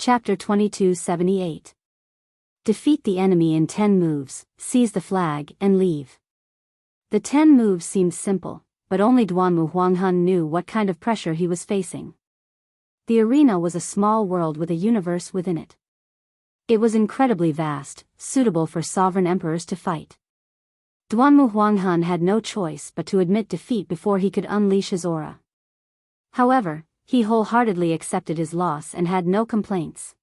Chapter 2278. Defeat the enemy in 10 moves, seize the flag, and leave. The 10 moves seemed simple, but only Duanmu Huanghun knew what kind of pressure he was facing. The arena was a small world with a universe within it. It was incredibly vast, suitable for sovereign emperors to fight. Duanmu Huanghun had no choice but to admit defeat before he could unleash his aura. However, he wholeheartedly accepted his loss and had no complaints.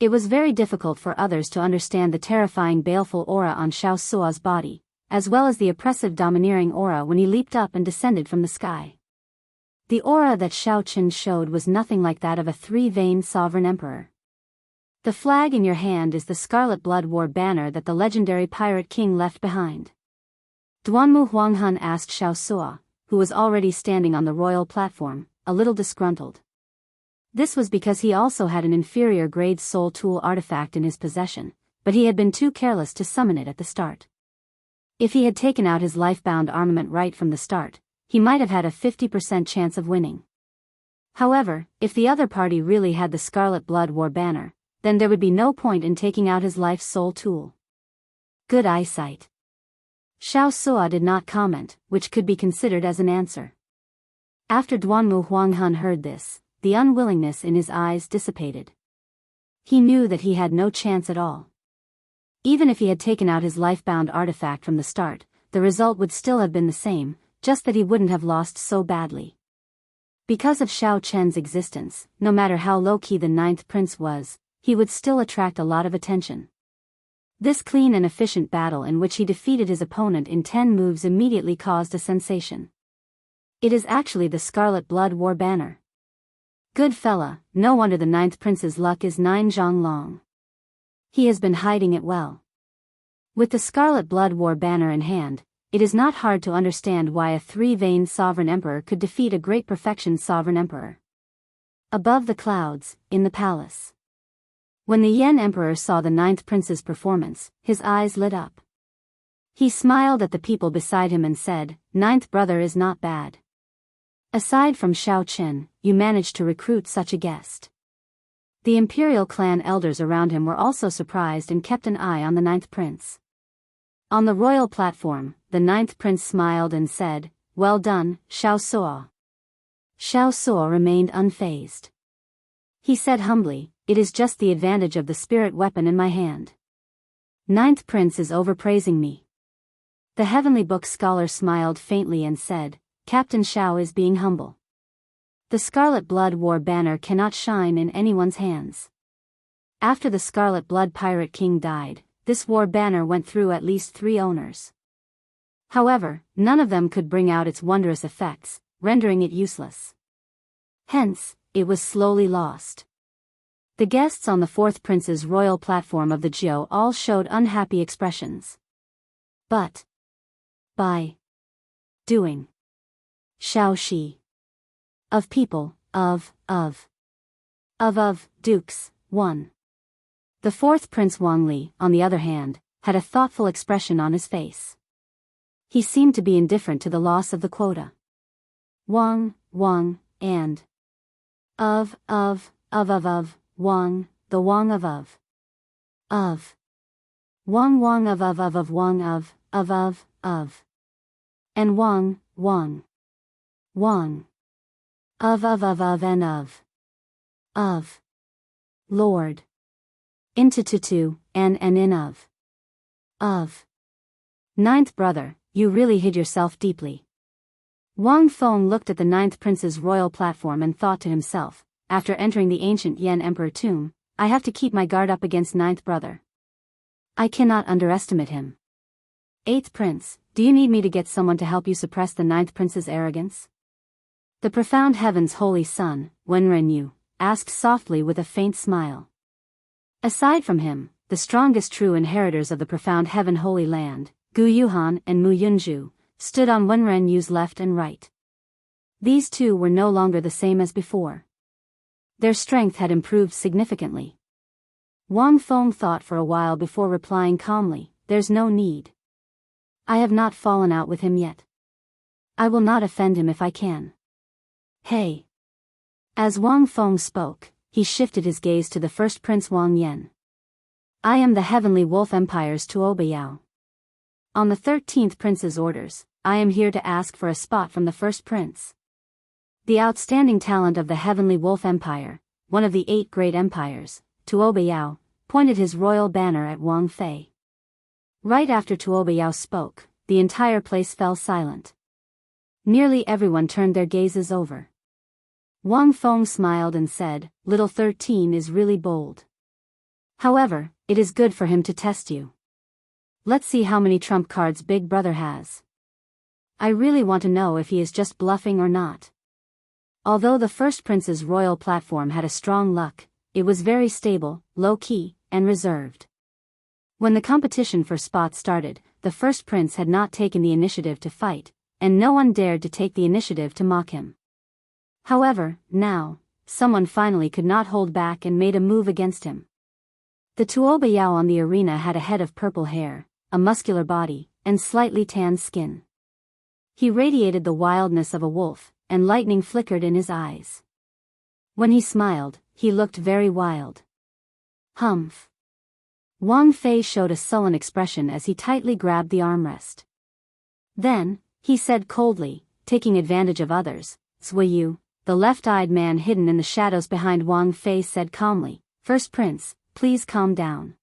It was very difficult for others to understand the terrifying baleful aura on Xiao Sua's body, as well as the oppressive domineering aura when he leaped up and descended from the sky. The aura that Xiao Qin showed was nothing like that of a three-veined sovereign emperor. The flag in your hand is the Scarlet Blood War banner that the legendary pirate king left behind. Duanmu Huanghun asked Xiao Sua, who was already standing on the royal platform, a little disgruntled. This was because he also had an inferior grade soul tool artifact in his possession, but he had been too careless to summon it at the start. If he had taken out his life-bound armament right from the start, he might have had a 50% chance of winning. However, if the other party really had the Scarlet Blood War banner, then there would be no point in taking out his life soul tool. Good eyesight. Xiao Sua did not comment, which could be considered as an answer. After Duanmu Huanghun heard this, the unwillingness in his eyes dissipated. He knew that he had no chance at all. Even if he had taken out his life-bound artifact from the start, the result would still have been the same, just that he wouldn't have lost so badly. Because of Xiao Chen's existence, no matter how low-key the 9th prince was, he would still attract a lot of attention. This clean and efficient battle in which he defeated his opponent in 10 moves immediately caused a sensation. It is actually the Scarlet Blood War banner. Good fella, no wonder the 9th prince's luck is 9 zhang long. He has been hiding it well. With the Scarlet Blood War banner in hand, it is not hard to understand why a three-veined sovereign emperor could defeat a great perfection sovereign emperor. Above the clouds, in the palace. When the Yan emperor saw the 9th prince's performance, his eyes lit up. He smiled at the people beside him and said, "9th brother is not bad. Aside from Xiao Qin, you managed to recruit such a guest." The imperial clan elders around him were also surprised and kept an eye on the 9th prince. On the royal platform, the 9th prince smiled and said, "Well done, Xiao Sua." Xiao Sua remained unfazed. He said humbly, "It is just the advantage of the spirit weapon in my hand. 9th prince is overpraising me." The heavenly book scholar smiled faintly and said, "Captain Xiao is being humble. The Scarlet Blood War banner cannot shine in anyone's hands. After the Scarlet Blood Pirate King died, this war banner went through at least 3 owners. However, none of them could bring out its wondrous effects, rendering it useless. Hence, it was slowly lost." The guests on the 4th prince's royal platform of the Jiu all showed unhappy expressions. But by doing Xiao Shi of people, of dukes, 1. The 4th prince Wang Li, on the other hand, had a thoughtful expression on his face. He seemed to be indifferent to the loss of the quota. Wang, and of, Wang, the Wang of. Wang of, Wang of. And Wang, of and of. Lord. Into and in of. 9th brother, you really hid yourself deeply. Wang Feng looked at the 9th prince's royal platform and thought to himself, after entering the ancient Yan emperor tomb, I have to keep my guard up against 9th brother. I cannot underestimate him. 8th prince, do you need me to get someone to help you suppress the 9th prince's arrogance? The profound heaven's holy son, Wenren Yu, asked softly with a faint smile. Aside from him, the strongest true inheritors of the profound heaven holy land, Gu Yuhan and Mu Yunju, stood on Wenren Yu's left and right. These two were no longer the same as before. Their strength had improved significantly. Wang Feng thought for a while before replying calmly, "There's no need. I have not fallen out with him yet. I will not offend him if I can." Hey! As Wang Feng spoke, he shifted his gaze to the first prince Wang Yan. I am the Heavenly Wolf Empire's Tuoba Yao. On the 13th prince's orders, I am here to ask for a spot from the first prince. The outstanding talent of the Heavenly Wolf Empire, one of the 8 great empires, Tuoba Yao, pointed his royal banner at Wang Fei. Right after Tuoba Yao spoke, the entire place fell silent. Nearly everyone turned their gazes over. Wang Feng smiled and said, Little 13 is really bold. However, it is good for him to test you. Let's see how many trump cards Big Brother has. I really want to know if he is just bluffing or not. Although the first prince's royal platform had a strong luck, it was very stable, low-key, and reserved. When the competition for spots started, the first prince had not taken the initiative to fight, and no one dared to take the initiative to mock him. However, now, someone finally could not hold back and made a move against him. The Tuoba Yao on the arena had a head of purple hair, a muscular body, and slightly tanned skin. He radiated the wildness of a wolf, and lightning flickered in his eyes. When he smiled, he looked very wild. Humph. Wang Fei showed a sullen expression as he tightly grabbed the armrest. Then, he said coldly, taking advantage of others, Zui Yu, the left-eyed man hidden in the shadows behind Wang Fei said calmly, First Prince, please calm down.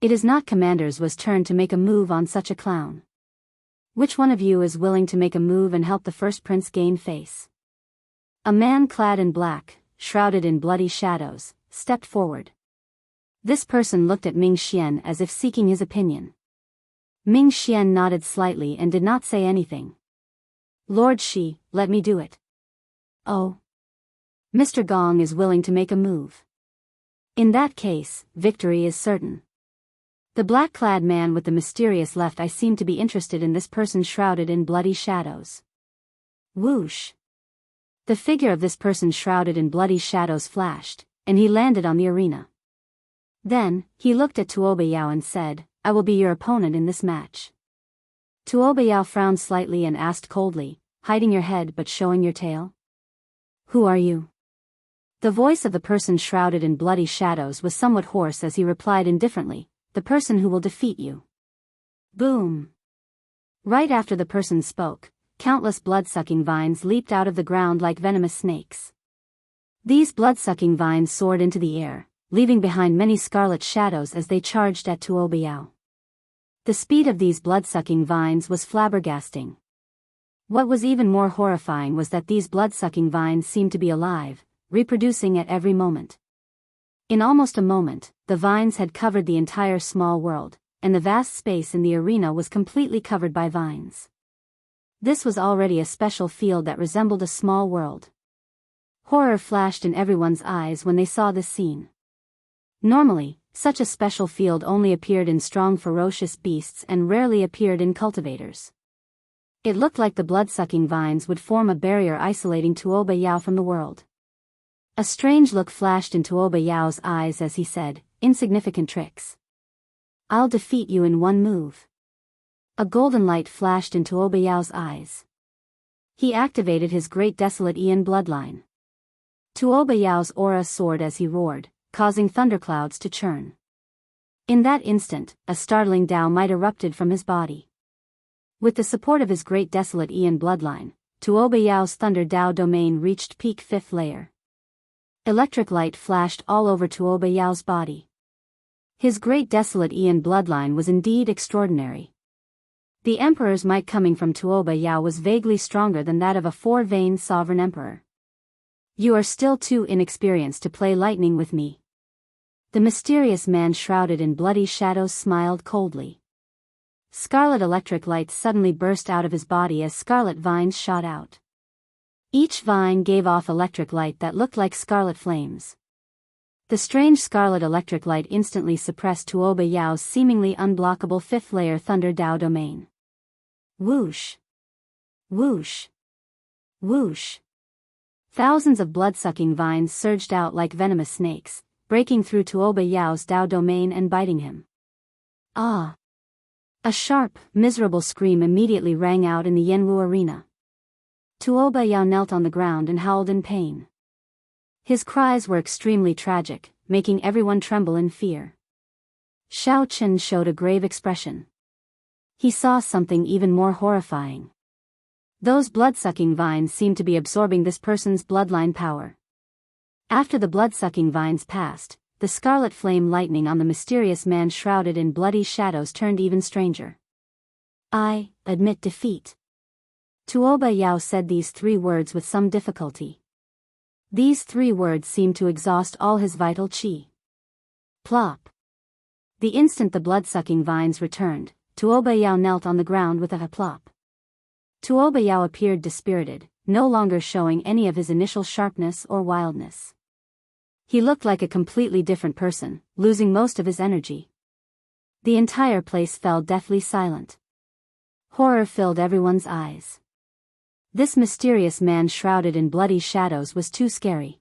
It is not Commander's turn to make a move on such a clown. Which one of you is willing to make a move and help the first prince gain face? A man clad in black, shrouded in bloody shadows, stepped forward. This person looked at Ming Xian as if seeking his opinion. Ming Xian nodded slightly and did not say anything. Lord Shi, let me do it. Oh. Mr. Gong is willing to make a move. In that case, victory is certain. The black-clad man with the mysterious left eye seemed to be interested in this person shrouded in bloody shadows. Whoosh! The figure of this person shrouded in bloody shadows flashed, and he landed on the arena. Then, he looked at Tuoba Yao and said, I will be your opponent in this match. Tuoba Yao frowned slightly and asked coldly, hiding your head but showing your tail? Who are you? The voice of the person shrouded in bloody shadows was somewhat hoarse as he replied indifferently, the person who will defeat you. Boom! Right after the person spoke, countless blood-sucking vines leaped out of the ground like venomous snakes. These blood-sucking vines soared into the air, leaving behind many scarlet shadows as they charged at Tuoba Yao. The speed of these blood-sucking vines was flabbergasting. What was even more horrifying was that these blood-sucking vines seemed to be alive, reproducing at every moment. In almost a moment, the vines had covered the entire small world, and the vast space in the arena was completely covered by vines. This was already a special field that resembled a small world. Horror flashed in everyone's eyes when they saw this scene. Normally, such a special field only appeared in strong ferocious beasts and rarely appeared in cultivators. It looked like the blood-sucking vines would form a barrier isolating Tuoba Yao from the world. A strange look flashed in Tuoba Yao's eyes as he said, insignificant tricks. I'll defeat you in one move. A golden light flashed in Tuoba Yao's eyes. He activated his great desolate Ian bloodline. Tuoba Yao's aura soared as he roared, causing thunderclouds to churn. In that instant, a startling dynamite erupted from his body. With the support of his great desolate Ian bloodline, Tuoba Yao's Thunder Dao domain reached peak 5th layer. Electric light flashed all over Tuoba Yao's body. His great desolate Ian bloodline was indeed extraordinary. The emperor's might coming from Tuoba Yao was vaguely stronger than that of a 4-veined sovereign emperor. You are still too inexperienced to play lightning with me. The mysterious man shrouded in bloody shadows smiled coldly. Scarlet electric lights suddenly burst out of his body as scarlet vines shot out. Each vine gave off electric light that looked like scarlet flames. The strange scarlet electric light instantly suppressed Tuoba Yao's seemingly unblockable 5th layer Thunder Dao domain. Whoosh! Whoosh! Whoosh! Thousands of blood-sucking vines surged out like venomous snakes, breaking through Tuoba Yao's Dao domain and biting him. Ah! A sharp, miserable scream immediately rang out in the Yanwu arena. Tuoba Yao knelt on the ground and howled in pain. His cries were extremely tragic, making everyone tremble in fear. Xiao Chen showed a grave expression. He saw something even more horrifying. Those blood-sucking vines seemed to be absorbing this person's bloodline power. After the blood-sucking vines passed, the scarlet flame lightning on the mysterious man shrouded in bloody shadows turned even stranger. "I admit defeat." Tuoba Yao said these 3 words with some difficulty. These 3 words seemed to exhaust all his vital qi. Plop. The instant the blood-sucking vines returned, Tuoba Yao knelt on the ground with a plop. Tuoba Yao appeared dispirited, no longer showing any of his initial sharpness or wildness. He looked like a completely different person, losing most of his energy. The entire place fell deathly silent. Horror filled everyone's eyes. This mysterious man shrouded in bloody shadows was too scary.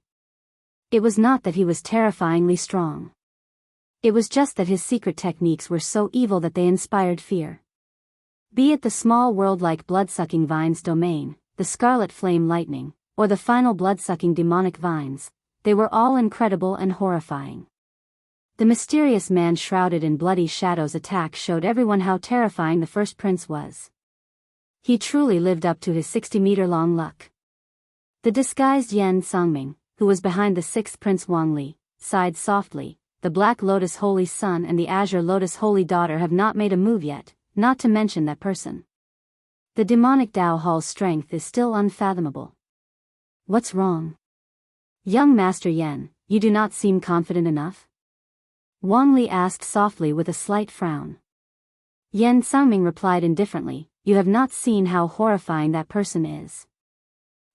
It was not that he was terrifyingly strong. It was just that his secret techniques were so evil that they inspired fear. Be it the small world-like blood-sucking vines domain, the scarlet flame lightning, or the final blood-sucking demonic vines, they were all incredible and horrifying. The mysterious man shrouded in bloody shadows attack showed everyone how terrifying the first prince was. He truly lived up to his 60-meter-long luck. The disguised Yan Songming, who was behind the 6th Prince Wang Li, sighed softly. The Black Lotus Holy Son and the Azure Lotus Holy Daughter have not made a move yet, not to mention that person. The demonic Dao Hall's strength is still unfathomable. What's wrong? Young Master Yan, you do not seem confident enough? Wang Li asked softly with a slight frown. Yan Songming replied indifferently, you have not seen how horrifying that person is.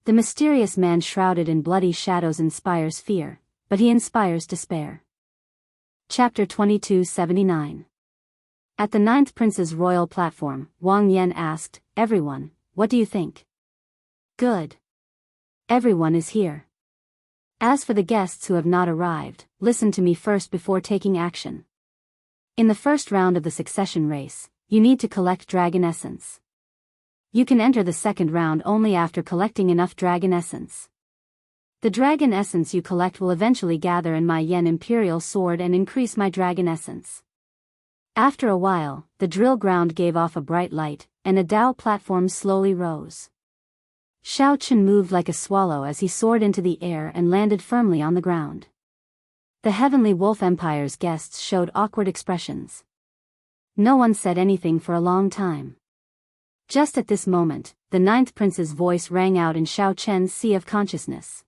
The mysterious man shrouded in bloody shadows inspires fear, but he inspires despair. Chapter 2279. At the 9th Prince's royal platform, Wang Yan asked, everyone, what do you think? Good. Everyone is here. As for the guests who have not arrived, listen to me first before taking action. In the first round of the succession race, you need to collect dragon essence. You can enter the second round only after collecting enough dragon essence. The dragon essence you collect will eventually gather in my Yen Imperial Sword and increase my dragon essence. After a while, the drill ground gave off a bright light, and a Dao platform slowly rose. Xiao Chen moved like a swallow as he soared into the air and landed firmly on the ground. The Heavenly Wolf Empire's guests showed awkward expressions. No one said anything for a long time. Just at this moment, the 9th Prince's voice rang out in Xiao Chen's sea of consciousness.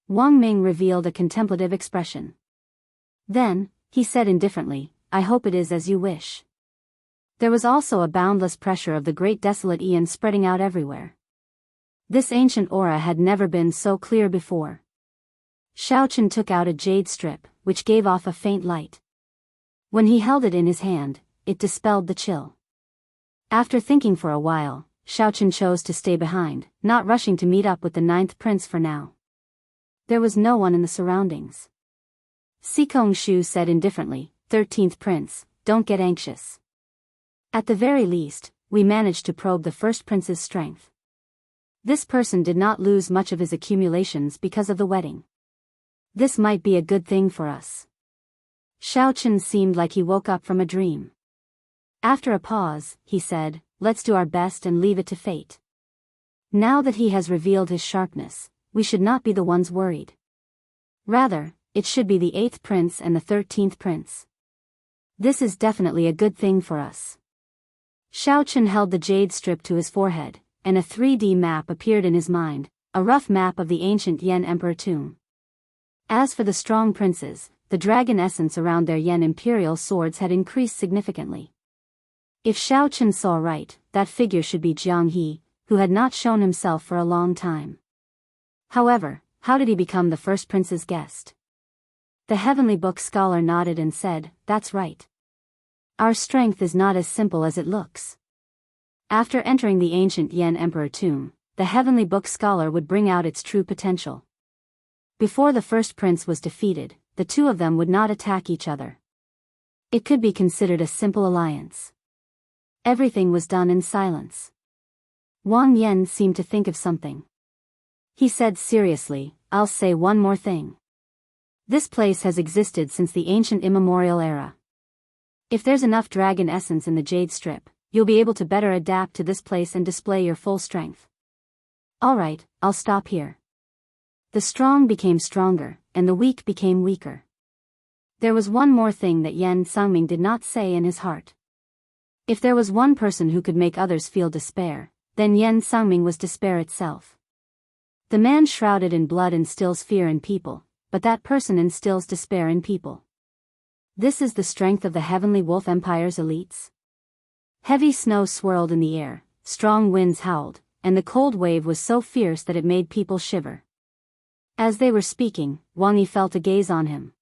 Wang Ming revealed a contemplative expression. Then, he said indifferently, I hope it is as you wish. There was also a boundless pressure of the great desolate Aeon spreading out everywhere. This ancient aura had never been so clear before. Xiao Chen took out a jade strip, which gave off a faint light. When he held it in his hand, it dispelled the chill. After thinking for a while, Xiao Chen chose to stay behind, not rushing to meet up with the 9th Prince for now. There was no one in the surroundings. Sikong Shu said indifferently, 13th Prince, don't get anxious. At the very least, we managed to probe the first prince's strength. This person did not lose much of his accumulations because of the wedding. This might be a good thing for us. Xiao Chen seemed like he woke up from a dream. After a pause, he said, let's do our best and leave it to fate. Now that he has revealed his sharpness, we should not be the ones worried. Rather, it should be the 8th Prince and the 13th Prince. This is definitely a good thing for us. Xiao Chen held the jade strip to his forehead, and a 3D map appeared in his mind, a rough map of the ancient Yen Emperor tomb. As for the strong princes, the dragon essence around their Yen Imperial swords had increased significantly. If Xiao Chen saw right, that figure should be Jiang He, who had not shown himself for a long time. However, how did he become the first prince's guest? The Heavenly Book scholar nodded and said, that's right. Our strength is not as simple as it looks. After entering the ancient Yen Emperor tomb, the Heavenly Book scholar would bring out its true potential. Before the first prince was defeated, the two of them would not attack each other. It could be considered a simple alliance. Everything was done in silence. Wang Yan seemed to think of something. He said seriously, I'll say one more thing. This place has existed since the ancient immemorial era. If there's enough dragon essence in the jade strip, you'll be able to better adapt to this place and display your full strength. Alright, I'll stop here. The strong became stronger, and the weak became weaker. There was one more thing that Yan Sangming did not say in his heart. If there was one person who could make others feel despair, then Yan Sangming was despair itself. The man shrouded in blood instills fear in people, but that person instills despair in people. This is the strength of the Heavenly Wolf Empire's elites. Heavy snow swirled in the air, strong winds howled, and the cold wave was so fierce that it made people shiver. As they were speaking, Wang Yi felt a gaze on him.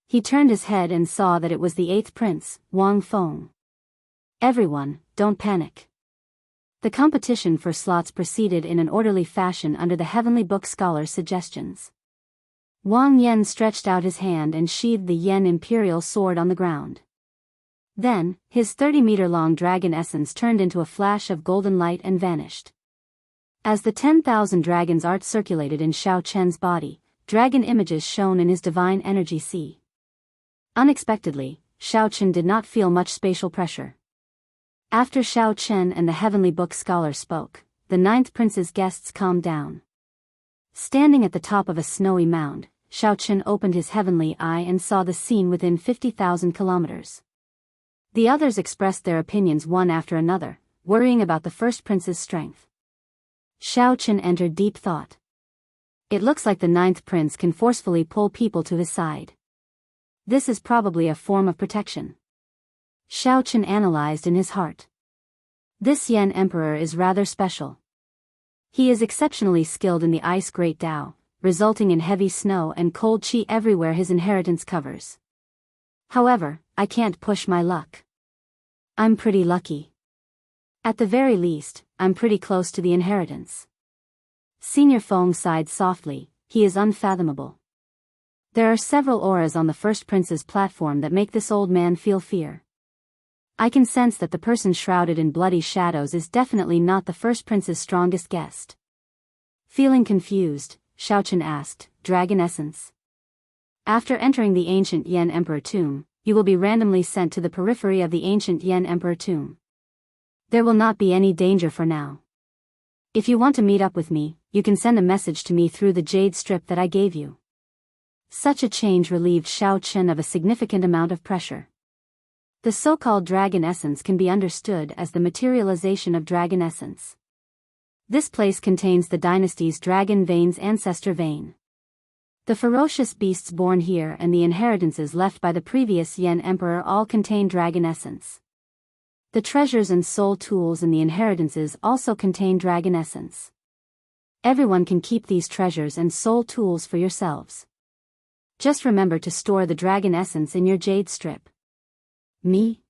He turned his head and saw that it was the 8th prince, Wang Feng. Everyone, don't panic. The competition for slots proceeded in an orderly fashion under the Heavenly Book Scholar's suggestions. Wang Yan stretched out his hand and sheathed the Yen Imperial sword on the ground. Then, his 30-meter-long dragon essence turned into a flash of golden light and vanished. As the 10,000 dragons' art circulated in Xiao Chen's body, dragon images shone in his divine energy sea. Unexpectedly, Xiao Chen did not feel much spatial pressure. After Xiao Chen and the Heavenly Book Scholar spoke, the 9th prince's guests calmed down. Standing at the top of a snowy mound, Xiao Chen opened his heavenly eye and saw the scene within 50,000 kilometers. The others expressed their opinions one after another, worrying about the first prince's strength. Xiao Chen entered deep thought. It looks like the 9th prince can forcefully pull people to his side. This is probably a form of protection. Xiao Chen analyzed in his heart. This Yen Emperor is rather special. He is exceptionally skilled in the Ice Great Tao, resulting in heavy snow and cold qi everywhere his inheritance covers. However, I can't push my luck. I'm pretty lucky. At the very least, I'm pretty close to the inheritance. Senior Feng sighed softly, he is unfathomable. There are several auras on the first prince's platform that make this old man feel fear. I can sense that the person shrouded in bloody shadows is definitely not the first prince's strongest guest. Feeling confused, Xiao Chen asked, Dragon Essence. After entering the ancient Yen Emperor tomb, you will be randomly sent to the periphery of the ancient Yen Emperor tomb. There will not be any danger for now. If you want to meet up with me, you can send a message to me through the jade strip that I gave you. Such a change relieved Xiao Chen of a significant amount of pressure. The so-called dragon essence can be understood as the materialization of dragon essence. This place contains the dynasty's dragon vein's ancestor vein. The ferocious beasts born here and the inheritances left by the previous Yen Emperor all contain dragon essence. The treasures and soul tools in the inheritances also contain dragon essence. Everyone can keep these treasures and soul tools for yourselves. Just remember to store the dragon essence in your jade strip. Me?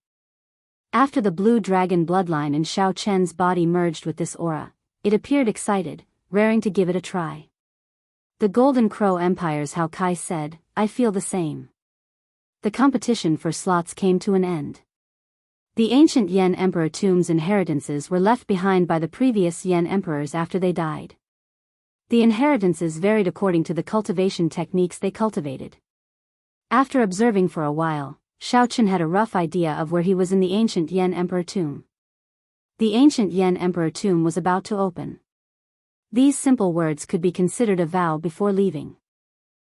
After the blue dragon bloodline in Xiao Chen's body merged with this aura, it appeared excited, raring to give it a try. The Golden Crow Empire's Hao Kai said, I feel the same. The competition for slots came to an end. The ancient Yen Emperor tomb's inheritances were left behind by the previous Yen Emperors after they died. The inheritances varied according to the cultivation techniques they cultivated. After observing for a while, Xiao Chen had a rough idea of where he was in the ancient Yen Emperor tomb. The ancient Yen Emperor tomb was about to open. These simple words could be considered a vow before leaving.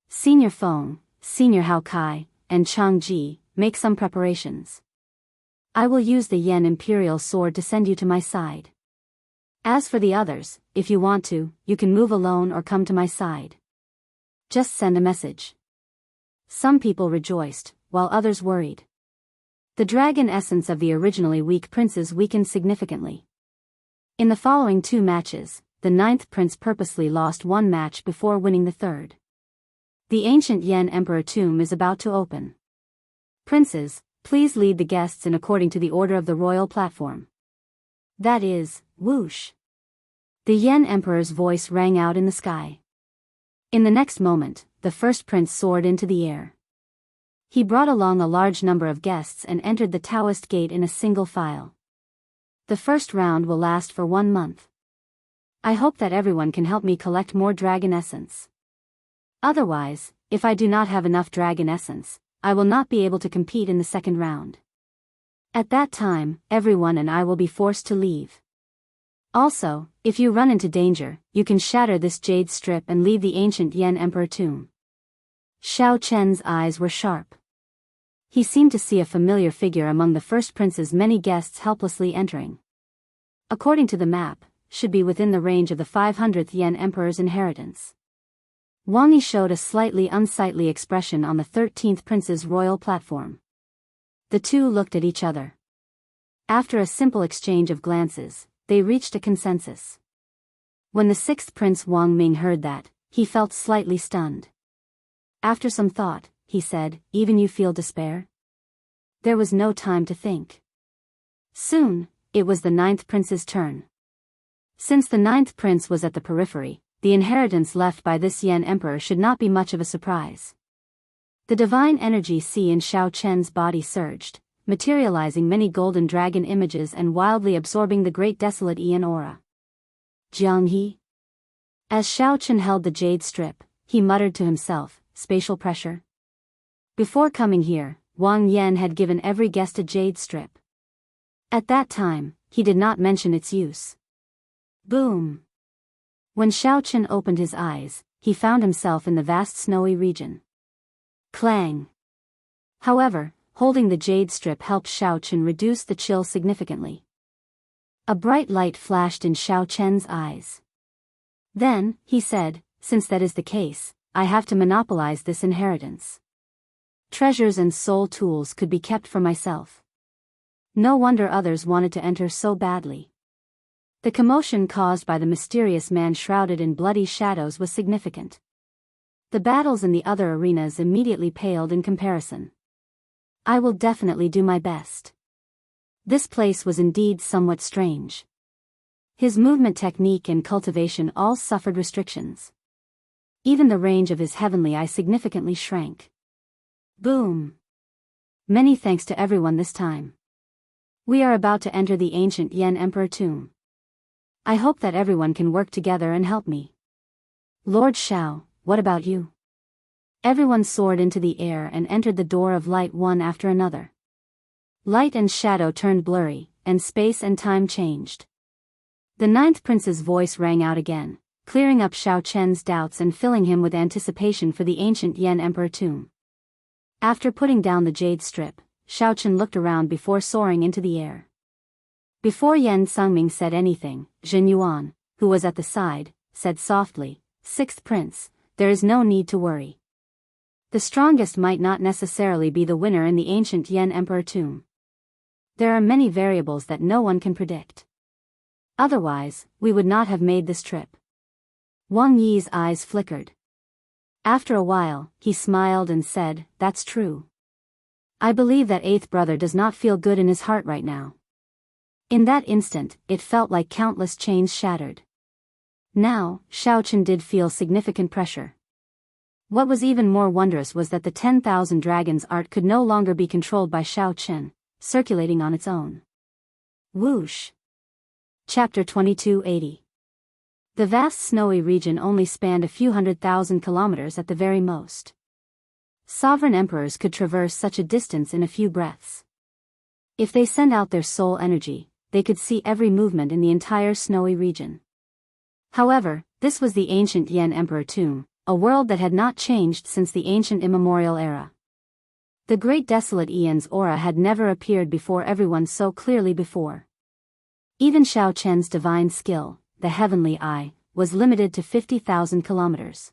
Senior Feng, Senior Hao Kai, and Chang Ji, make some preparations. I will use the Yen Imperial sword to send you to my side. As for the others, if you want to, you can move alone or come to my side. Just send a message. Some people rejoiced, while others worried. The dragon essence of the originally weak princes weakened significantly. In the following 2 matches, the 9th prince purposely lost 1 match before winning the 3rd. The ancient Yen Emperor tomb is about to open. Princes, please lead the guests in according to the order of the royal platform. That is, whoosh. The Yen Emperor's voice rang out in the sky. In the next moment, the first prince soared into the air. He brought along a large number of guests and entered the Taoist gate in a single file. The first round will last for 1 month. I hope that everyone can help me collect more dragon essence. Otherwise, if I do not have enough dragon essence, I will not be able to compete in the second round. At that time, everyone and I will be forced to leave. Also, if you run into danger, you can shatter this jade strip and leave the ancient Yan Emperor tomb. Xiao Chen's eyes were sharp. He seemed to see a familiar figure among the first prince's many guests helplessly entering. According to the map, should be within the range of the 500th Yan Emperor's inheritance. Wang Yi showed a slightly unsightly expression on the 13th prince's royal platform. The two looked at each other. After a simple exchange of glances, they reached a consensus. When the 6th prince Wang Ming heard that, he felt slightly stunned. After some thought, he said, "Even you feel despair?" There was no time to think. Soon, it was the 9th prince's turn. Since the 9th prince was at the periphery, the inheritance left by this Yan Emperor should not be much of a surprise. The divine energy sea in Xiao Chen's body surged, materializing many golden dragon images and wildly absorbing the great desolate Yan aura. Jiang He. As Xiao Chen held the jade strip, he muttered to himself, "Spatial pressure." Before coming here, Wang Yan had given every guest a jade strip. At that time, he did not mention its use. Boom! When Xiao Chen opened his eyes, he found himself in the vast snowy region. Clang! However, holding the jade strip helped Xiao Chen reduce the chill significantly. A bright light flashed in Xiao Chen's eyes. Then, he said, "Since that is the case, I have to monopolize this inheritance. Treasures and soul tools could be kept for myself." No wonder others wanted to enter so badly. The commotion caused by the mysterious man shrouded in bloody shadows was significant. The battles in the other arenas immediately paled in comparison. I will definitely do my best. This place was indeed somewhat strange. His movement technique and cultivation all suffered restrictions. Even the range of his heavenly eye significantly shrank. Boom! Many thanks to everyone this time. We are about to enter the ancient Yan Emperor tomb. I hope that everyone can work together and help me. Lord Xiao, what about you? Everyone soared into the air and entered the door of light one after another. Light and shadow turned blurry, and space and time changed. The 9th prince's voice rang out again, clearing up Xiao Chen's doubts and filling him with anticipation for the ancient Yan Emperor tomb. After putting down the jade strip, Xiao Chen looked around before soaring into the air. Before Yan Sungming said anything, Zhen Yuan, who was at the side, said softly, "6th prince, there is no need to worry. The strongest might not necessarily be the winner in the ancient Yan Emperor tomb. There are many variables that no one can predict. Otherwise, we would not have made this trip." Wang Yi's eyes flickered. After a while, he smiled and said, "That's true. I believe that 8th brother does not feel good in his heart right now." In that instant, it felt like countless chains shattered. Now, Xiao Chen did feel significant pressure. What was even more wondrous was that the 10,000 dragons art could no longer be controlled by Xiao Chen, circulating on its own. Whoosh! Chapter 2280. The vast snowy region only spanned a few 100,000 kilometers at the very most. Sovereign emperors could traverse such a distance in a few breaths. If they send out their soul energy, they could see every movement in the entire snowy region. However, this was the ancient Yan Emperor tomb, a world that had not changed since the ancient immemorial era. The great desolate Yan's aura had never appeared before everyone so clearly before. Even Xiao Chen's divine skill, the heavenly eye, was limited to 50,000 kilometers.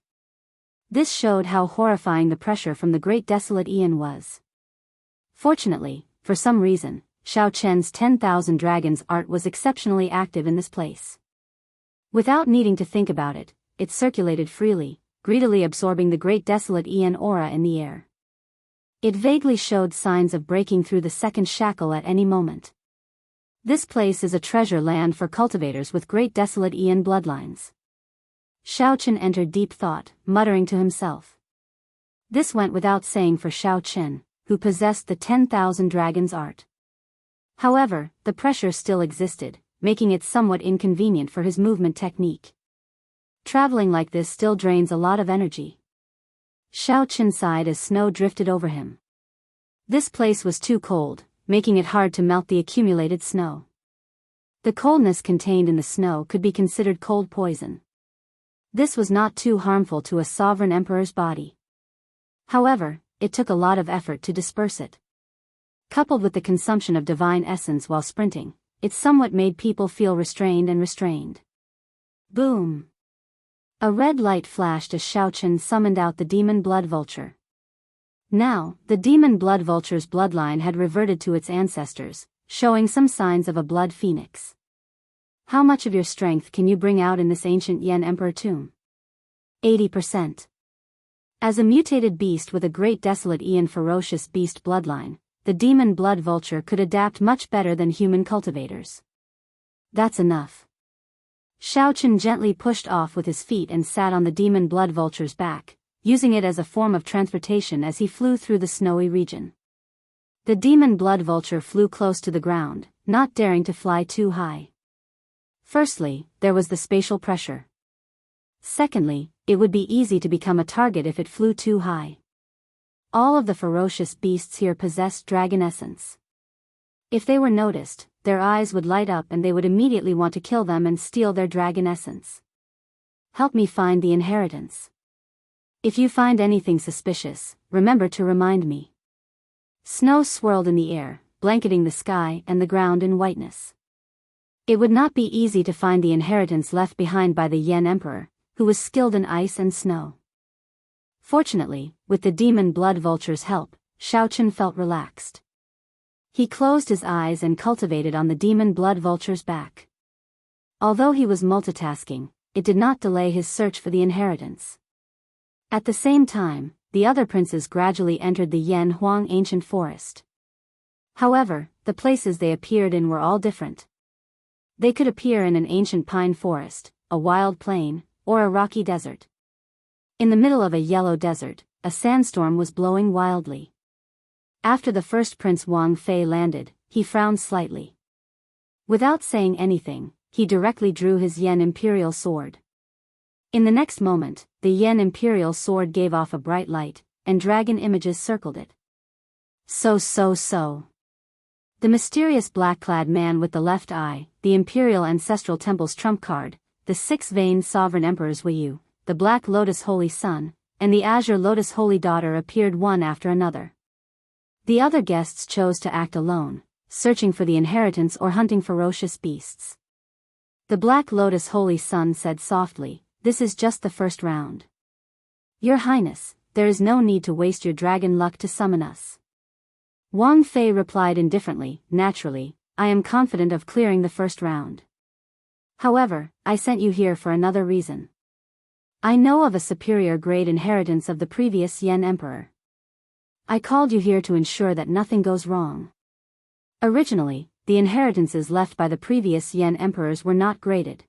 This showed how horrifying the pressure from the great desolate Yan was. Fortunately, for some reason, Xiao Chen's 10,000 dragons art was exceptionally active in this place. Without needing to think about it, it circulated freely, greedily absorbing the great desolate Yan aura in the air. It vaguely showed signs of breaking through the second shackle at any moment. This place is a treasure land for cultivators with great desolate Yan bloodlines. Xiao Chen entered deep thought, muttering to himself. This went without saying for Xiao Chen, who possessed the 10,000 dragons art. However, the pressure still existed, making it somewhat inconvenient for his movement technique. Traveling like this still drains a lot of energy. Xiao Chen sighed as snow drifted over him. This place was too cold, making it hard to melt the accumulated snow. The coldness contained in the snow could be considered cold poison. This was not too harmful to a sovereign emperor's body. However, it took a lot of effort to disperse it. Coupled with the consumption of divine essence while sprinting, it somewhat made people feel restrained. Boom! A red light flashed as Xiao Chen summoned out the demon blood vulture. Now, the demon blood vulture's bloodline had reverted to its ancestors, showing some signs of a blood phoenix. How much of your strength can you bring out in this ancient Yan Emperor tomb? 80%. As a mutated beast with a great desolate Ian ferocious beast bloodline, the demon blood vulture could adapt much better than human cultivators. That's enough. Xiao Chen gently pushed off with his feet and sat on the demon blood vulture's back, using it as a form of transportation as he flew through the snowy region. The demon blood vulture flew close to the ground, not daring to fly too high. Firstly, there was the spatial pressure. Secondly, it would be easy to become a target if it flew too high. All of the ferocious beasts here possessed dragon essence. If they were noticed, their eyes would light up and they would immediately want to kill them and steal their dragon essence. Help me find the inheritance. If you find anything suspicious, remember to remind me. Snow swirled in the air, blanketing the sky and the ground in whiteness. It would not be easy to find the inheritance left behind by the Yan Emperor, who was skilled in ice and snow. Fortunately, with the demon blood vulture's help, Xiao Chen felt relaxed. He closed his eyes and cultivated on the demon blood vulture's back. Although he was multitasking, it did not delay his search for the inheritance. At the same time, the other princes gradually entered the Yan Huang ancient forest. However, the places they appeared in were all different. They could appear in an ancient pine forest, a wild plain, or a rocky desert. In the middle of a yellow desert, a sandstorm was blowing wildly. After the first Prince Wang Fei landed, he frowned slightly. Without saying anything, he directly drew his Yan Imperial sword. In the next moment, the Yan Imperial sword gave off a bright light, and dragon images circled it. So. The mysterious black-clad man with the left eye, the Imperial Ancestral Temple's trump card, the six-veined sovereign emperor's Weiyu, the Black Lotus Holy Son, and the Azure Lotus Holy Daughter appeared one after another. The other guests chose to act alone, searching for the inheritance or hunting ferocious beasts. The Black Lotus Holy Son said softly, "This is just the first round. Your Highness, there is no need to waste your dragon luck to summon us." Wang Fei replied indifferently, "Naturally, I am confident of clearing the first round. However, I sent you here for another reason. I know of a superior grade inheritance of the previous Yan Emperor. I called you here to ensure that nothing goes wrong. Originally, the inheritances left by the previous Yan Emperors were not graded.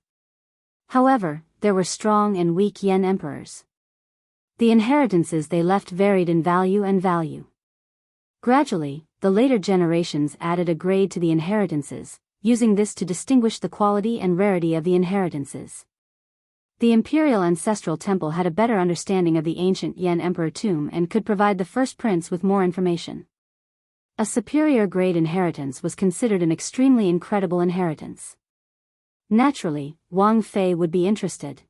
However, there were strong and weak Yan Emperors. The inheritances they left varied in value. Gradually, the later generations added a grade to the inheritances, using this to distinguish the quality and rarity of the inheritances. The Imperial Ancestral Temple had a better understanding of the ancient Yan Emperor tomb and could provide the first prince with more information. A superior grade inheritance was considered an extremely incredible inheritance. Naturally, Wang Fei would be interested.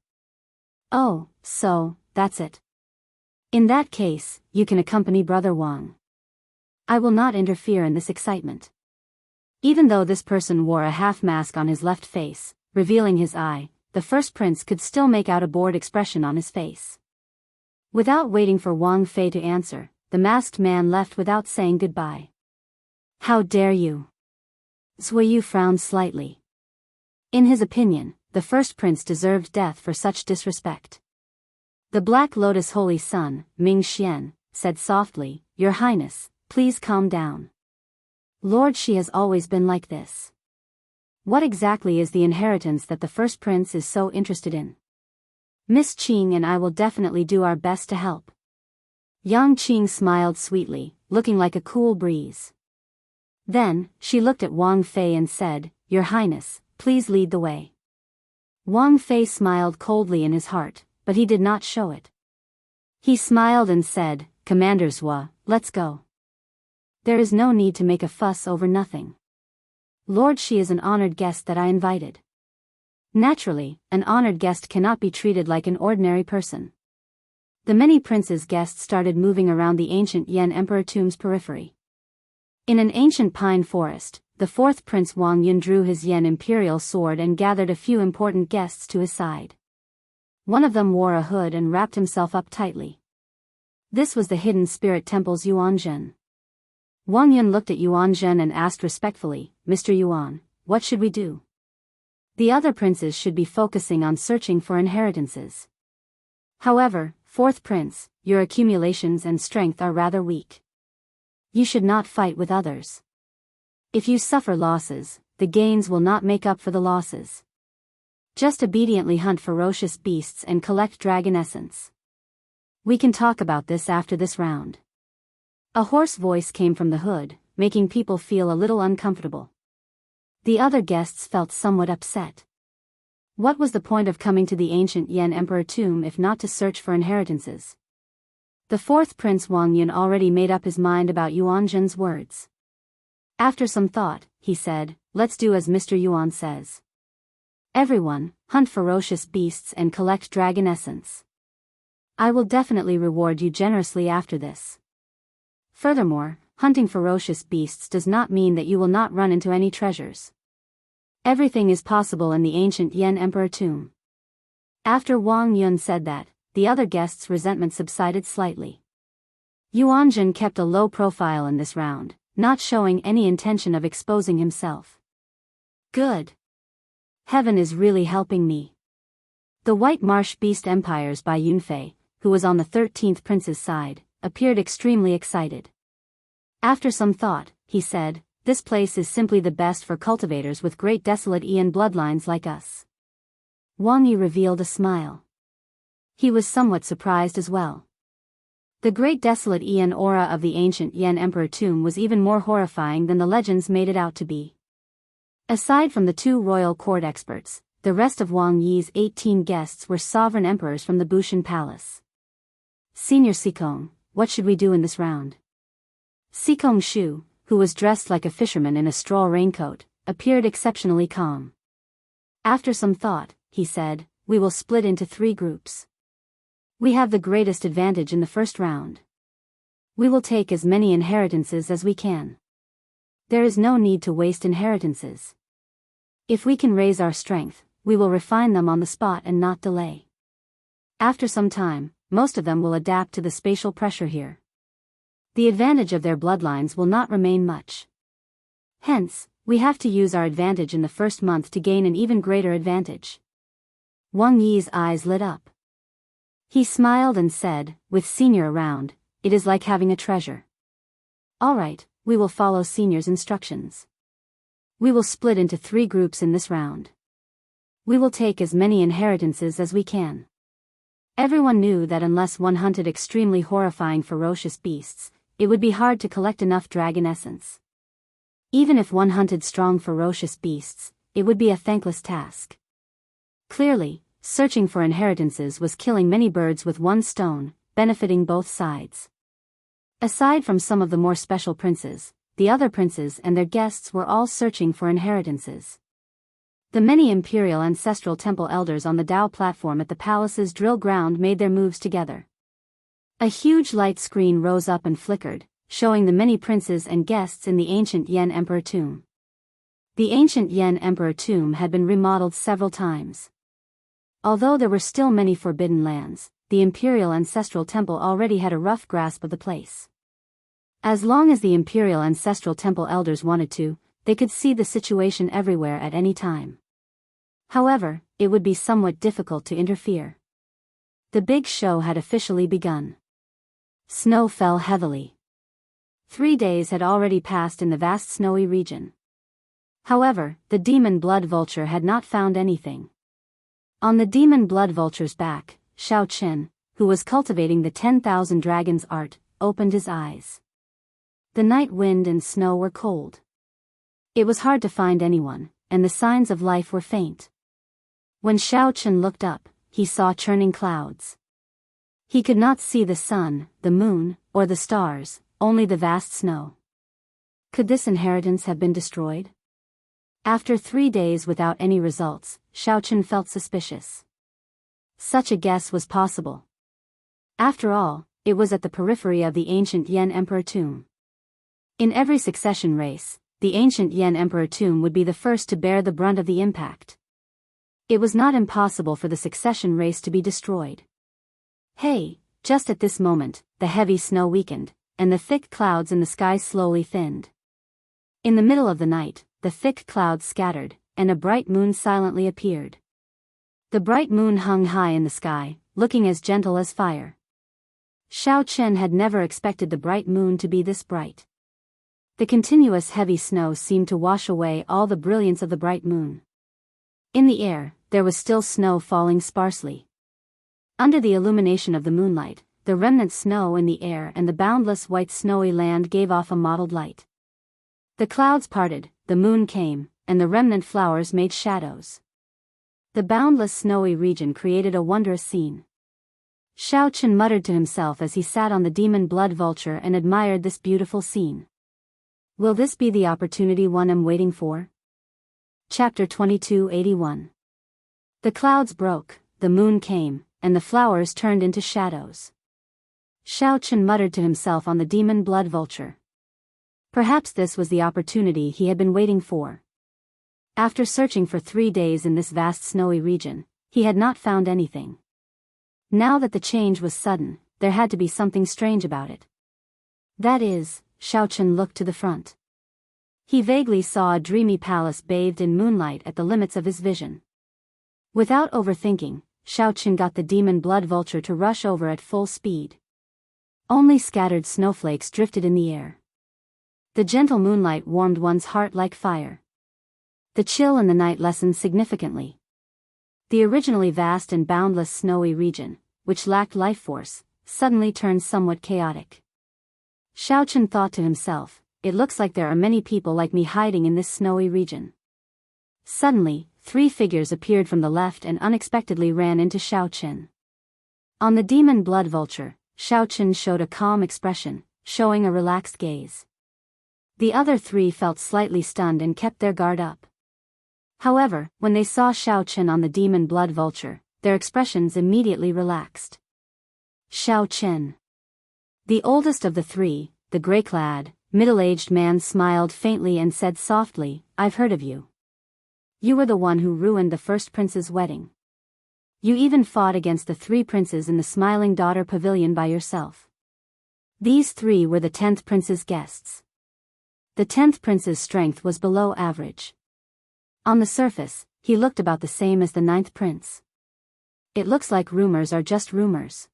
"Oh, so, that's it. In that case, you can accompany Brother Wang. I will not interfere in this excitement." Even though this person wore a half mask on his left face, revealing his eye, the first prince could still make out a bored expression on his face. Without waiting for Wang Fei to answer, the masked man left without saying goodbye. "How dare you?" Zuiyu frowned slightly. In his opinion, the first prince deserved death for such disrespect. The Black Lotus Holy Son, Ming Xian, said softly, "Your Highness, please calm down. Lord Shi has always been like this. What exactly is the inheritance that the first prince is so interested in? Miss Qing and I will definitely do our best to help." Yang Qing smiled sweetly, looking like a cool breeze. Then, she looked at Wang Fei and said, "Your Highness, please lead the way." Wang Fei smiled coldly in his heart, but he did not show it. He smiled and said, Commander Zhua, let's go. There is no need to make a fuss over nothing. Lord, she is an honored guest that I invited. Naturally, an honored guest cannot be treated like an ordinary person. The many princes' guests started moving around the ancient Yan Emperor tomb's periphery. In an ancient pine forest, the fourth Prince Wang Yun drew his Yan imperial sword and gathered a few important guests to his side. One of them wore a hood and wrapped himself up tightly. This was the hidden spirit temple's Yuanzhen. Wang Yun looked at Yuanzhen and asked respectfully, Mr. Yuan, what should we do? The other princes should be focusing on searching for inheritances. However, fourth prince, your accumulations and strength are rather weak. You should not fight with others. If you suffer losses, the gains will not make up for the losses. Just obediently hunt ferocious beasts and collect dragon essence. We can talk about this after this round. A hoarse voice came from the hood, making people feel a little uncomfortable. The other guests felt somewhat upset. What was the point of coming to the ancient Yan Emperor tomb if not to search for inheritances? The fourth Prince Wang Yun already made up his mind about Yuanzhen's words. After some thought, he said, let's do as Mr. Yuan says. Everyone, hunt ferocious beasts and collect dragon essence. I will definitely reward you generously after this. Furthermore, hunting ferocious beasts does not mean that you will not run into any treasures. Everything is possible in the ancient Yan Emperor tomb. After Wang Yun said that, the other guests' resentment subsided slightly. Yuanzhen kept a low profile in this round, not showing any intention of exposing himself. Good. Heaven is really helping me. The White Marsh Beast Empires by Yunfei, who was on the 13th prince's side, appeared extremely excited. After some thought, he said, this place is simply the best for cultivators with great desolate Ian bloodlines like us. Wang Yi revealed a smile. He was somewhat surprised as well. The great desolate Ian aura of the ancient Yan Emperor tomb was even more horrifying than the legends made it out to be. Aside from the two royal court experts, the rest of Wang Yi's 18 guests were sovereign emperors from the Bushan Palace. Senior Sikong, what should we do in this round? Sikong Shu, who was dressed like a fisherman in a straw raincoat, appeared exceptionally calm. After some thought, he said, we will split into 3 groups. We have the greatest advantage in the first round. We will take as many inheritances as we can. There is no need to waste inheritances. If we can raise our strength, we will refine them on the spot and not delay. After some time, most of them will adapt to the spatial pressure here. The advantage of their bloodlines will not remain much. Hence, we have to use our advantage in the first month to gain an even greater advantage. Wang Yi's eyes lit up. He smiled and said, with Senior around, it is like having a treasure. All right, we will follow Senior's instructions. We will split into 3 groups in this round. We will take as many inheritances as we can. Everyone knew that unless one hunted extremely horrifying ferocious beasts, it would be hard to collect enough dragon essence. Even if one hunted strong ferocious beasts, it would be a thankless task. Clearly, searching for inheritances was killing many birds with one stone, benefiting both sides. Aside from some of the more special princes, the other princes and their guests were all searching for inheritances. The many imperial ancestral temple elders on the Dao platform at the palace's drill ground made their moves together. A huge light screen rose up and flickered, showing the many princes and guests in the ancient Yan Emperor tomb. The ancient Yan Emperor tomb had been remodeled several times. Although there were still many forbidden lands, the imperial ancestral temple already had a rough grasp of the place. As long as the imperial ancestral temple elders wanted to, they could see the situation everywhere at any time. However, it would be somewhat difficult to interfere. The big show had officially begun. Snow fell heavily. 3 days had already passed in the vast snowy region. However, the demon blood vulture had not found anything. On the demon blood vulture's back, Shao Chen, who was cultivating the 10,000 dragons art, opened his eyes. The night wind and snow were cold. It was hard to find anyone, and the signs of life were faint. When Shao Chen looked up, he saw churning clouds. He could not see the sun, the moon, or the stars, only the vast snow. Could this inheritance have been destroyed? After 3 days without any results, Xiaochen felt suspicious. Such a guess was possible. After all, it was at the periphery of the ancient Yan Emperor tomb. In every succession race, the ancient Yan Emperor tomb would be the first to bear the brunt of the impact. It was not impossible for the succession race to be destroyed. Hey, just at this moment, the heavy snow weakened, and the thick clouds in the sky slowly thinned. In the middle of the night, the thick clouds scattered, and a bright moon silently appeared. The bright moon hung high in the sky, looking as gentle as fire. Xiaochen had never expected the bright moon to be this bright. The continuous heavy snow seemed to wash away all the brilliance of the bright moon. In the air, there was still snow falling sparsely. Under the illumination of the moonlight, the remnant snow in the air and the boundless white snowy land gave off a mottled light. The clouds parted, the moon came, and the remnant flowers made shadows. The boundless snowy region created a wondrous scene. Xiaochen muttered to himself as he sat on the demon blood vulture and admired this beautiful scene. Will this be the opportunity one am waiting for? Chapter 2281. The clouds broke, the moon came, and the flowers turned into shadows. Xiaochen muttered to himself on the demon blood vulture. Perhaps this was the opportunity he had been waiting for. After searching for 3 days in this vast snowy region, he had not found anything. Now that the change was sudden, there had to be something strange about it. That is, Xiaochen looked to the front. He vaguely saw a dreamy palace bathed in moonlight at the limits of his vision. Without overthinking, Xiaochen got the demon blood vulture to rush over at full speed. Only scattered snowflakes drifted in the air. The gentle moonlight warmed one's heart like fire. The chill in the night lessened significantly. The originally vast and boundless snowy region, which lacked life force, suddenly turned somewhat chaotic. Xiaochen thought to himself, it looks like there are many people like me hiding in this snowy region. Suddenly, 3 figures appeared from the left and unexpectedly ran into Xiaochen. On the demon blood vulture, Xiaochen showed a calm expression, showing a relaxed gaze. The other 3 felt slightly stunned and kept their guard up. However, when they saw Xiaochen on the demon blood vulture, their expressions immediately relaxed. Xiaochen. The oldest of the 3, the gray-clad, middle-aged man smiled faintly and said softly, I've heard of you. You were the one who ruined the first prince's wedding. You even fought against the 3 princes in the Smiling Daughter Pavilion by yourself. These 3 were the 10th prince's guests. The 10th prince's strength was below average. On the surface, he looked about the same as the 9th prince. It looks like rumors are just rumors.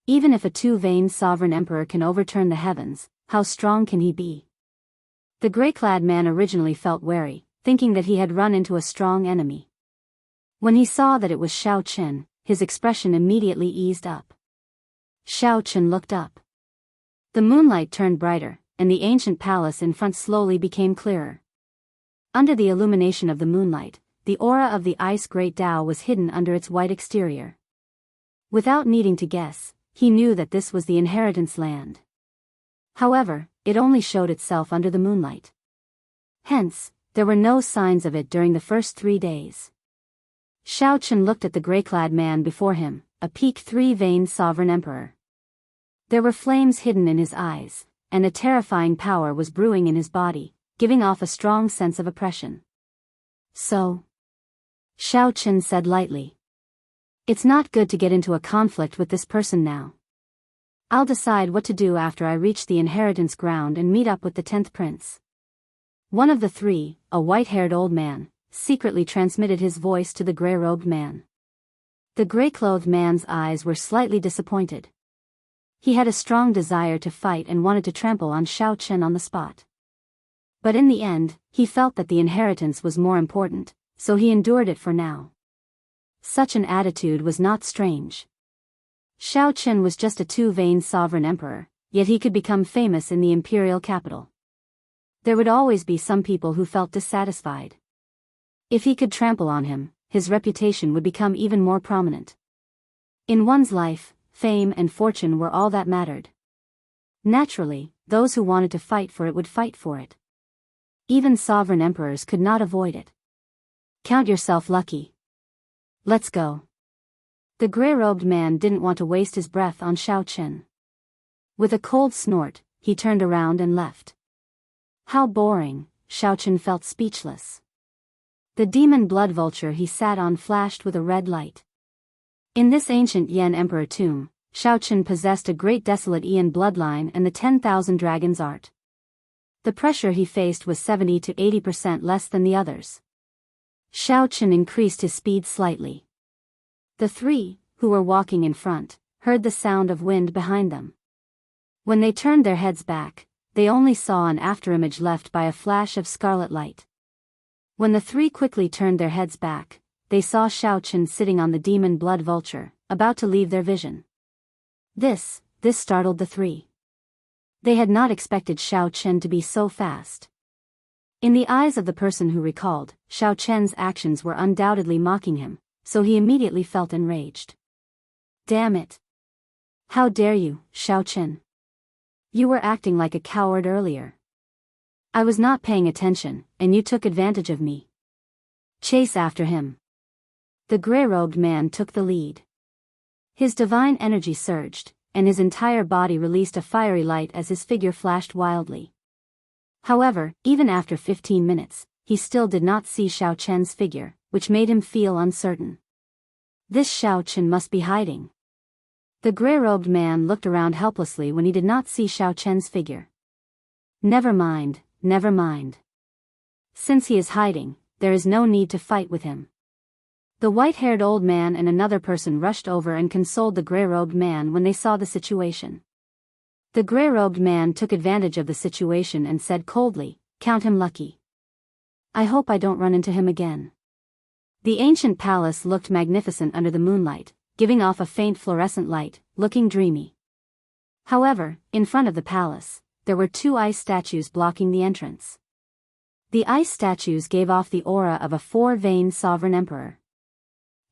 Even if a 2-veined sovereign emperor can overturn the heavens, how strong can he be? The gray-clad man originally felt wary, thinking that he had run into a strong enemy. When he saw that it was Xiaochen, his expression immediately eased up. Xiaochen looked up. The moonlight turned brighter, and the ancient palace in front slowly became clearer. Under the illumination of the moonlight, the aura of the ice great Tao was hidden under its white exterior. Without needing to guess, he knew that this was the inheritance land. However, it only showed itself under the moonlight. Hence, there were no signs of it during the first 3 days. Xiaochen looked at the gray-clad man before him, a peaked 3-veined sovereign emperor. There were flames hidden in his eyes, and a terrifying power was brewing in his body, giving off a strong sense of oppression. So? Xiaochen said lightly. It's not good to get into a conflict with this person now. I'll decide what to do after I reach the inheritance ground and meet up with the 10th prince. One of the 3, a white-haired old man, secretly transmitted his voice to the gray-robed man. The gray-clothed man's eyes were slightly disappointed. He had a strong desire to fight and wanted to trample on Xiaochen on the spot. But in the end, he felt that the inheritance was more important, so he endured it for now. Such an attitude was not strange. Xiaochen was just a 2-veined sovereign emperor, yet he could become famous in the imperial capital. There would always be some people who felt dissatisfied. If he could trample on him, his reputation would become even more prominent. In one's life, fame and fortune were all that mattered. Naturally, those who wanted to fight for it would fight for it. Even sovereign emperors could not avoid it. Count yourself lucky. Let's go. The gray-robed man didn't want to waste his breath on Xiao Chen. With a cold snort, he turned around and left. How boring, Xiao Chen felt speechless. The demon blood vulture he sat on flashed with a red light. In this ancient Yan Emperor tomb, Xiao Chen possessed a great desolate Ian bloodline and the 10,000 dragons art. The pressure he faced was 70 to 80% less than the others. Xiao Chen increased his speed slightly. The three, who were walking in front, heard the sound of wind behind them. When they turned their heads back, they only saw an afterimage left by a flash of scarlet light. When the three quickly turned their heads back, they saw Xiao Chen sitting on the demon blood vulture, about to leave their vision. This startled the three. They had not expected Xiao Chen to be so fast. In the eyes of the person who recalled, Xiao Chen's actions were undoubtedly mocking him, so he immediately felt enraged. Damn it! How dare you, Xiao Chen? You were acting like a coward earlier. I was not paying attention, and you took advantage of me. Chase after him. The gray-robed man took the lead. His divine energy surged, and his entire body released a fiery light as his figure flashed wildly. However, even after 15 minutes, he still did not see Xiao Chen's figure, which made him feel uncertain. This Xiao Chen must be hiding. The gray-robed man looked around helplessly when he did not see Xiao Chen's figure. Never mind, never mind. Since he is hiding, there is no need to fight with him. The white-haired old man and another person rushed over and consoled the gray-robed man when they saw the situation. The gray-robed man took advantage of the situation and said coldly, "Count him lucky. I hope I don't run into him again." The ancient palace looked magnificent under the moonlight, giving off a faint fluorescent light, looking dreamy. However, in front of the palace, there were two ice statues blocking the entrance. The ice statues gave off the aura of a four-veined sovereign emperor.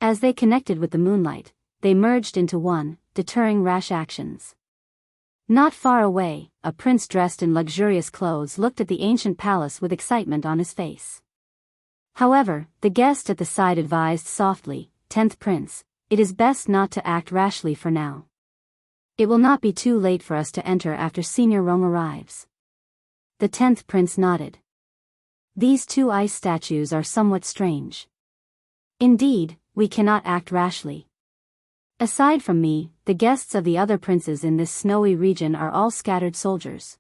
As they connected with the moonlight, they merged into one, deterring rash actions. Not far away, a prince dressed in luxurious clothes looked at the ancient palace with excitement on his face. However, the guest at the side advised softly, "10th Prince, it is best not to act rashly for now. It will not be too late for us to enter after Senior Rong arrives." The 10th Prince nodded. These two ice statues are somewhat strange. Indeed, we cannot act rashly. Aside from me, the guests of the other princes in this snowy region are all scattered soldiers.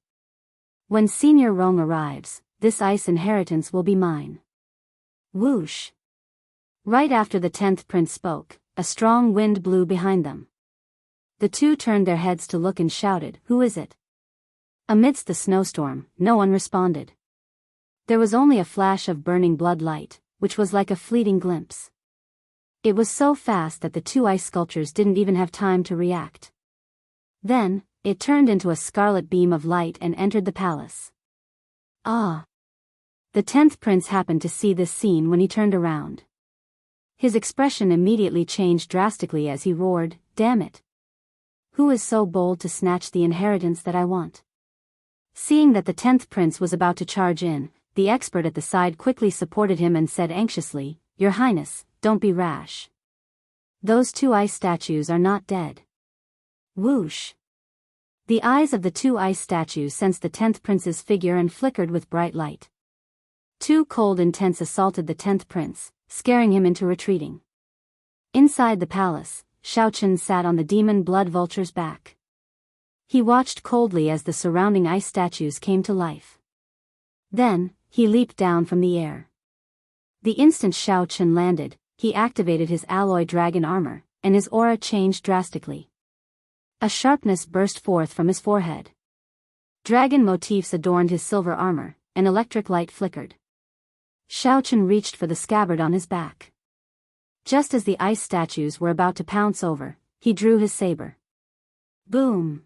When Senior Rong arrives, this ice inheritance will be mine. Whoosh! Right after the 10th Prince spoke, a strong wind blew behind them. The two turned their heads to look and shouted, "Who is it?" Amidst the snowstorm, no one responded. There was only a flash of burning blood light, which was like a fleeting glimpse. It was so fast that the two ice sculptures didn't even have time to react. Then, it turned into a scarlet beam of light and entered the palace. Ah! The 10th Prince happened to see this scene when he turned around. His expression immediately changed drastically as he roared, "Damn it! Who is so bold to snatch the inheritance that I want?" Seeing that the 10th Prince was about to charge in, the expert at the side quickly supported him and said anxiously, "Your Highness, don't be rash. Those two ice statues are not dead." Whoosh! The eyes of the two ice statues sensed the 10th Prince's figure and flickered with bright light. Two cold intents assaulted the 10th Prince, scaring him into retreating. Inside the palace, Xiao Chen sat on the demon blood vulture's back. He watched coldly as the surrounding ice statues came to life. Then, he leaped down from the air. The instant Xiao Chen landed, he activated his alloy dragon armor, and his aura changed drastically. A sharpness burst forth from his forehead. Dragon motifs adorned his silver armor, and electric light flickered. Xiao Chen reached for the scabbard on his back. Just as the ice statues were about to pounce over, he drew his saber. Boom!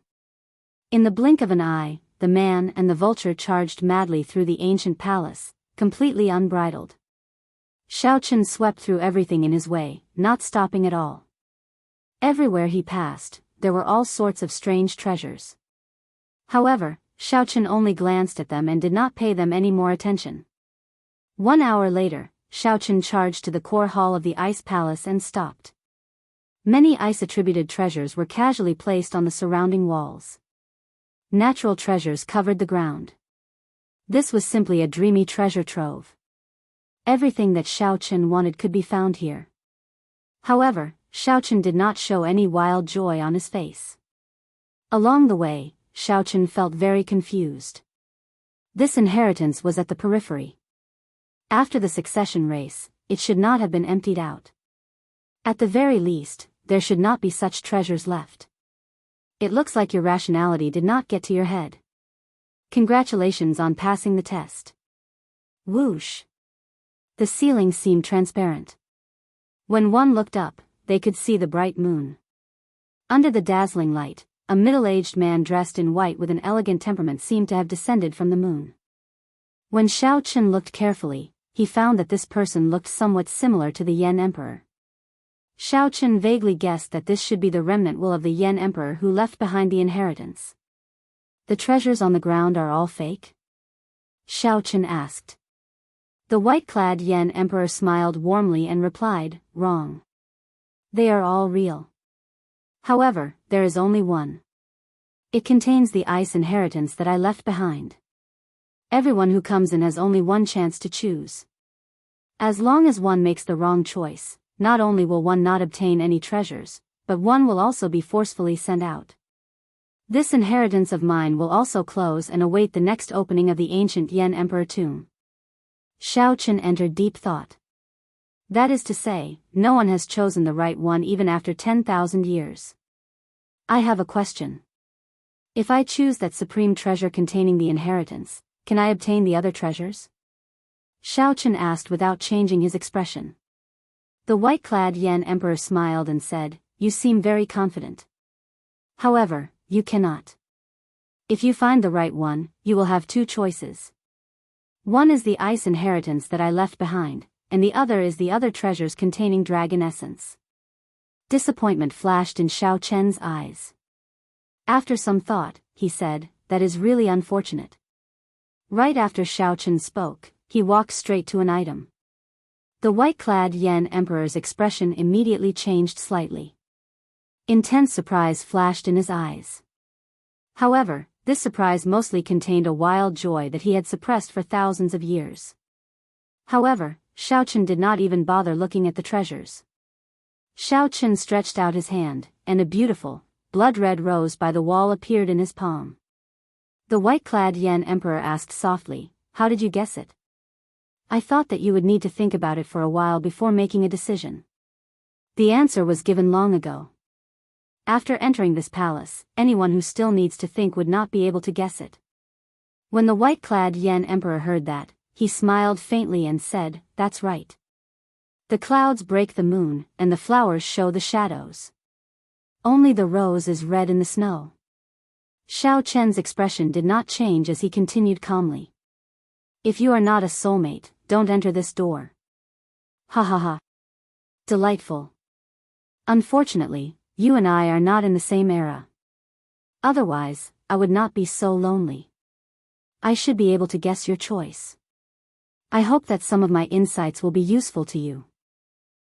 In the blink of an eye, the man and the vulture charged madly through the ancient palace, completely unbridled. Xiao Chen swept through everything in his way, not stopping at all. Everywhere he passed, there were all sorts of strange treasures. However, Xiao Chen only glanced at them and did not pay them any more attention. 1 hour later, Xiao Chen charged to the core hall of the ice palace and stopped. Many ice-attributed treasures were casually placed on the surrounding walls. Natural treasures covered the ground. This was simply a dreamy treasure trove. Everything that Xiao Chen wanted could be found here. However, Xiao Chen did not show any wild joy on his face. Along the way, Xiao Chen felt very confused. This inheritance was at the periphery. After the succession race, it should not have been emptied out. At the very least, there should not be such treasures left. It looks like your rationality did not get to your head. Congratulations on passing the test. Whoosh! The ceiling seemed transparent. When one looked up, they could see the bright moon. Under the dazzling light, a middle-aged man dressed in white with an elegant temperament seemed to have descended from the moon. When Xiao Chen looked carefully, he found that this person looked somewhat similar to the Yan Emperor. Xiao Chen vaguely guessed that this should be the remnant will of the Yan Emperor who left behind the inheritance. The treasures on the ground are all fake? Xiao Chen asked. The white-clad Yan Emperor smiled warmly and replied, wrong. They are all real. However, there is only one. It contains the ice inheritance that I left behind. Everyone who comes in has only one chance to choose. As long as one makes the wrong choice, not only will one not obtain any treasures, but one will also be forcefully sent out. This inheritance of mine will also close and await the next opening of the ancient Yan Emperor tomb. Xiao Chen entered deep thought. That is to say, no one has chosen the right one even after 10,000 years. I have a question. If I choose that supreme treasure containing the inheritance, can I obtain the other treasures? Xiao Chen asked without changing his expression. The white-clad Yan Emperor smiled and said, you seem very confident. However, you cannot. If you find the right one, you will have two choices. One is the ice inheritance that I left behind, and the other is the other treasures containing dragon essence. Disappointment flashed in Xiao Chen's eyes. After some thought, he said, that is really unfortunate. Right after Xiao Chen spoke, he walked straight to an item. The white-clad Yan Emperor's expression immediately changed slightly. Intense surprise flashed in his eyes. However, this surprise mostly contained a wild joy that he had suppressed for thousands of years. However, Xiao Chen did not even bother looking at the treasures. Xiao Chen stretched out his hand, and a beautiful, blood-red rose by the wall appeared in his palm. The white-clad Yan Emperor asked softly, how did you guess it? I thought that you would need to think about it for a while before making a decision. The answer was given long ago. After entering this palace, anyone who still needs to think would not be able to guess it. When the white-clad Yan Emperor heard that, he smiled faintly and said, that's right. The clouds break the moon, and the flowers show the shadows. Only the rose is red in the snow. Xiao Chen's expression did not change as he continued calmly. If you are not a soulmate, don't enter this door. Ha ha ha. Delightful. Unfortunately, you and I are not in the same era. Otherwise, I would not be so lonely. I should be able to guess your choice. I hope that some of my insights will be useful to you.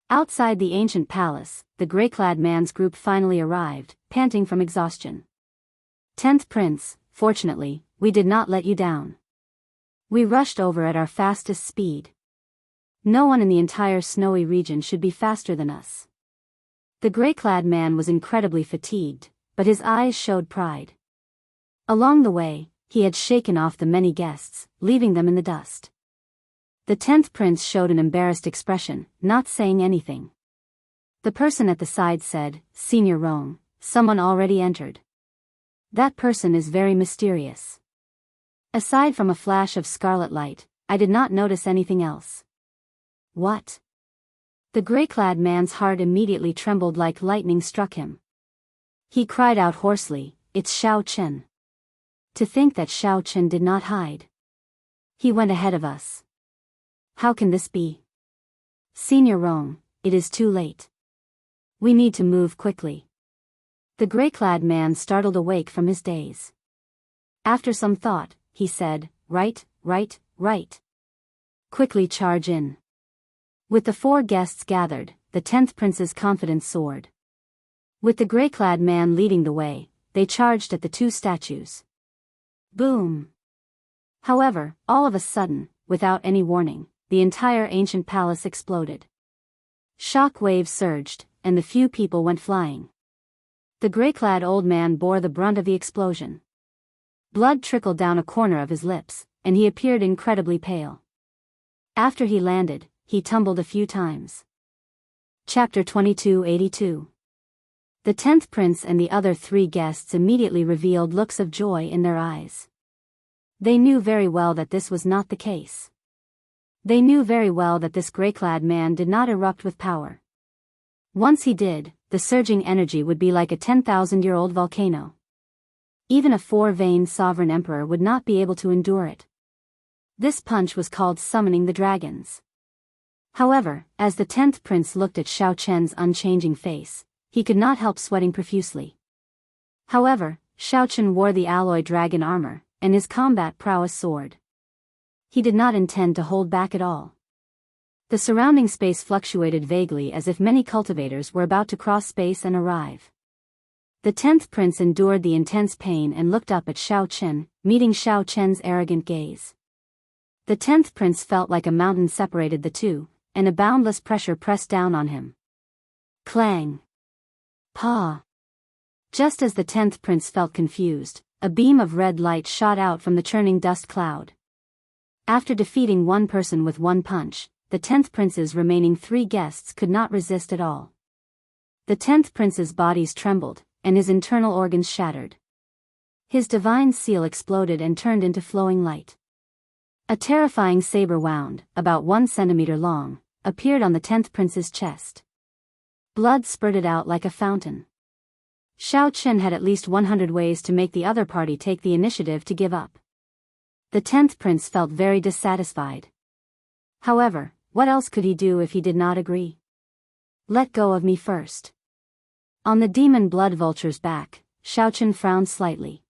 Outside the ancient palace, the grey-clad man's group finally arrived, panting from exhaustion. 10th Prince, fortunately, we did not let you down. We rushed over at our fastest speed. No one in the entire snowy region should be faster than us. The grey-clad man was incredibly fatigued, but his eyes showed pride. Along the way, he had shaken off the many guests, leaving them in the dust. The 10th Prince showed an embarrassed expression, not saying anything. The person at the side said, Senior Rong, someone already entered. That person is very mysterious. Aside from a flash of scarlet light, I did not notice anything else. What? The grey-clad man's heart immediately trembled like lightning struck him. He cried out hoarsely, it's Xiao Chen. To think that Xiao Chen did not hide. He went ahead of us. How can this be? Senior Rong, it is too late. We need to move quickly. The The gray-clad man startled awake from his daze. After some thought, he said, "Right, right, right. Quickly charge in." With the 4 guests gathered, the 10th prince's confidence soared. With the gray-clad man leading the way, they charged at the 2 statues. Boom! However, all of a sudden, without any warning, the entire ancient palace exploded. Shock waves surged, and the few people went flying. The gray-clad old man bore the brunt of the explosion. Blood trickled down a corner of his lips, and he appeared incredibly pale. After he landed, he tumbled a few times. Chapter 2282. The 10th prince and the other 3 guests immediately revealed looks of joy in their eyes. They knew very well that this was not the case. They knew very well that this gray-clad man did not erupt with power. Once he did, the surging energy would be like a 10,000-year-old volcano. Even a 4-veined sovereign emperor would not be able to endure it. This punch was called summoning the dragons. However, as the 10th prince looked at Xiao Chen's unchanging face, he could not help sweating profusely. However, Xiao Chen wore the alloy dragon armor, and his combat prowess soared. He did not intend to hold back at all. The surrounding space fluctuated vaguely as if many cultivators were about to cross space and arrive. The 10th prince endured the intense pain and looked up at Xiao Chen, meeting Xiao Chen's arrogant gaze. The 10th prince felt like a mountain separated the two, and a boundless pressure pressed down on him. Clang! Paw! Just as the 10th prince felt confused, a beam of red light shot out from the churning dust cloud. After defeating one person with one punch, the 10th prince's remaining 3 guests could not resist at all. The 10th prince's bodies trembled, and his internal organs shattered. His divine seal exploded and turned into flowing light. A terrifying saber wound, about 1 centimeter long, appeared on the 10th prince's chest. Blood spurted out like a fountain. Xiao Chen had at least 100 ways to make the other party take the initiative to give up. The 10th prince felt very dissatisfied. However, what else could he do if he did not agree? Let go of me first. On the demon blood vulture's back, Xiao Chen frowned slightly.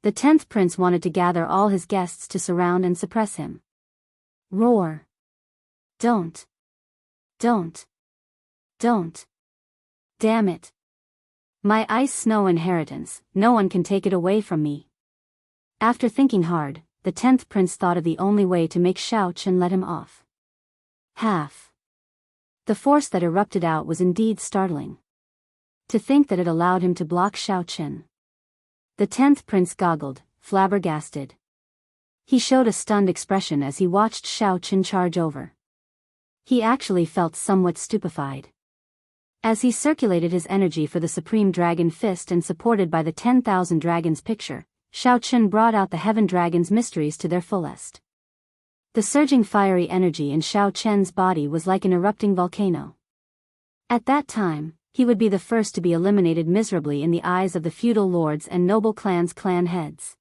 The 10th prince wanted to gather all his guests to surround and suppress him. Roar! Don't! Don't! Don't! Damn it! My ice snow inheritance, no one can take it away from me. After thinking hard, the 10th prince thought of the only way to make Xiao Chen let him off. Half. The force that erupted out was indeed startling. To think that it allowed him to block Xiao Chen. The 10th prince goggled, flabbergasted. He showed a stunned expression as he watched Xiao Chen charge over. He actually felt somewhat stupefied. As he circulated his energy for the Supreme Dragon Fist and supported by the 10,000 Dragons picture, Xiao Chen brought out the Heaven Dragon's mysteries to their fullest. The surging fiery energy in Xiao Chen's body was like an erupting volcano. At that time, he would be the first to be eliminated miserably in the eyes of the feudal lords and noble clans' clan heads.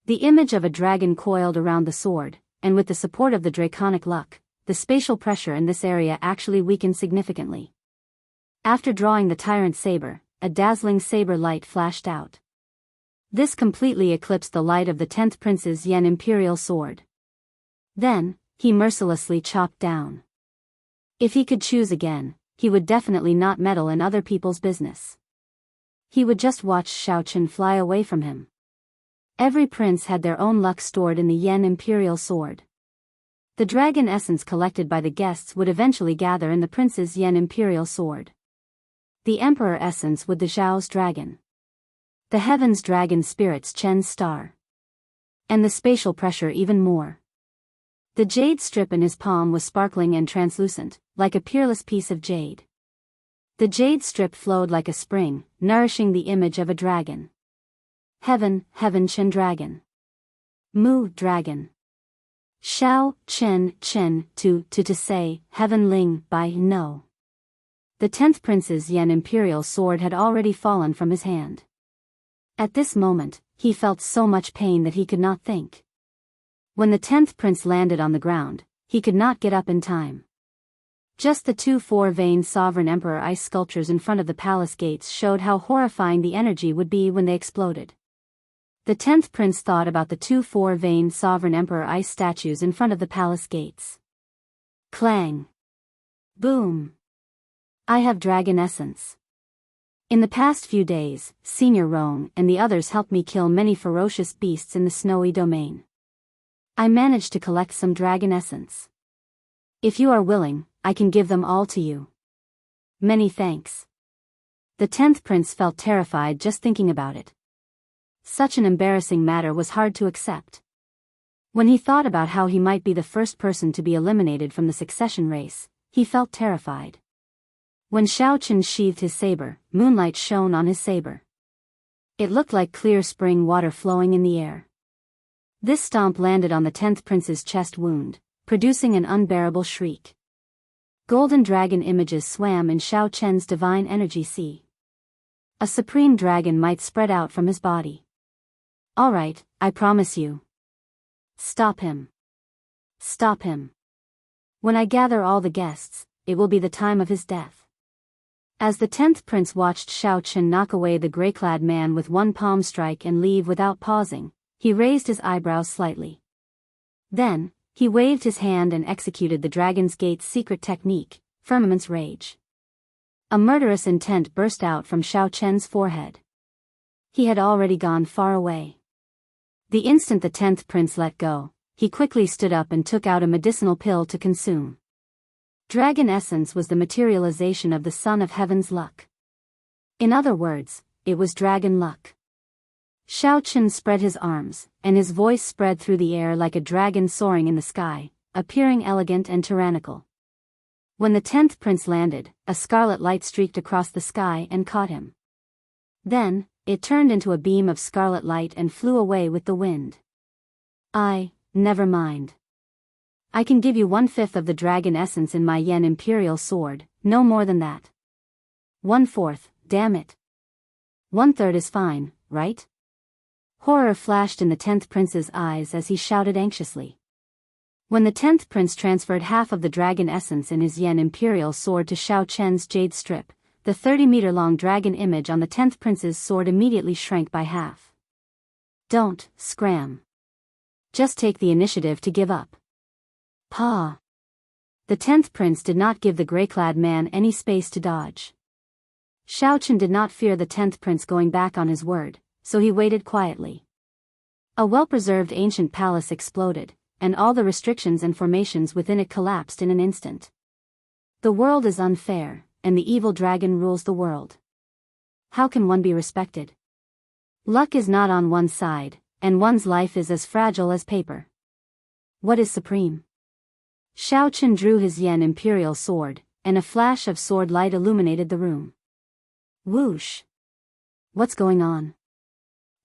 The image of a dragon coiled around the sword, and with the support of the draconic luck, the spatial pressure in this area actually weakened significantly. After drawing the tyrant saber, a dazzling saber light flashed out. This completely eclipsed the light of the 10th prince's Yen imperial sword. Then, he mercilessly chopped down. If he could choose again, he would definitely not meddle in other people's business. He would just watch Xiao Chen fly away from him. Every prince had their own luck stored in the Yen imperial sword. The dragon essence collected by the guests would eventually gather in the prince's Yen imperial sword. The emperor essence with the Zhao's dragon. The heaven's dragon spirit's Chen's star. And the spatial pressure even more. The jade strip in his palm was sparkling and translucent, like a peerless piece of jade. The jade strip flowed like a spring, nourishing the image of a dragon. Heaven Chen dragon. Mu dragon. Xiao Chen to say, Heaven Ling by no. The 10th prince's Yen imperial sword had already fallen from his hand. At this moment, he felt so much pain that he could not think. When the 10th prince landed on the ground, he could not get up in time. Just the two four-veined sovereign emperor ice sculptures in front of the palace gates showed how horrifying the energy would be when they exploded. The 10th prince thought about the two four-veined sovereign emperor ice statues in front of the palace gates. Clang. Boom. I have dragon essence. In the past few days, Senior Roan and the others helped me kill many ferocious beasts in the snowy domain. I managed to collect some dragon essence. If you are willing, I can give them all to you. Many thanks. The 10th prince felt terrified just thinking about it. Such an embarrassing matter was hard to accept. When he thought about how he might be the first person to be eliminated from the succession race, he felt terrified. When Shao Chen sheathed his saber, moonlight shone on his saber. It looked like clear spring water flowing in the air. This stomp landed on the 10th prince's chest wound, producing an unbearable shriek. Golden dragon images swam in Shao Chen's divine energy sea. A supreme dragon might spread out from his body. All right, I promise you. Stop him. Stop him. When I gather all the guests, it will be the time of his death. As the 10th prince watched Shao Chen knock away the gray-clad man with one palm strike and leave without pausing, he raised his eyebrows slightly. Then, he waved his hand and executed the Dragon's Gate's secret technique, Firmament's Rage. A murderous intent burst out from Shao Chen's forehead. He had already gone far away. The instant the 10th prince let go, he quickly stood up and took out a medicinal pill to consume. Dragon essence was the materialization of the Son of Heaven's luck. In other words, it was dragon luck. Shao Chen spread his arms, and his voice spread through the air like a dragon soaring in the sky, appearing elegant and tyrannical. When the 10th prince landed, a scarlet light streaked across the sky and caught him. Then, it turned into a beam of scarlet light and flew away with the wind. Never mind. I can give you 1/5 of the dragon essence in my yen imperial sword, no more than that. 1/4, damn it. 1/3 is fine, right? Horror flashed in the 10th prince's eyes as he shouted anxiously. When the 10th prince transferred half of the dragon essence in his yen imperial sword to Shao Chen's jade strip, the 30-meter-long dragon image on the 10th prince's sword immediately shrank by half. Don't scram. Just take the initiative to give up. Pa. The 10th prince did not give the gray-clad man any space to dodge. Shao Chen did not fear the 10th prince going back on his word, so he waited quietly. A well-preserved ancient palace exploded, and all the restrictions and formations within it collapsed in an instant. The world is unfair, and the evil dragon rules the world. How can one be respected? Luck is not on one's side, and one's life is as fragile as paper. What is supreme? Shao Chen drew his yen imperial sword, and a flash of sword light illuminated the room. Whoosh! What's going on?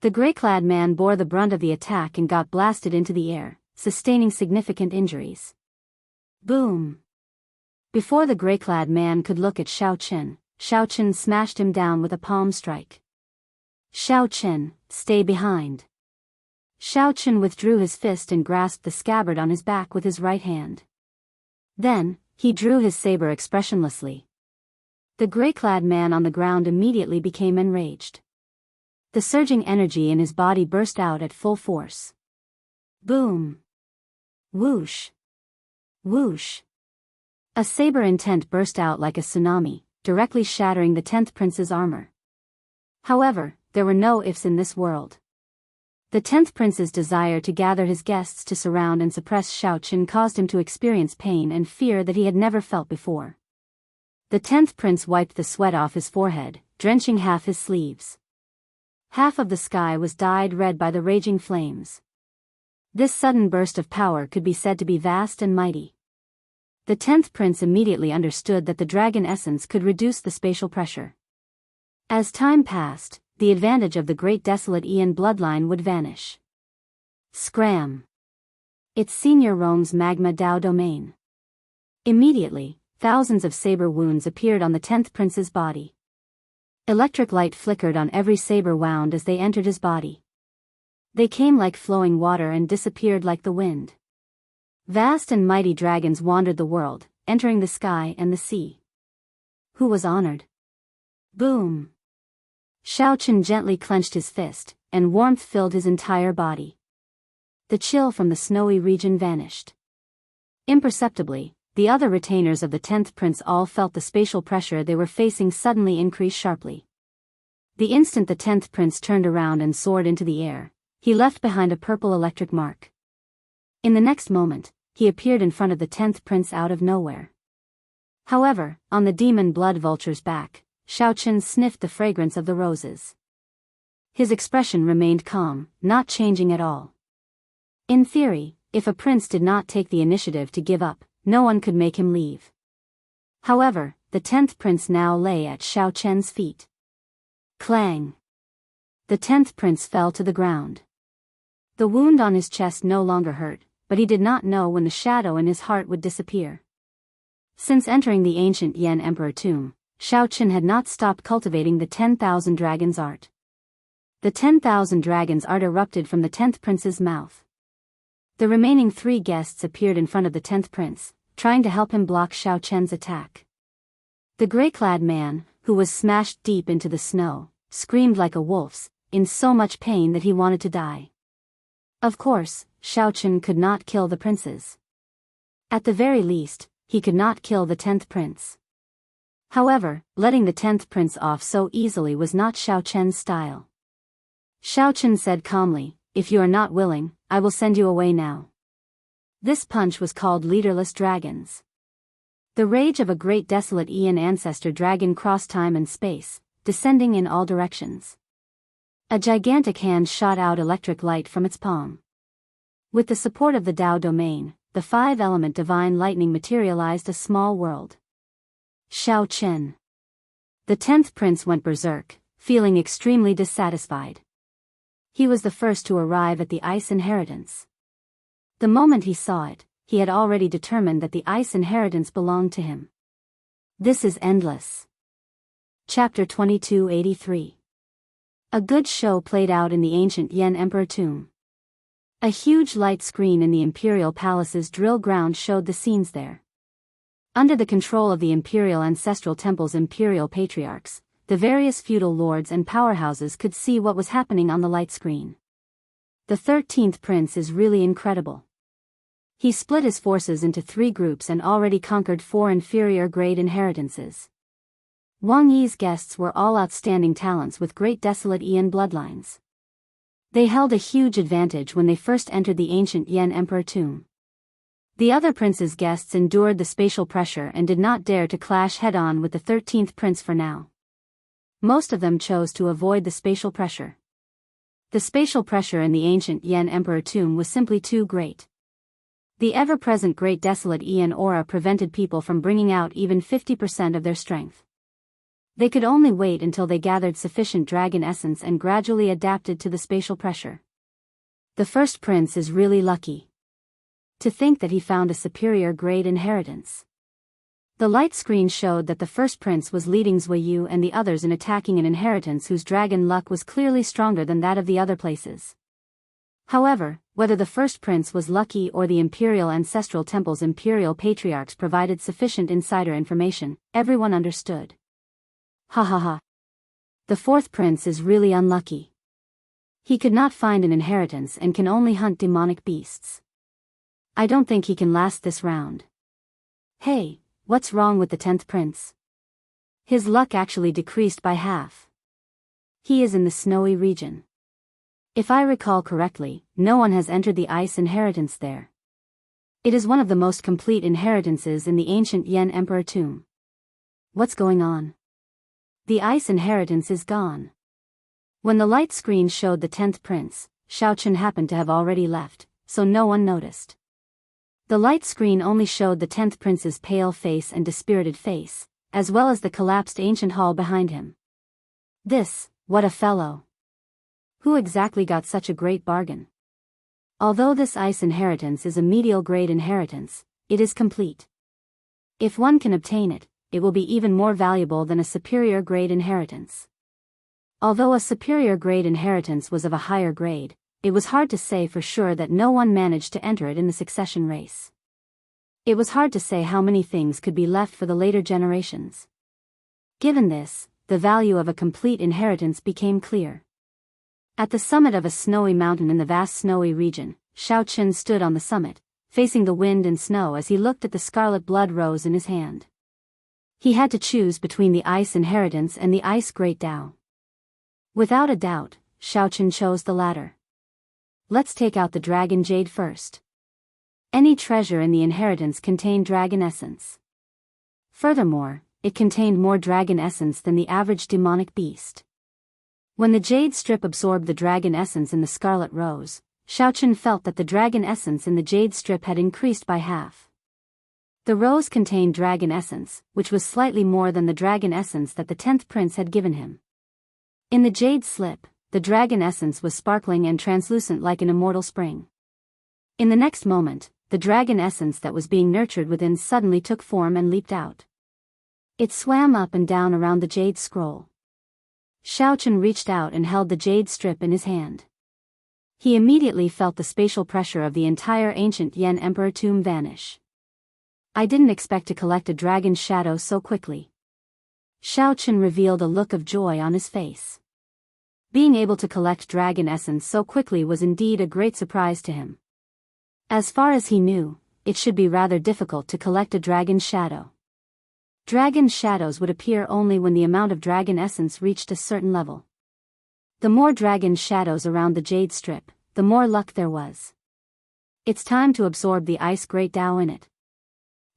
The gray-clad man bore the brunt of the attack and got blasted into the air, sustaining significant injuries. Boom! Before the gray-clad man could look at Shao Chen smashed him down with a palm strike. Shao Chen, stay behind. Shao Chen withdrew his fist and grasped the scabbard on his back with his right hand. Then, he drew his saber expressionlessly. The gray-clad man on the ground immediately became enraged. The surging energy in his body burst out at full force. Boom! Whoosh! Whoosh! A saber intent burst out like a tsunami, directly shattering the 10th prince's armor. However, there were no ifs in this world. The 10th prince's desire to gather his guests to surround and suppress Shao Chen caused him to experience pain and fear that he had never felt before. The 10th prince wiped the sweat off his forehead, drenching half his sleeves. Half of the sky was dyed red by the raging flames. This sudden burst of power could be said to be vast and mighty. The 10th prince immediately understood that the dragon essence could reduce the spatial pressure. As time passed, the advantage of the great desolate Ian bloodline would vanish. Scram! It's Senior Rome's magma Dao domain. Immediately, thousands of saber wounds appeared on the 10th prince's body. Electric light flickered on every saber wound as they entered his body. They came like flowing water and disappeared like the wind. Vast and mighty dragons wandered the world, entering the sky and the sea. Who was honored? Boom! Xiao Chen gently clenched his fist, and warmth filled his entire body. The chill from the snowy region vanished. Imperceptibly, the other retainers of the 10th prince all felt the spatial pressure they were facing suddenly increase sharply. The instant the 10th prince turned around and soared into the air, he left behind a purple electric mark. In the next moment, he appeared in front of the 10th prince out of nowhere. However, on the demon blood vulture's back, Xiao Chen sniffed the fragrance of the roses. His expression remained calm, not changing at all. In theory, if a prince did not take the initiative to give up, no one could make him leave. However, the 10th prince now lay at Xiao Chen's feet. Clang! The 10th prince fell to the ground. The wound on his chest no longer hurt, but he did not know when the shadow in his heart would disappear. Since entering the ancient Yan Emperor tomb, Xiao Chen had not stopped cultivating the 10,000 dragons art. The 10,000 dragons art erupted from the 10th prince's mouth. The remaining 3 guests appeared in front of the 10th prince, trying to help him block Xiao Chen's attack. The gray-clad man, who was smashed deep into the snow, screamed like a wolf's, in so much pain that he wanted to die. Of course, Xiao Chen could not kill the princes. At the very least, he could not kill the 10th prince. However, letting the 10th prince off so easily was not Xiao Chen's style. Xiao Chen said calmly, "If you are not willing, I will send you away now." This punch was called leaderless dragons. The rage of a great desolate Aeon ancestor dragon crossed time and space, descending in all directions. A gigantic hand shot out electric light from its palm. With the support of the Tao domain, the 5-element divine lightning materialized a small world. Xiao Chen. The 10th prince went berserk, feeling extremely dissatisfied. He was the first to arrive at the ice inheritance. The moment he saw it, he had already determined that the ice inheritance belonged to him. This is endless. Chapter 2283. A good show played out in the ancient Yan Emperor tomb. A huge light screen in the imperial palace's drill ground showed the scenes there. Under the control of the imperial ancestral temple's imperial patriarchs, the various feudal lords and powerhouses could see what was happening on the light screen. The 13th prince is really incredible. He split his forces into 3 groups and already conquered 4 inferior grade inheritances. Wang Yi's guests were all outstanding talents with great desolate Aeon bloodlines. They held a huge advantage when they first entered the ancient Yan Emperor tomb. The other prince's guests endured the spatial pressure and did not dare to clash head-on with the 13th prince for now. Most of them chose to avoid the spatial pressure. The spatial pressure in the ancient Yan Emperor tomb was simply too great. The ever-present great desolate Aeon aura prevented people from bringing out even 50% of their strength. They could only wait until they gathered sufficient dragon essence and gradually adapted to the spatial pressure. The first prince is really lucky. To think that he found a superior grade inheritance. The light screen showed that the first prince was leading Zhuyu and the others in attacking an inheritance whose dragon luck was clearly stronger than that of the other places. However, whether the first prince was lucky or the imperial ancestral temple's imperial patriarchs provided sufficient insider information, everyone understood. Ha ha ha. The 4th prince is really unlucky. He could not find an inheritance and can only hunt demonic beasts. I don't think he can last this round. Hey, what's wrong with the 10th prince? His luck actually decreased by half. He is in the snowy region. If I recall correctly, no one has entered the ice inheritance there. It is one of the most complete inheritances in the ancient Yan Emperor tomb. What's going on? The ice inheritance is gone. When the light screen showed the 10th prince, Xiao Chen happened to have already left, so no one noticed. The light screen only showed the 10th prince's pale face and dispirited face, as well as the collapsed ancient hall behind him. What a fellow! Who exactly got such a great bargain? Although this ice inheritance is a medial grade inheritance, it is complete. If one can obtain it, it will be even more valuable than a superior grade inheritance. Although a superior grade inheritance was of a higher grade, it was hard to say for sure that no one managed to enter it in the succession race. It was hard to say how many things could be left for the later generations. Given this, the value of a complete inheritance became clear. At the summit of a snowy mountain in the vast snowy region, Shao Chen stood on the summit, facing the wind and snow as he looked at the scarlet blood rose in his hand. He had to choose between the ice inheritance and the ice great Tao. Without a doubt, Shao Chen chose the latter. Let's take out the dragon jade first. Any treasure in the inheritance contained dragon essence. Furthermore, it contained more dragon essence than the average demonic beast. When the jade strip absorbed the dragon essence in the scarlet rose, Shao Chen felt that the dragon essence in the jade strip had increased by half. The rose contained dragon essence, which was slightly more than the dragon essence that the 10th prince had given him. In the jade slip, the dragon essence was sparkling and translucent like an immortal spring. In the next moment, the dragon essence that was being nurtured within suddenly took form and leaped out. It swam up and down around the jade scroll. Shao Chen reached out and held the jade strip in his hand. He immediately felt the spatial pressure of the entire ancient Yan Emperor tomb vanish. I didn't expect to collect a dragon's shadow so quickly. Shao Chen revealed a look of joy on his face. Being able to collect dragon essence so quickly was indeed a great surprise to him. As far as he knew, it should be rather difficult to collect a dragon's shadow. Dragon shadows would appear only when the amount of dragon essence reached a certain level. The more dragon shadows around the jade strip, the more luck there was. It's time to absorb the ice great Tao in it.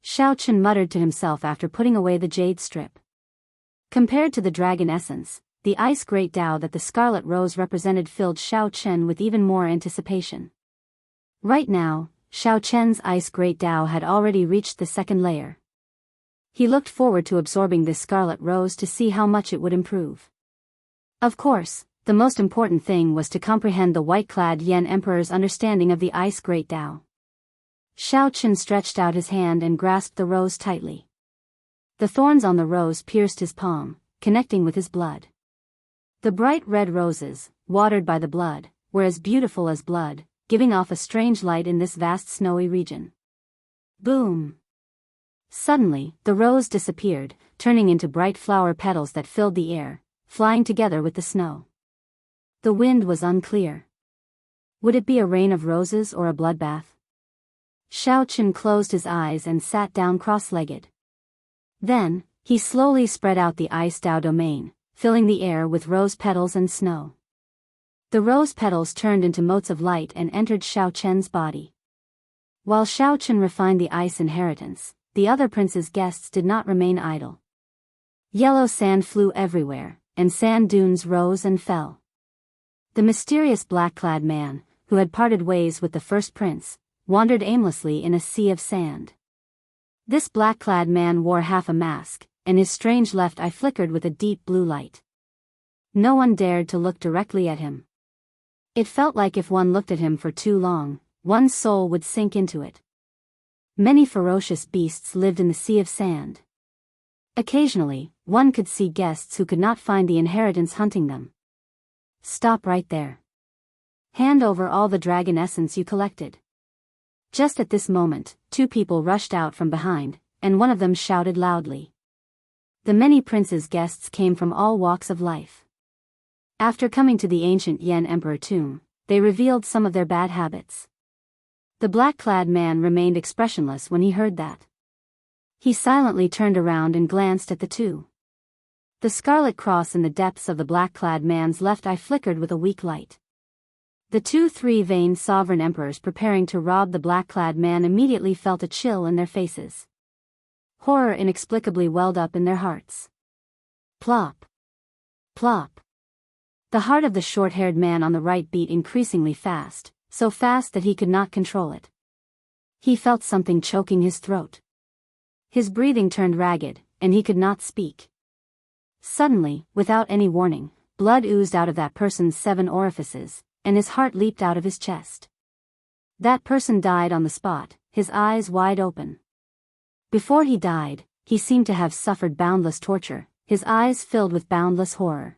Shao Chen muttered to himself after putting away the jade strip. Compared to the dragon essence, the ice great Tao that the scarlet rose represented filled Shao Chen with even more anticipation. Right now, Shao Chen's ice great Tao had already reached the second layer. He looked forward to absorbing this scarlet rose to see how much it would improve. Of course, the most important thing was to comprehend the white-clad Yan Emperor's understanding of the ice great Tao. Shao Chen stretched out his hand and grasped the rose tightly. The thorns on the rose pierced his palm, connecting with his blood. The bright red roses, watered by the blood, were as beautiful as blood, giving off a strange light in this vast snowy region. Boom! Suddenly, the rose disappeared, turning into bright flower petals that filled the air, flying together with the snow. The wind was unclear. Would it be a rain of roses or a bloodbath? Shao Chen closed his eyes and sat down cross-legged. Then, he slowly spread out the ice Tao domain, filling the air with rose petals and snow. The rose petals turned into motes of light and entered Shao Chen's body. While Shao Chen refined the ice inheritance, the other prince's guests did not remain idle. Yellow sand flew everywhere, and sand dunes rose and fell. The mysterious black-clad man, who had parted ways with the first prince, wandered aimlessly in a sea of sand. This black-clad man wore half a mask, and his strange left eye flickered with a deep blue light. No one dared to look directly at him. It felt like if one looked at him for too long, one's soul would sink into it. Many ferocious beasts lived in the sea of sand. Occasionally, one could see guests who could not find the inheritance hunting them. Stop right there. Hand over all the dragon essence you collected. Just at this moment, two people rushed out from behind, and one of them shouted loudly. The many princes' guests came from all walks of life. After coming to the ancient Yan Emperor tomb, they revealed some of their bad habits. The black-clad man remained expressionless when he heard that. He silently turned around and glanced at the two. The scarlet cross in the depths of the black-clad man's left eye flickered with a weak light. The two three-veined sovereign emperors preparing to rob the black-clad man immediately felt a chill in their faces. Horror inexplicably welled up in their hearts. Plop! Plop! The heart of the short-haired man on the right beat increasingly fast, so fast that he could not control it. He felt something choking his throat. His breathing turned ragged, and he could not speak. Suddenly, without any warning, blood oozed out of that person's 7 orifices, and his heart leaped out of his chest. That person died on the spot, his eyes wide open. Before he died, he seemed to have suffered boundless torture, his eyes filled with boundless horror.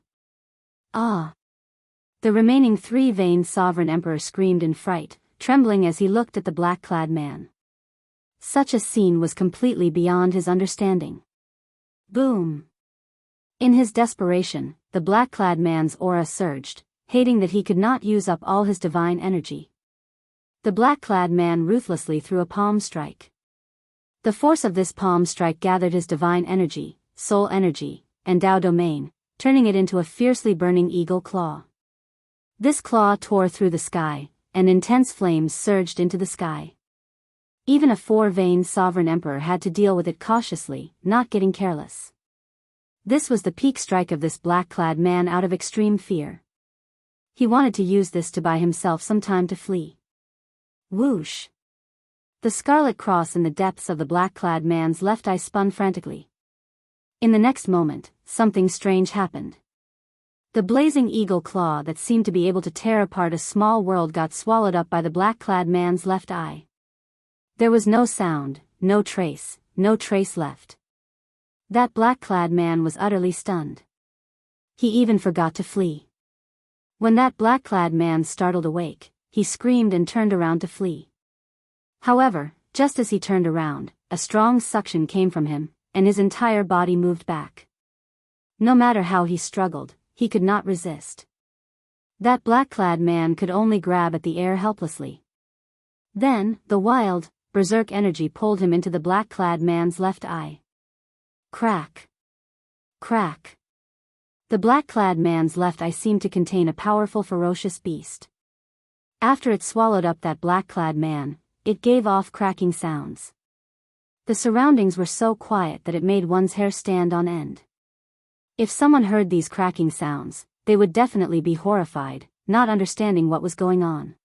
Ah! The remaining three-veined sovereign emperor screamed in fright, trembling as he looked at the black-clad man. Such a scene was completely beyond his understanding. Boom! In his desperation, the black-clad man's aura surged, hating that he could not use up all his divine energy. The black-clad man ruthlessly threw a palm strike. The force of this palm strike gathered his divine energy, soul energy, and Tao domain, turning it into a fiercely burning eagle claw. This claw tore through the sky, and intense flames surged into the sky. Even a four-veined sovereign emperor had to deal with it cautiously, not getting careless. This was the peak strike of this black-clad man out of extreme fear. He wanted to use this to buy himself some time to flee. Whoosh! The scarlet cross in the depths of the black-clad man's left eye spun frantically. In the next moment, something strange happened. The blazing eagle claw that seemed to be able to tear apart a small world got swallowed up by the black-clad man's left eye. There was no sound, no trace left. That black-clad man was utterly stunned. He even forgot to flee. When that black-clad man startled awake, he screamed and turned around to flee. However, just as he turned around, a strong suction came from him, and his entire body moved back. No matter how he struggled, he could not resist. That black-clad man could only grab at the air helplessly. Then, the wild, berserk energy pulled him into the black-clad man's left eye. Crack! Crack! The black-clad man's left eye seemed to contain a powerful ferocious beast. After it swallowed up that black-clad man, it gave off cracking sounds. The surroundings were so quiet that it made one's hair stand on end. If someone heard these cracking sounds, they would definitely be horrified, not understanding what was going on.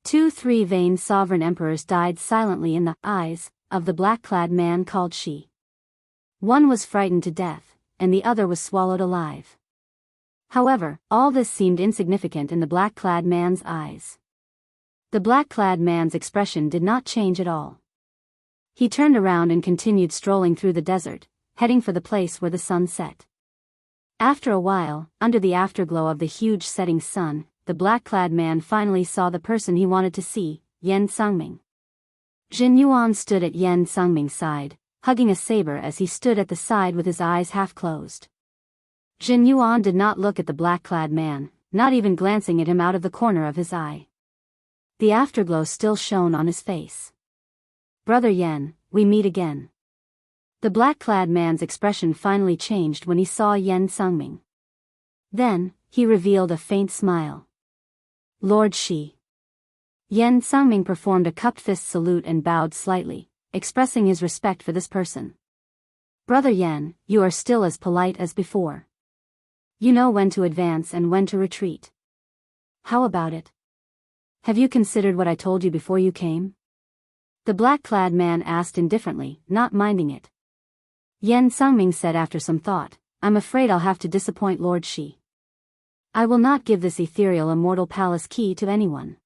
2 three-veined sovereign emperors died silently in the eyes of the black-clad man called Shi. One was frightened to death, and the other was swallowed alive. However, all this seemed insignificant in the black-clad man's eyes. The black-clad man's expression did not change at all. He turned around and continued strolling through the desert, heading for the place where the sun set. After a while, under the afterglow of the huge setting sun, the black-clad man finally saw the person he wanted to see, Yan Sangming. Jin Yuan stood at Yan Sangming's side, hugging a saber as he stood at the side with his eyes half closed. Jin Yuan did not look at the black-clad man, not even glancing at him out of the corner of his eye. The afterglow still shone on his face. "Brother Yan, we meet again." The black-clad man's expression finally changed when he saw Yan Sangming. Then, he revealed a faint smile. "Lord Shi." Yan Sangming performed a cupped fist salute and bowed slightly, expressing his respect for this person. "Brother Yan, you are still as polite as before. You know when to advance and when to retreat. How about it? Have you considered what I told you before you came?" The black-clad man asked indifferently, not minding it. Yan Sangming said after some thought, "I'm afraid I'll have to disappoint Lord Shi. I will not give this ethereal immortal palace key to anyone.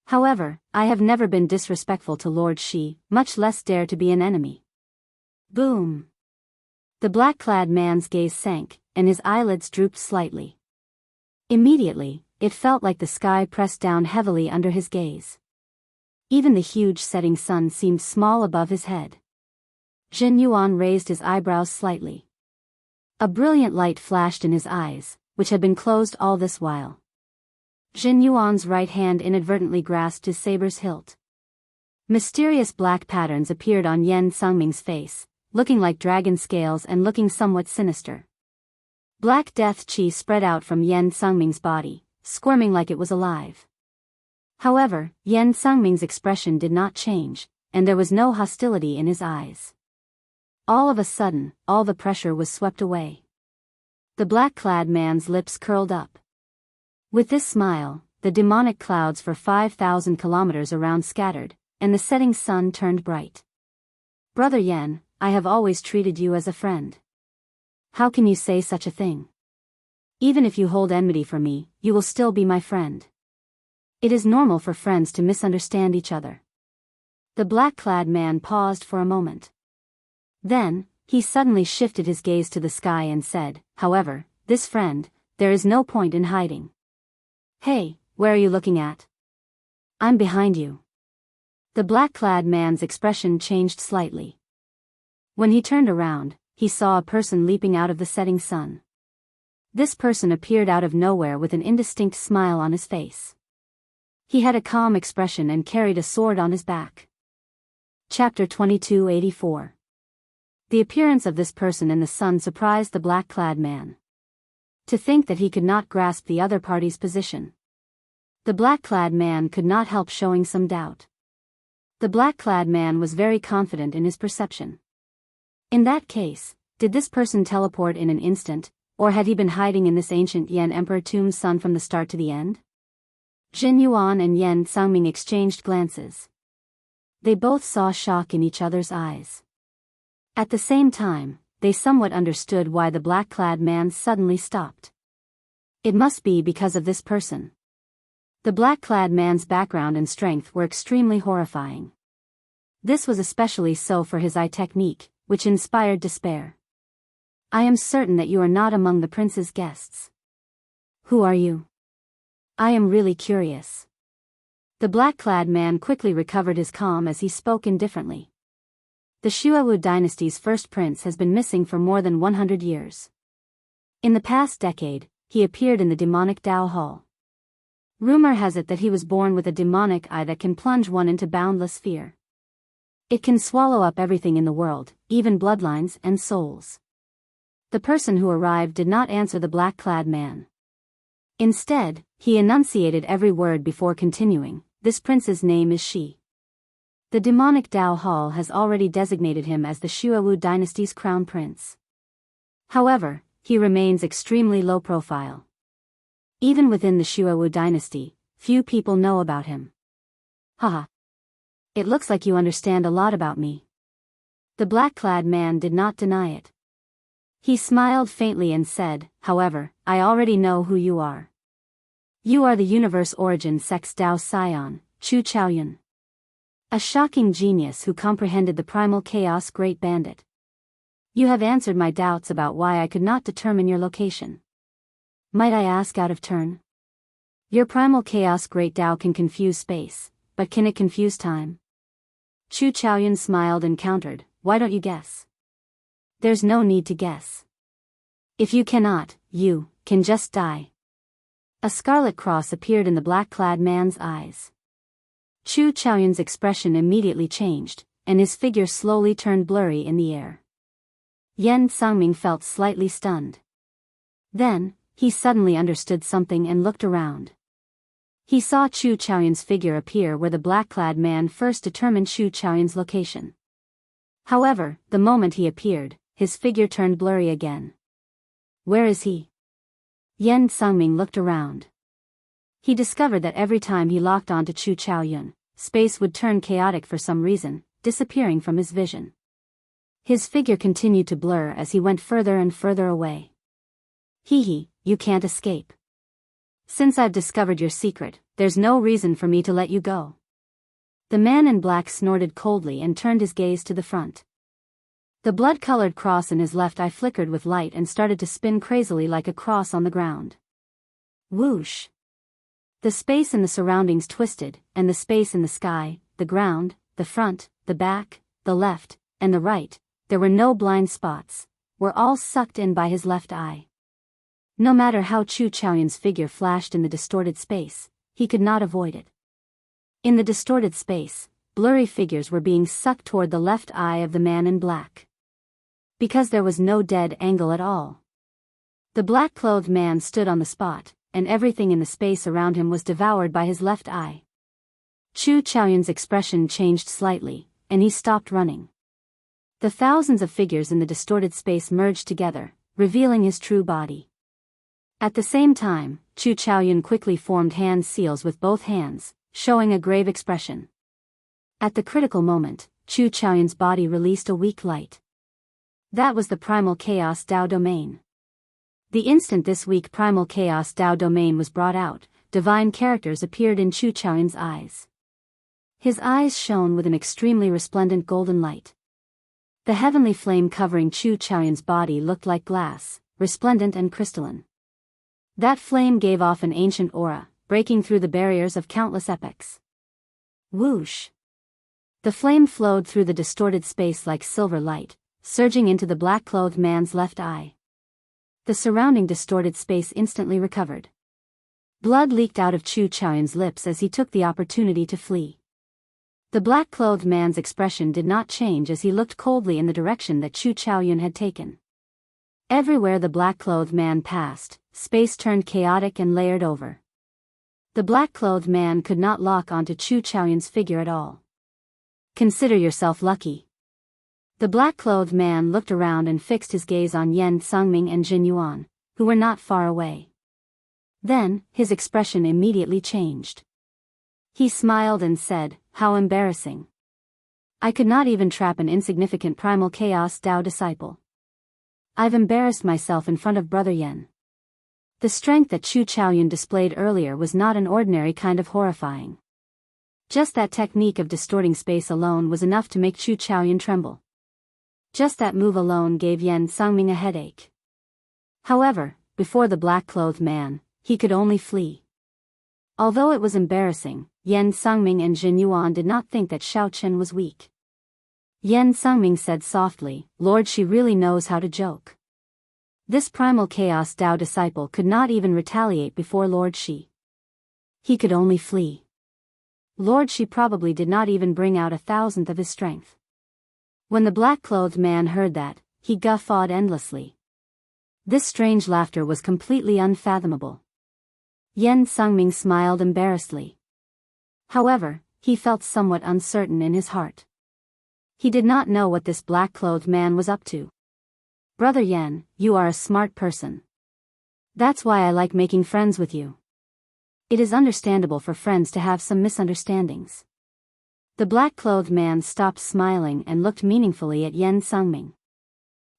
However, I have never been disrespectful to Lord Shi, much less dare to be an enemy." Boom! The black-clad man's gaze sank, and his eyelids drooped slightly. Immediately, it felt like the sky pressed down heavily under his gaze. Even the huge setting sun seemed small above his head. Jin Yuan raised his eyebrows slightly. A brilliant light flashed in his eyes, which had been closed all this while. Jin Yuan's right hand inadvertently grasped his saber's hilt. Mysterious black patterns appeared on Yan Sangming's face, looking like dragon scales and looking somewhat sinister. Black death chi spread out from Yan Sangming's body, squirming like it was alive. However, Yan Sangming's expression did not change, and there was no hostility in his eyes. All of a sudden, all the pressure was swept away. The black-clad man's lips curled up. With this smile, the demonic clouds for 5,000 kilometers around scattered, and the setting sun turned bright. "Brother Yan, I have always treated you as a friend. How can you say such a thing? Even if you hold enmity for me, you will still be my friend. It is normal for friends to misunderstand each other." The black-clad man paused for a moment. Then, he suddenly shifted his gaze to the sky and said, "However, this friend, there is no point in hiding. Hey, where are you looking at?" "I'm behind you." The black-clad man's expression changed slightly. When he turned around, he saw a person leaping out of the setting sun. This person appeared out of nowhere with an indistinct smile on his face. He had a calm expression and carried a sword on his back. Chapter 2284. The appearance of this person in the sun surprised the black-clad man. To think that he could not grasp the other party's position. The black-clad man could not help showing some doubt. The black-clad man was very confident in his perception. In that case, did this person teleport in an instant, or had he been hiding in this ancient Yan Emperor tomb's sun from the start to the end? Jin Yuan and Yan Sangming exchanged glances. They both saw shock in each other's eyes. At the same time, they somewhat understood why the black-clad man suddenly stopped. It must be because of this person. The black-clad man's background and strength were extremely horrifying. This was especially so for his eye technique, which inspired despair. I am certain that you are not among the prince's guests. Who are you? I am really curious. The black-clad man quickly recovered his calm as he spoke indifferently. The Xuewu dynasty's first prince has been missing for more than 100 years. In the past decade, he appeared in the demonic Dao Hall. Rumor has it that he was born with a demonic eye that can plunge one into boundless fear. It can swallow up everything in the world, even bloodlines and souls. The person who arrived did not answer the black-clad man. Instead, he enunciated every word before continuing, "This prince's name is Shi. The demonic Dao Hall has already designated him as the Xuewu dynasty's crown prince. However, he remains extremely low profile. Even within the Xuewu dynasty, few people know about him." Haha. It looks like you understand a lot about me. The black-clad man did not deny it. He smiled faintly and said, "However, I already know who you are. You are the universe origin sex Dao Scion, Chu Chaoyun. A shocking genius who comprehended the primal chaos great bandit. You have answered my doubts about why I could not determine your location. Might I ask out of turn? Your primal chaos great Dao can confuse space, but can it confuse time?" Chu Chaoyun smiled and countered, "Why don't you guess?" "There's no need to guess. If you cannot, you can just die." A scarlet cross appeared in the black-clad man's eyes. Chu Chaoyun's expression immediately changed, and his figure slowly turned blurry in the air. Yan Sangming felt slightly stunned. Then, he suddenly understood something and looked around. He saw Chu Chaoyun's figure appear where the black-clad man first determined Chu Chaoyun's location. However, the moment he appeared, his figure turned blurry again. Where is he? Yan Sangming looked around. He discovered that every time he locked onto Chu Chaoyun, space would turn chaotic for some reason, disappearing from his vision. His figure continued to blur as he went further and further away. Hee, you can't escape. Since I've discovered your secret, there's no reason for me to let you go. The man in black snorted coldly and turned his gaze to the front. The blood-colored cross in his left eye flickered with light and started to spin crazily like a cross on the ground. Whoosh! The space in the surroundings twisted, and the space in the sky, the ground, the front, the back, the left, and the right, there were no blind spots, were all sucked in by his left eye. No matter how Chu Chaoyun's figure flashed in the distorted space, he could not avoid it. In the distorted space, blurry figures were being sucked toward the left eye of the man in black. Because there was no dead angle at all. The black-clothed man stood on the spot, and everything in the space around him was devoured by his left eye. Chu Chaoyun's expression changed slightly, and he stopped running. The thousands of figures in the distorted space merged together, revealing his true body. At the same time, Chu Chaoyun quickly formed hand seals with both hands, showing a grave expression. At the critical moment, Chu Chaoyun's body released a weak light. That was the primal chaos Dao domain. The instant this weak primal chaos Dao domain was brought out, divine characters appeared in Chu Chaoyun's eyes. His eyes shone with an extremely resplendent golden light. The heavenly flame covering Chu Chaoyun's body looked like glass, resplendent and crystalline. That flame gave off an ancient aura, breaking through the barriers of countless epochs. Whoosh! The flame flowed through the distorted space like silver light, surging into the black-clothed man's left eye. The surrounding distorted space instantly recovered. Blood leaked out of Chu Chaoyun's lips as he took the opportunity to flee. The black-clothed man's expression did not change as he looked coldly in the direction that Chu Chaoyun had taken. Everywhere the black-clothed man passed, space turned chaotic and layered over. The black-clothed man could not lock onto Chu Chaoyun's figure at all. Consider yourself lucky. The black-clothed man looked around and fixed his gaze on Yan Sangming and Jin Yuan, who were not far away. Then, his expression immediately changed. He smiled and said, "How embarrassing. I could not even trap an insignificant primal chaos Dao disciple. I've embarrassed myself in front of Brother Yan." The strength that Chu Chaoyun displayed earlier was not an ordinary kind of horrifying. Just that technique of distorting space alone was enough to make Chu Chaoyun tremble. Just that move alone gave Yan Sangming a headache. However, before the black-clothed man, he could only flee. Although it was embarrassing, Yan Sangming and Jin Yuan did not think that Xiao Chen was weak. Yan Sangming said softly, "Lord, she really knows how to joke." This primal chaos Dao disciple could not even retaliate before Lord Shi. He could only flee. Lord Shi probably did not even bring out 1,000th of his strength. When the black-clothed man heard that, he guffawed endlessly. This strange laughter was completely unfathomable. Yan Sangming smiled embarrassedly. However, he felt somewhat uncertain in his heart. He did not know what this black-clothed man was up to. "Brother Yan, you are a smart person. That's why I like making friends with you. It is understandable for friends to have some misunderstandings." The black-clothed man stopped smiling and looked meaningfully at Yan Sangming.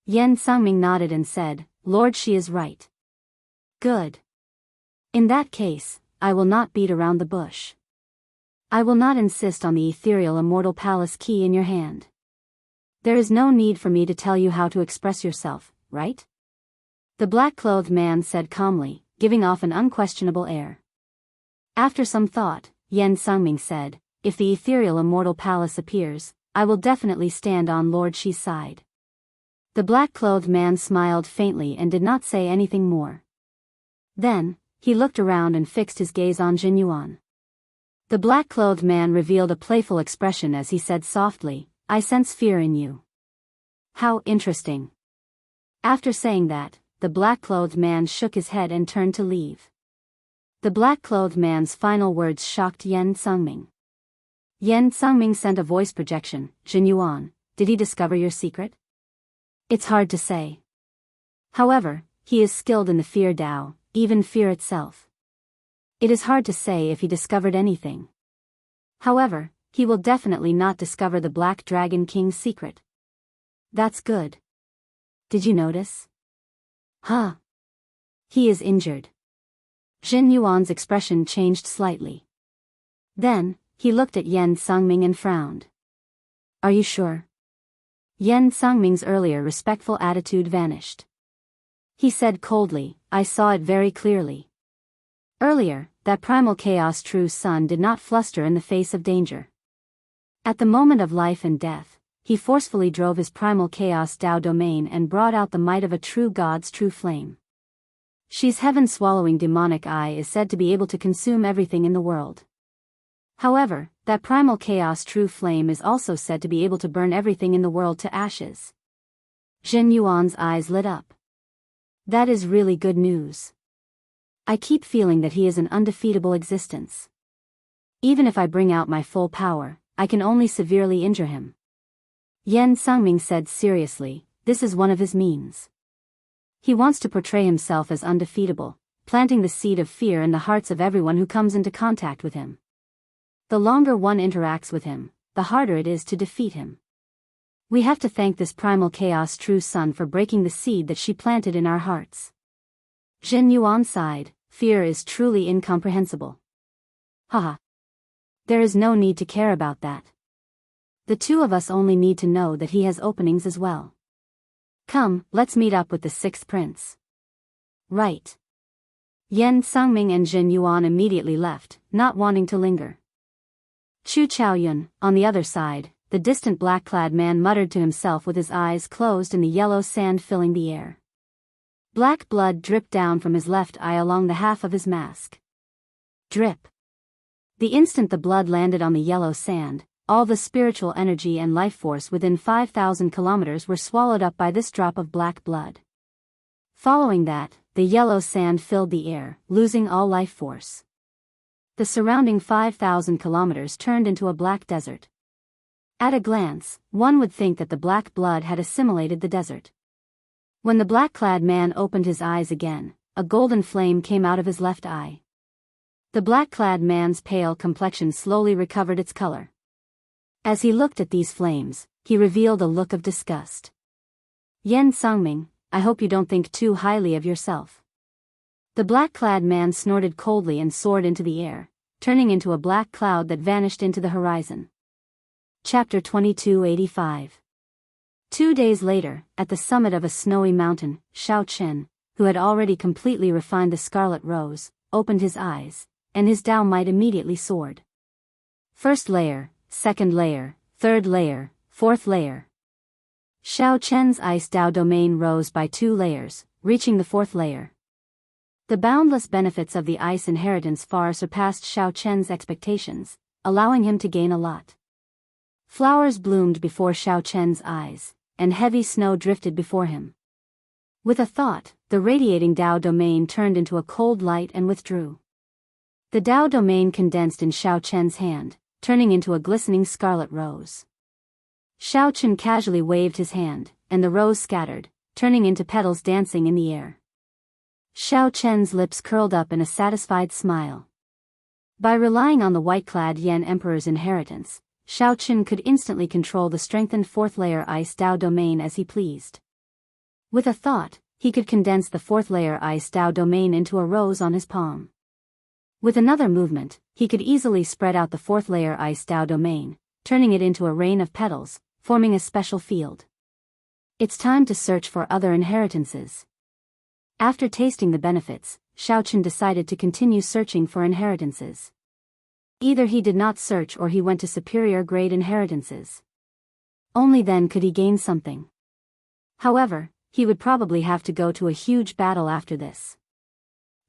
Yan Sangming nodded and said, "Lord, she is right. Good. In that case, I will not beat around the bush. I will not insist on the ethereal immortal palace key in your hand. There is no need for me to tell you how to express yourself, right?" The black-clothed man said calmly, giving off an unquestionable air. After some thought, Yan Sangming said, "If the ethereal immortal palace appears, I will definitely stand on Lord Shi's side." The black-clothed man smiled faintly and did not say anything more. Then, he looked around and fixed his gaze on Jin Yuan. The black-clothed man revealed a playful expression as he said softly, "I sense fear in you." How interesting. After saying that, the black-clothed man shook his head and turned to leave. The black-clothed man's final words shocked Yan Sangming. Yan Sangming sent a voice projection, "Jin Yuan, did he discover your secret?" It's hard to say. However, he is skilled in the fear Dao, even fear itself. It is hard to say if he discovered anything. However, he will definitely not discover the Black Dragon King's secret. That's good. Did you notice? Huh. He is injured. Jin Yuan's expression changed slightly. Then, he looked at Yan Sangming and frowned. Are you sure? Yan Sangming's earlier respectful attitude vanished. He said coldly, "I saw it very clearly. Earlier, that primal chaos true sun did not fluster in the face of danger. At the moment of life and death, he forcefully drove his primal chaos Dao domain and brought out the might of a true god's true flame. She's heaven-swallowing demonic eye is said to be able to consume everything in the world. However, that primal chaos true flame is also said to be able to burn everything in the world to ashes." Jin Yuan's eyes lit up. That is really good news. I keep feeling that he is an undefeatable existence. Even if I bring out my full power, I can only severely injure him. Yan Sangming said seriously, this is one of his means. He wants to portray himself as undefeatable, planting the seed of fear in the hearts of everyone who comes into contact with him. The longer one interacts with him, the harder it is to defeat him. We have to thank this primal chaos true sun for breaking the seed that she planted in our hearts. Jin Yuan sighed, fear is truly incomprehensible. Haha. There is no need to care about that. The two of us only need to know that he has openings as well. Come, let's meet up with the sixth prince. Right. Yan Sangming and Jin Yuan immediately left, not wanting to linger. Chu Chaoyun, on the other side, the distant black-clad man muttered to himself with his eyes closed and the yellow sand filling the air. Black blood dripped down from his left eye along the half of his mask. Drip. The instant the blood landed on the yellow sand, all the spiritual energy and life force within 5,000 kilometers were swallowed up by this drop of black blood. Following that, the yellow sand filled the air, losing all life force. The surrounding 5,000 kilometers turned into a black desert. At a glance, one would think that the black blood had assimilated the desert. When the black-clad man opened his eyes again, a golden flame came out of his left eye. The black-clad man's pale complexion slowly recovered its color. As he looked at these flames, he revealed a look of disgust. "Yen Sangming, I hope you don't think too highly of yourself." The black-clad man snorted coldly and soared into the air, turning into a black cloud that vanished into the horizon. Chapter 2285. 2 days later, at the summit of a snowy mountain, Shao Chen, who had already completely refined the scarlet rose, opened his eyes, and his Dao might immediately soared. First layer, second layer, third layer, fourth layer. Shao Chen's ice Dao domain rose by 2 layers, reaching the 4th layer. The boundless benefits of the ice inheritance far surpassed Shao Chen's expectations, allowing him to gain a lot. Flowers bloomed before Shao Chen's eyes, and heavy snow drifted before him. With a thought, the radiating Dao domain turned into a cold light and withdrew. The Dao domain condensed in Shao Chen's hand, turning into a glistening scarlet rose. Shao Chen casually waved his hand, and the rose scattered, turning into petals dancing in the air. Shao Chen's lips curled up in a satisfied smile. By relying on the white-clad Yan Emperor's inheritance, Shao Chen could instantly control the strengthened 4th layer ice Dao domain as he pleased. With a thought, he could condense the 4th layer ice Dao domain into a rose on his palm. With another movement, he could easily spread out the 4th layer ice Dao domain, turning it into a rain of petals, forming a special field. It's time to search for other inheritances. After tasting the benefits, Shao Chen decided to continue searching for inheritances. Either he did not search or he went to superior grade inheritances. Only then could he gain something. However, he would probably have to go to a huge battle after this.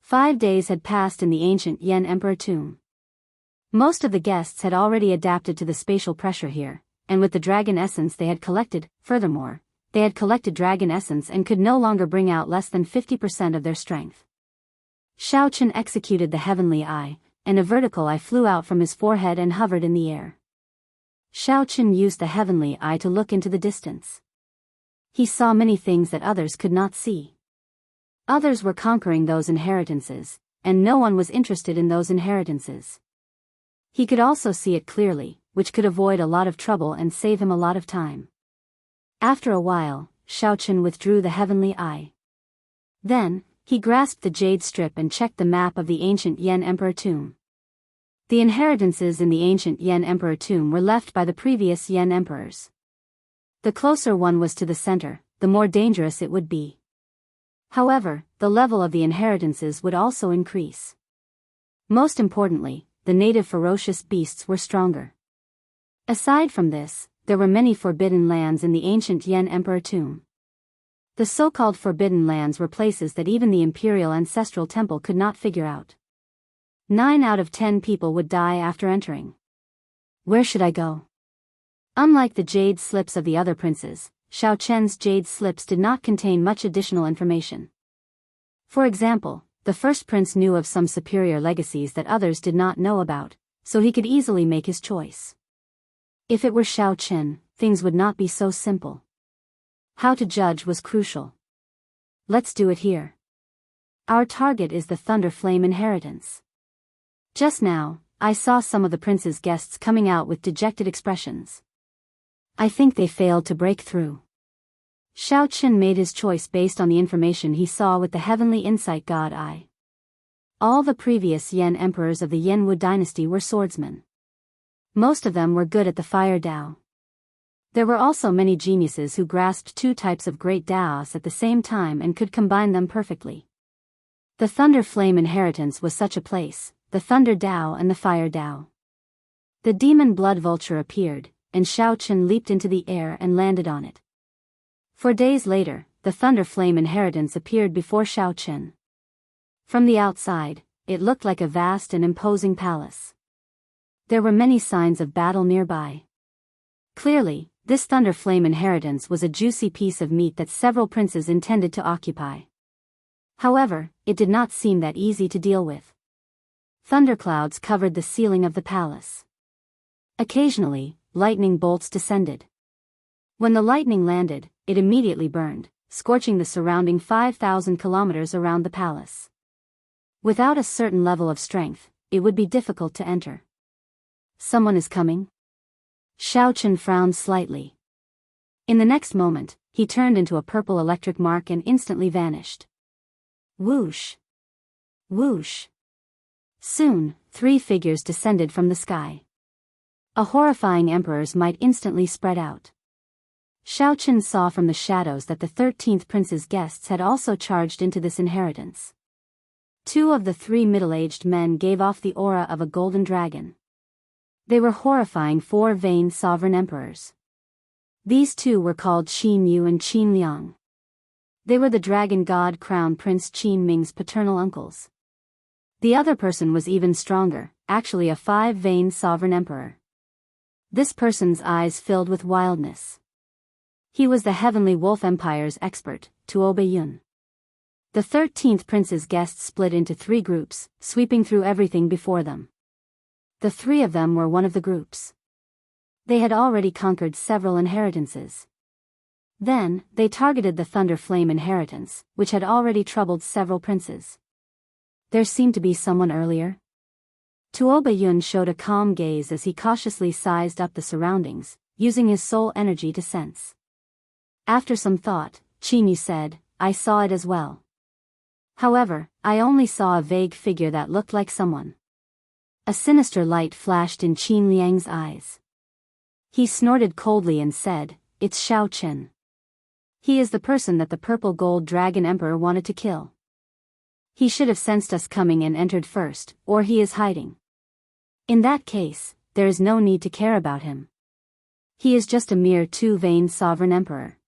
5 days had passed in the ancient Yan Emperor tomb. Most of the guests had already adapted to the spatial pressure here, and with the dragon essence they had collected, furthermore, they had collected dragon essence and could no longer bring out less than 50% of their strength. Shao Chen executed the heavenly eye, and a vertical eye flew out from his forehead and hovered in the air. Shao Chen used the heavenly eye to look into the distance. He saw many things that others could not see. Others were conquering those inheritances, and no one was interested in those inheritances. He could also see it clearly, which could avoid a lot of trouble and save him a lot of time. After a while, Shao Chen withdrew the heavenly eye. Then, he grasped the jade strip and checked the map of the ancient Yan Emperor tomb. The inheritances in the ancient Yan Emperor tomb were left by the previous Yan Emperors. The closer one was to the center, the more dangerous it would be. However, the level of the inheritances would also increase. Most importantly, the native ferocious beasts were stronger. Aside from this, there were many forbidden lands in the ancient Yan Emperor tomb. The so-called forbidden lands were places that even the imperial ancestral temple could not figure out. 9 out of 10 people would die after entering. Where should I go? Unlike the jade slips of the other princes, Shao Chen's jade slips did not contain much additional information. For example, the first prince knew of some superior legacies that others did not know about, so he could easily make his choice. If it were Shao Chen, things would not be so simple. How to judge was crucial. Let's do it here. Our target is the Thunder Flame inheritance. Just now, I saw some of the prince's guests coming out with dejected expressions. I think they failed to break through. Shao Chen made his choice based on the information he saw with the heavenly insight god eye. All the previous Yan emperors of the Yanwu dynasty were swordsmen. Most of them were good at the fire Dao. There were also many geniuses who grasped 2 types of great Daos at the same time and could combine them perfectly. The Thunder Flame inheritance was such a place, the Thunder Dao and the Fire Dao. The demon blood vulture appeared, and Shao Chen leaped into the air and landed on it. 4 days later, the Thunder Flame inheritance appeared before Shao Chen. From the outside, it looked like a vast and imposing palace. There were many signs of battle nearby. Clearly, this Thunder Flame inheritance was a juicy piece of meat that several princes intended to occupy. However, it did not seem that easy to deal with. Thunderclouds covered the ceiling of the palace. Occasionally, lightning bolts descended. When the lightning landed, it immediately burned, scorching the surrounding 5,000 kilometers around the palace. Without a certain level of strength, it would be difficult to enter. Someone is coming? Shao Chen frowned slightly. In the next moment, he turned into a purple electric mark and instantly vanished. Whoosh! Whoosh! Soon, 3 figures descended from the sky. A horrifying emperor's might instantly spread out. Shao Chen saw from the shadows that the 13th prince's guests had also charged into this inheritance. 2 of the 3 middle-aged men gave off the aura of a golden dragon. They were horrifying 4 vain sovereign emperors. These 2 were called Qin Yu and Qin Liang. They were the dragon god crown Prince Qin Ming's paternal uncles. The other person was even stronger, actually a 5 vain sovereign emperor. This person's eyes filled with wildness. He was the Heavenly Wolf Empire's expert, Tuo Baiyun. The 13th prince's guests split into 3 groups, sweeping through everything before them. The 3 of them were one of the groups. They had already conquered several inheritances. Then, they targeted the Thunder Flame inheritance, which had already troubled several princes. There seemed to be someone earlier. Tuo Baiyun showed a calm gaze as he cautiously sized up the surroundings, using his soul energy to sense. After some thought, Qin Yu said, "I saw it as well. However, I only saw a vague figure that looked like someone." A sinister light flashed in Qin Liang's eyes. He snorted coldly and said, "It's Shao Chen. He is the person that the purple gold dragon emperor wanted to kill. He should have sensed us coming and entered first, or he is hiding. In that case, there is no need to care about him. He is just a mere 2 vain sovereign emperor.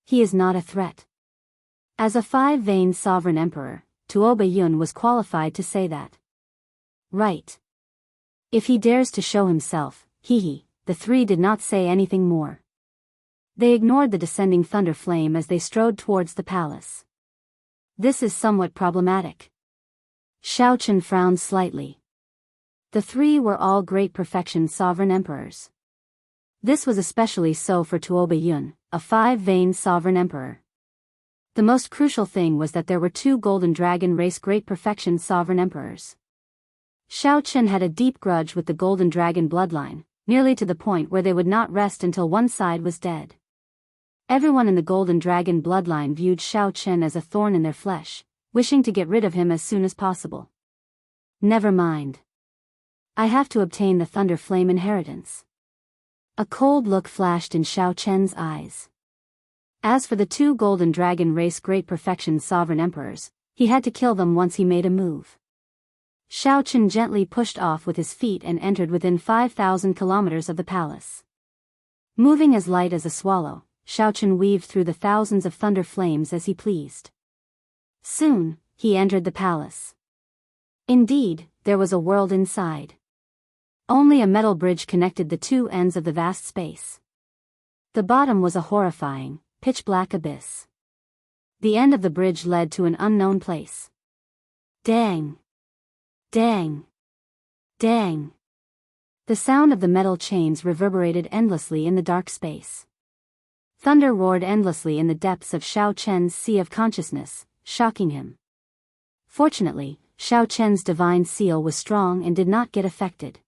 He is not a threat." As a 5 vain sovereign emperor, Tuo Baiyun was qualified to say that. Right. If he dares to show himself, the 3 did not say anything more. They ignored the descending thunder flame as they strode towards the palace. This is somewhat problematic. Shao Chen frowned slightly. The 3 were all great perfection sovereign emperors. This was especially so for Tuo Baiyun, a 5 vain sovereign emperor. The most crucial thing was that there were 2 golden dragon race great perfection sovereign emperors. Shao Chen had a deep grudge with the golden dragon bloodline, nearly to the point where they would not rest until one side was dead. Everyone in the golden dragon bloodline viewed Shao Chen as a thorn in their flesh, wishing to get rid of him as soon as possible. Never mind. I have to obtain the Thunder Flame inheritance. A cold look flashed in Shao Chen's eyes. As for the 2 golden dragon race great perfection sovereign emperors, he had to kill them once he made a move. Shao Chen gently pushed off with his feet and entered within 5,000 kilometers of the palace. Moving as light as a swallow, Shao Chen weaved through the thousands of thunder flames as he pleased. Soon, he entered the palace. Indeed, there was a world inside. Only a metal bridge connected the 2 ends of the vast space. The bottom was a horrifying, pitch-black abyss. The end of the bridge led to an unknown place. Dang! Dang! Dang! The sound of the metal chains reverberated endlessly in the dark space. Thunder roared endlessly in the depths of Shao Chen's sea of consciousness, shocking him. Fortunately, Shao Chen's divine seal was strong and did not get affected.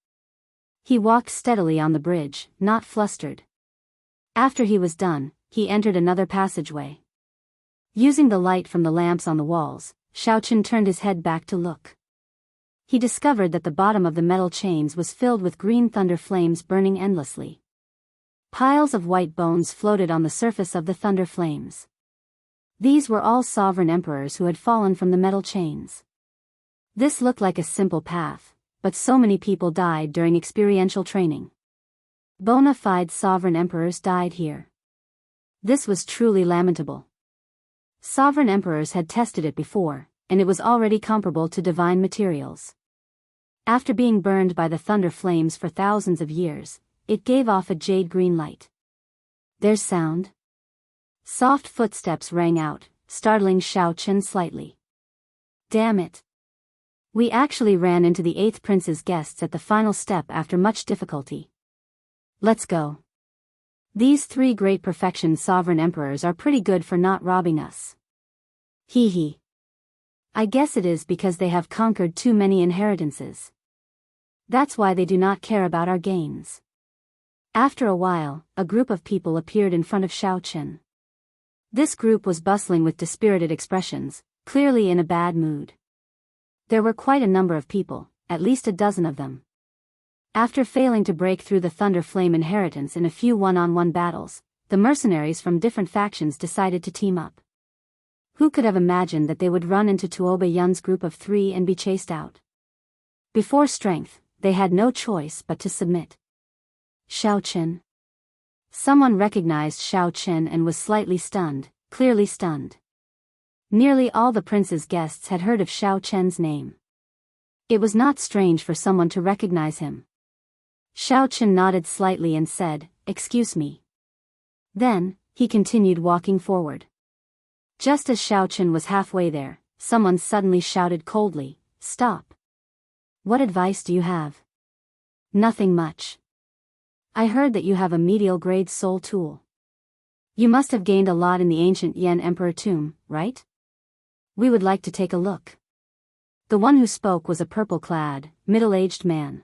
He walked steadily on the bridge, not flustered. After he was done, he entered another passageway. Using the light from the lamps on the walls, Shao Chen turned his head back to look. He discovered that the bottom of the metal chains was filled with green thunder flames burning endlessly. Piles of white bones floated on the surface of the thunder flames. These were all sovereign emperors who had fallen from the metal chains. This looked like a simple path, but so many people died during experiential training. Bona fide sovereign emperors died here. This was truly lamentable. Sovereign emperors had tested it before, and it was already comparable to divine materials. After being burned by the thunder flames for thousands of years, it gave off a jade green light. There's sound. Soft footsteps rang out, startling Xiao Chen slightly. Damn it. We actually ran into the 8th prince's guests at the final step after much difficulty. Let's go. These 3 great perfection sovereign emperors are pretty good for not robbing us. Hee hee. I guess it is because they have conquered too many inheritances. That's why they do not care about our gains. After a while, a group of people appeared in front of Xiao Chen. This group was bustling with dispirited expressions, clearly in a bad mood. There were quite a number of people, at least a dozen of them. After failing to break through the Thunder Flame inheritance in a few one-on-one battles, the mercenaries from different factions decided to team up. Who could have imagined that they would run into Tuoba Yun's group of 3 and be chased out? Before strength, they had no choice but to submit. Xiao Chen. Someone recognized Xiao Chen and was slightly stunned, clearly stunned. Nearly all the prince's guests had heard of Xiao Chen's name. It was not strange for someone to recognize him. Xiao Chen nodded slightly and said, "Excuse me." Then, he continued walking forward. Just as Xiao Chen was halfway there, someone suddenly shouted coldly, "Stop. What advice do you have?" "Nothing much. I heard that you have a medial-grade soul tool. You must have gained a lot in the ancient Yan Emperor tomb, right? We would like to take a look." The one who spoke was a purple-clad, middle-aged man.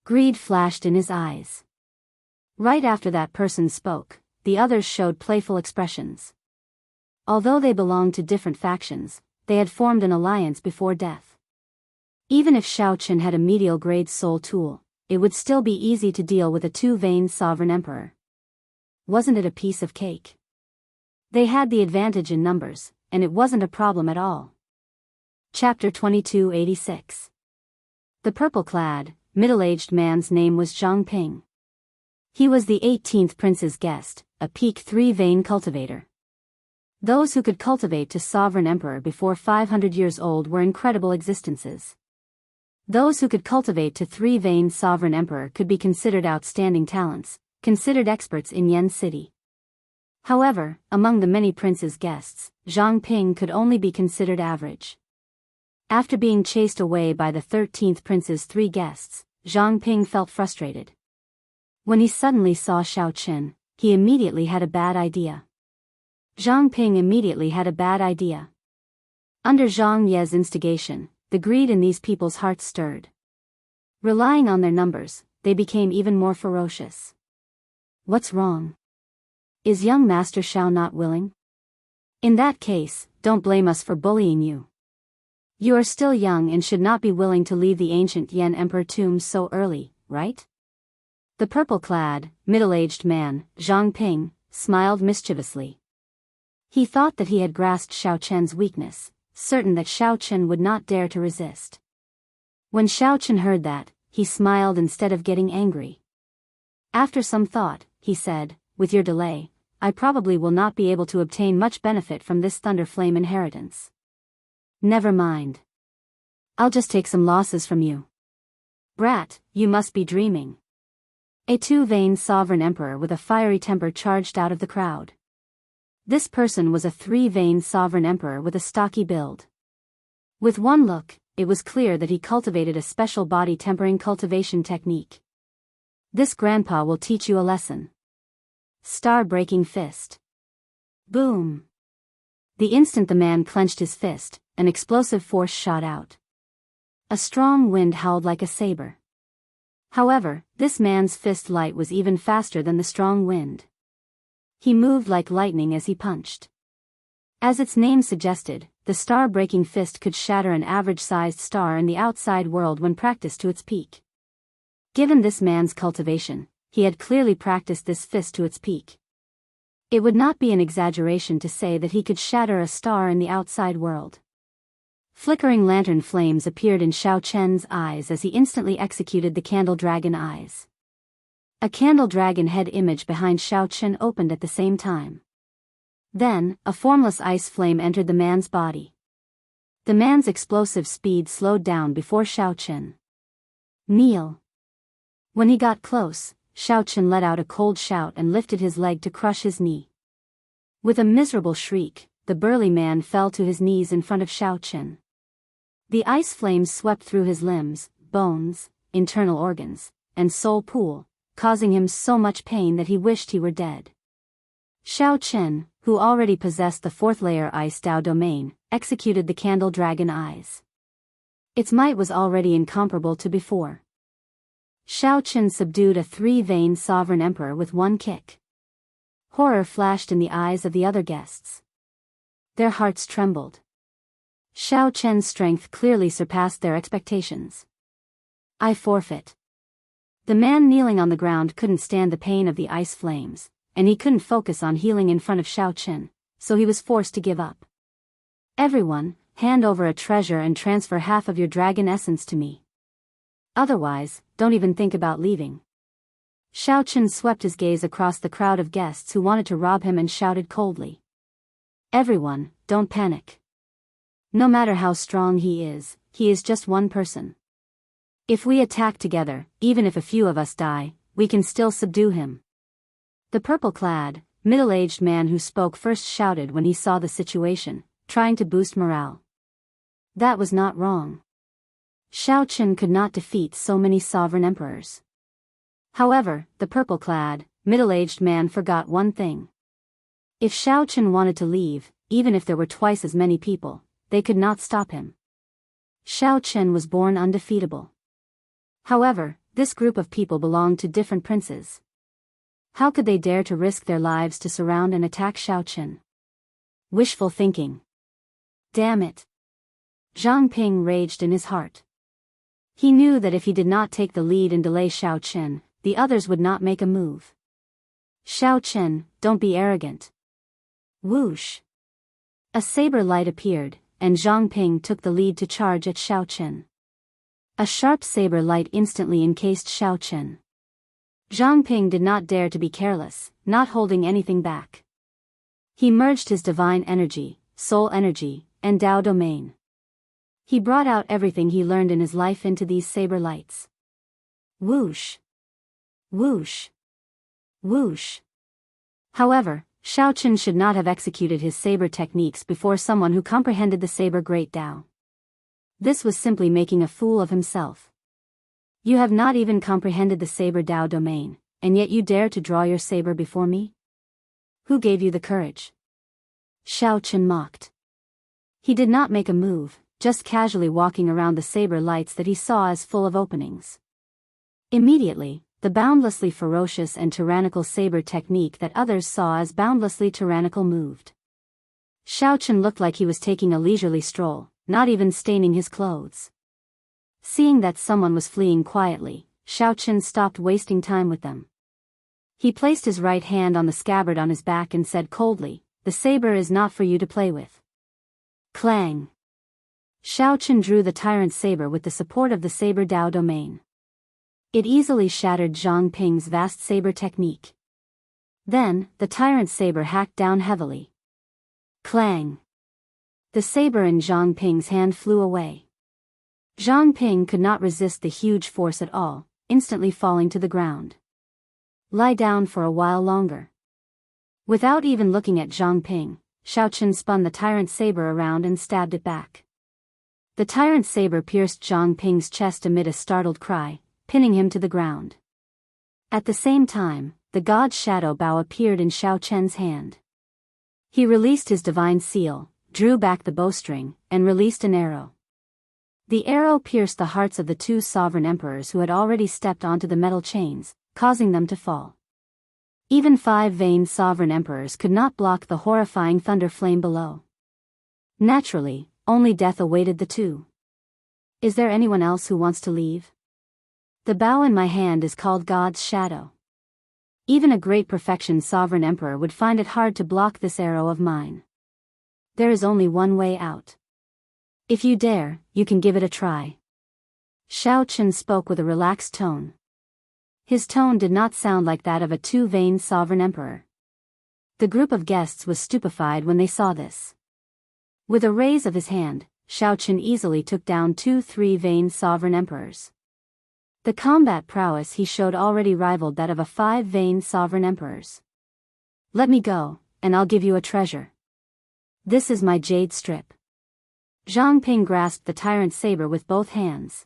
Greed flashed in his eyes. Right after that person spoke, the others showed playful expressions. Although they belonged to different factions, they had formed an alliance before death. Even if Xiao Chen had a medial-grade soul tool, it would still be easy to deal with a 2-vein sovereign emperor. Wasn't it a piece of cake? They had the advantage in numbers, and it wasn't a problem at all. Chapter 2286. The purple-clad, middle-aged man's name was Zhang Ping. He was the 18th prince's guest, a peak 3-vein cultivator. Those who could cultivate to sovereign emperor before 500 years old were incredible existences. Those who could cultivate to 3-vein sovereign emperor could be considered outstanding talents, considered experts in Yen City. However, among the many prince's guests, Zhang Ping could only be considered average. After being chased away by the 13th prince's 3 guests, Zhang Ping felt frustrated. When he suddenly saw Xiao Chen, he immediately had a bad idea. Zhang Ping immediately had a bad idea. Under Zhang Ye's instigation, the greed in these people's hearts stirred. Relying on their numbers, they became even more ferocious. What's wrong? Is young Master Xiao not willing? In that case, don't blame us for bullying you. You are still young and should not be willing to leave the ancient Yan Emperor tomb so early, right? The purple-clad, middle-aged man, Zhang Ping, smiled mischievously. He thought that he had grasped Xiao Chen's weakness, certain that Xiao Chen would not dare to resist. When Xiao Chen heard that, he smiled instead of getting angry. After some thought, he said, "With your delay, I probably will not be able to obtain much benefit from this Thunder Flame inheritance. Never mind. I'll just take some losses from you." "Brat, you must be dreaming." A 2-vein sovereign emperor with a fiery temper charged out of the crowd. This person was a 3-vein sovereign emperor with a stocky build. With one look, it was clear that he cultivated a special body tempering cultivation technique. This grandpa will teach you a lesson. Star-breaking fist. Boom. The instant the man clenched his fist, an explosive force shot out. A strong wind howled like a saber. However, this man's fist light was even faster than the strong wind. He moved like lightning as he punched. As its name suggested, the star-breaking fist could shatter an average-sized star in the outside world when practiced to its peak. Given this man's cultivation, he had clearly practiced this fist to its peak. It would not be an exaggeration to say that he could shatter a star in the outside world. Flickering lantern flames appeared in Xiao Chen's eyes as he instantly executed the candle dragon eyes. A candle dragon head image behind Shao Chen opened at the same time. Then, a formless ice flame entered the man's body. The man's explosive speed slowed down before Shao Chen. Kneel. When he got close, Shao Chen let out a cold shout and lifted his leg to crush his knee. With a miserable shriek, the burly man fell to his knees in front of Shao Chen. The ice flames swept through his limbs, bones, internal organs, and soul pool, causing him so much pain that he wished he were dead. Shao Chen, who already possessed the fourth layer Ice Dao domain, executed the Candle Dragon Eyes. Its might was already incomparable to before. Shao Chen subdued a three-veined sovereign emperor with one kick. Horror flashed in the eyes of the other guests. Their hearts trembled. Shao Chen's strength clearly surpassed their expectations. I forfeit. The man kneeling on the ground couldn't stand the pain of the ice flames, and he couldn't focus on healing in front of Shao Chen, so he was forced to give up. Everyone, hand over a treasure and transfer half of your dragon essence to me. Otherwise, don't even think about leaving. Shao Chen swept his gaze across the crowd of guests who wanted to rob him and shouted coldly. Everyone, don't panic. No matter how strong he is just one person. If we attack together, even if a few of us die, we can still subdue him. The purple-clad, middle-aged man who spoke first shouted when he saw the situation, trying to boost morale. That was not wrong. Shao Chen could not defeat so many sovereign emperors. However, the purple-clad, middle-aged man forgot one thing. If Shao Chen wanted to leave, even if there were twice as many people, they could not stop him. Shao Chen was born undefeatable. However, this group of people belonged to different princes. How could they dare to risk their lives to surround and attack Shao Chen? Wishful thinking. Damn it. Zhang Ping raged in his heart. He knew that if he did not take the lead and delay Shao Chen, the others would not make a move. Shao Chen, don't be arrogant. Whoosh. A saber light appeared, and Zhang Ping took the lead to charge at Shao Chen. A sharp saber light instantly encased Shao Chen. Zhang Ping did not dare to be careless, not holding anything back. He merged his divine energy, soul energy, and Dao domain. He brought out everything he learned in his life into these saber lights. Whoosh. Whoosh. Whoosh. However, Shao Chen should not have executed his saber techniques before someone who comprehended the saber great Dao. This was simply making a fool of himself. You have not even comprehended the saber Dao domain, and yet you dare to draw your saber before me? Who gave you the courage? Shao Chen mocked. He did not make a move, just casually walking around the saber lights that he saw as full of openings. Immediately, the boundlessly ferocious and tyrannical saber technique that others saw as boundlessly tyrannical moved. Shao Chen looked like he was taking a leisurely stroll, not even staining his clothes. Seeing that someone was fleeing quietly, Shao Chen stopped wasting time with them. He placed his right hand on the scabbard on his back and said coldly, "The saber is not for you to play with." Clang! Shao Chen drew the tyrant saber with the support of the saber Dao domain. It easily shattered Zhang Ping's vast saber technique. Then, the tyrant saber hacked down heavily. Clang! The saber in Zhang Ping's hand flew away. Zhang Ping could not resist the huge force at all, instantly falling to the ground. Lie down for a while longer. Without even looking at Zhang Ping, Shao Chen spun the tyrant saber around and stabbed it back. The tyrant saber pierced Zhang Ping's chest amid a startled cry, pinning him to the ground. At the same time, the god's shadow bow appeared in Shao Chen's hand. He released his divine seal, drew back the bowstring, and released an arrow. The arrow pierced the hearts of the two sovereign emperors who had already stepped onto the metal chains, causing them to fall. Even 5-veined sovereign emperors could not block the horrifying thunder flame below. Naturally, only death awaited the two. Is there anyone else who wants to leave? The bow in my hand is called God's shadow. Even a great perfection sovereign emperor would find it hard to block this arrow of mine. There is only one way out. If you dare, you can give it a try. Shao Chen spoke with a relaxed tone. His tone did not sound like that of a two-vein sovereign emperor. The group of guests was stupefied when they saw this. With a raise of his hand, Shao Chen easily took down 2 3-vein sovereign emperors. The combat prowess he showed already rivaled that of a 5-vein sovereign emperors. Let me go, and I'll give you a treasure. This is my jade strip. Zhang Ping grasped the tyrant's saber with both hands.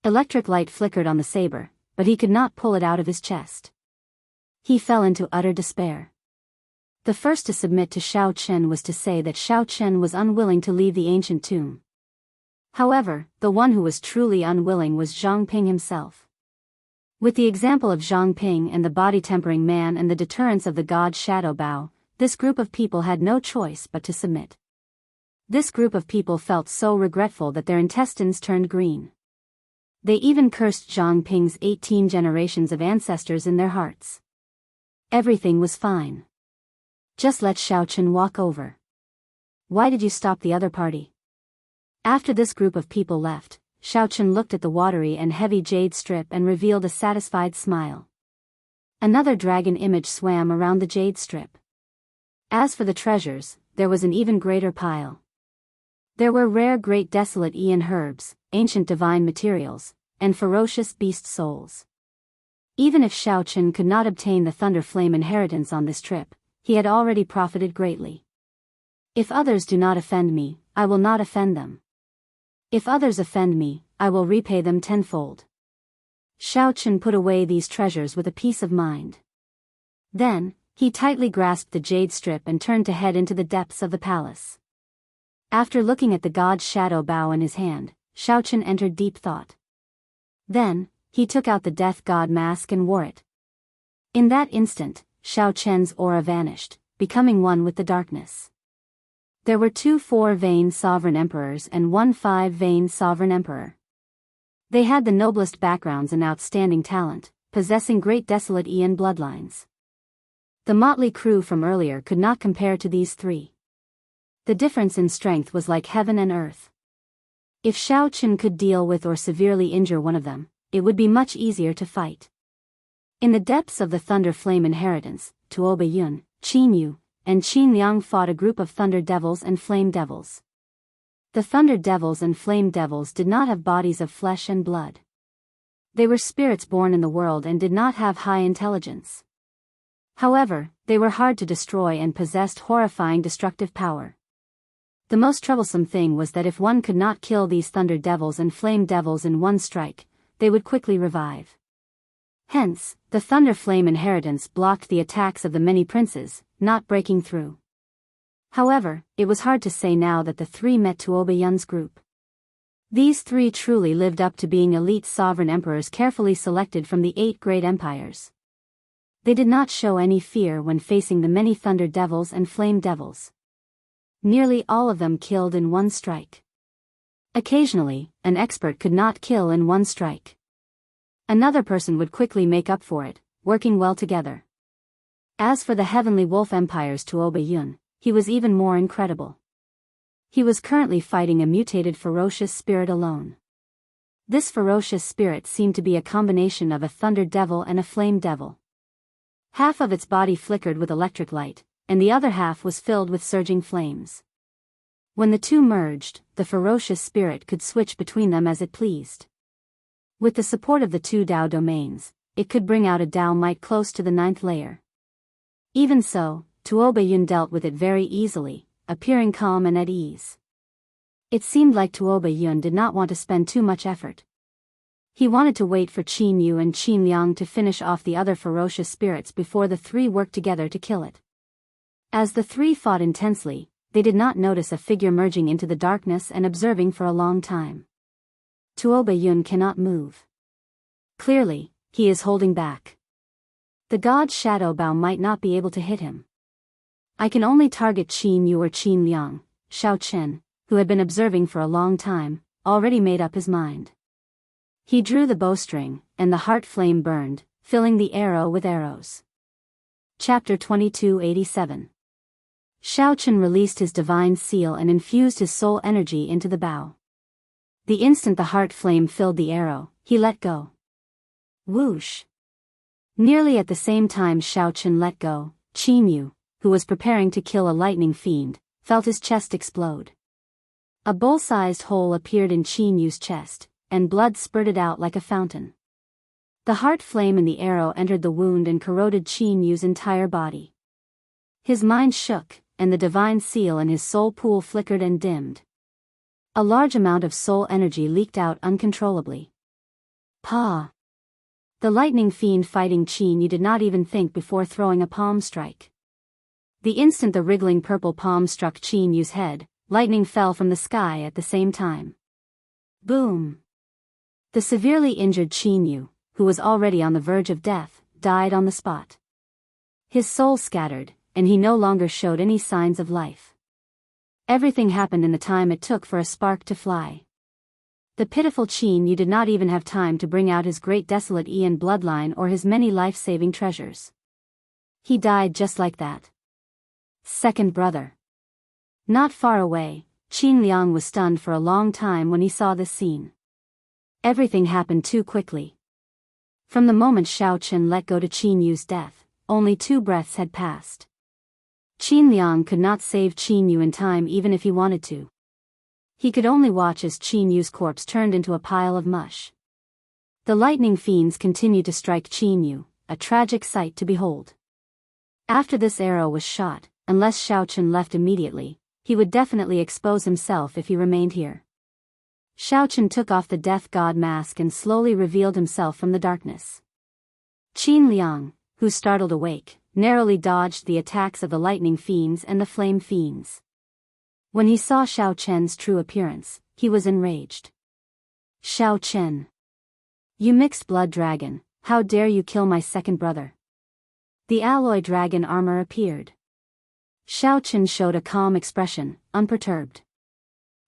Electric light flickered on the saber, but he could not pull it out of his chest. He fell into utter despair. The first to submit to Shao Chen was to say that Shao Chen was unwilling to leave the ancient tomb. However, the one who was truly unwilling was Zhang Ping himself. With the example of Zhang Ping and the body-tempering man and the deterrence of the god Shadow Bao, this group of people had no choice but to submit. This group of people felt so regretful that their intestines turned green. They even cursed Zhang Ping's 18 generations of ancestors in their hearts. Everything was fine. Just let Shao Chen walk over. Why did you stop the other party? After this group of people left, Shao Chen looked at the watery and heavy jade strip and revealed a satisfied smile. Another dragon image swam around the jade strip. As for the treasures, there was an even greater pile. There were rare great desolate Aeon herbs, ancient divine materials, and ferocious beast souls. Even if Shao Chen could not obtain the Thunder Flame inheritance on this trip, he had already profited greatly. If others do not offend me, I will not offend them. If others offend me, I will repay them tenfold. Shao Chen put away these treasures with a peace of mind. Then, he tightly grasped the jade strip and turned to head into the depths of the palace. After looking at the god's shadow bow in his hand, Shao Chen entered deep thought. Then, he took out the death god mask and wore it. In that instant, Shao Chen's aura vanished, becoming one with the darkness. There were 2 4-vein sovereign emperors and 1 5-vein sovereign emperor. They had the noblest backgrounds and outstanding talent, possessing great desolate Aeon bloodlines. The motley crew from earlier could not compare to these 3. The difference in strength was like heaven and earth. If Shao Chen could deal with or severely injure one of them, it would be much easier to fight. In the depths of the Thunder Flame inheritance, Tuo Baiyun, Qin Yu, and Qin Liang fought a group of Thunder Devils and Flame Devils. The Thunder Devils and Flame Devils did not have bodies of flesh and blood. They were spirits born in the world and did not have high intelligence. However, they were hard to destroy and possessed horrifying destructive power. The most troublesome thing was that if one could not kill these Thunder Devils and Flame Devils in one strike, they would quickly revive. Hence, the Thunder Flame inheritance blocked the attacks of the many princes, not breaking through. However, it was hard to say now that the 3 met Tuo Baiyun's group. These 3 truly lived up to being elite sovereign emperors carefully selected from the 8 great empires. They did not show any fear when facing the many Thunder Devils and Flame Devils. Nearly all of them killed in one strike. Occasionally, an expert could not kill in one strike. Another person would quickly make up for it, working well together. As for the Heavenly Wolf Empire's Tuo Baiyun, he was even more incredible. He was currently fighting a mutated ferocious spirit alone. This ferocious spirit seemed to be a combination of a Thunder Devil and a Flame Devil. Half of its body flickered with electric light, and the other half was filled with surging flames. When the two merged, the ferocious spirit could switch between them as it pleased. With the support of the 2 Dao domains, it could bring out a Dao might close to the 9th layer. Even so, Tuo Baiyun dealt with it very easily, appearing calm and at ease. It seemed like Tuo Baiyun did not want to spend too much effort. He wanted to wait for Qin Yu and Qin Liang to finish off the other ferocious spirits before the 3 worked together to kill it. As the 3 fought intensely, they did not notice a figure merging into the darkness and observing for a long time. Tuo Baiyun cannot move. Clearly, he is holding back. The god Shadow Bao might not be able to hit him. I can only target Qin Yu or Qin Liang. Shao Chen, who had been observing for a long time, already made up his mind. He drew the bowstring, and the heart flame burned, filling the arrow with arrows. Chapter 2287. Shao Chen released his divine seal and infused his soul energy into the bow. The instant the heart flame filled the arrow, he let go. Whoosh! Nearly at the same time Xiao Chen let go, Qin Yu, who was preparing to kill a lightning fiend, felt his chest explode. A bowl-sized hole appeared in Qin Yu's chest, and blood spurted out like a fountain. The heart flame in the arrow entered the wound and corroded Qin Yu's entire body. His mind shook, and the divine seal in his soul pool flickered and dimmed. A large amount of soul energy leaked out uncontrollably. Pa! The lightning fiend fighting Qin Yu did not even think before throwing a palm strike. The instant the wriggling purple palm struck Qin Yu's head, lightning fell from the sky at the same time. Boom! The severely injured Qin Yu, who was already on the verge of death, died on the spot. His soul scattered, and he no longer showed any signs of life. Everything happened in the time it took for a spark to fly. The pitiful Qin Yu did not even have time to bring out his great desolate Ian bloodline or his many life-saving treasures. He died just like that. Second brother. Not far away, Qin Liang was stunned for a long time when he saw this scene. Everything happened too quickly. From the moment Xiao Chen let go to Qin Yu's death, only 2 breaths had passed. Qin Liang could not save Qin Yu in time even if he wanted to. He could only watch as Qin Yu's corpse turned into a pile of mush. The lightning fiends continued to strike Qin Yu, a tragic sight to behold. After this arrow was shot, unless Xiao Chen left immediately, he would definitely expose himself if he remained here. Xiao Chen took off the death god mask and slowly revealed himself from the darkness. Qin Liang, who startled awake, narrowly dodged the attacks of the lightning fiends and the flame fiends. When he saw Xiao Chen's true appearance, he was enraged. Xiao Chen! You mixed blood dragon, how dare you kill my second brother? The alloy dragon armor appeared. Xiao Chen showed a calm expression, unperturbed.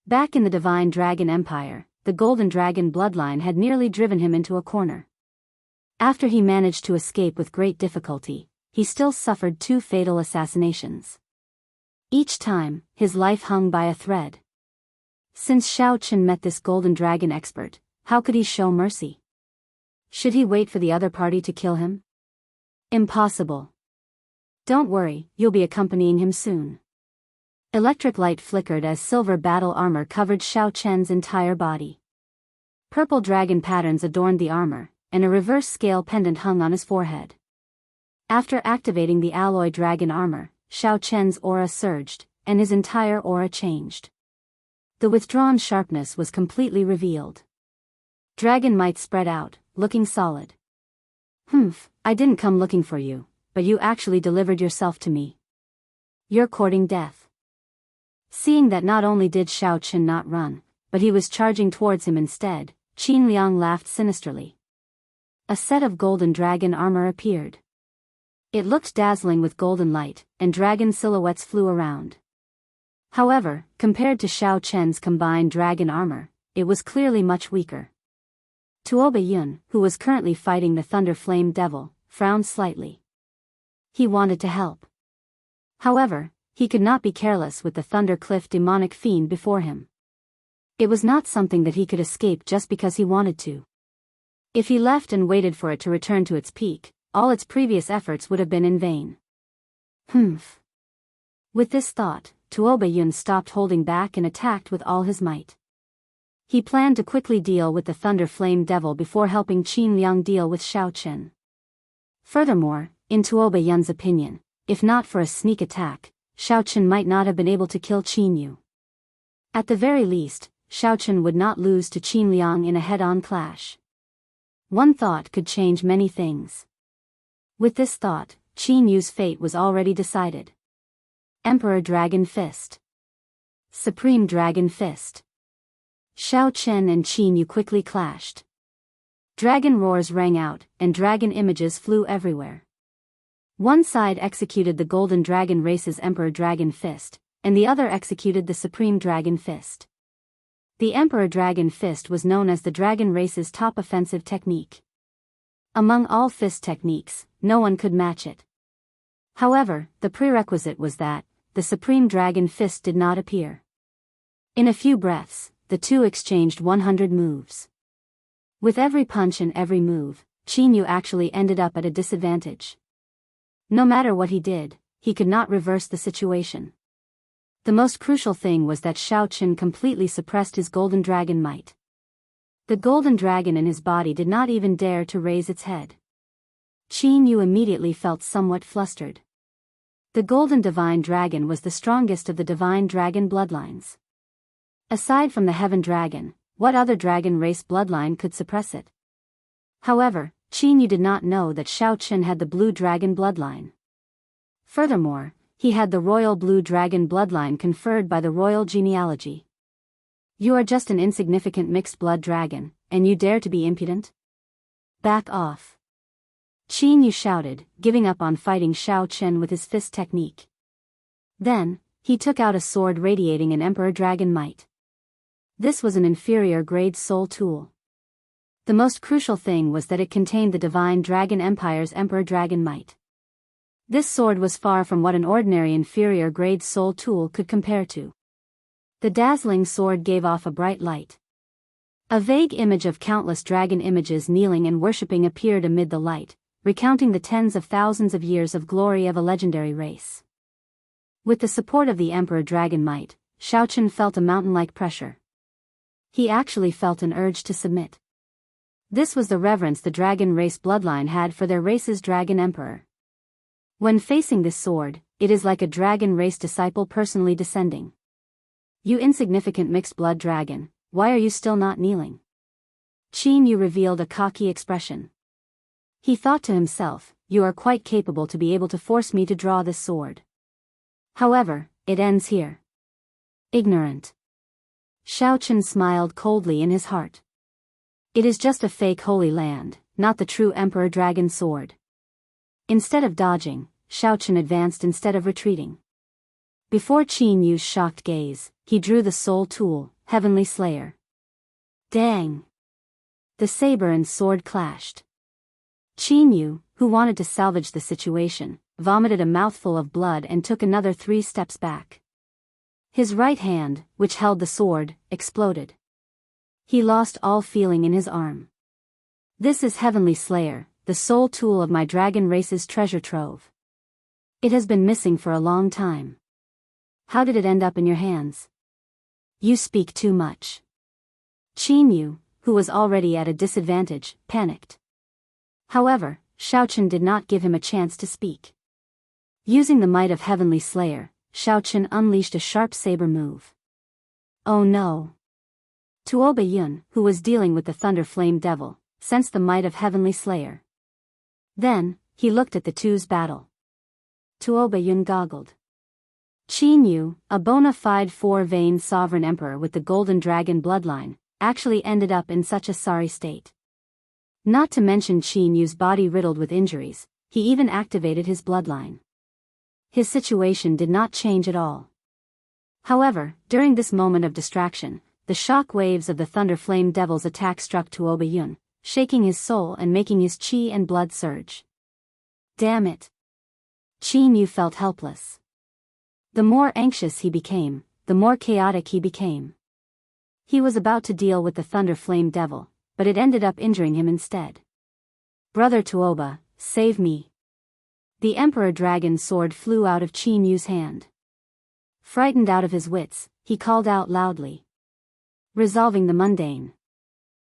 Back in the Divine Dragon Empire, the Golden Dragon bloodline had nearly driven him into a corner. After he managed to escape with great difficulty, he still suffered 2 fatal assassinations. Each time, his life hung by a thread. Since Xiao Chen met this Golden Dragon expert, how could he show mercy? Should he wait for the other party to kill him? Impossible. Don't worry, you'll be accompanying him soon. Electric light flickered as silver battle armor covered Xiao Chen's entire body. Purple dragon patterns adorned the armor, and a reverse scale pendant hung on his forehead. After activating the alloy dragon armor, Xiao Chen's aura surged, and his entire aura changed. The withdrawn sharpness was completely revealed. Dragon might spread out, looking solid. I didn't come looking for you, but you actually delivered yourself to me. You're courting death. Seeing that not only did Xiao Chen not run, but he was charging towards him instead, Qin Liang laughed sinisterly. A set of golden dragon armor appeared. It looked dazzling with golden light, and dragon silhouettes flew around. However, compared to Xiao Chen's combined dragon armor, it was clearly much weaker. Tuoba Yun, who was currently fighting the Thunder Flame Devil, frowned slightly. He wanted to help. However, he could not be careless with the Thunder Cliff demonic fiend before him. It was not something that he could escape just because he wanted to. If he left and waited for it to return to its peak, all its previous efforts would have been in vain. With this thought, Tuoba Yun stopped holding back and attacked with all his might. He planned to quickly deal with the Thunder Flame Devil before helping Qin Liang deal with Xiao Chen. Furthermore, in Tuoba Yun's opinion, if not for a sneak attack, Xiao Chen might not have been able to kill Qin Yu. At the very least, Xiao Chen would not lose to Qin Liang in a head-on clash. One thought could change many things. With this thought, Qin Yu's fate was already decided. Emperor Dragon Fist. Supreme Dragon Fist. Xiao Chen and Qin Yu quickly clashed. Dragon roars rang out, and dragon images flew everywhere. One side executed the Golden Dragon Race's Emperor Dragon Fist, and the other executed the Supreme Dragon Fist. The Emperor Dragon Fist was known as the Dragon Race's top offensive technique. Among all fist techniques, no one could match it. However, the prerequisite was that the Supreme Dragon Fist did not appear. In a few breaths, the two exchanged 100 moves. With every punch and every move, Qin Yu actually ended up at a disadvantage. No matter what he did, he could not reverse the situation. The most crucial thing was that Shao Qin completely suppressed his golden dragon might. The golden dragon in his body did not even dare to raise its head. Qin Yu immediately felt somewhat flustered. The golden divine dragon was the strongest of the divine dragon bloodlines. Aside from the heaven dragon, what other dragon race bloodline could suppress it? However, Qin Yu did not know that Shao Qin had the blue dragon bloodline. Furthermore, he had the royal blue dragon bloodline conferred by the royal genealogy. You are just an insignificant mixed blood dragon, and you dare to be impudent? Back off. Qin Yu shouted, giving up on fighting Shao Qin with his fist technique. Then, he took out a sword radiating an emperor dragon might. This was an inferior grade soul tool. The most crucial thing was that it contained the divine dragon empire's emperor dragon might. This sword was far from what an ordinary inferior grade soul tool could compare to. The dazzling sword gave off a bright light. A vague image of countless dragon images kneeling and worshipping appeared amid the light, recounting the tens of thousands of years of glory of a legendary race. With the support of the emperor dragon might, Shao Qin felt a mountain-like pressure. He actually felt an urge to submit. This was the reverence the dragon race bloodline had for their race's dragon emperor. When facing this sword, it is like a dragon race disciple personally descending. You insignificant mixed blood dragon, why are you still not kneeling? Qin Yu revealed a cocky expression. He thought to himself, you are quite capable to be able to force me to draw this sword. However, it ends here. Ignorant. Shao Qin smiled coldly in his heart. It is just a fake holy land, not the true emperor dragon sword. Instead of dodging, Shao Qin advanced instead of retreating. Before Qin Yu's shocked gaze, he drew the soul tool, Heavenly Slayer. Dang! The saber and sword clashed. Qin Yu, who wanted to salvage the situation, vomited a mouthful of blood and took another 3 steps back. His right hand, which held the sword, exploded. He lost all feeling in his arm. This is Heavenly Slayer, the soul tool of my dragon race's treasure trove. It has been missing for a long time. How did it end up in your hands? You speak too much. Qin Yu, who was already at a disadvantage, panicked. However, Shao Qin did not give him a chance to speak. Using the might of Heavenly Slayer, Shao Qin unleashed a sharp saber move. Oh no! Tuoba Yun, who was dealing with the Thunder Flame Devil, sensed the might of Heavenly Slayer. Then, he looked at the two's battle. Tuoba Yun goggled. Qin Yu, a bona fide 4-vein sovereign emperor with the golden dragon bloodline, actually ended up in such a sorry state. Not to mention Qin Yu's body riddled with injuries, he even activated his bloodline. His situation did not change at all. However, during this moment of distraction, the shock waves of the Thunder Flame Devil's attack struck Tuoba Yun, shaking his soul and making his chi and blood surge. Damn it! Qin Yu felt helpless. The more anxious he became, the more chaotic he became. He was about to deal with the Thunder Flame Devil, but it ended up injuring him instead. Brother Tuoba, save me. The Emperor Dragon's sword flew out of Qin Yu's hand. Frightened out of his wits, he called out loudly. Resolving the mundane.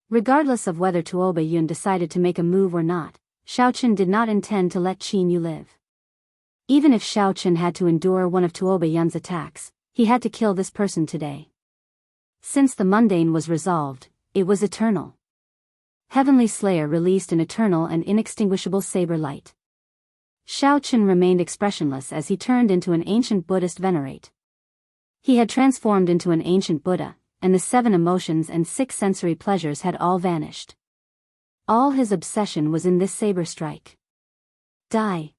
Regardless of whether Tuoba Yun decided to make a move or not, Shao Qin did not intend to let Qin Yu live. Even if Shao Qin had to endure one of Tuoba Yun's attacks, he had to kill this person today. Since the mundane was resolved, it was eternal. Heavenly Slayer released an eternal and inextinguishable saber light. Shao Qin remained expressionless as he turned into an ancient Buddhist venerate. He had transformed into an ancient Buddha, and the 7 emotions and 6 sensory pleasures had all vanished. All his obsession was in this saber strike. Die.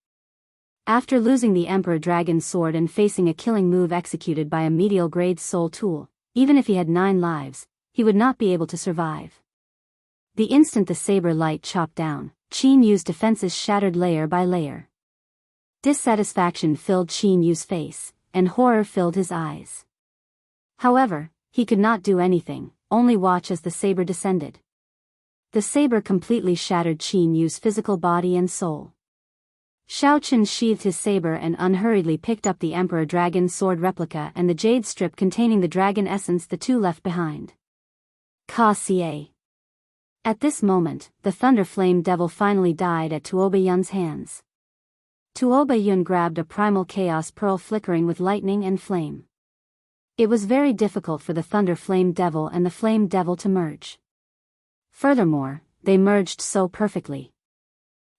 After losing the Emperor Dragon's sword and facing a killing move executed by a medial grade soul tool, even if he had 9 lives, he would not be able to survive. The instant the saber light chopped down, Qin Yu's defenses shattered layer by layer. Dissatisfaction filled Qin Yu's face, and horror filled his eyes. However, he could not do anything, only watch as the saber descended. The saber completely shattered Qin Yu's physical body and soul. Xiaochen sheathed his saber and unhurriedly picked up the Emperor Dragon's sword replica and the jade strip containing the dragon essence the two left behind. Ka-Ca. At this moment, the Thunder Flame Devil finally died at Tuoba Yun's hands. Tuoba Yun grabbed a primal chaos pearl flickering with lightning and flame. It was very difficult for the Thunder Flame Devil and the Flame Devil to merge. Furthermore, they merged so perfectly.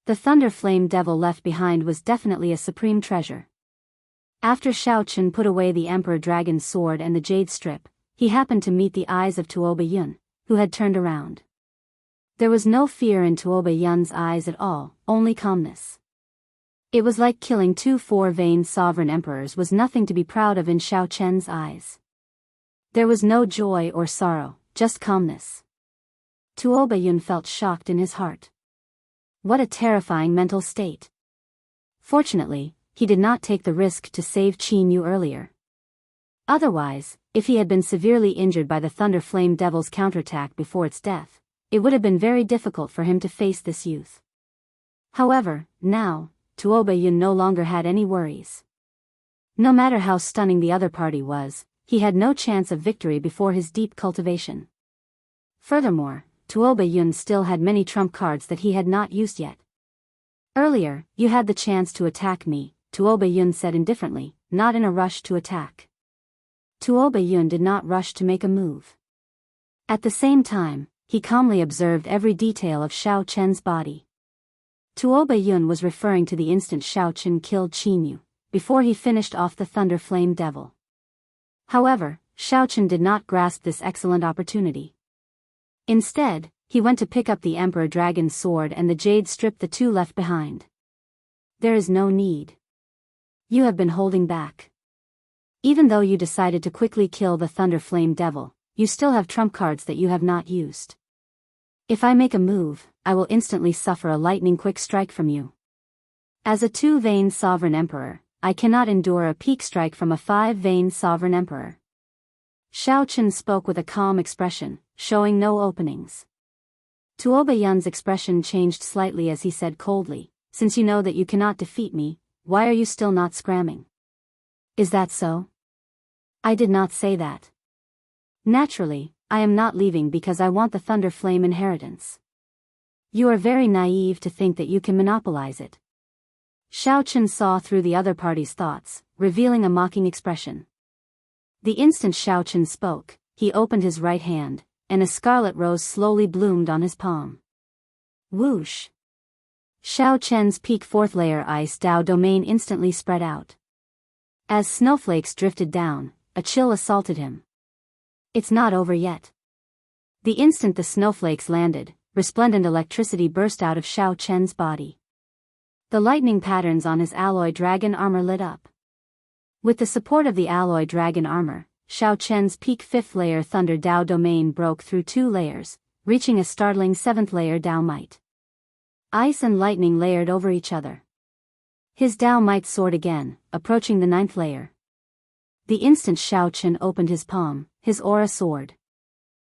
The Thunder Flame Devil left behind was definitely a supreme treasure. After Xiaochen put away the Emperor Dragon's sword and the jade strip, he happened to meet the eyes of Tuoba Yun, who had turned around. There was no fear in Tuoba Yun's eyes at all, only calmness. It was like killing two four-veined sovereign emperors was nothing to be proud of in Xiaochen's eyes. There was no joy or sorrow, just calmness. Tuoba Yun felt shocked in his heart. What a terrifying mental state. Fortunately, he did not take the risk to save Qin Yu earlier. Otherwise, if he had been severely injured by the Thunder Flame Devil's counterattack before its death, it would have been very difficult for him to face this youth. However, now, Tuoba Yun no longer had any worries. No matter how stunning the other party was, he had no chance of victory before his deep cultivation. Furthermore, Tuoba Yun still had many trump cards that he had not used yet. Earlier, you had the chance to attack me, Tuoba Yun said indifferently, not in a rush to attack. Tuoba Yun did not rush to make a move. At the same time, he calmly observed every detail of Xiao Chen's body. Tuoba Yun was referring to the instant Xiao Chen killed Qin Yu, before he finished off the Thunder Flame Devil. However, Xiao Chen did not grasp this excellent opportunity. Instead, he went to pick up the Emperor Dragon's sword and the jade strip the two left behind. There is no need. You have been holding back. Even though you decided to quickly kill the Thunder Flame Devil, you still have trump cards that you have not used. If I make a move, I will instantly suffer a lightning quick strike from you. As a two-veined sovereign emperor, I cannot endure a peak strike from a five-veined sovereign emperor. Xiao Chen spoke with a calm expression, showing no openings. Tuoba Yun's expression changed slightly as he said coldly, "Since you know that you cannot defeat me, why are you still not scramming?" "Is that so?" "I did not say that. Naturally, I am not leaving because I want the Thunder Flame inheritance. You are very naive to think that you can monopolize it." Xiao Chen saw through the other party's thoughts, revealing a mocking expression. The instant Xiao Chen spoke, he opened his right hand, and a scarlet rose slowly bloomed on his palm. Whoosh! Xiao Chen's peak fourth layer ice Dao domain instantly spread out. As snowflakes drifted down, a chill assaulted him. It's not over yet. The instant the snowflakes landed, resplendent electricity burst out of Xiao Chen's body. The lightning patterns on his alloy dragon armor lit up. With the support of the alloy dragon armor, Xiao Chen's peak fifth layer Thunder Dao domain broke through 2 layers, reaching a startling 7th layer Dao might. Ice and lightning layered over each other. His Dao might soared again, approaching the 9th layer. The instant Xiao Chen opened his palm, his aura soared.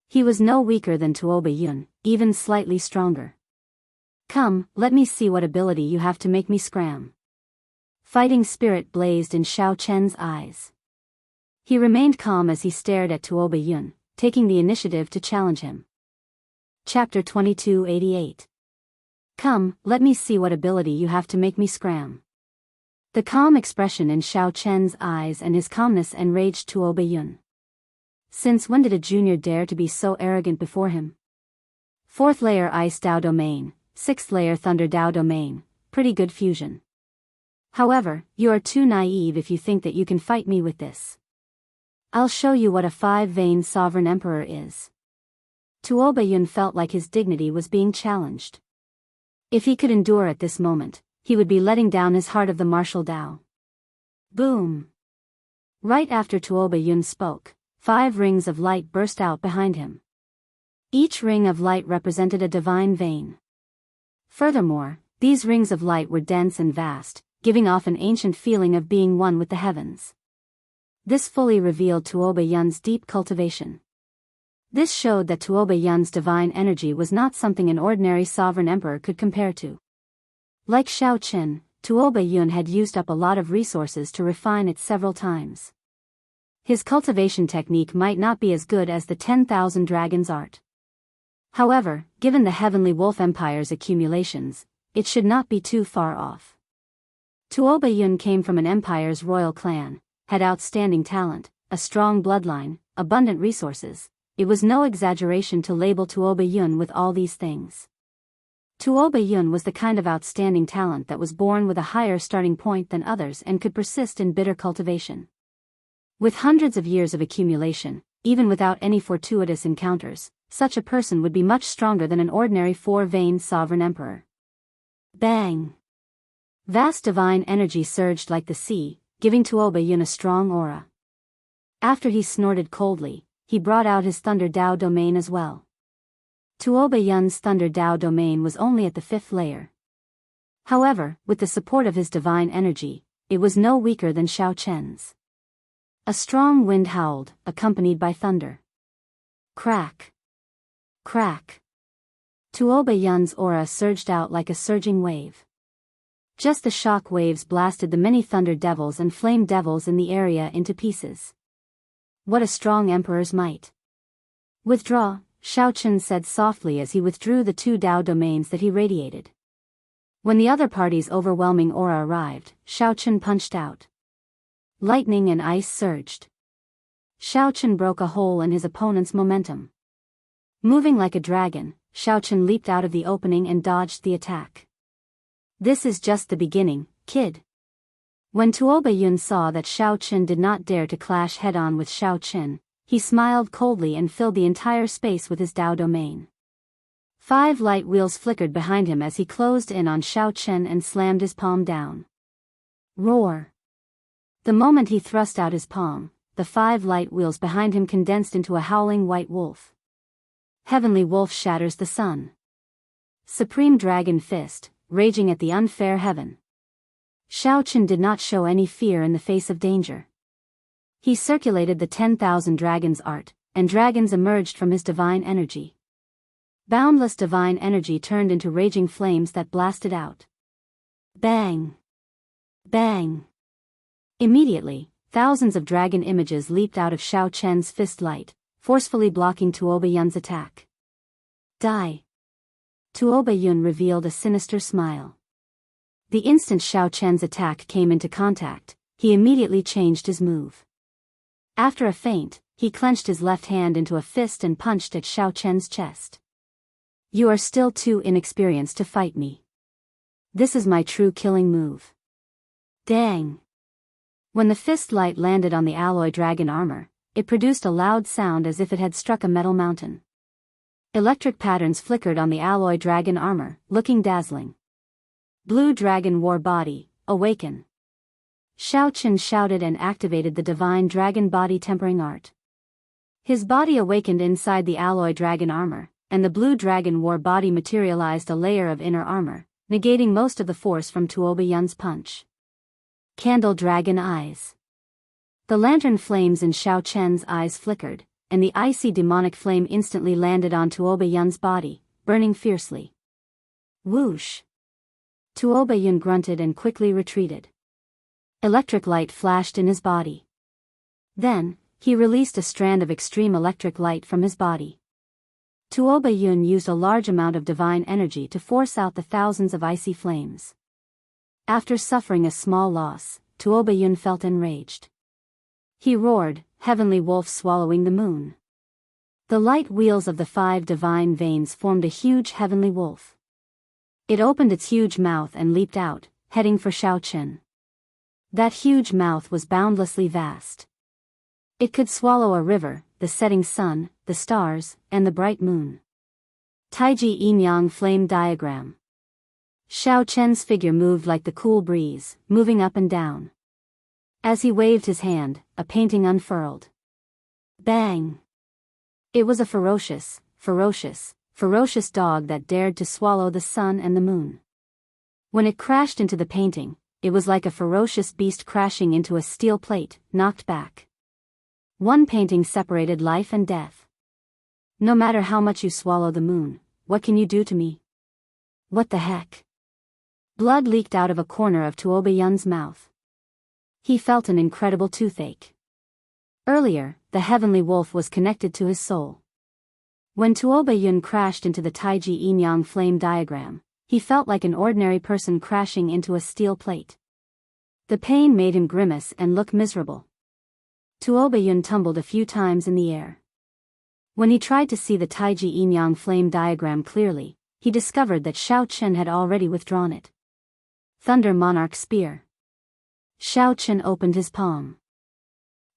He was no weaker than Tuoba Yun, even slightly stronger. "Come, let me see what ability you have to make me scram." Fighting spirit blazed in Xiao Chen's eyes. He remained calm as he stared at Tuoba Yun, taking the initiative to challenge him. Chapter 2288. "Come, let me see what ability you have to make me scram." The calm expression in Xiao Chen's eyes and his calmness enraged Tuoba Yun. Since when did a junior dare to be so arrogant before him? 4th layer Ice Dao domain, 6th layer Thunder Dao domain, pretty good fusion. However, you are too naive if you think that you can fight me with this. I'll show you what a 5-veined sovereign emperor is. Tuoba Yun felt like his dignity was being challenged. If he could endure at this moment, he would be letting down his heart of the martial Dao. Boom! Right after Tuoba Yun spoke, 5 rings of light burst out behind him. Each ring of light represented a divine vein. Furthermore, these rings of light were dense and vast, giving off an ancient feeling of being one with the heavens. This fully revealed Tuoba Yun's deep cultivation. This showed that Tuoba Yun's divine energy was not something an ordinary sovereign emperor could compare to. Like Shao Qin, Tuoba Yun had used up a lot of resources to refine it several times. His cultivation technique might not be as good as the 10,000 Dragons art. However, given the Heavenly Wolf Empire's accumulations, it should not be too far off. Tuoba Yun came from an empire's royal clan, had outstanding talent, a strong bloodline, abundant resources. It was no exaggeration to label Tuoba Yun with all these things. Tuoba Yun was the kind of outstanding talent that was born with a higher starting point than others and could persist in bitter cultivation. With hundreds of years of accumulation, even without any fortuitous encounters, such a person would be much stronger than an ordinary four-veined sovereign emperor. Bang! Vast divine energy surged like the sea, giving Tuoba Yun a strong aura. After he snorted coldly, he brought out his Thunder Dao domain as well. Tuoba Yun's Thunder Dao domain was only at the 5th layer. However, with the support of his divine energy, it was no weaker than Shao Chen's. A strong wind howled, accompanied by thunder. Crack! Crack! Tuoba Yun's aura surged out like a surging wave. Just the shock waves blasted the many thunder devils and flame devils in the area into pieces. What a strong emperor's might! Withdraw, Shao Qin said softly as he withdrew the 2 Dao domains that he radiated. When the other party's overwhelming aura arrived, Shao Qin punched out. Lightning and ice surged. Shao Qin broke a hole in his opponent's momentum. Moving like a dragon, Shao Qin leaped out of the opening and dodged the attack. This is just the beginning, kid. When Tuoba Yun saw that Shao Qin did not dare to clash head-on with Shao Qin, he smiled coldly and filled the entire space with his Dao domain. 5 light wheels flickered behind him as he closed in on Shao Qin and slammed his palm down. Roar! The moment he thrust out his palm, the 5 light wheels behind him condensed into a howling white wolf. Heavenly Wolf shatters the sun. Supreme Dragon Fist, raging at the unfair heaven. Shao Qin did not show any fear in the face of danger. He circulated the 10,000 Dragons art, and dragons emerged from his divine energy. Boundless divine energy turned into raging flames that blasted out. Bang! Bang! Immediately, thousands of dragon images leaped out of Shao Chen's fist light, forcefully blocking Tuoba Yun's attack. Die! Tuoba Yun revealed a sinister smile. The instant Shao Chen's attack came into contact, he immediately changed his move. After a feint, he clenched his left hand into a fist and punched at Shao Chen's chest. You are still too inexperienced to fight me. This is my true killing move. Dang! When the fist light landed on the alloy dragon armor, it produced a loud sound as if it had struck a metal mountain. Electric patterns flickered on the alloy dragon armor, looking dazzling. Blue Dragon War Body, awaken! Shao Qin shouted and activated the divine dragon body tempering art. His body awakened inside the alloy dragon armor, and the Blue Dragon War Body materialized a layer of inner armor, negating most of the force from Tuoba Yun's punch. Candle Dragon Eyes. The lantern flames in Shao Chen's eyes flickered, and the icy demonic flame instantly landed on Tuoba Yun's body, burning fiercely. Whoosh! Tuoba Yun grunted and quickly retreated. Electric light flashed in his body. Then, he released a strand of extreme electric light from his body. Tuoba Yun used a large amount of divine energy to force out the thousands of icy flames. After suffering a small loss, Tuoba Yun felt enraged. He roared, Heavenly Wolf swallowing the moon. The light wheels of the 5 divine veins formed a huge heavenly wolf. It opened its huge mouth and leaped out, heading for Shao Qin. That huge mouth was boundlessly vast. It could swallow a river, the setting sun, the stars, and the bright moon. Taiji Yin-Yang Flame Diagram. Shao Chen's figure moved like the cool breeze, moving up and down. As he waved his hand, a painting unfurled. Bang! It was a ferocious dog that dared to swallow the sun and the moon. When it crashed into the painting, it was like a ferocious beast crashing into a steel plate, knocked back. One painting separated life and death. No matter how much you swallow the moon, what can you do to me? What the heck? Blood leaked out of a corner of Tuoba Yun's mouth. He felt an incredible toothache. Earlier, the heavenly wolf was connected to his soul. When Tuoba Yun crashed into the Taiji Yin-Yang flame diagram, he felt like an ordinary person crashing into a steel plate. The pain made him grimace and look miserable. Tuoba Yun tumbled a few times in the air. When he tried to see the Taiji Yin-Yang flame diagram clearly, he discovered that Xiao Chen had already withdrawn it. Thunder Monarch Spear. Xiao Chen opened his palm.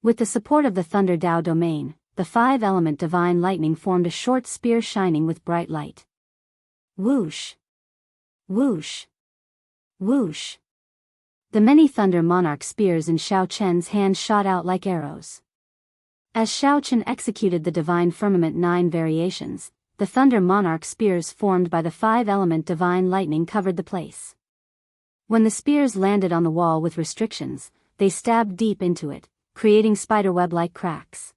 With the support of the Thunder Dao domain, the five-element divine lightning formed a short spear shining with bright light. Whoosh! Whoosh! Whoosh! The many Thunder Monarch spears in Xiao Chen's hand shot out like arrows. As Xiao Chen executed the Divine Firmament 9 variations, the Thunder Monarch spears formed by the five-element divine lightning covered the place. When the spears landed on the wall with restrictions, they stabbed deep into it, creating spiderweb-like cracks.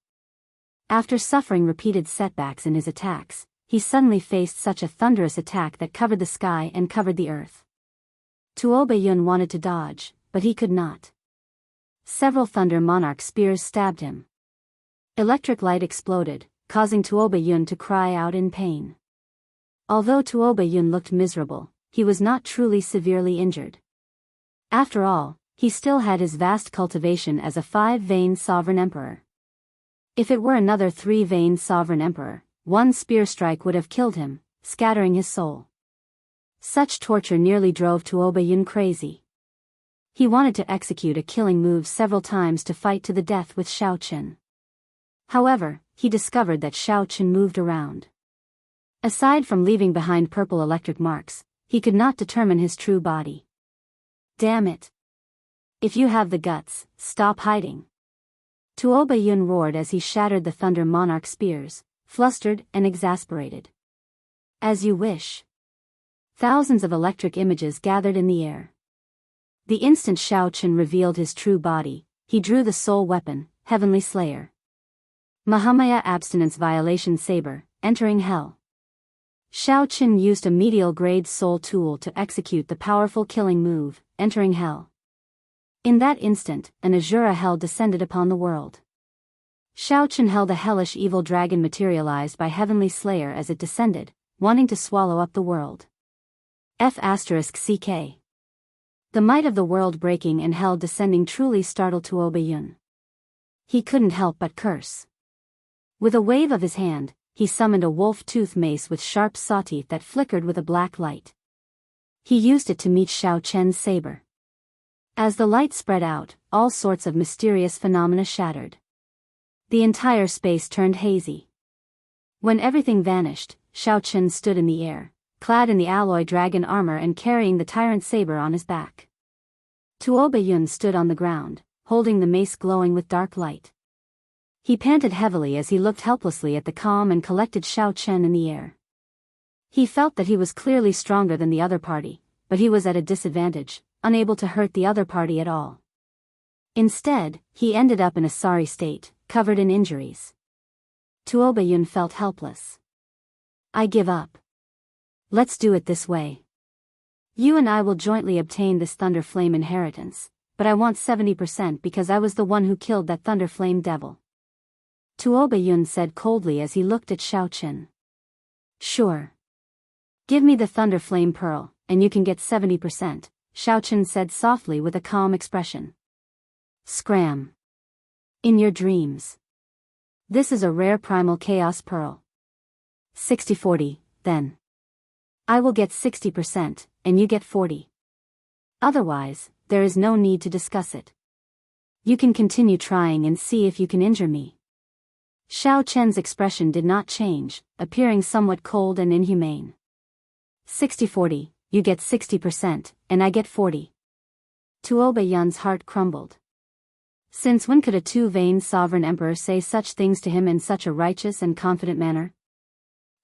After suffering repeated setbacks in his attacks, he suddenly faced such a thunderous attack that covered the sky and covered the earth. Tuoba Yun wanted to dodge, but he could not. Several Thunder Monarch spears stabbed him. Electric light exploded, causing Tuoba Yun to cry out in pain. Although Tuoba Yun looked miserable, he was not truly severely injured. After all, he still had his vast cultivation as a 5-vein sovereign emperor. If it were another 3-vein sovereign emperor, one spear strike would have killed him, scattering his soul. Such torture nearly drove Tuoba Yun crazy. He wanted to execute a killing move several times to fight to the death with Xiao Chen. However, he discovered that Xiao Chen moved around. Aside from leaving behind purple electric marks, he could not determine his true body. Damn it! If you have the guts, stop hiding. Tuoba Yun roared as he shattered the Thunder Monarch spears, flustered and exasperated. As you wish. Thousands of electric images gathered in the air. The instant Xiao Chen revealed his true body, he drew the soul weapon, Heavenly Slayer. Mahamaya Abstinence Violation Saber, entering hell. Xiao Chen used a medial-grade soul tool to execute the powerful killing move, entering hell. In that instant, an Azura hell descended upon the world. Xiao Chen held a hellish evil dragon materialized by Heavenly Slayer as it descended, wanting to swallow up the world. F***CK. The might of the world breaking and hell descending truly startled Tuoba Yun. He couldn't help but curse. With a wave of his hand, he summoned a wolf-tooth mace with sharp saw-teeth that flickered with a black light. He used it to meet Xiao Chen's saber. As the light spread out, all sorts of mysterious phenomena shattered. The entire space turned hazy. When everything vanished, Xiao Chen stood in the air, clad in the alloy dragon armor and carrying the tyrant saber on his back. Tuoba Yun stood on the ground, holding the mace glowing with dark light. He panted heavily as he looked helplessly at the calm and collected Xiao Chen in the air. He felt that he was clearly stronger than the other party, but he was at a disadvantage, unable to hurt the other party at all. Instead, he ended up in a sorry state, covered in injuries. Tuoba Yun felt helpless. I give up. Let's do it this way. You and I will jointly obtain this Thunder Flame inheritance, but I want 70% because I was the one who killed that Thunder Flame devil. Tuoba Yun said coldly as he looked at Xiao Chen. Sure. Give me the Thunder Flame Pearl, and you can get 70%, Xiao Chen said softly with a calm expression. Scram. In your dreams. This is a rare primal chaos pearl. 60-40, then. I will get 60%, and you get 40. Otherwise, there is no need to discuss it. You can continue trying and see if you can injure me. Xiao Chen's expression did not change, appearing somewhat cold and inhumane. 60-40, you get 60%, and I get 40. Tuoba Yun's heart crumbled. Since when could a 2-vein sovereign emperor say such things to him in such a righteous and confident manner?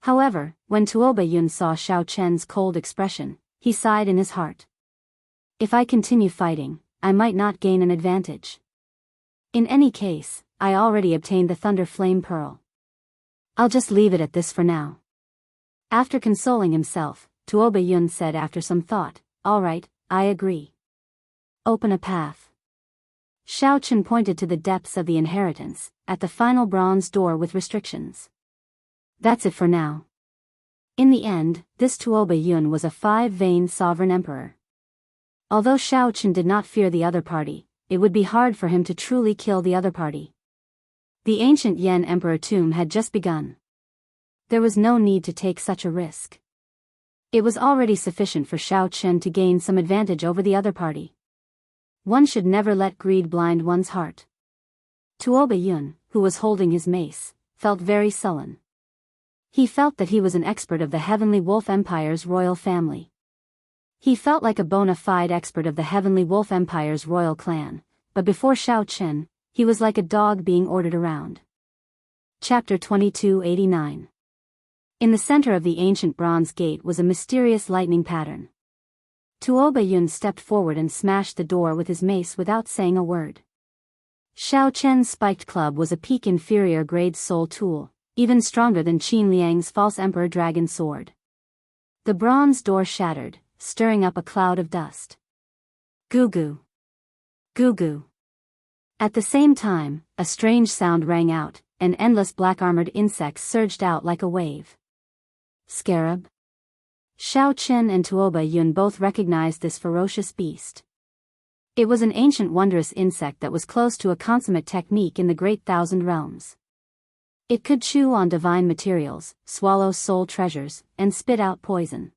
However, when Tuoba Yun saw Xiao Chen's cold expression, he sighed in his heart. If I continue fighting, I might not gain an advantage. In any case, I already obtained the Thunder Flame Pearl. I'll just leave it at this for now. After consoling himself, Tuoba Yun said after some thought, all right, I agree. Open a path. Xiao Chen pointed to the depths of the inheritance, at the final bronze door with restrictions. That's it for now. In the end, this Tuoba Yun was a five-vein sovereign emperor. Although Xiao Chen did not fear the other party, it would be hard for him to truly kill the other party. The ancient Yan Emperor tomb had just begun. There was no need to take such a risk. It was already sufficient for Xiao Chen to gain some advantage over the other party. One should never let greed blind one's heart. Tuoba Yun, who was holding his mace, felt very sullen. He felt that he was an expert of the Heavenly Wolf Empire's royal family. He felt like a bona fide expert of the Heavenly Wolf Empire's royal clan, but before Xiao Chen, he was like a dog being ordered around. Chapter 2289. In the center of the ancient bronze gate was a mysterious lightning pattern. Tuoba Yun stepped forward and smashed the door with his mace without saying a word. Xiao Chen's spiked club was a peak inferior grade soul tool, even stronger than Qin Liang's false emperor dragon sword. The bronze door shattered, stirring up a cloud of dust. Goo goo. Goo goo. At the same time, a strange sound rang out, and endless black-armored insects surged out like a wave. Scarab? Xiao Chen and Tuoba Yun both recognized this ferocious beast. It was an ancient wondrous insect that was close to a consummate technique in the Great Thousand Realms. It could chew on divine materials, swallow soul treasures, and spit out poison.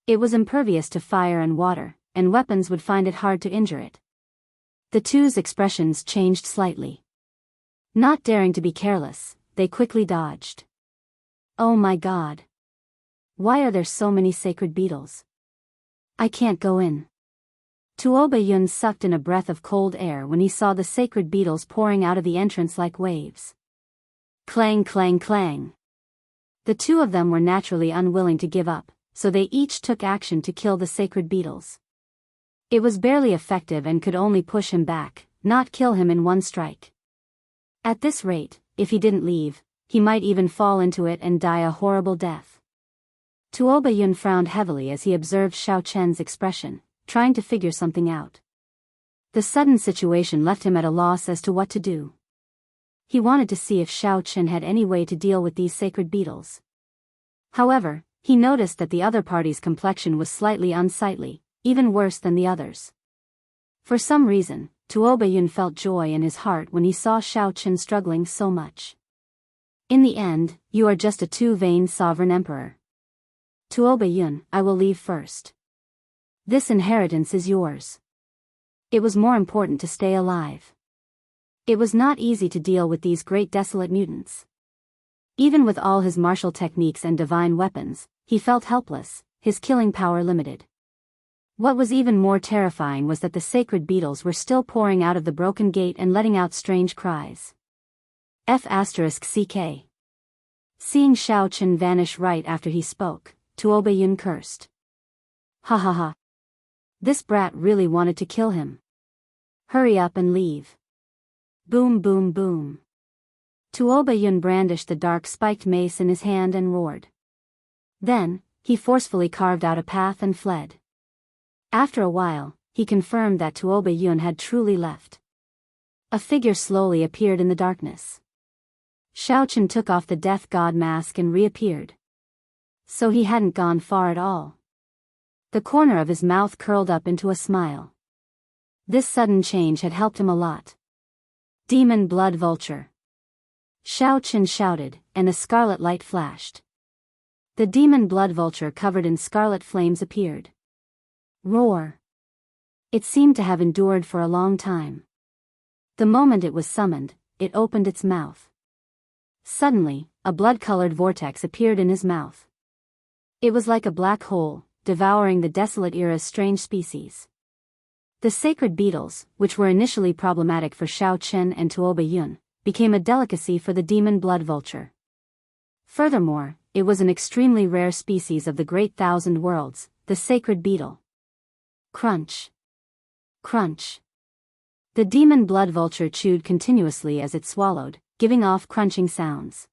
It was impervious to fire and water, and weapons would find it hard to injure it. The two's expressions changed slightly. Not daring to be careless, they quickly dodged. Oh my God! Why are there so many sacred beetles? I can't go in. Tuoba Yun sucked in a breath of cold air when he saw the sacred beetles pouring out of the entrance like waves. Clang clang clang. The two of them were naturally unwilling to give up, so they each took action to kill the sacred beetles. It was barely effective and could only push him back, not kill him in one strike. At this rate, if he didn't leave, he might even fall into it and die a horrible death. Tuoba Yun frowned heavily as he observed Xiao Chen's expression, trying to figure something out. The sudden situation left him at a loss as to what to do. He wanted to see if Xiao Chen had any way to deal with these sacred beetles. However, he noticed that the other party's complexion was slightly unsightly, even worse than the others. For some reason, Tuoba Yun felt joy in his heart when he saw Xiao Chen struggling so much. In the end, you are just a two-vein sovereign emperor. Tuoba Yun, I will leave first. This inheritance is yours. It was more important to stay alive. It was not easy to deal with these great desolate mutants. Even with all his martial techniques and divine weapons, he felt helpless, his killing power limited. What was even more terrifying was that the sacred beetles were still pouring out of the broken gate and letting out strange cries. F***CK. Seeing Xiao Chen vanish right after he spoke, Tuoba Yun cursed. Ha ha ha. This brat really wanted to kill him. Hurry up and leave. Boom boom boom. Tuoba Yun brandished the dark spiked mace in his hand and roared. Then, he forcefully carved out a path and fled. After a while, he confirmed that Tuoba Yun had truly left. A figure slowly appeared in the darkness. Xiao Chen took off the death god mask and reappeared. So he hadn't gone far at all. The corner of his mouth curled up into a smile. This sudden change had helped him a lot. Demon blood vulture. Xiao Chen shouted, and a scarlet light flashed. The demon blood vulture covered in scarlet flames appeared. Roar. It seemed to have endured for a long time. The moment it was summoned, it opened its mouth. Suddenly, a blood-colored vortex appeared in his mouth. It was like a black hole, devouring the desolate era's strange species. The sacred beetles, which were initially problematic for Xiao Chen and Tuoba Yun, became a delicacy for the demon blood vulture. Furthermore, it was an extremely rare species of the Great Thousand Worlds, the sacred beetle. Crunch. Crunch. The demon blood vulture chewed continuously as it swallowed, giving off crunching sounds.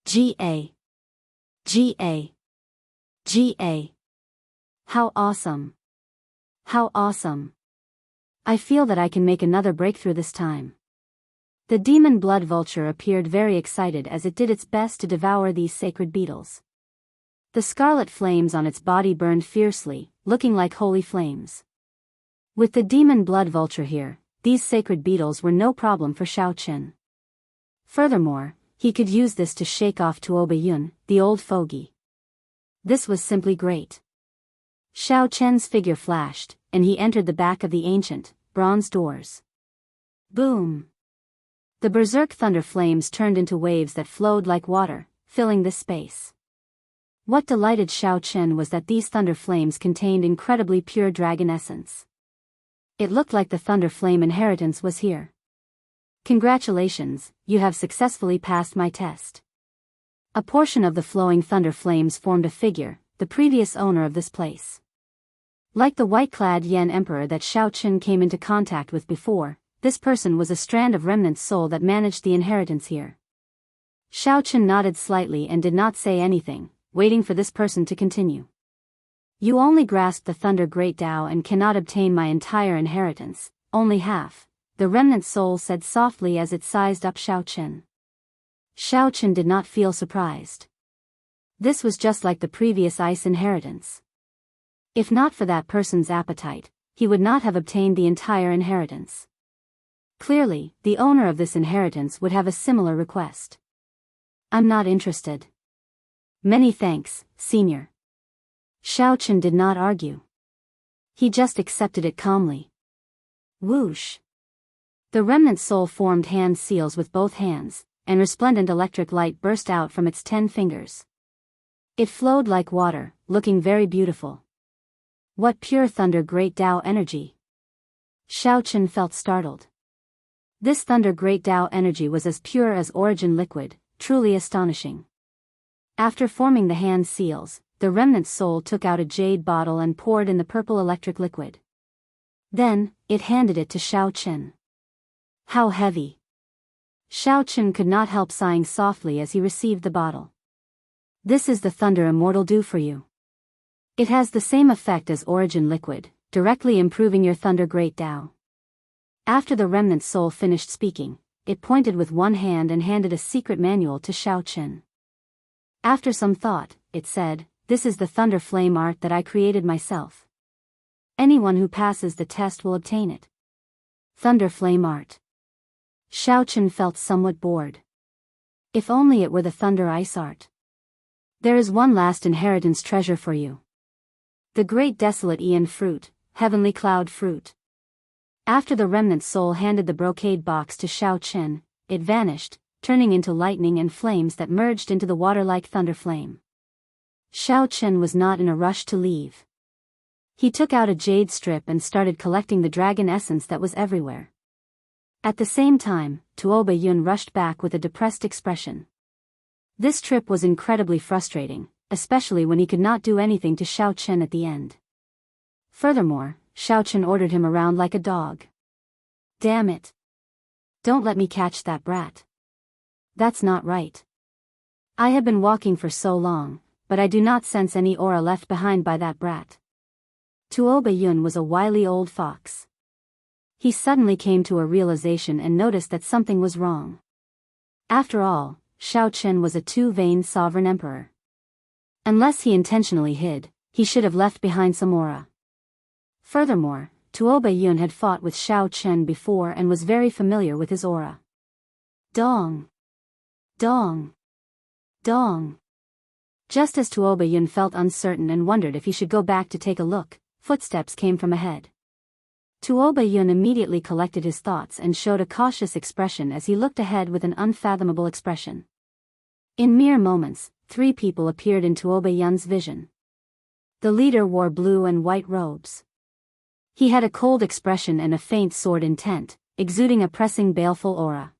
G.A. G.A. G.A. How awesome. How awesome. I feel that I can make another breakthrough this time. The demon blood vulture appeared very excited as it did its best to devour these sacred beetles. The scarlet flames on its body burned fiercely, looking like holy flames. With the demon blood vulture here, these sacred beetles were no problem for Xiao Chen. Furthermore, he could use this to shake off Tuo Yun, the old fogey. This was simply great. Xiao Chen's figure flashed, and he entered the back of the ancient, bronze doors. Boom! The berserk thunder flames turned into waves that flowed like water, filling this space. What delighted Xiao Chen was that these thunder flames contained incredibly pure dragon essence. It looked like the thunder flame inheritance was here. Congratulations, you have successfully passed my test. A portion of the flowing thunder flames formed a figure, the previous owner of this place. Like the white-clad Yan Emperor that Xiao Chen came into contact with before, this person was a strand of remnant soul that managed the inheritance here. Xiao Chen nodded slightly and did not say anything, waiting for this person to continue. You only grasped the Thunder Great Tao and cannot obtain my entire inheritance, only half, the remnant soul said softly as it sized up Xiao Chen. Xiao Chen did not feel surprised. This was just like the previous ice inheritance. If not for that person's appetite, he would not have obtained the entire inheritance. Clearly, the owner of this inheritance would have a similar request. I'm not interested. Many thanks, Senior. Xiao Chen did not argue. He just accepted it calmly. Whoosh! The remnant soul formed hand seals with both hands, and resplendent electric light burst out from its 10 fingers. It flowed like water, looking very beautiful. What pure Thunder Great Tao energy! Xiao Chen felt startled. This Thunder Great Tao energy was as pure as origin liquid, truly astonishing. After forming the hand seals, the remnant soul took out a jade bottle and poured in the purple electric liquid. Then, it handed it to Xiao Chen. How heavy! Xiao Chen could not help sighing softly as he received the bottle. This is the Thunder Immortal Dew for you. It has the same effect as origin liquid, directly improving your Thunder Great Tao. After the remnant soul finished speaking, it pointed with one hand and handed a secret manual to Xiao Chen. After some thought, it said, "This is the Thunder Flame art that I created myself. Anyone who passes the test will obtain it." Thunder Flame art. Xiao Chen felt somewhat bored. If only it were the Thunder Ice art. There is one last inheritance treasure for you. The Great Desolate Aeon Fruit, Heavenly Cloud Fruit. After the remnant soul handed the brocade box to Xiao Chen, it vanished, turning into lightning and flames that merged into the water-like thunder flame. Xiao Chen was not in a rush to leave. He took out a jade strip and started collecting the dragon essence that was everywhere. At the same time, Tuo Yun rushed back with a depressed expression. This trip was incredibly frustrating, especially when he could not do anything to Xiao Chen at the end. Furthermore, Xiao Chen ordered him around like a dog. Damn it! Don't let me catch that brat. That's not right. I have been walking for so long, but I do not sense any aura left behind by that brat. Tuo Yun was a wily old fox. He suddenly came to a realization and noticed that something was wrong. After all, Xiao Chen was a too-vain sovereign emperor. Unless he intentionally hid, he should have left behind some aura. Furthermore, Tuo Yun had fought with Xiao Chen before and was very familiar with his aura. Dong! Dong! Dong! Just as Tuo Yun felt uncertain and wondered if he should go back to take a look, footsteps came from ahead. Tuo Yun immediately collected his thoughts and showed a cautious expression as he looked ahead with an unfathomable expression. In mere moments, 3 people appeared in Tuo Yun's vision. The leader wore blue and white robes. He had a cold expression and a faint sword intent, exuding a pressing baleful aura.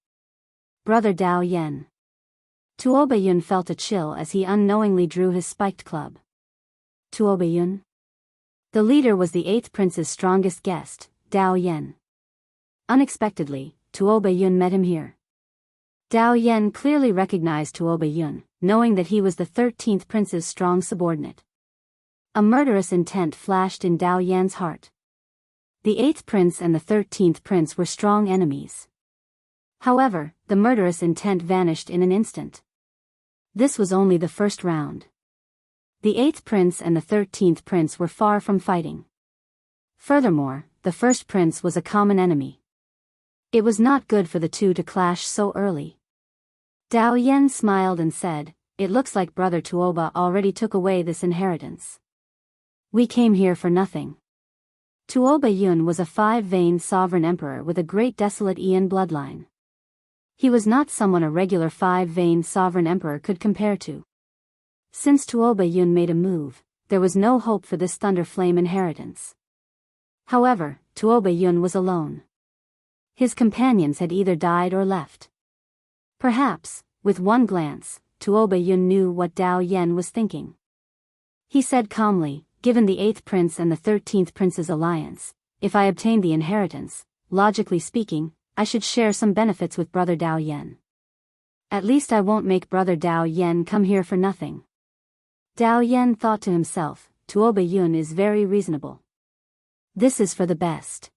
Brother Dao Yen. Tuo Yun felt a chill as he unknowingly drew his spiked club. Tuo Yun? The leader was the 8th prince's strongest guest, Dao Yen. Unexpectedly, Tuo Yun met him here. Dao Yan clearly recognized Tuoba Yun, knowing that he was the 13th prince's strong subordinate. A murderous intent flashed in Dao Yan's heart. The 8th prince and the 13th prince were strong enemies. However, the murderous intent vanished in an instant. This was only the first round. The 8th prince and the 13th prince were far from fighting. Furthermore, the first prince was a common enemy. It was not good for the two to clash so early. Dao Yan smiled and said, "It looks like Brother Tuoba already took away this inheritance. We came here for nothing." Tuoba Yun was a 5-vein sovereign emperor with a great desolate Ian bloodline. He was not someone a regular 5-vein sovereign emperor could compare to. Since Tuoba Yun made a move, there was no hope for this Thunder Flame inheritance. However, Tuoba Yun was alone. His companions had either died or left. Perhaps, with one glance, Tuoba Yun knew what Dao Yan was thinking. He said calmly, "Given the 8th prince and the 13th prince's alliance, if I obtain the inheritance, logically speaking, I should share some benefits with Brother Dao Yan. At least I won't make Brother Dao Yan come here for nothing." Dao Yan thought to himself, "Tuoba Yun is very reasonable. This is for the best.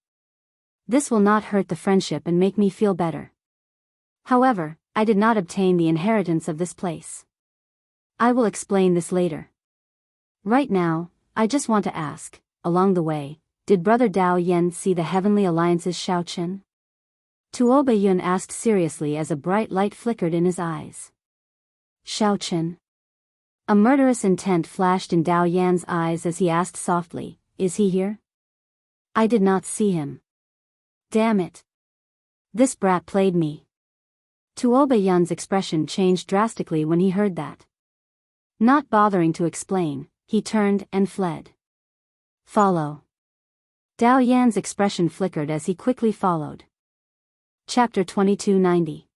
This will not hurt the friendship and make me feel better. However, I did not obtain the inheritance of this place. I will explain this later. Right now, I just want to ask, along the way, did Brother Dao Yan see the Heavenly Alliance's Shaochen?" Tuoba Yun asked seriously as a bright light flickered in his eyes. "Shaochen?" A murderous intent flashed in Dao Yan's eyes as he asked softly, "Is he here? I did not see him. Damn it. This brat played me." Tuoba Yun's expression changed drastically when he heard that. Not bothering to explain, he turned and fled. "Follow." Dao Yan's expression flickered as he quickly followed. Chapter 2290.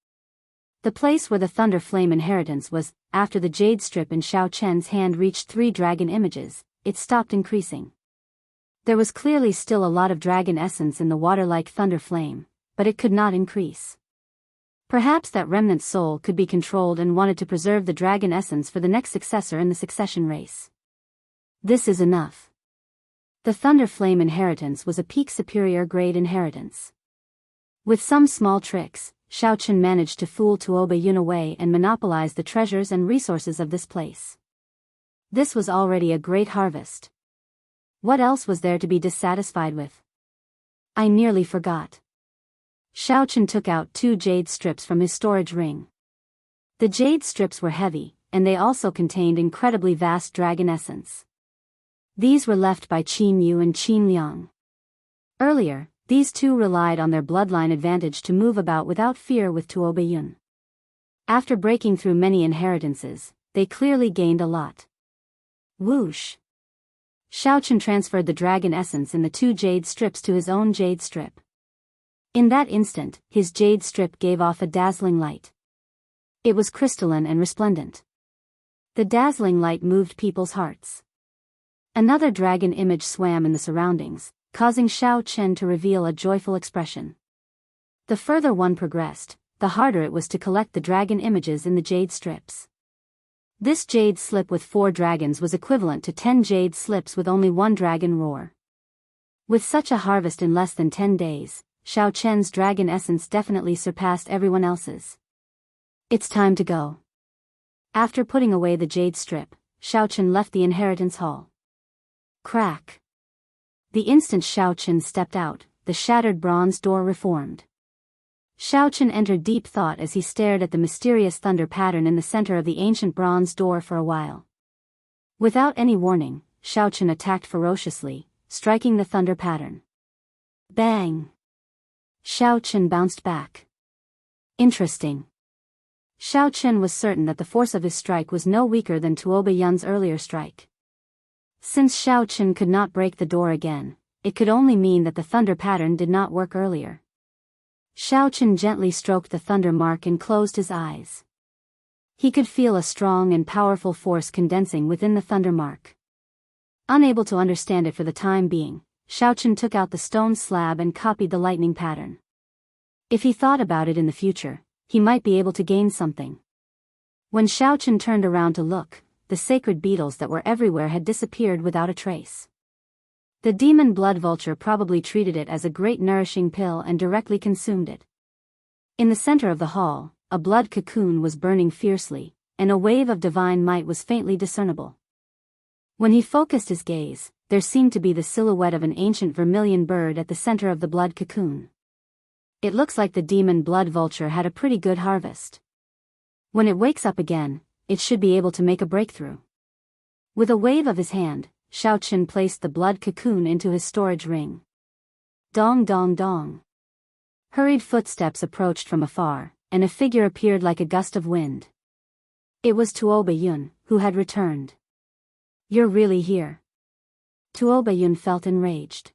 The place where the Thunder Flame inheritance was, after the jade strip in Xiao Chen's hand reached 3 dragon images, it stopped increasing. There was clearly still a lot of dragon essence in the water-like Thunder Flame, but it could not increase. Perhaps that remnant soul could be controlled and wanted to preserve the dragon essence for the next successor in the succession race. This is enough. The Thunder Flame inheritance was a peak superior grade inheritance. With some small tricks, Shaochen managed to fool Tuoba Yun away and monopolize the treasures and resources of this place. This was already a great harvest. What else was there to be dissatisfied with? I nearly forgot. Shaochen took out 2 jade strips from his storage ring. The jade strips were heavy, and they also contained incredibly vast dragon essence. These were left by Qin Yu and Qin Liang. Earlier, these two relied on their bloodline advantage to move about without fear with Tuoba Yun. After breaking through many inheritances, they clearly gained a lot. Whoosh! Shaochen transferred the dragon essence in the 2 jade strips to his own jade strip. In that instant, his jade strip gave off a dazzling light. It was crystalline and resplendent. The dazzling light moved people's hearts. Another dragon image swam in the surroundings, causing Xiao Chen to reveal a joyful expression. The further one progressed, the harder it was to collect the dragon images in the jade strips. This jade slip with 4 dragons was equivalent to 10 jade slips with only 1 dragon roar. With such a harvest in less than 10 days, Xiao Chen's dragon essence definitely surpassed everyone else's. It's time to go. After putting away the jade strip, Xiao Chen left the inheritance hall. Crack. The instant Xiao Chen stepped out, the shattered bronze door reformed. Xiao Chen entered deep thought as he stared at the mysterious thunder pattern in the center of the ancient bronze door for a while. Without any warning, Xiao Chen attacked ferociously, striking the thunder pattern. Bang! Xiao Chen bounced back. Interesting. Xiao Chen was certain that the force of his strike was no weaker than Tuoba Yun's earlier strike. Since Xiao Chen could not break the door again, it could only mean that the thunder pattern did not work earlier. Xiao Chen gently stroked the thunder mark and closed his eyes. He could feel a strong and powerful force condensing within the thunder mark. Unable to understand it for the time being, Xiao Chen took out the stone slab and copied the lightning pattern. If he thought about it in the future, he might be able to gain something. When Xiao Chen turned around to look, the sacred beetles that were everywhere had disappeared without a trace. The demon blood vulture probably treated it as a great nourishing pill and directly consumed it. In the center of the hall, a blood cocoon was burning fiercely, and a wave of divine might was faintly discernible. When he focused his gaze, there seemed to be the silhouette of an ancient vermilion bird at the center of the blood cocoon. It looks like the demon blood vulture had a pretty good harvest. When it wakes up again, it should be able to make a breakthrough. With a wave of his hand, Xiao Chen placed the blood cocoon into his storage ring. Dong dong dong. Hurried footsteps approached from afar, and a figure appeared like a gust of wind. It was Tuo Bayun, who had returned. "You're really here." Tuo Bayun felt enraged.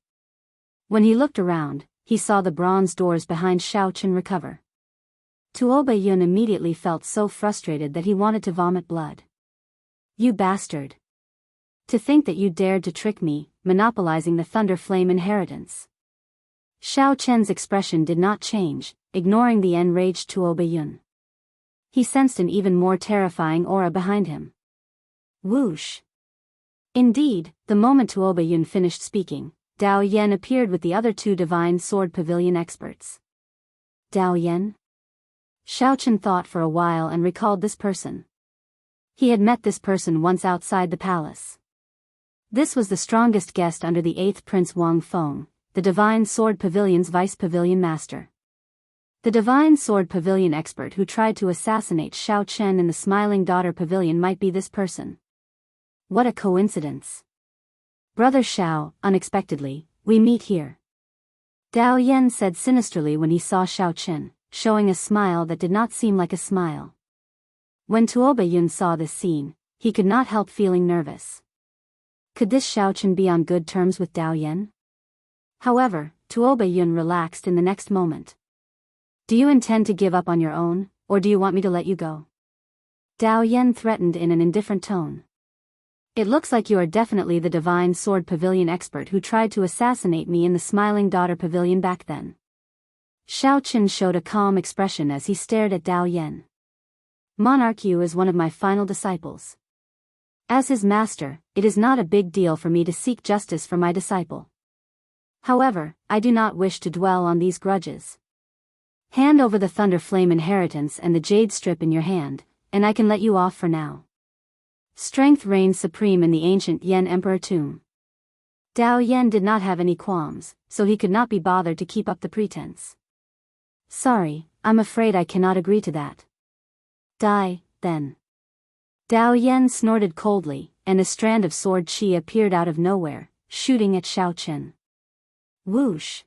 When he looked around, he saw the bronze doors behind Xiao Chen recover. Tuo Bayun immediately felt so frustrated that he wanted to vomit blood. "You bastard. To think that you dared to trick me, monopolizing the Thunder Flame inheritance." Xiao Chen's expression did not change, ignoring the enraged Tuo Bayun. He sensed an even more terrifying aura behind him. Whoosh! Indeed, the moment Tuo Bayun finished speaking, Dao Yan appeared with the other two divine sword pavilion experts. Dao Yan? Xiao Chen thought for a while and recalled this person. He had met this person once outside the palace. This was the strongest guest under the 8th Prince Wang Feng, the Divine Sword Pavilion's Vice Pavilion Master. The Divine Sword Pavilion expert who tried to assassinate Xiao Chen in the Smiling Daughter Pavilion might be this person. What a coincidence. Brother Xiao, unexpectedly, we meet here. Dao Yan said sinisterly when he saw Xiao Chen, showing a smile that did not seem like a smile. When Tuo Bayun saw this scene, he could not help feeling nervous. Could this Xiao Chen be on good terms with Dao Yan? However, Tuo Bayun relaxed in the next moment. Do you intend to give up on your own, or do you want me to let you go? Dao Yan threatened in an indifferent tone. It looks like you are definitely the Divine Sword Pavilion expert who tried to assassinate me in the Smiling Daughter Pavilion back then. Xiao Chen showed a calm expression as he stared at Dao Yan. Monarch Yu is one of my final disciples. As his master, it is not a big deal for me to seek justice for my disciple. However, I do not wish to dwell on these grudges. Hand over the Thunder Flame inheritance and the jade strip in your hand, and I can let you off for now. Strength reigns supreme in the ancient Yan Emperor tomb. Dao Yan did not have any qualms, so he could not be bothered to keep up the pretense. Sorry, I'm afraid I cannot agree to that. Die, then. Dao Yan snorted coldly, and a strand of sword chi appeared out of nowhere, shooting at Xiao Chen. Whoosh!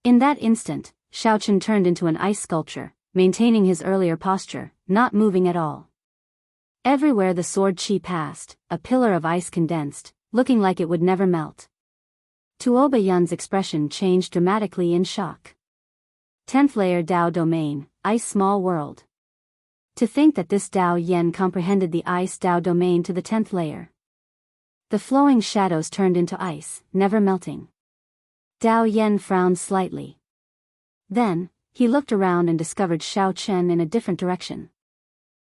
In that instant, Xiao Chen turned into an ice sculpture, maintaining his earlier posture, not moving at all. Everywhere the sword chi passed, a pillar of ice condensed, looking like it would never melt. Tuo Bayun's expression changed dramatically in shock. 10th layer Dao domain, ice small world. To think that this Dao Yan comprehended the ice Dao domain to the 10th layer. The flowing shadows turned into ice, never melting. Dao Yan frowned slightly. Then, he looked around and discovered Xiao Chen in a different direction.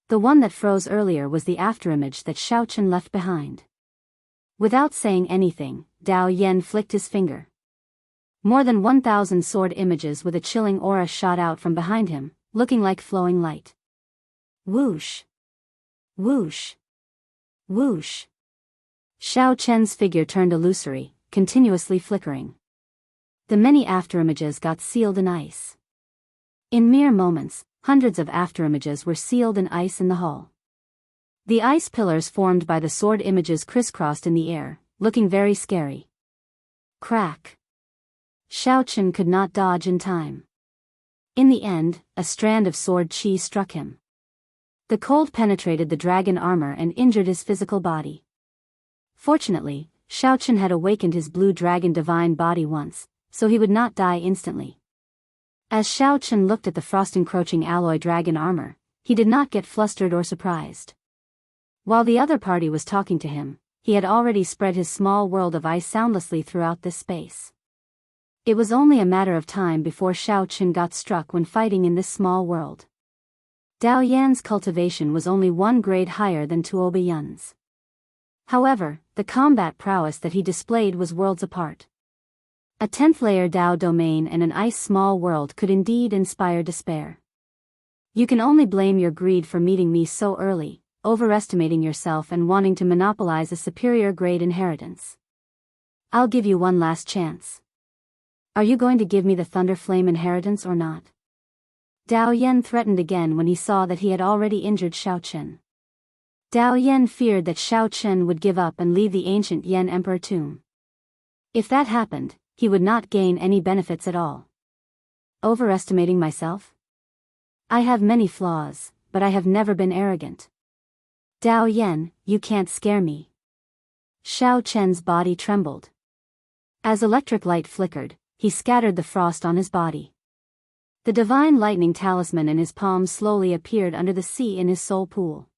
The one that froze earlier was the afterimage that Xiao Chen left behind. Without saying anything, Dao Yan flicked his finger. More than 1,000 sword images with a chilling aura shot out from behind him, looking like flowing light. Whoosh! Whoosh! Whoosh! Xiao Chen's figure turned illusory, continuously flickering. The many afterimages got sealed in ice. In mere moments, hundreds of afterimages were sealed in ice in the hall. The ice pillars formed by the sword images crisscrossed in the air, looking very scary. Crack! Xiao Chen could not dodge in time. In the end, a strand of sword chi struck him. The cold penetrated the dragon armor and injured his physical body. Fortunately, Xiao Chen had awakened his blue dragon divine body once, so he would not die instantly. As Xiao Chen looked at the frost-encroaching alloy dragon armor, he did not get flustered or surprised. While the other party was talking to him, he had already spread his small world of ice soundlessly throughout this space. It was only a matter of time before Xiao Chen got struck when fighting in this small world. Dao Yan's cultivation was only one grade higher than Tuoba Yun's. However, the combat prowess that he displayed was worlds apart. A 10th layer Dao domain and an ice small world could indeed inspire despair. You can only blame your greed for meeting me so early, overestimating yourself and wanting to monopolize a superior grade inheritance. I'll give you one last chance. Are you going to give me the Thunder Flame inheritance or not? Dao Yan threatened again when he saw that he had already injured Xiao Chen. Dao Yan feared that Xiao Chen would give up and leave the ancient Yan Emperor tomb. If that happened, he would not gain any benefits at all. Overestimating myself? I have many flaws, but I have never been arrogant. Dao Yan, you can't scare me. Xiao Chen's body trembled. As electric light flickered, he scattered the frost on his body. The divine lightning talisman in his palm slowly appeared under the sea in his soul pool.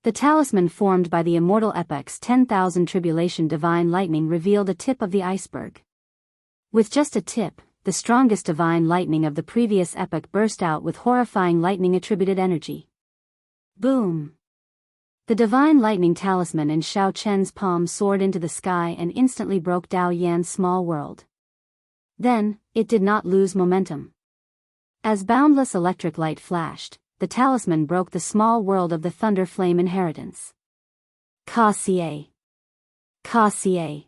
The talisman formed by the immortal epoch's 10,000 tribulation divine lightning revealed a tip of the iceberg. With just a tip, the strongest divine lightning of the previous epoch burst out with horrifying lightning-attributed energy. Boom! The divine lightning talisman in Xiao Chen's palm soared into the sky and instantly broke Dao Yan's small world. Then, it did not lose momentum. As boundless electric light flashed, the talisman broke the small world of the Thunder Flame inheritance. Ka-Xie. Ka-Xie.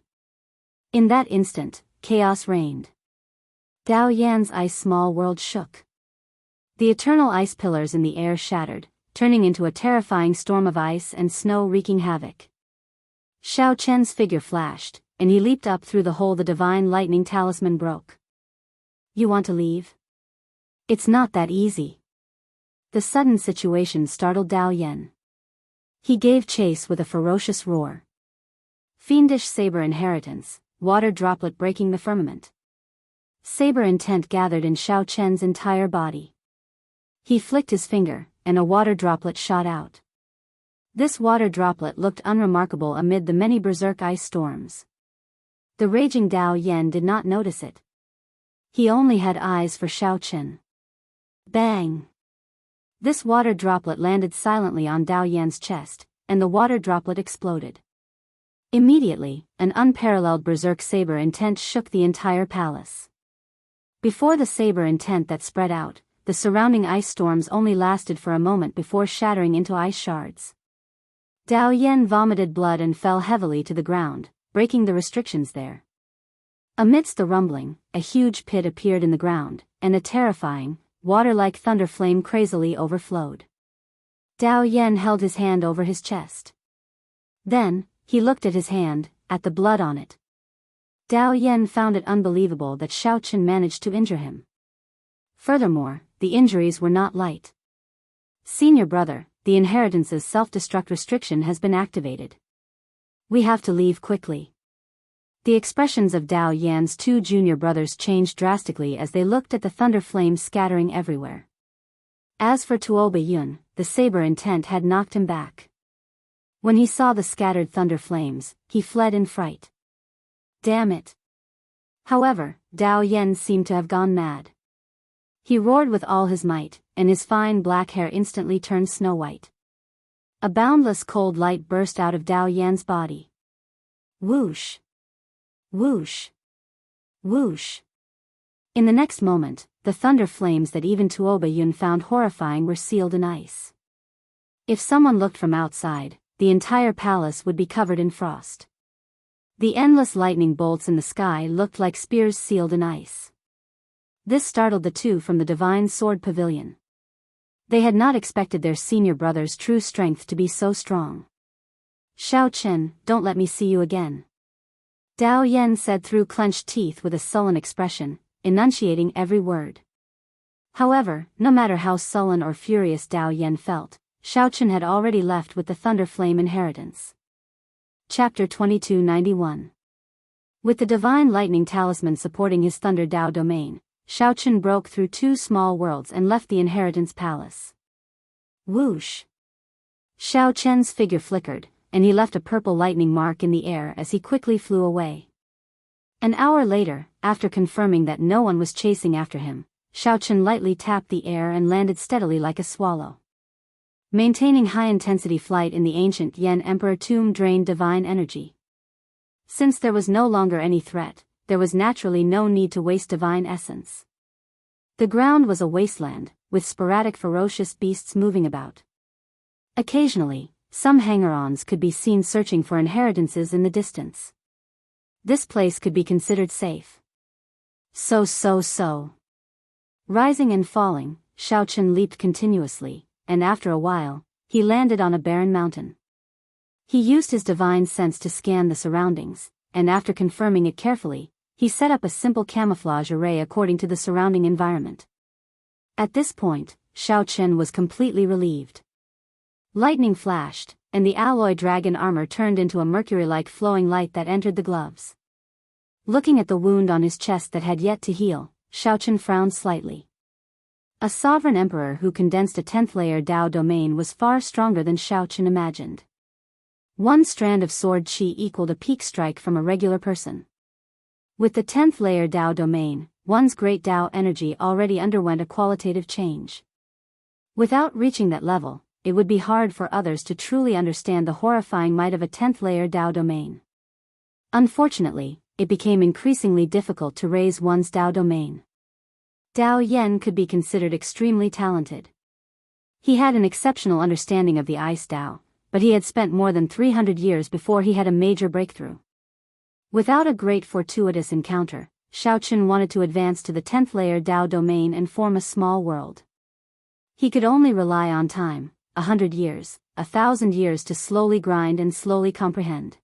In that instant, chaos reigned. Dao Yan's ice small world shook. The eternal ice pillars in the air shattered, turning into a terrifying storm of ice and snow wreaking havoc. Xiao Chen's figure flashed, and he leaped up through the hole the divine lightning talisman broke. You want to leave? It's not that easy. The sudden situation startled Dao Yan. He gave chase with a ferocious roar. Fiendish saber inheritance, water droplet breaking the firmament. Saber intent gathered in Xiao Chen's entire body. He flicked his finger, and a water droplet shot out. This water droplet looked unremarkable amid the many berserk ice storms. The raging Dao Yan did not notice it. He only had eyes for Xiao Chen. Bang! This water droplet landed silently on Dao Yan's chest, and the water droplet exploded. Immediately, an unparalleled berserk saber intent shook the entire palace. Before the saber intent that spread out, the surrounding ice storms only lasted for a moment before shattering into ice shards. Dao Yan vomited blood and fell heavily to the ground, breaking the restrictions there. Amidst the rumbling, a huge pit appeared in the ground, and a terrifying, water-like thunder flame crazily overflowed. Dao Yan held his hand over his chest. Then, he looked at his hand, at the blood on it. Dao Yan found it unbelievable that Xiao Chen managed to injure him. Furthermore, the injuries were not light. Senior brother, the inheritance's self-destruct restriction has been activated. We have to leave quickly. The expressions of Dao Yan's two junior brothers changed drastically as they looked at the thunder flames scattering everywhere. As for Tuoba Yun, the saber intent had knocked him back. When he saw the scattered thunder flames, he fled in fright. Damn it! However, Dao Yan seemed to have gone mad. He roared with all his might, and his fine black hair instantly turned snow white. A boundless cold light burst out of Dao Yan's body. Whoosh! Whoosh! Whoosh! In the next moment, the thunder flames that even Tuoba Yun found horrifying were sealed in ice. If someone looked from outside, the entire palace would be covered in frost. The endless lightning bolts in the sky looked like spears sealed in ice. This startled the two from the Divine Sword Pavilion. They had not expected their senior brother's true strength to be so strong. Xiao Chen, don't let me see you again. Dao Yan said through clenched teeth with a sullen expression, enunciating every word. However, no matter how sullen or furious Dao Yan felt, Xiao Chen had already left with the Thunder Flame inheritance. Chapter 2291. With the Divine Lightning Talisman supporting his Thunder Dao domain, Xiao Chen broke through two small worlds and left the inheritance palace. Whoosh! Xiao Chen's figure flickered, and he left a purple lightning mark in the air as he quickly flew away. An hour later, after confirming that no one was chasing after him, Xiao Chen lightly tapped the air and landed steadily like a swallow. Maintaining high-intensity flight in the ancient Yen Emperor tomb drained divine energy. Since there was no longer any threat, there was naturally no need to waste divine essence. The ground was a wasteland, with sporadic ferocious beasts moving about. Occasionally, some hanger-ons could be seen searching for inheritances in the distance. This place could be considered safe. So. Rising and falling, Xiaochen leaped continuously, and after a while, he landed on a barren mountain. He used his divine sense to scan the surroundings, and after confirming it carefully, he set up a simple camouflage array according to the surrounding environment. At this point, Xiaochen was completely relieved. Lightning flashed, and the alloy dragon armor turned into a mercury-like flowing light that entered the gloves. Looking at the wound on his chest that had yet to heal, Xiaochen frowned slightly. A sovereign emperor who condensed a 10th-layer Dao domain was far stronger than Xiaochen imagined. One strand of sword qi equaled a peak strike from a regular person. With the 10th-layer Dao domain, one's great Dao energy already underwent a qualitative change. Without reaching that level, it would be hard for others to truly understand the horrifying might of a 10th-layer Dao domain. Unfortunately, it became increasingly difficult to raise one's Dao domain. Dao Yen could be considered extremely talented. He had an exceptional understanding of the Ice Dao, but he had spent more than 300 years before he had a major breakthrough. Without a great fortuitous encounter, Xiaochen wanted to advance to the 10th-layer Dao domain and form a small world. He could only rely on time, 100 years, 1,000 years to slowly grind and slowly comprehend.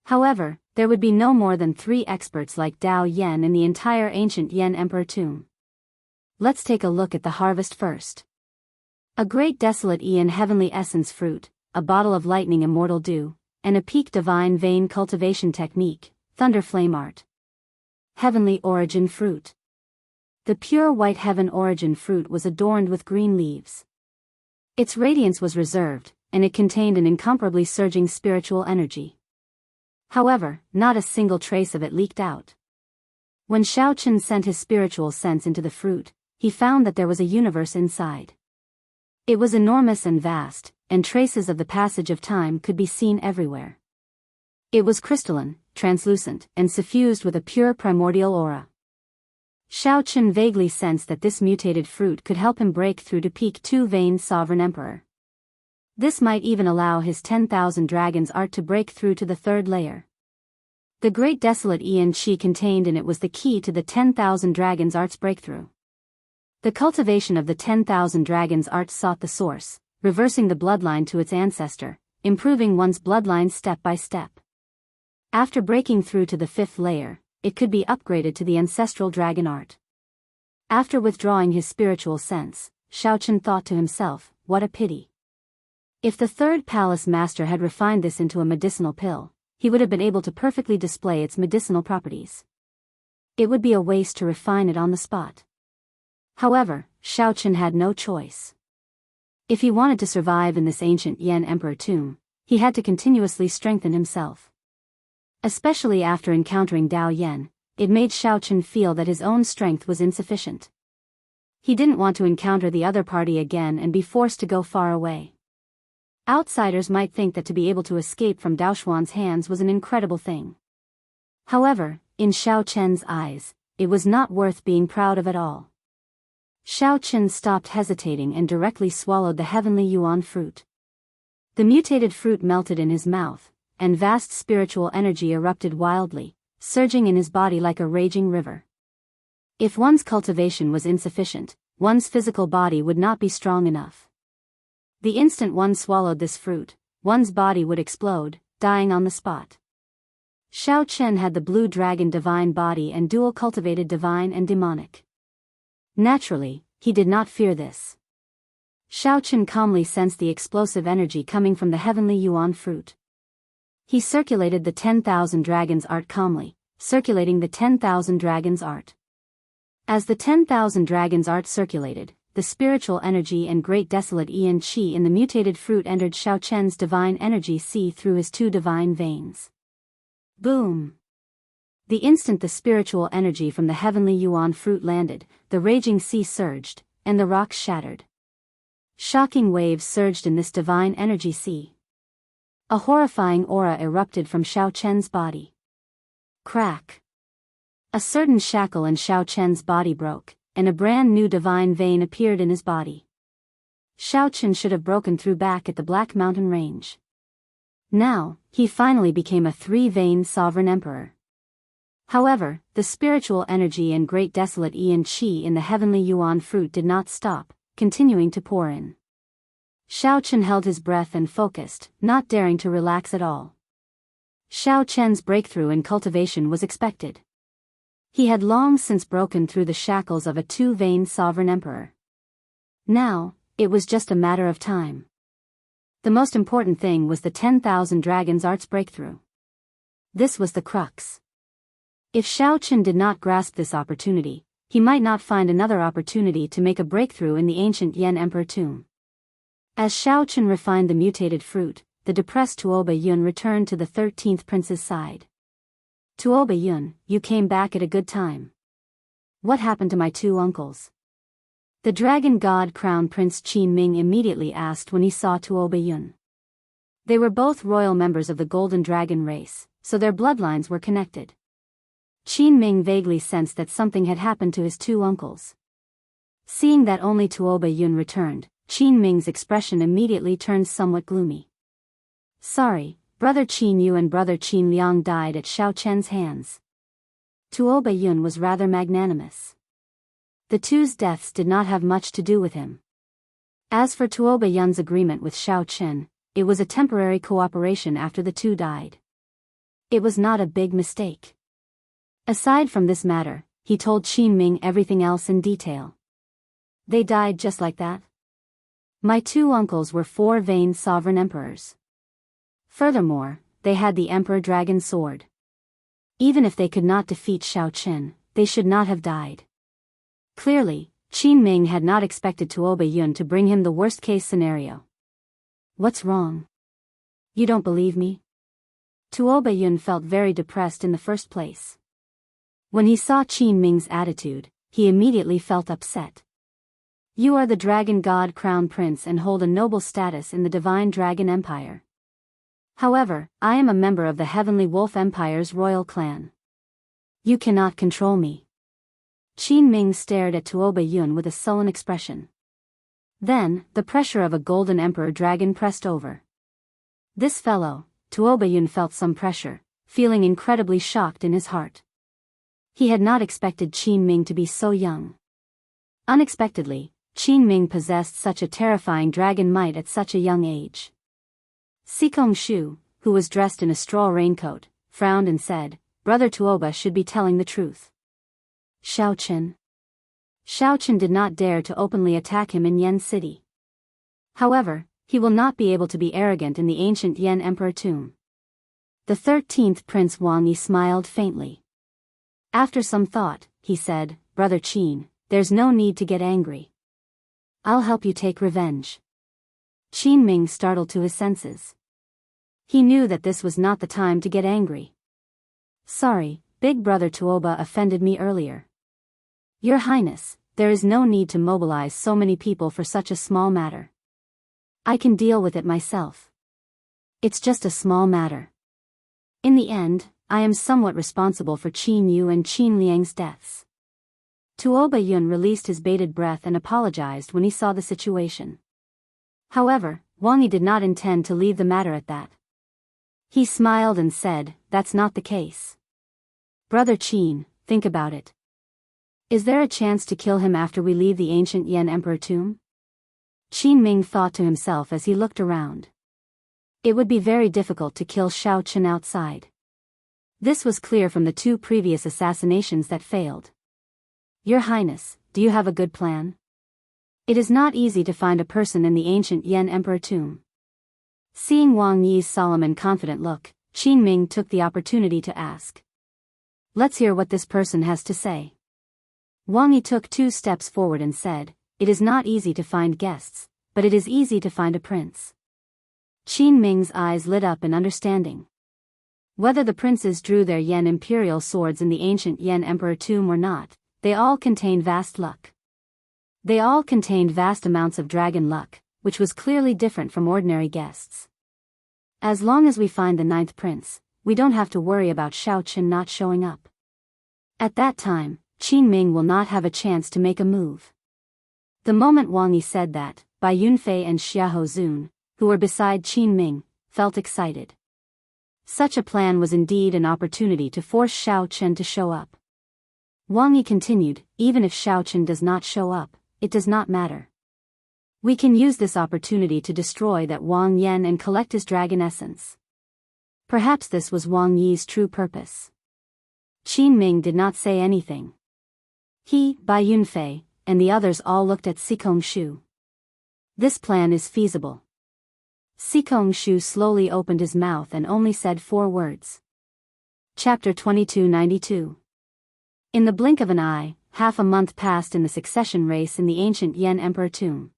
However, there would be no more than 3 experts like Dao Yen in the entire ancient Yen Emperor tomb. Let's take a look at the harvest first. A great desolate Aeon heavenly essence fruit, a bottle of lightning immortal dew, and a peak divine vein cultivation technique, thunder flame art. Heavenly origin fruit. The pure white heaven origin fruit was adorned with green leaves. Its radiance was reserved, and it contained an incomparably surging spiritual energy. However, not a single trace of it leaked out. When Xiaochen sent his spiritual sense into the fruit, he found that there was a universe inside. It was enormous and vast, and traces of the passage of time could be seen everywhere. It was crystalline, translucent, and suffused with a pure primordial aura. Xiaochen vaguely sensed that this mutated fruit could help him break through to peak 2-vein sovereign emperor. This might even allow his 10,000 dragons art to break through to the 3rd layer. The great desolate Aeon Qi contained in it was the key to the 10,000 dragons art's breakthrough. The cultivation of the 10,000 dragons art sought the source, reversing the bloodline to its ancestor, improving one's bloodline step by step. After breaking through to the 5th layer, it could be upgraded to the ancestral dragon art. After withdrawing his spiritual sense, Xiaochen thought to himself, what a pity. If the 3rd palace master had refined this into a medicinal pill, he would have been able to perfectly display its medicinal properties. It would be a waste to refine it on the spot. However, Xiaochen had no choice. If he wanted to survive in this ancient Yen Emperor tomb, he had to continuously strengthen himself. Especially after encountering Dao Yen, it made Xiaochen feel that his own strength was insufficient. He didn't want to encounter the other party again and be forced to go far away. Outsiders might think that to be able to escape from Daoshuan's hands was an incredible thing. However, in Xiaochen's eyes, it was not worth being proud of at all. Xiaochen stopped hesitating and directly swallowed the heavenly yuan fruit. The mutated fruit melted in his mouth, and vast spiritual energy erupted wildly, surging in his body like a raging river. If one's cultivation was insufficient, one's physical body would not be strong enough. The instant one swallowed this fruit, one's body would explode, dying on the spot. Xiaochen had the blue dragon divine body and dual cultivated divine and demonic. Naturally, he did not fear this. Xiaochen calmly sensed the explosive energy coming from the heavenly yuan fruit. He circulated the 10,000 dragons art calmly, circulating the 10,000 dragons art. As the 10,000 dragons art circulated, the spiritual energy and great desolate Aeon Qi in the mutated fruit entered Xiaochen's divine energy sea through his 2 divine veins. Boom! The instant the spiritual energy from the heavenly yuan fruit landed, the raging sea surged, and the rocks shattered. Shocking waves surged in this divine energy sea. A horrifying aura erupted from Xiao Chen's body. Crack. A certain shackle in Xiao Chen's body broke, and a brand new divine vein appeared in his body. Xiao Chen should have broken through back at the Black Mountain Range. Now, he finally became a three-veined sovereign emperor. However, the spiritual energy and great desolate Yin Qi in the heavenly Yuan fruit did not stop, continuing to pour in. Xiao Chen held his breath and focused, not daring to relax at all. Xiao Chen's breakthrough in cultivation was expected. He had long since broken through the shackles of a two-veined sovereign emperor. Now, it was just a matter of time. The most important thing was the 10,000 Dragons Arts breakthrough. This was the crux. If Xiao Chen did not grasp this opportunity, he might not find another opportunity to make a breakthrough in the ancient Yan Emperor tomb. As Xiao Chen refined the mutated fruit, the depressed Tuoba Yun returned to the 13th prince's side. Tuoba Yun, you came back at a good time. What happened to my two uncles? The dragon god crown Prince Qin Ming immediately asked when he saw Tuoba Yun. They were both royal members of the Golden Dragon race, so their bloodlines were connected. Qin Ming vaguely sensed that something had happened to his two uncles. Seeing that only Tuoba Yun returned, Qin Ming's expression immediately turned somewhat gloomy. Sorry, brother Qin Yu and brother Qin Liang died at Xiao Chen's hands. Tuoba Yun was rather magnanimous. The two's deaths did not have much to do with him. As for Tuoba Yun's agreement with Xiao Chen, it was a temporary cooperation after the two died. It was not a big mistake. Aside from this matter, he told Qin Ming everything else in detail. They died just like that? My two uncles were four-veined sovereign emperors. Furthermore, they had the Emperor Dragon Sword. Even if they could not defeat Xiao Chen, they should not have died. Clearly, Qin Ming had not expected Tuoba Yun to bring him the worst-case scenario. What's wrong? You don't believe me? Tuoba Yun felt very depressed in the first place. When he saw Qin Ming's attitude, he immediately felt upset. You are the Dragon God Crown Prince and hold a noble status in the Divine Dragon Empire. However, I am a member of the Heavenly Wolf Empire's royal clan. You cannot control me. Qin Ming stared at Tuoba Yun with a sullen expression. Then, the pressure of a golden emperor dragon pressed over. This fellow, Tuoba Yun felt some pressure, feeling incredibly shocked in his heart. He had not expected Qin Ming to be so young. Unexpectedly, Qin Ming possessed such a terrifying dragon might at such a young age. Sikong Shu, who was dressed in a straw raincoat, frowned and said, Brother Tuoba should be telling the truth. Xiao Chen. Xiao Chen did not dare to openly attack him in Yen City. However, he will not be able to be arrogant in the ancient Yen Emperor tomb. The 13th Prince Wang Yi smiled faintly. After some thought, he said, Brother Qin, there's no need to get angry. I'll help you take revenge. Qin Ming startled to his senses. He knew that this was not the time to get angry. Sorry, Big Brother Tuoba offended me earlier. Your Highness, there is no need to mobilize so many people for such a small matter. I can deal with it myself. It's just a small matter. In the end, I am somewhat responsible for Qin Yu and Qin Liang's deaths. Tuoba Yun released his bated breath and apologized when he saw the situation. However, Wang Yi did not intend to leave the matter at that. He smiled and said, That's not the case. Brother Qin, think about it. Is there a chance to kill him after we leave the ancient Yen Emperor tomb? Qin Ming thought to himself as he looked around. It would be very difficult to kill Xiao Chen outside. This was clear from the two previous assassinations that failed. Your Highness, do you have a good plan? It is not easy to find a person in the ancient Yen Emperor tomb. Seeing Wang Yi's solemn and confident look, Qin Ming took the opportunity to ask. Let's hear what this person has to say. Wang Yi took 2 steps forward and said, It is not easy to find guests, but it is easy to find a prince. Qin Ming's eyes lit up in understanding. Whether the princes drew their Yen imperial swords in the ancient Yen Emperor tomb or not, they all contained vast luck. They all contained vast amounts of dragon luck, which was clearly different from ordinary guests. As long as we find the ninth prince, we don't have to worry about Xiao Chen not showing up. At that time, Qin Ming will not have a chance to make a move. The moment Wang Yi said that, Bai Yunfei and Xiahou Zun, who were beside Qin Ming, felt excited. Such a plan was indeed an opportunity to force Xiao Chen to show up. Wang Yi continued, even if Xiao Chen does not show up, it does not matter. We can use this opportunity to destroy that Wang Yan and collect his dragon essence. Perhaps this was Wang Yi's true purpose. Qin Ming did not say anything. He, Bai Yunfei, and the others all looked at Sikong Shu. This plan is feasible. Sikong Shu slowly opened his mouth and only said 4 words. Chapter 2292. In the blink of an eye, half a month passed in the succession race in the ancient Yan Emperor tomb.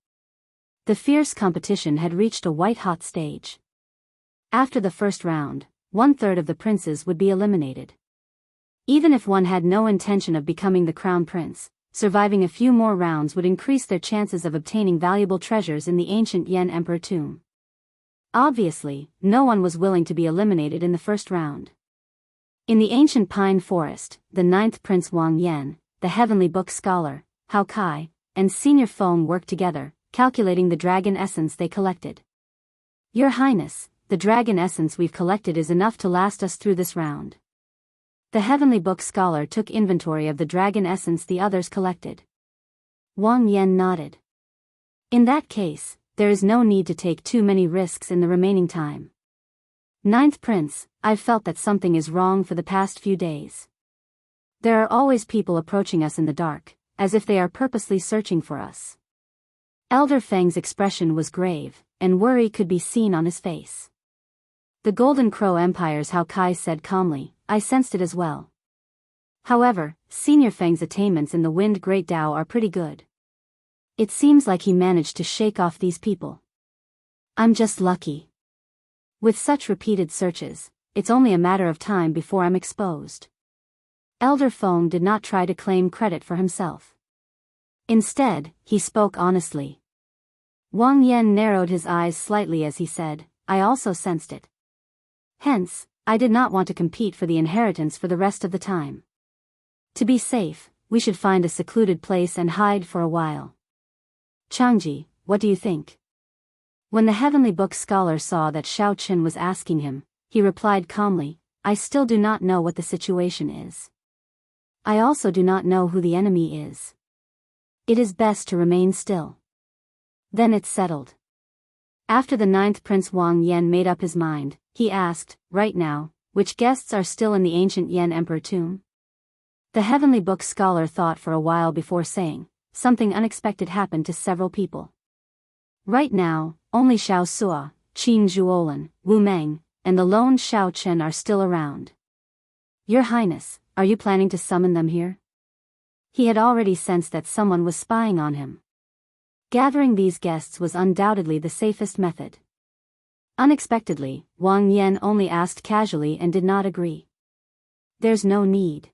The fierce competition had reached a white-hot stage. After the first round, 1/3 of the princes would be eliminated. Even if one had no intention of becoming the crown prince, surviving a few more rounds would increase their chances of obtaining valuable treasures in the ancient Yan Emperor tomb. Obviously, no one was willing to be eliminated in the first round. In the ancient pine forest, the ninth prince Wang Yan, the heavenly book scholar, Hao Kai, and senior Feng worked together, calculating the dragon essence they collected. Your Highness, the dragon essence we've collected is enough to last us through this round. The heavenly book scholar took inventory of the dragon essence the others collected. Wang Yan nodded. In that case, there is no need to take too many risks in the remaining time. Ninth Prince, I've felt that something is wrong for the past few days. There are always people approaching us in the dark, as if they are purposely searching for us. Elder Feng's expression was grave, and worry could be seen on his face. The Golden Crow Empire's Hao Kai said calmly, I sensed it as well. However, Senior Feng's attainments in the Wind Great Dao are pretty good. It seems like he managed to shake off these people. I'm just lucky. With such repeated searches, it's only a matter of time before I'm exposed. Elder Feng did not try to claim credit for himself. Instead, he spoke honestly. Wang Yan narrowed his eyes slightly as he said, I also sensed it. Hence, I did not want to compete for the inheritance for the rest of the time. To be safe, we should find a secluded place and hide for a while. Changji, what do you think? When the heavenly book scholar saw that Xiao Chen was asking him, he replied calmly, I still do not know what the situation is. I also do not know who the enemy is. It is best to remain still. Then it's settled. After the ninth prince Wang Yan made up his mind, he asked, right now, which guests are still in the ancient Yan Emperor tomb? The heavenly book scholar thought for a while before saying, something unexpected happened to several people. Right now, only Xiao Sua, Qin Zhuolan, Wu Meng, and the lone Xiao Chen are still around. Your Highness, are you planning to summon them here? He had already sensed that someone was spying on him. Gathering these guests was undoubtedly the safest method. Unexpectedly, Wang Yan only asked casually and did not agree. There's no need.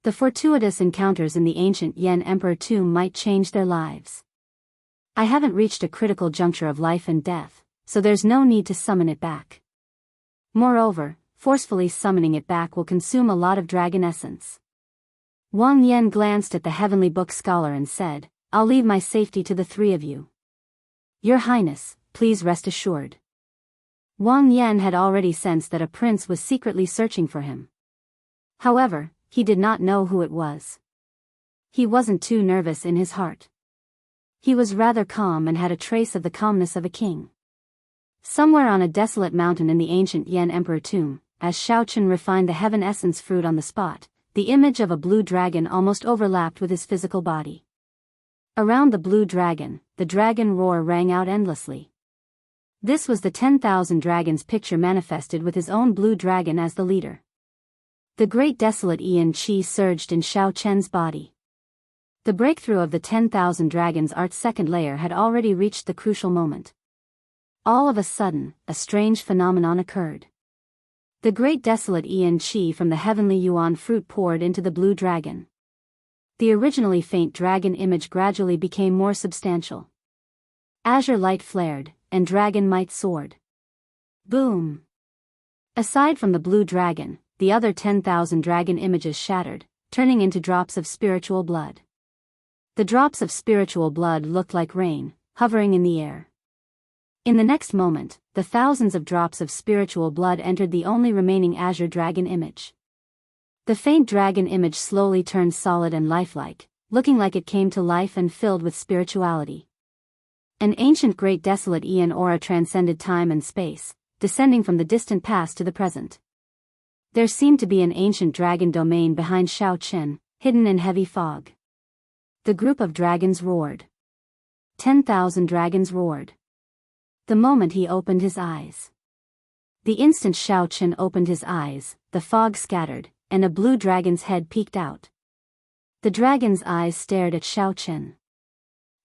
The fortuitous encounters in the ancient Yan Emperor tomb might change their lives. I haven't reached a critical juncture of life and death, so there's no need to summon it back. Moreover, forcefully summoning it back will consume a lot of dragon essence. Wang Yan glanced at the heavenly book scholar and said, I'll leave my safety to the 3 of you. Your Highness, please rest assured. Wang Yan had already sensed that a prince was secretly searching for him. However, he did not know who it was. He wasn't too nervous in his heart. He was rather calm and had a trace of the calmness of a king. Somewhere on a desolate mountain in the ancient Yan Emperor tomb, as Xiao Chen refined the heaven essence fruit on the spot, the image of a blue dragon almost overlapped with his physical body. Around the blue dragon, the dragon roar rang out endlessly. This was the 10,000 dragons picture manifested with his own blue dragon as the leader. The great desolate Yin Qi surged in Xiao Chen's body. The breakthrough of the 10,000 dragons art's second layer had already reached the crucial moment. All of a sudden, a strange phenomenon occurred. The great desolate Yin Qi from the heavenly Yuan fruit poured into the blue dragon. The originally faint dragon image gradually became more substantial. Azure light flared, and dragon might soared. Boom! Aside from the blue dragon, the other 10,000 dragon images shattered, turning into drops of spiritual blood. The drops of spiritual blood looked like rain, hovering in the air. In the next moment, the thousands of drops of spiritual blood entered the only remaining azure dragon image. The faint dragon image slowly turned solid and lifelike, looking like it came to life and filled with spirituality. An ancient great desolate Aeon aura transcended time and space, descending from the distant past to the present. There seemed to be an ancient dragon domain behind Xiaochen, hidden in heavy fog. The group of dragons roared. 10,000 dragons roared. The moment he opened his eyes. The instant Xiaochen opened his eyes, the fog scattered, and a blue dragon's head peeked out. The dragon's eyes stared at Xiaochen.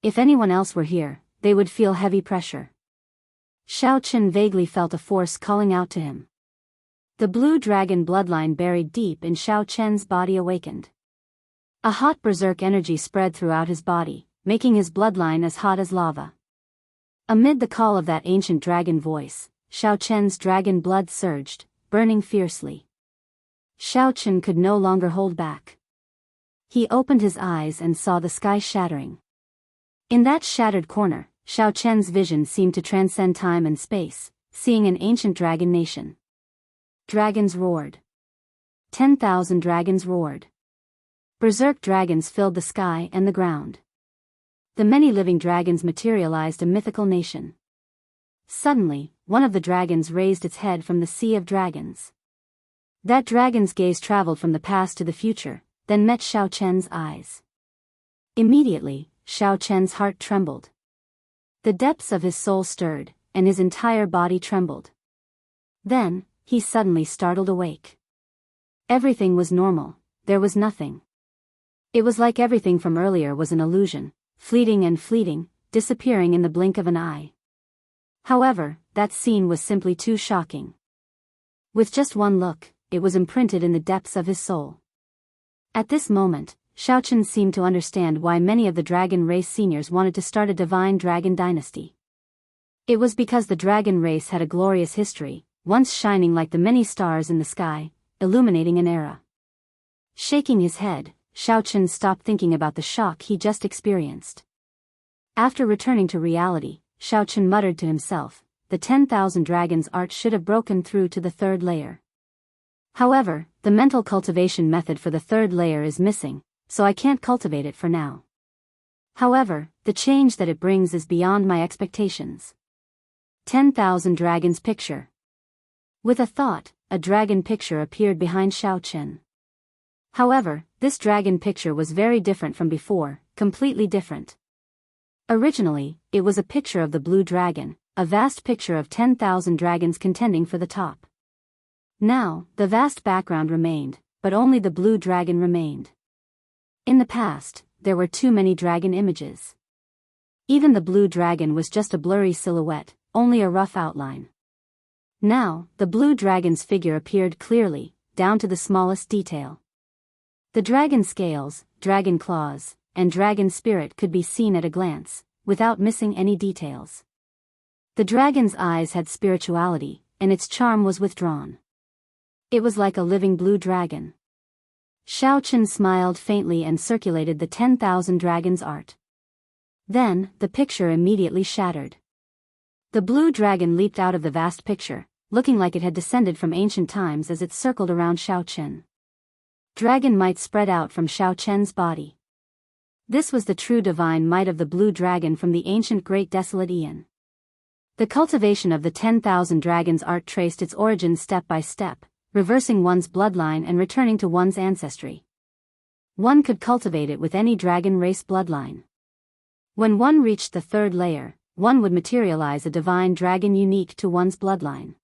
If anyone else were here, they would feel heavy pressure. Xiaochen vaguely felt a force calling out to him. The blue dragon bloodline buried deep in Xiaochen's body awakened. A hot berserk energy spread throughout his body, making his bloodline as hot as lava. Amid the call of that ancient dragon voice, Xiaochen's dragon blood surged, burning fiercely. Xiaochen could no longer hold back. He opened his eyes and saw the sky shattering. In that shattered corner, Xiaochen's vision seemed to transcend time and space, seeing an ancient dragon nation. Dragons roared. 10,000 dragons roared. Berserk dragons filled the sky and the ground. The many living dragons materialized a mythical nation. Suddenly, one of the dragons raised its head from the sea of dragons. That dragon's gaze traveled from the past to the future, then met Xiaochen's eyes. Immediately, Xiaochen's heart trembled. The depths of his soul stirred, and his entire body trembled. Then, he suddenly startled awake. Everything was normal, there was nothing. It was like everything from earlier was an illusion, fleeting and fleeting, disappearing in the blink of an eye. However, that scene was simply too shocking. With just one look, it was imprinted in the depths of his soul. At this moment, Xiaochen seemed to understand why many of the dragon race seniors wanted to start a divine dragon dynasty. It was because the dragon race had a glorious history, once shining like the many stars in the sky, illuminating an era. Shaking his head, Xiaochen stopped thinking about the shock he just experienced. After returning to reality, Xiaochen muttered to himself, the 10,000 dragons art should have broken through to the third layer. However, the mental cultivation method for the third layer is missing, so I can't cultivate it for now. However, the change that it brings is beyond my expectations. 10,000 dragons picture. With a thought, a dragon picture appeared behind Xiaochen. However, this dragon picture was very different from before, completely different. Originally, it was a picture of the blue dragon, a vast picture of 10,000 dragons contending for the top. Now, the vast background remained, but only the blue dragon remained. In the past, there were too many dragon images. Even the blue dragon was just a blurry silhouette, only a rough outline. Now, the blue dragon's figure appeared clearly, down to the smallest detail. The dragon scales, dragon claws, and dragon spirit could be seen at a glance, without missing any details. The dragon's eyes had spirituality, and its charm was withdrawn. It was like a living blue dragon. Xiaochen smiled faintly and circulated the 10,000 dragons art. Then, the picture immediately shattered. The blue dragon leaped out of the vast picture, looking like it had descended from ancient times as it circled around Xiaochen. Dragon might spread out from Xiaochen's body. This was the true divine might of the blue dragon from the ancient great desolate Aeon. The cultivation of the 10,000 dragons art traced its origins step by step, reversing one's bloodline and returning to one's ancestry. One could cultivate it with any dragon race bloodline. When one reached the third layer, one would materialize a divine dragon unique to one's bloodline.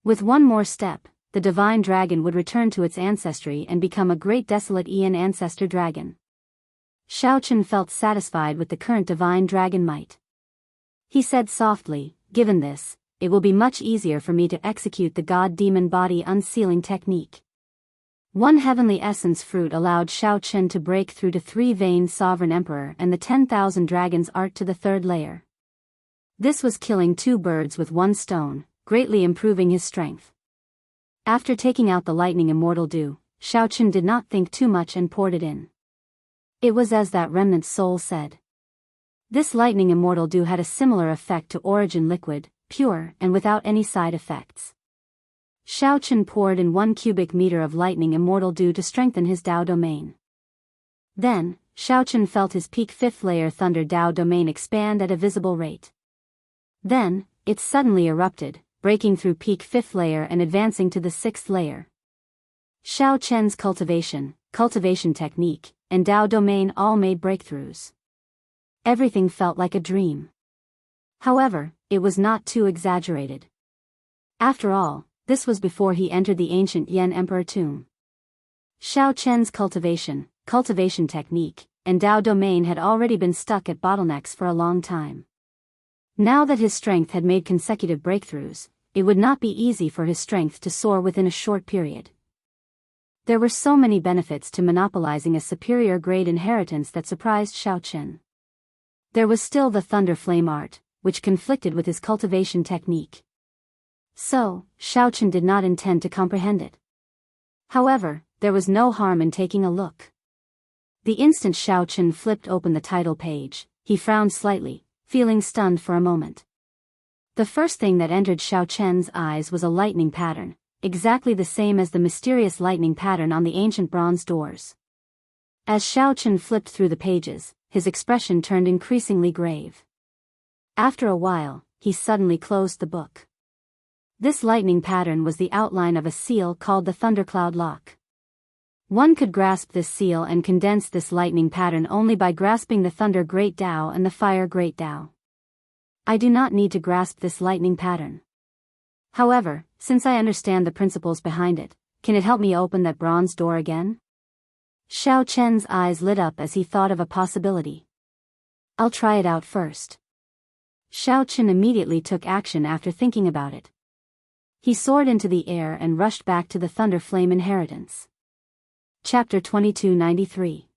With one more step, the divine dragon would return to its ancestry and become a great desolate Aeon ancestor dragon. Xiaochen felt satisfied with the current divine dragon might. He said softly, given this, it will be much easier for me to execute the god-demon body unsealing technique. One heavenly essence fruit allowed Xiaochen to break through to 3-veined sovereign emperor and the 10,000 dragons art to the third layer. This was killing two birds with one stone, greatly improving his strength. After taking out the lightning immortal dew, Xiaochen did not think too much and poured it in. It was as that remnant soul said. This lightning immortal dew had a similar effect to origin liquid, pure and without any side effects. Xiaochen poured in 1 cubic meter of lightning immortal dew to strengthen his Dao domain. Then, Xiaochen felt his peak 5th layer thunder Dao domain expand at a visible rate. Then, it suddenly erupted, breaking through peak 5th layer and advancing to the 6th layer. Xiaochen's cultivation technique, and Dao domain all made breakthroughs. Everything felt like a dream. However, it was not too exaggerated. After all, this was before he entered the ancient Yan Emperor tomb. Xiaochen's cultivation technique, and Dao domain had already been stuck at bottlenecks for a long time. Now that his strength had made consecutive breakthroughs, it would not be easy for his strength to soar within a short period. There were so many benefits to monopolizing a superior grade inheritance that surprised Xiaochen. There was still the thunder flame art, which conflicted with his cultivation technique. So, Xiaochen did not intend to comprehend it. However, there was no harm in taking a look. The instant Xiaochen flipped open the title page, he frowned slightly, feeling stunned for a moment. The first thing that entered Xiaochen's eyes was a lightning pattern, exactly the same as the mysterious lightning pattern on the ancient bronze doors. As Xiaochen flipped through the pages, his expression turned increasingly grave. After a while, he suddenly closed the book. This lightning pattern was the outline of a seal called the Thundercloud Lock. One could grasp this seal and condense this lightning pattern only by grasping the Thunder Great Tao and the Fire Great Tao. I do not need to grasp this lightning pattern. However, since I understand the principles behind it, can it help me open that bronze door again? Xiaochen's eyes lit up as he thought of a possibility. I'll try it out first. Xiaochen immediately took action after thinking about it. He soared into the air and rushed back to the Thunder Flame inheritance. Chapter 2293.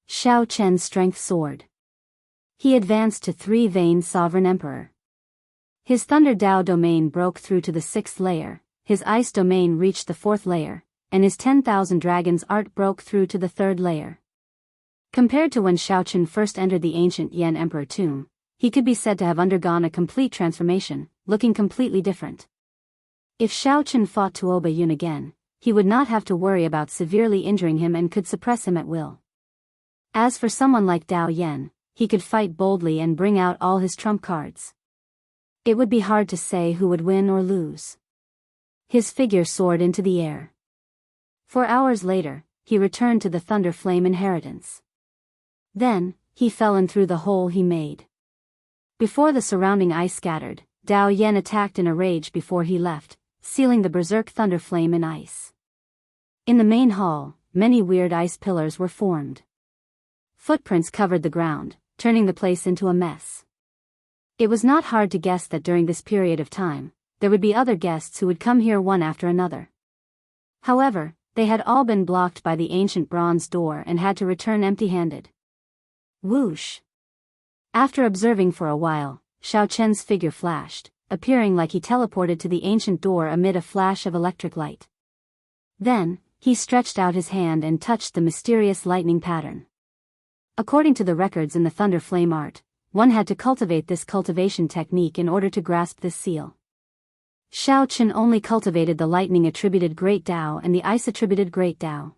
Xiaochen's strength soared. He advanced to 3-Vein Sovereign Emperor. His Thunder Dao domain broke through to the 6th layer, his Ice domain reached the 4th layer, and his 10,000 Dragons art broke through to the 3rd layer. Compared to when Xiaochen first entered the ancient Yan Emperor tomb, he could be said to have undergone a complete transformation, looking completely different. If Xiaochen fought Tuoba Yun again, he would not have to worry about severely injuring him and could suppress him at will. As for someone like Dao Yan, he could fight boldly and bring out all his trump cards. It would be hard to say who would win or lose. His figure soared into the air. 4 hours later, he returned to the Thunder Flame inheritance. Then, he fell in through the hole he made. Before the surrounding ice scattered, Dao Yan attacked in a rage before he left, sealing the berserk Thunder Flame in ice. In the main hall, many weird ice pillars were formed. Footprints covered the ground, turning the place into a mess. It was not hard to guess that during this period of time, there would be other guests who would come here one after another. However, they had all been blocked by the ancient bronze door and had to return empty-handed. Whoosh! After observing for a while, Xiaochen's figure flashed, appearing like he teleported to the ancient door amid a flash of electric light. Then, he stretched out his hand and touched the mysterious lightning pattern. According to the records in the Thunder Flame art, one had to cultivate this cultivation technique in order to grasp this seal. Xiaochen only cultivated the lightning-attributed Great Tao and the ice-attributed Great Tao.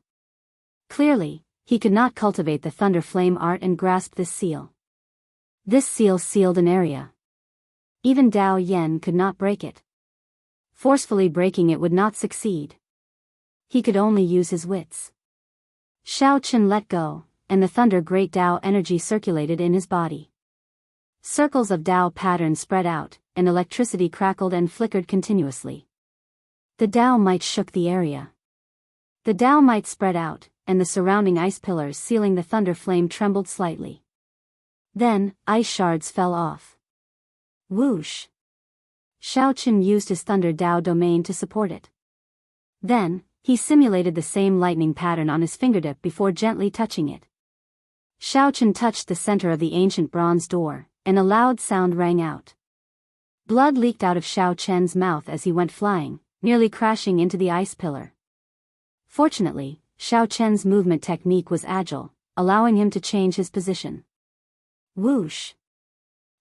Clearly, he could not cultivate the Thunder Flame art and grasp this seal. This seal sealed an area. Even Dao Yan could not break it. Forcefully breaking it would not succeed. He could only use his wits. Xiaochen let go, and the Thunder Great Tao energy circulated in his body. Circles of Tao patterns spread out, and electricity crackled and flickered continuously. The Tao might shook the area. The Tao might spread out, and the surrounding ice pillars sealing the Thunder Flame trembled slightly. Then, ice shards fell off. Whoosh! Xiaochen used his Thunder Dao domain to support it. Then, he simulated the same lightning pattern on his fingertip before gently touching it. Xiaochen touched the center of the ancient bronze door, and a loud sound rang out. Blood leaked out of Xiao Chen's mouth as he went flying, nearly crashing into the ice pillar. Fortunately, Xiao Chen's movement technique was agile, allowing him to change his position. Whoosh!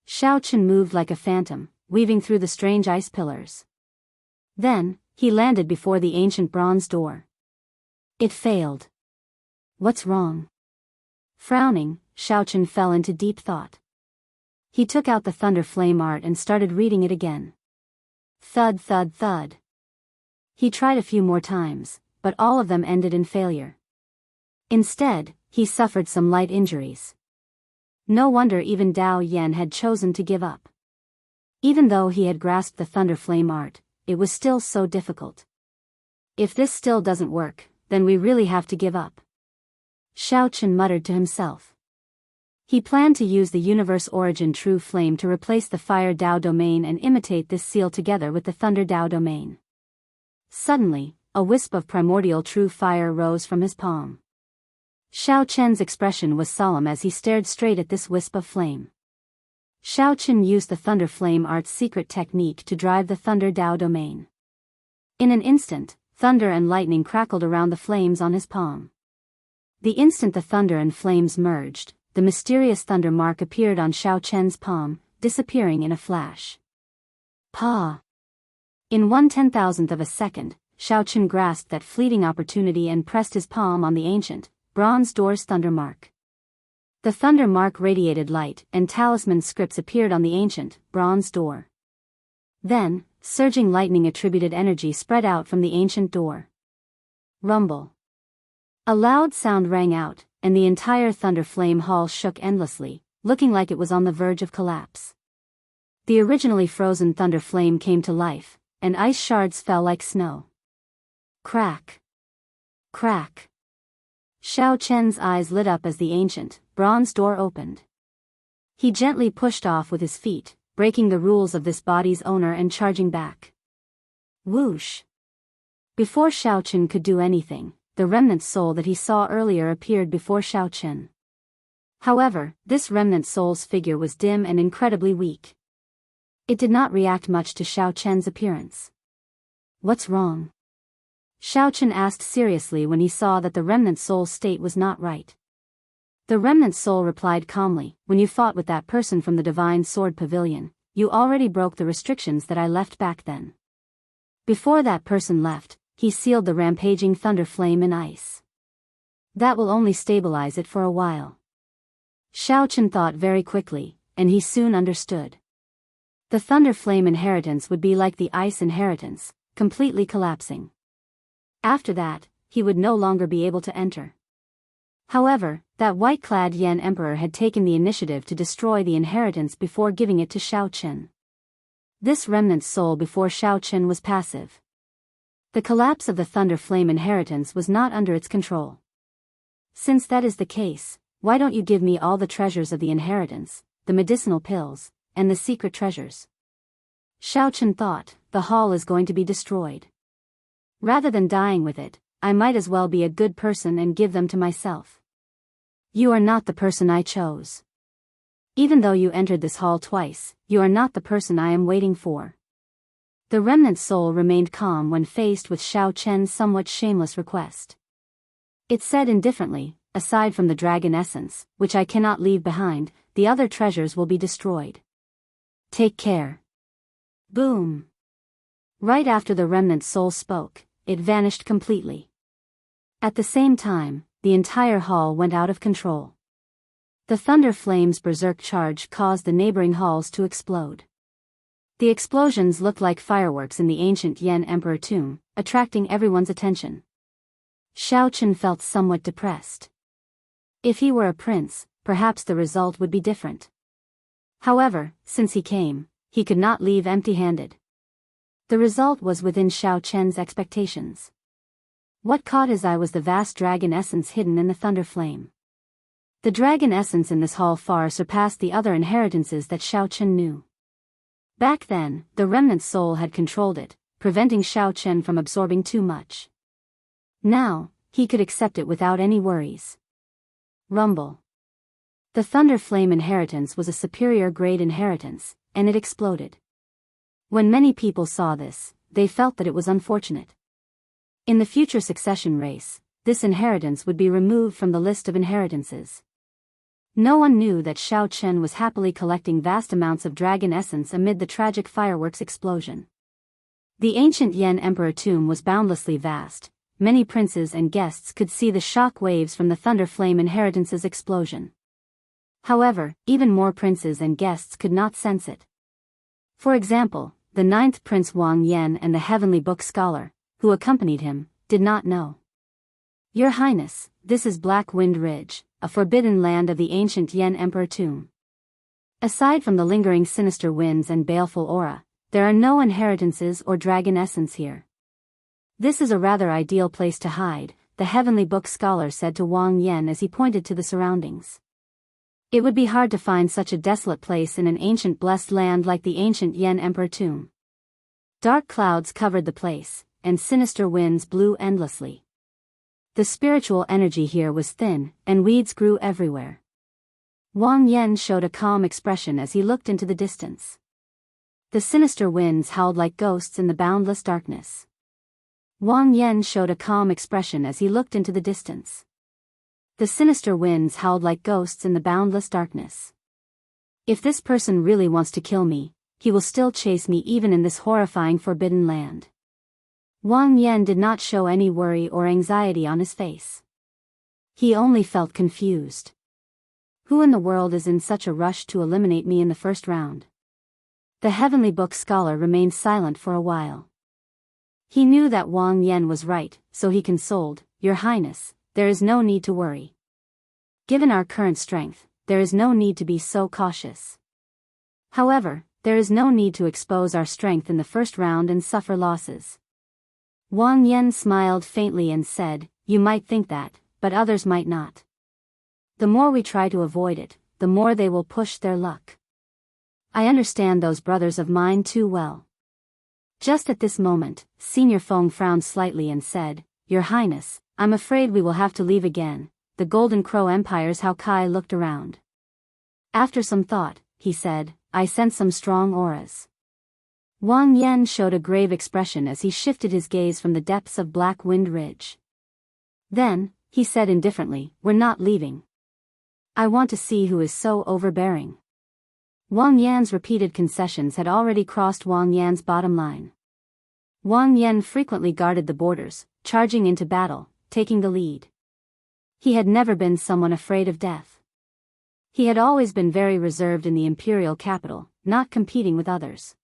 Xiao Chen moved like a phantom, weaving through the strange ice pillars. Then, he landed before the ancient bronze door. It failed. What's wrong? Frowning, Xiao Chen fell into deep thought. He took out the thunder flame art and started reading it again. Thud, thud, thud. He tried a few more times, but all of them ended in failure. Instead, he suffered some light injuries. No wonder even Dao Yan had chosen to give up. Even though he had grasped the thunder flame art, it was still so difficult. If this still doesn't work, then we really have to give up. Xiao Chen muttered to himself. He planned to use the universe origin true flame to replace the fire Dao domain and imitate this seal together with the thunder Dao domain. Suddenly, a wisp of primordial true fire rose from his palm. Xiao Chen's expression was solemn as he stared straight at this wisp of flame. Xiao Chen used the thunder flame art's secret technique to drive the thunder Dao domain. In an instant, thunder and lightning crackled around the flames on his palm. The instant the thunder and flames merged, the mysterious thunder mark appeared on Xiao Chen's palm, disappearing in a flash. Pa! In 1/10,000th of a second, Xiao Chen grasped that fleeting opportunity and pressed his palm on the ancient, bronze door's thunder mark. The thunder mark radiated light and talisman scripts appeared on the ancient, bronze door. Then, surging lightning attributed energy spread out from the ancient door. Rumble. A loud sound rang out, and the entire thunder flame hall shook endlessly, looking like it was on the verge of collapse. The originally frozen thunder flame came to life, and ice shards fell like snow. Crack. Crack. Xiao Chen's eyes lit up as the ancient, bronze door opened. He gently pushed off with his feet, breaking the rules of this body's owner and charging back. Whoosh! Before Xiao Chen could do anything, the remnant soul that he saw earlier appeared before Xiao Chen. However, this remnant soul's figure was dim and incredibly weak. It did not react much to Xiao Chen's appearance. What's wrong? Xiao Chen asked seriously when he saw that the remnant soul's state was not right. The remnant soul replied calmly, when you fought with that person from the Divine Sword Pavilion, you already broke the restrictions that I left back then. Before that person left, he sealed the rampaging thunder flame in ice. That will only stabilize it for a while. Xiao Chen thought very quickly, and he soon understood. The thunder flame inheritance would be like the ice inheritance, completely collapsing. After that, he would no longer be able to enter. However, that white-clad Yan Emperor had taken the initiative to destroy the inheritance before giving it to Xiao Chen. This remnant soul before Xiao Chen was passive. The collapse of the thunder flame inheritance was not under its control. Since that is the case, why don't you give me all the treasures of the inheritance, the medicinal pills, and the secret treasures? Xiao Chen thought, the hall is going to be destroyed. Rather than dying with it, I might as well be a good person and give them to myself. You are not the person I chose. Even though you entered this hall twice, you are not the person I am waiting for. The remnant soul remained calm when faced with Xiao Chen's somewhat shameless request. It said indifferently, aside from the dragon essence, which I cannot leave behind, the other treasures will be destroyed. Take care. Boom. Right after the remnant soul spoke, it vanished completely. At the same time, the entire hall went out of control. The thunder flame's berserk charge caused the neighboring halls to explode. The explosions looked like fireworks in the ancient Yan Emperor tomb, attracting everyone's attention. Xiao Chen felt somewhat depressed. If he were a prince, perhaps the result would be different. However, since he came, he could not leave empty-handed. The result was within Xiao Chen's expectations. What caught his eye was the vast dragon essence hidden in the thunder flame. The dragon essence in this hall far surpassed the other inheritances that Xiao Chen knew. Back then, the remnant soul had controlled it, preventing Xiao Chen from absorbing too much. Now, he could accept it without any worries. Rumble. The thunder flame inheritance was a superior grade inheritance, and it exploded. When many people saw this, they felt that it was unfortunate. In the future succession race, this inheritance would be removed from the list of inheritances. No one knew that Xiao Chen was happily collecting vast amounts of dragon essence amid the tragic fireworks explosion. The ancient Yan Emperor tomb was boundlessly vast. Many princes and guests could see the shock waves from the thunder flame inheritance's explosion. However, even more princes and guests could not sense it. For example, the 9th Prince Wang Yan and the Heavenly Book Scholar, who accompanied him, did not know. Your Highness, this is Black Wind Ridge, a forbidden land of the ancient Yan Emperor tomb. Aside from the lingering sinister winds and baleful aura, there are no inheritances or dragon essence here. This is a rather ideal place to hide, the Heavenly Book Scholar said to Wang Yan as he pointed to the surroundings. It would be hard to find such a desolate place in an ancient blessed land like the ancient Yan Emperor tomb. Dark clouds covered the place, and sinister winds blew endlessly. The spiritual energy here was thin, and weeds grew everywhere. Wang Yan showed a calm expression as he looked into the distance. The sinister winds howled like ghosts in the boundless darkness. Wang Yan showed a calm expression as he looked into the distance. The sinister winds howled like ghosts in the boundless darkness. If this person really wants to kill me, he will still chase me even in this horrifying forbidden land. Wang Yan did not show any worry or anxiety on his face. He only felt confused. Who in the world is in such a rush to eliminate me in the first round? The Heavenly Book Scholar remained silent for a while. He knew that Wang Yan was right, so he consoled, Your Highness, there is no need to worry. Given our current strength, there is no need to be so cautious. However, there is no need to expose our strength in the first round and suffer losses. Wang Yan smiled faintly and said, You might think that, but others might not. The more we try to avoid it, the more they will push their luck. I understand those brothers of mine too well. Just at this moment, Senior Feng frowned slightly and said, Your Highness, I'm afraid we will have to leave again. The Golden Crow Empire's Hao Kai looked around. After some thought, he said, I sense some strong auras. Wang Yan showed a grave expression as he shifted his gaze from the depths of Black Wind Ridge. Then, he said indifferently, We're not leaving. I want to see who is so overbearing. Wang Yan's repeated concessions had already crossed Wang Yan's bottom line. Wang Yan frequently guarded the borders, charging into battle, taking the lead. He had never been someone afraid of death. He had always been very reserved in the imperial capital, not competing with others.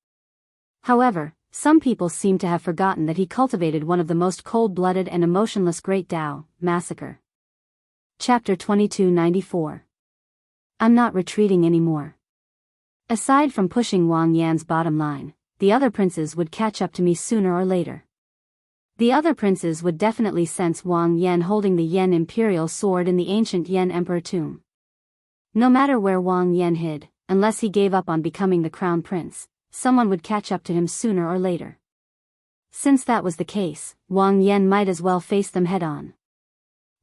However, some people seem to have forgotten that he cultivated one of the most cold-blooded and emotionless Great Tao, Massacre. Chapter 2294. I'm not retreating anymore. Aside from pushing Wang Yan's bottom line, the other princes would catch up to me sooner or later. The other princes would definitely sense Wang Yan holding the Yan Imperial sword in the ancient Yan Emperor tomb. No matter where Wang Yan hid, unless he gave up on becoming the crown prince, someone would catch up to him sooner or later. Since that was the case, Wang Yan might as well face them head-on.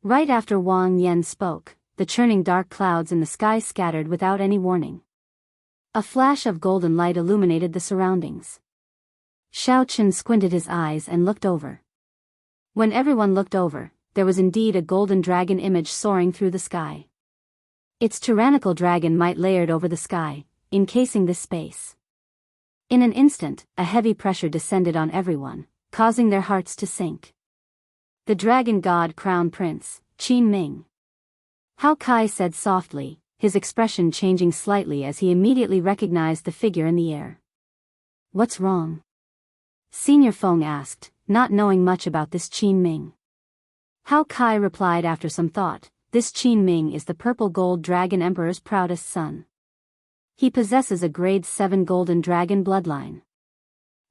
Right after Wang Yan spoke, the churning dark clouds in the sky scattered without any warning. A flash of golden light illuminated the surroundings. Xiao Chen squinted his eyes and looked over. When everyone looked over, there was indeed a golden dragon image soaring through the sky. Its tyrannical dragon might layered over the sky, encasing this space. In an instant, a heavy pressure descended on everyone, causing their hearts to sink. The dragon god crown prince, Qin Ming. Hao Kai said softly, his expression changing slightly as he immediately recognized the figure in the air. What's wrong? Senior Feng asked, not knowing much about this Qin Ming. Hao Kai replied after some thought, This Qin Ming is the purple gold dragon emperor's proudest son. He possesses a grade 7 golden dragon bloodline.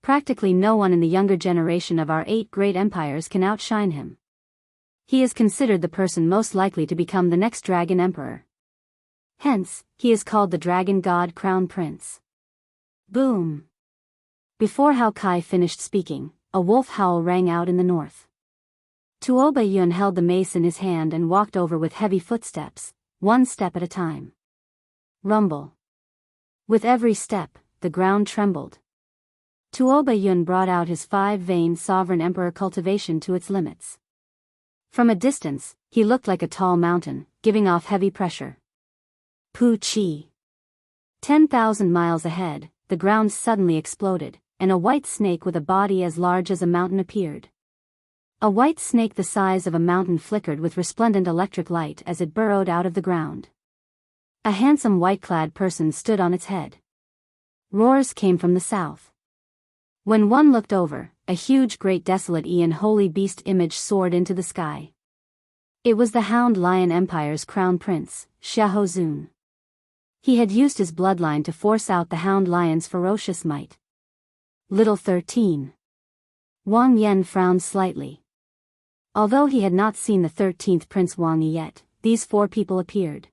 Practically no one in the younger generation of our 8 great empires can outshine him. He is considered the person most likely to become the next dragon emperor. Hence, he is called the dragon god crown prince. Boom! Before Hao Kai finished speaking, a wolf howl rang out in the north. Tuo Yun held the mace in his hand and walked over with heavy footsteps, one step at a time. Rumble. With every step, the ground trembled. Tuoba Yun brought out his 5-veined sovereign emperor cultivation to its limits. From a distance, he looked like a tall mountain, giving off heavy pressure. Pu Chi. 10,000 miles ahead, the ground suddenly exploded, and a white snake with a body as large as a mountain appeared. A white snake the size of a mountain flickered with resplendent electric light as it burrowed out of the ground. A handsome white-clad person stood on its head. Roars came from the south. When one looked over, a huge great desolate and holy beast image soared into the sky. It was the Hound Lion Empire's crown prince, Xiahozun. He had used his bloodline to force out the Hound Lion's ferocious might. Little 13. Wang Yan frowned slightly. Although he had not seen the 13th Prince Wang Yi yet, these 4 people appeared.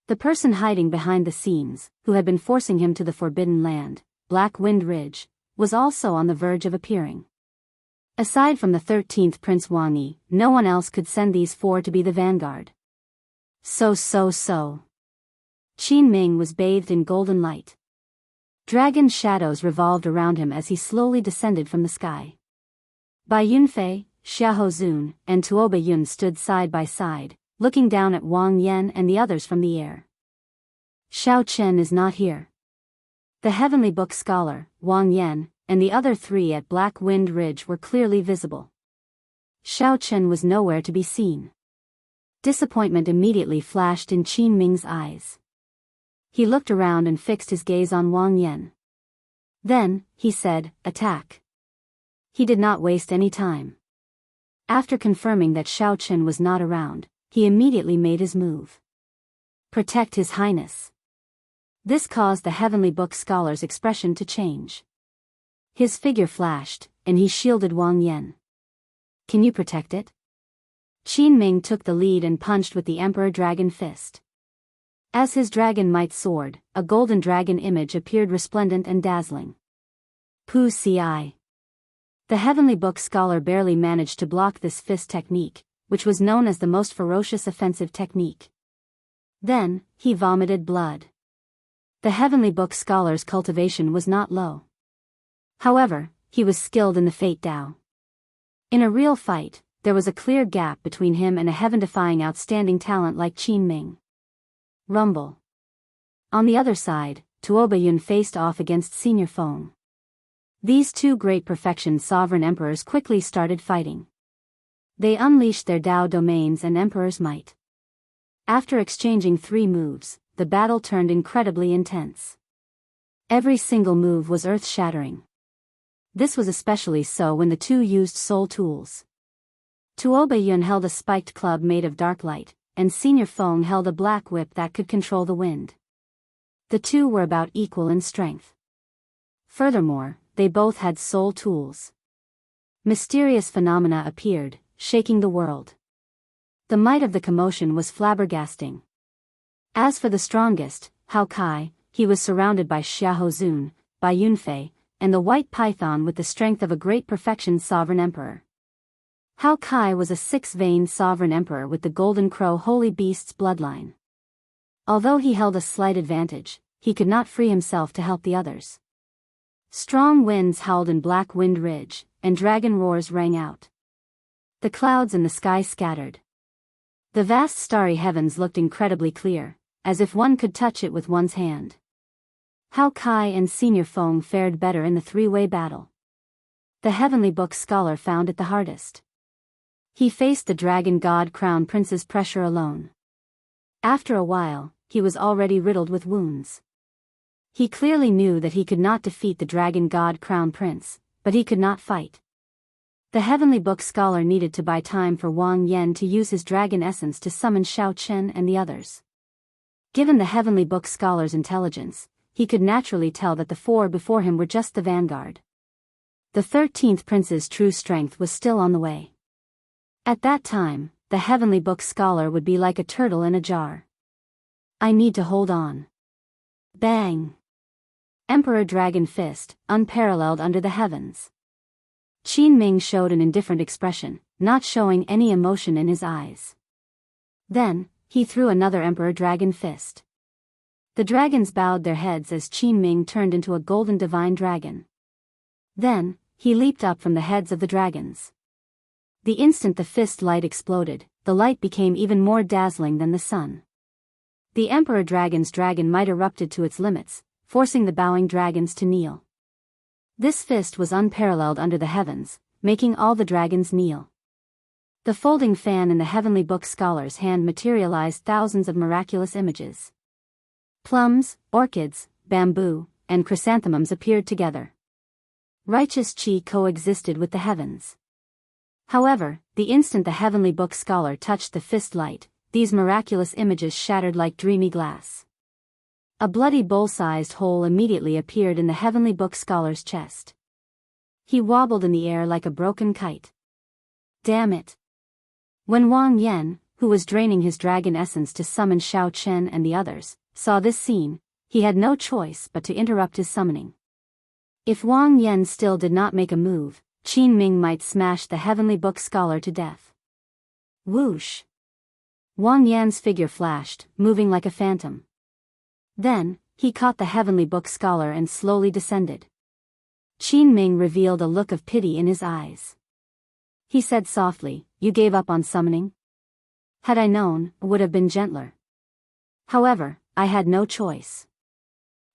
The person hiding behind the scenes, who had been forcing him to the Forbidden Land, Black Wind Ridge, was also on the verge of appearing. Aside from the 13th Prince Wang Yi, no one else could send these 4 to be the vanguard. So. Qin Ming was bathed in golden light. Dragon shadows revolved around him as he slowly descended from the sky. Bai Yunfei, Xiahozun, and Tuoba Yun stood side by side, looking down at Wang Yan and the others from the air. Xiao Chen is not here. The Heavenly Book scholar, Wang Yan, and the other 3 at Black Wind Ridge were clearly visible. Xiao Chen was nowhere to be seen. Disappointment immediately flashed in Qin Ming's eyes. He looked around and fixed his gaze on Wang Yan. Then, he said, "Attack." He did not waste any time. After confirming that Xiao Chen was not around, he immediately made his move. Protect His Highness. This caused the Heavenly Book scholar's expression to change. His figure flashed, and he shielded Wang Yan. Can you protect it? Qin Ming took the lead and punched with the Emperor Dragon Fist. As his dragon might soared, a golden dragon image appeared resplendent and dazzling. Pu Ci. The Heavenly Book scholar barely managed to block this fist technique, which was known as the most ferocious offensive technique. Then, he vomited blood. The Heavenly Book scholar's cultivation was not low. However, he was skilled in the Fate Dao. In a real fight, there was a clear gap between him and a heaven-defying outstanding talent like Qin Ming. Rumble. On the other side, Tuoba Yun faced off against Senior Feng. These 2 great perfection sovereign emperors quickly started fighting. They unleashed their Dao domains and emperor's might. After exchanging 3 moves, the battle turned incredibly intense. Every single move was earth-shattering. This was especially so when the 2 used soul tools. Tuoba Yun held a spiked club made of dark light, and Senior Feng held a black whip that could control the wind. The 2 were about equal in strength. Furthermore, they both had soul tools. Mysterious phenomena appeared, shaking the world. The might of the commotion was flabbergasting. As for the strongest, Hao Kai, he was surrounded by Xiahozun, Bai Yunfei, and the white python with the strength of a great perfection sovereign emperor. Hao Kai was a 6-veined sovereign emperor with the golden crow holy beast's bloodline. Although he held a slight advantage, he could not free himself to help the others. Strong winds howled in Black Wind Ridge, and dragon roars rang out. The clouds in the sky scattered. The vast starry heavens looked incredibly clear, as if one could touch it with one's hand. Hao Kai and Senior Feng fared better in the 3-way battle. The Heavenly Book scholar found it the hardest. He faced the Dragon God Crown Prince's pressure alone. After a while, he was already riddled with wounds. He clearly knew that he could not defeat the Dragon God Crown Prince, but he could not fight. The Heavenly Book scholar needed to buy time for Wang Yan to use his dragon essence to summon Xiao Chen and the others. Given the Heavenly Book scholar's intelligence, he could naturally tell that the 4 before him were just the vanguard. The 13th Prince's true strength was still on the way. At that time, the Heavenly Book scholar would be like a turtle in a jar. I need to hold on. Bang! Emperor Dragon Fist, unparalleled under the heavens. Qin Ming showed an indifferent expression, not showing any emotion in his eyes. Then, he threw another Emperor Dragon Fist. The dragons bowed their heads as Qin Ming turned into a golden divine dragon. Then, he leaped up from the heads of the dragons. The instant the fist light exploded, the light became even more dazzling than the sun. The Emperor Dragon's dragon might erupted to its limits, forcing the bowing dragons to kneel. This fist was unparalleled under the heavens, making all the dragons kneel. The folding fan in the heavenly book scholar's hand materialized thousands of miraculous images. Plums, orchids, bamboo, and chrysanthemums appeared together. Righteous chi coexisted with the heavens. However, the instant the heavenly book scholar touched the fist light, these miraculous images shattered like dreamy glass. A bloody bowl-sized hole immediately appeared in the heavenly book scholar's chest. He wobbled in the air like a broken kite. Damn it! When Wang Yan, who was draining his dragon essence to summon Xiao Chen and the others, saw this scene, he had no choice but to interrupt his summoning. If Wang Yan still did not make a move, Qin Ming might smash the heavenly book scholar to death. Whoosh! Wang Yan's figure flashed, moving like a phantom. Then, he caught the heavenly book scholar and slowly descended. Qin Ming revealed a look of pity in his eyes. He said softly, "You gave up on summoning?" "Had I known, it would have been gentler. However, I had no choice.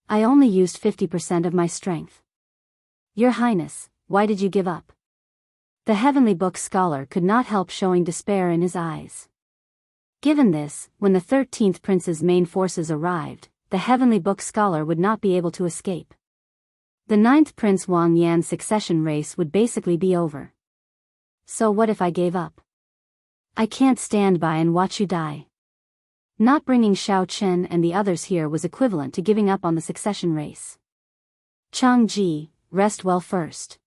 I only used 50% of my strength." "Your Highness, why did you give up?" The heavenly book scholar could not help showing despair in his eyes. Given this, when the 13th prince's main forces arrived, the heavenly book scholar would not be able to escape. The 9th Prince Wang Yan's succession race would basically be over. So what if I gave up? I can't stand by and watch you die. Not bringing Xiao Chen and the others here was equivalent to giving up on the succession race. Chang Ji, rest well first.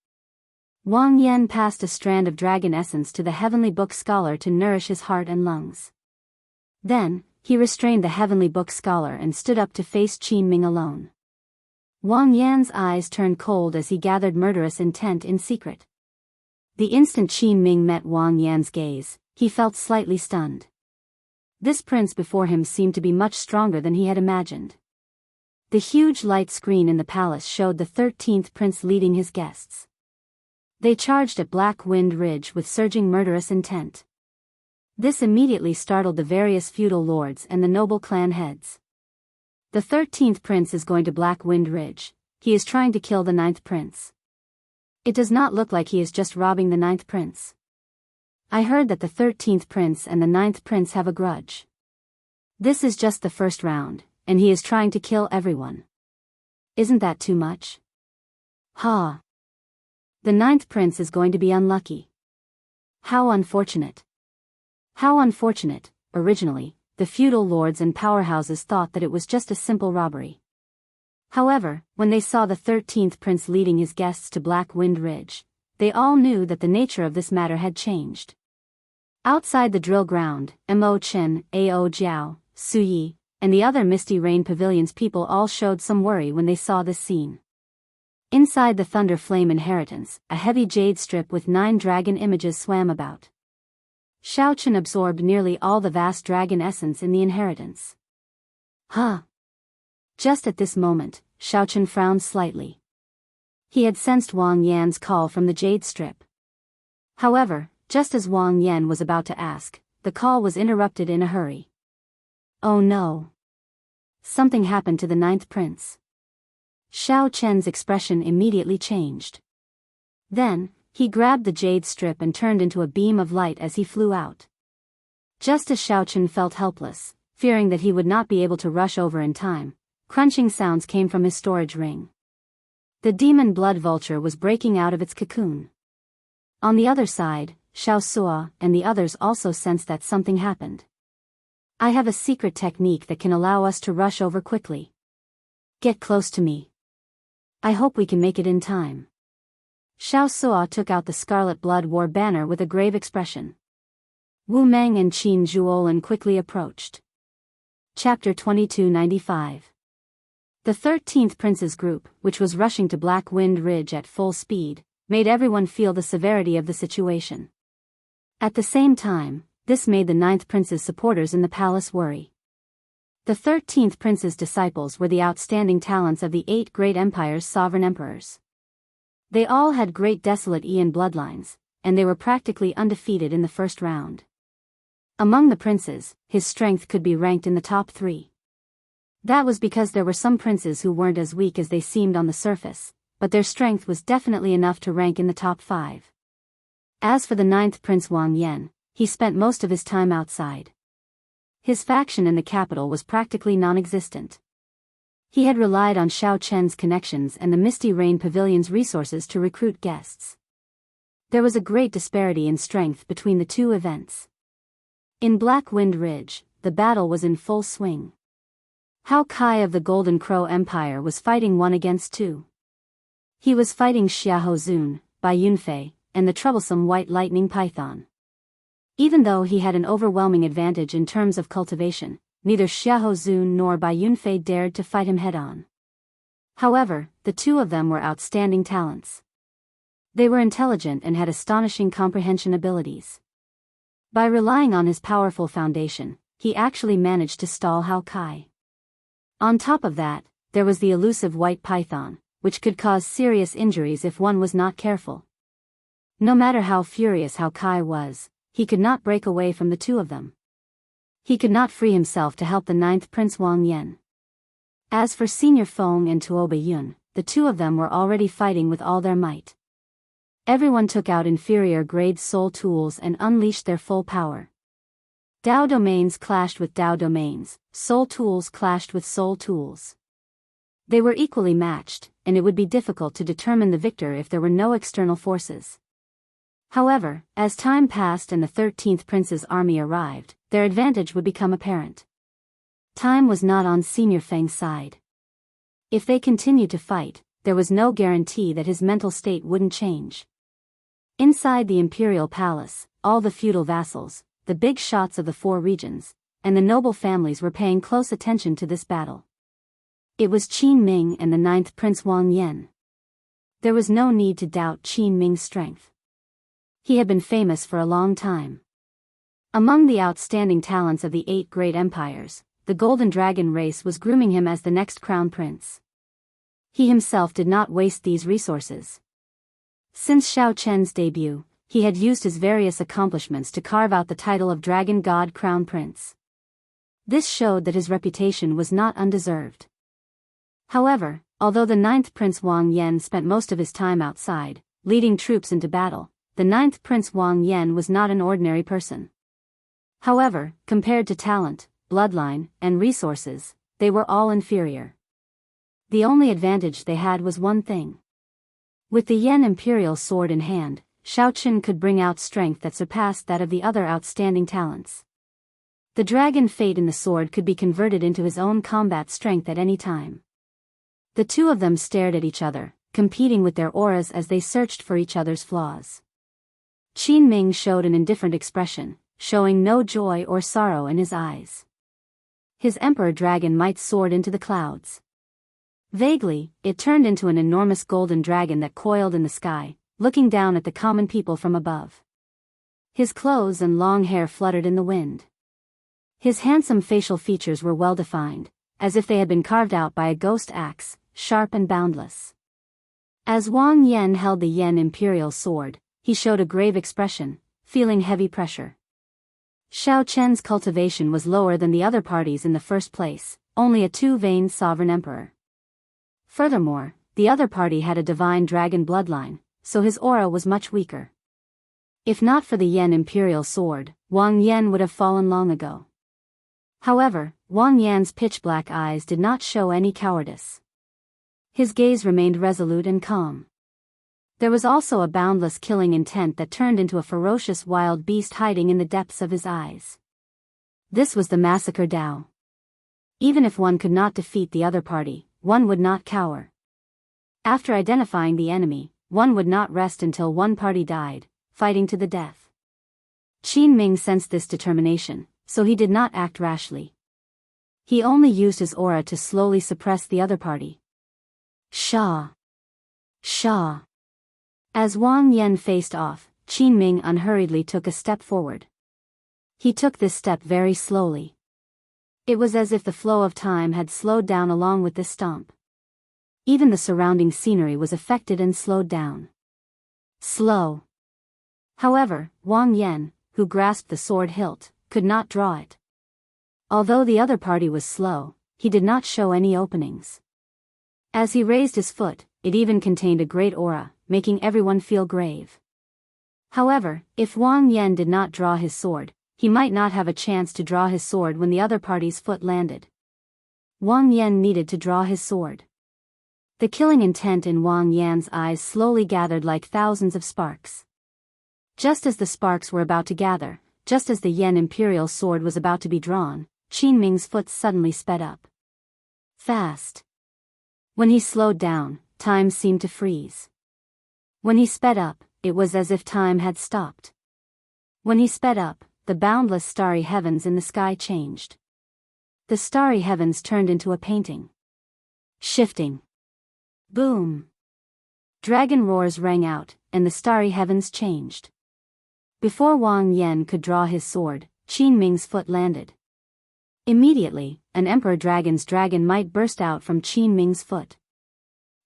Wang Yan passed a strand of dragon essence to the heavenly book scholar to nourish his heart and lungs. Then, he restrained the heavenly book scholar and stood up to face Qin Ming alone. Wang Yan's eyes turned cold as he gathered murderous intent in secret. The instant Qin Ming met Wang Yan's gaze, he felt slightly stunned. This prince before him seemed to be much stronger than he had imagined. The huge light screen in the palace showed the 13th prince leading his guests. They charged at Black Wind Ridge with surging murderous intent. This immediately startled the various feudal lords and the noble clan heads. The 13th prince is going to Black Wind Ridge. He is trying to kill the 9th prince. It does not look like he is just robbing the 9th prince. I heard that the 13th prince and the 9th prince have a grudge. This is just the first round, and he is trying to kill everyone. Isn't that too much? Ha! The 9th prince is going to be unlucky. How unfortunate. How unfortunate. Originally, the feudal lords and powerhouses thought that it was just a simple robbery. However, when they saw the 13th prince leading his guests to Black Wind Ridge, they all knew that the nature of this matter had changed. Outside the drill ground, Mo Chen, Ao Jiao, Su Yi, and the other Misty Rain Pavilion's people all showed some worry when they saw this scene. Inside the Thunder Flame Inheritance, a heavy jade strip with 9 dragon images swam about. Xiao Chen absorbed nearly all the vast dragon essence in the inheritance. Huh! Just at this moment, Xiao Chen frowned slightly. He had sensed Wang Yan's call from the jade strip. However, just as Wang Yan was about to ask, the call was interrupted in a hurry. Oh no! Something happened to the 9th prince. Xiao Chen's expression immediately changed. Then, he grabbed the jade strip and turned into a beam of light as he flew out. Just as Xiao Chen felt helpless, fearing that he would not be able to rush over in time, crunching sounds came from his storage ring. The demon blood vulture was breaking out of its cocoon. On the other side, Xiao Sua and the others also sensed that something happened. I have a secret technique that can allow us to rush over quickly. Get close to me. I hope we can make it in time. Xiao Sua took out the Scarlet Blood War banner with a grave expression. Wu Meng and Qin Zhuolin quickly approached. Chapter 2295. The 13th Prince's group, which was rushing to Black Wind Ridge at full speed, made everyone feel the severity of the situation. At the same time, this made the 9th Prince's supporters in the palace worry. The 13th Prince's disciples were the outstanding talents of the 8 great empires' sovereign emperors. They all had great desolate Ian bloodlines, and they were practically undefeated in the first round. Among the princes, his strength could be ranked in the top 3. That was because there were some princes who weren't as weak as they seemed on the surface, but their strength was definitely enough to rank in the top 5. As for the 9th Prince Wang Yan, he spent most of his time outside. His faction in the capital was practically non-existent. He had relied on Xiao Chen's connections and the Misty Rain Pavilion's resources to recruit guests. There was a great disparity in strength between the two events. In Black Wind Ridge, the battle was in full swing. Hao Kai of the Golden Crow Empire was fighting 1 against 2. He was fighting Xiahou Zun, Bai Yunfei, and the troublesome White Lightning Python. Even though he had an overwhelming advantage in terms of cultivation, neither Xiahou Zun nor Bai Yunfei dared to fight him head-on. However, the two of them were outstanding talents. They were intelligent and had astonishing comprehension abilities. By relying on his powerful foundation, he actually managed to stall Hao Kai. On top of that, there was the elusive White Python, which could cause serious injuries if one was not careful. No matter how furious Hao Kai was, he could not break away from the two of them. He could not free himself to help the 9th Prince Wang Yan. As for Senior Feng and Tuo Baiyun, the two of them were already fighting with all their might. Everyone took out inferior grade soul tools and unleashed their full power. Dao domains clashed with Dao domains, soul tools clashed with soul tools. They were equally matched, and it would be difficult to determine the victor if there were no external forces. However, as time passed and the 13th Prince's army arrived, their advantage would become apparent. Time was not on Senior Feng's side. If they continued to fight, there was no guarantee that his mental state wouldn't change. Inside the imperial palace, all the feudal vassals, the big shots of the 4 regions, and the noble families were paying close attention to this battle. It was Qin Ming and the 9th Prince Wang Yan. There was no need to doubt Qin Ming's strength. He had been famous for a long time. Among the outstanding talents of the 8 great empires, the Golden Dragon race was grooming him as the next crown prince. He himself did not waste these resources. Since Xiao Chen's debut, he had used his various accomplishments to carve out the title of Dragon God Crown Prince. This showed that his reputation was not undeserved. However, although the 9th Prince Wang Yan spent most of his time outside, leading troops into battle, the 9th Prince Wang Yan was not an ordinary person. However, compared to talent, bloodline, and resources, they were all inferior. The only advantage they had was one thing. With the Yan Imperial sword in hand, Xiao Chen could bring out strength that surpassed that of the other outstanding talents. The dragon fate in the sword could be converted into his own combat strength at any time. The two of them stared at each other, competing with their auras as they searched for each other's flaws. Qin Ming showed an indifferent expression, showing no joy or sorrow in his eyes. His emperor dragon might soared into the clouds. Vaguely, it turned into an enormous golden dragon that coiled in the sky, looking down at the common people from above. His clothes and long hair fluttered in the wind. His handsome facial features were well defined, as if they had been carved out by a ghost axe, sharp and boundless. As Wang Yan held the Yan Imperial sword, he showed a grave expression, feeling heavy pressure. Xiao Chen's cultivation was lower than the other parties in the first place, only a 2-veined sovereign emperor. Furthermore, the other party had a divine dragon bloodline, so his aura was much weaker. If not for the Yan Imperial sword, Wang Yan would have fallen long ago. However, Wang Yan's pitch-black eyes did not show any cowardice. His gaze remained resolute and calm. There was also a boundless killing intent that turned into a ferocious wild beast hiding in the depths of his eyes. This was the massacre Dao. Even if one could not defeat the other party, one would not cower. After identifying the enemy, one would not rest until one party died, fighting to the death. Qin Ming sensed this determination, so he did not act rashly. He only used his aura to slowly suppress the other party. Shah! Shah! As Wang Yan faced off, Qin Ming unhurriedly took a step forward. He took this step very slowly. It was as if the flow of time had slowed down along with this stomp. Even the surrounding scenery was affected and slowed down. Slow. However, Wang Yan, who grasped the sword hilt, could not draw it. Although the other party was slow, he did not show any openings. As he raised his foot, it even contained a great aura, making everyone feel grave. However, if Wang Yan did not draw his sword, he might not have a chance to draw his sword when the other party's foot landed. Wang Yan needed to draw his sword. The killing intent in Wang Yan's eyes slowly gathered like thousands of sparks. Just as the sparks were about to gather, just as the Yan Imperial sword was about to be drawn, Qin Ming's foot suddenly sped up. Fast. When he slowed down, time seemed to freeze. When he sped up, it was as if time had stopped. When he sped up, the boundless starry heavens in the sky changed. The starry heavens turned into a painting. Shifting. Boom. Dragon roars rang out, and the starry heavens changed. Before Wang Yan could draw his sword, Qin Ming's foot landed. Immediately, an emperor dragon's dragon might burst out from Qin Ming's foot.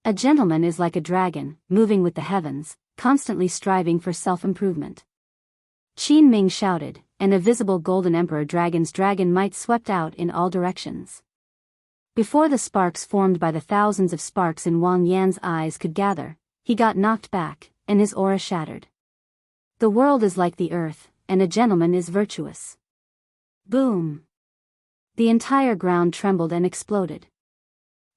A gentleman is like a dragon, moving with the heavens, constantly striving for self-improvement. Qin Ming shouted, and a visible golden emperor dragon's dragon might swept out in all directions. Before the sparks formed by the thousands of sparks in Wang Yan's eyes could gather, he got knocked back, and his aura shattered. The world is like the earth, and a gentleman is virtuous. Boom! The entire ground trembled and exploded.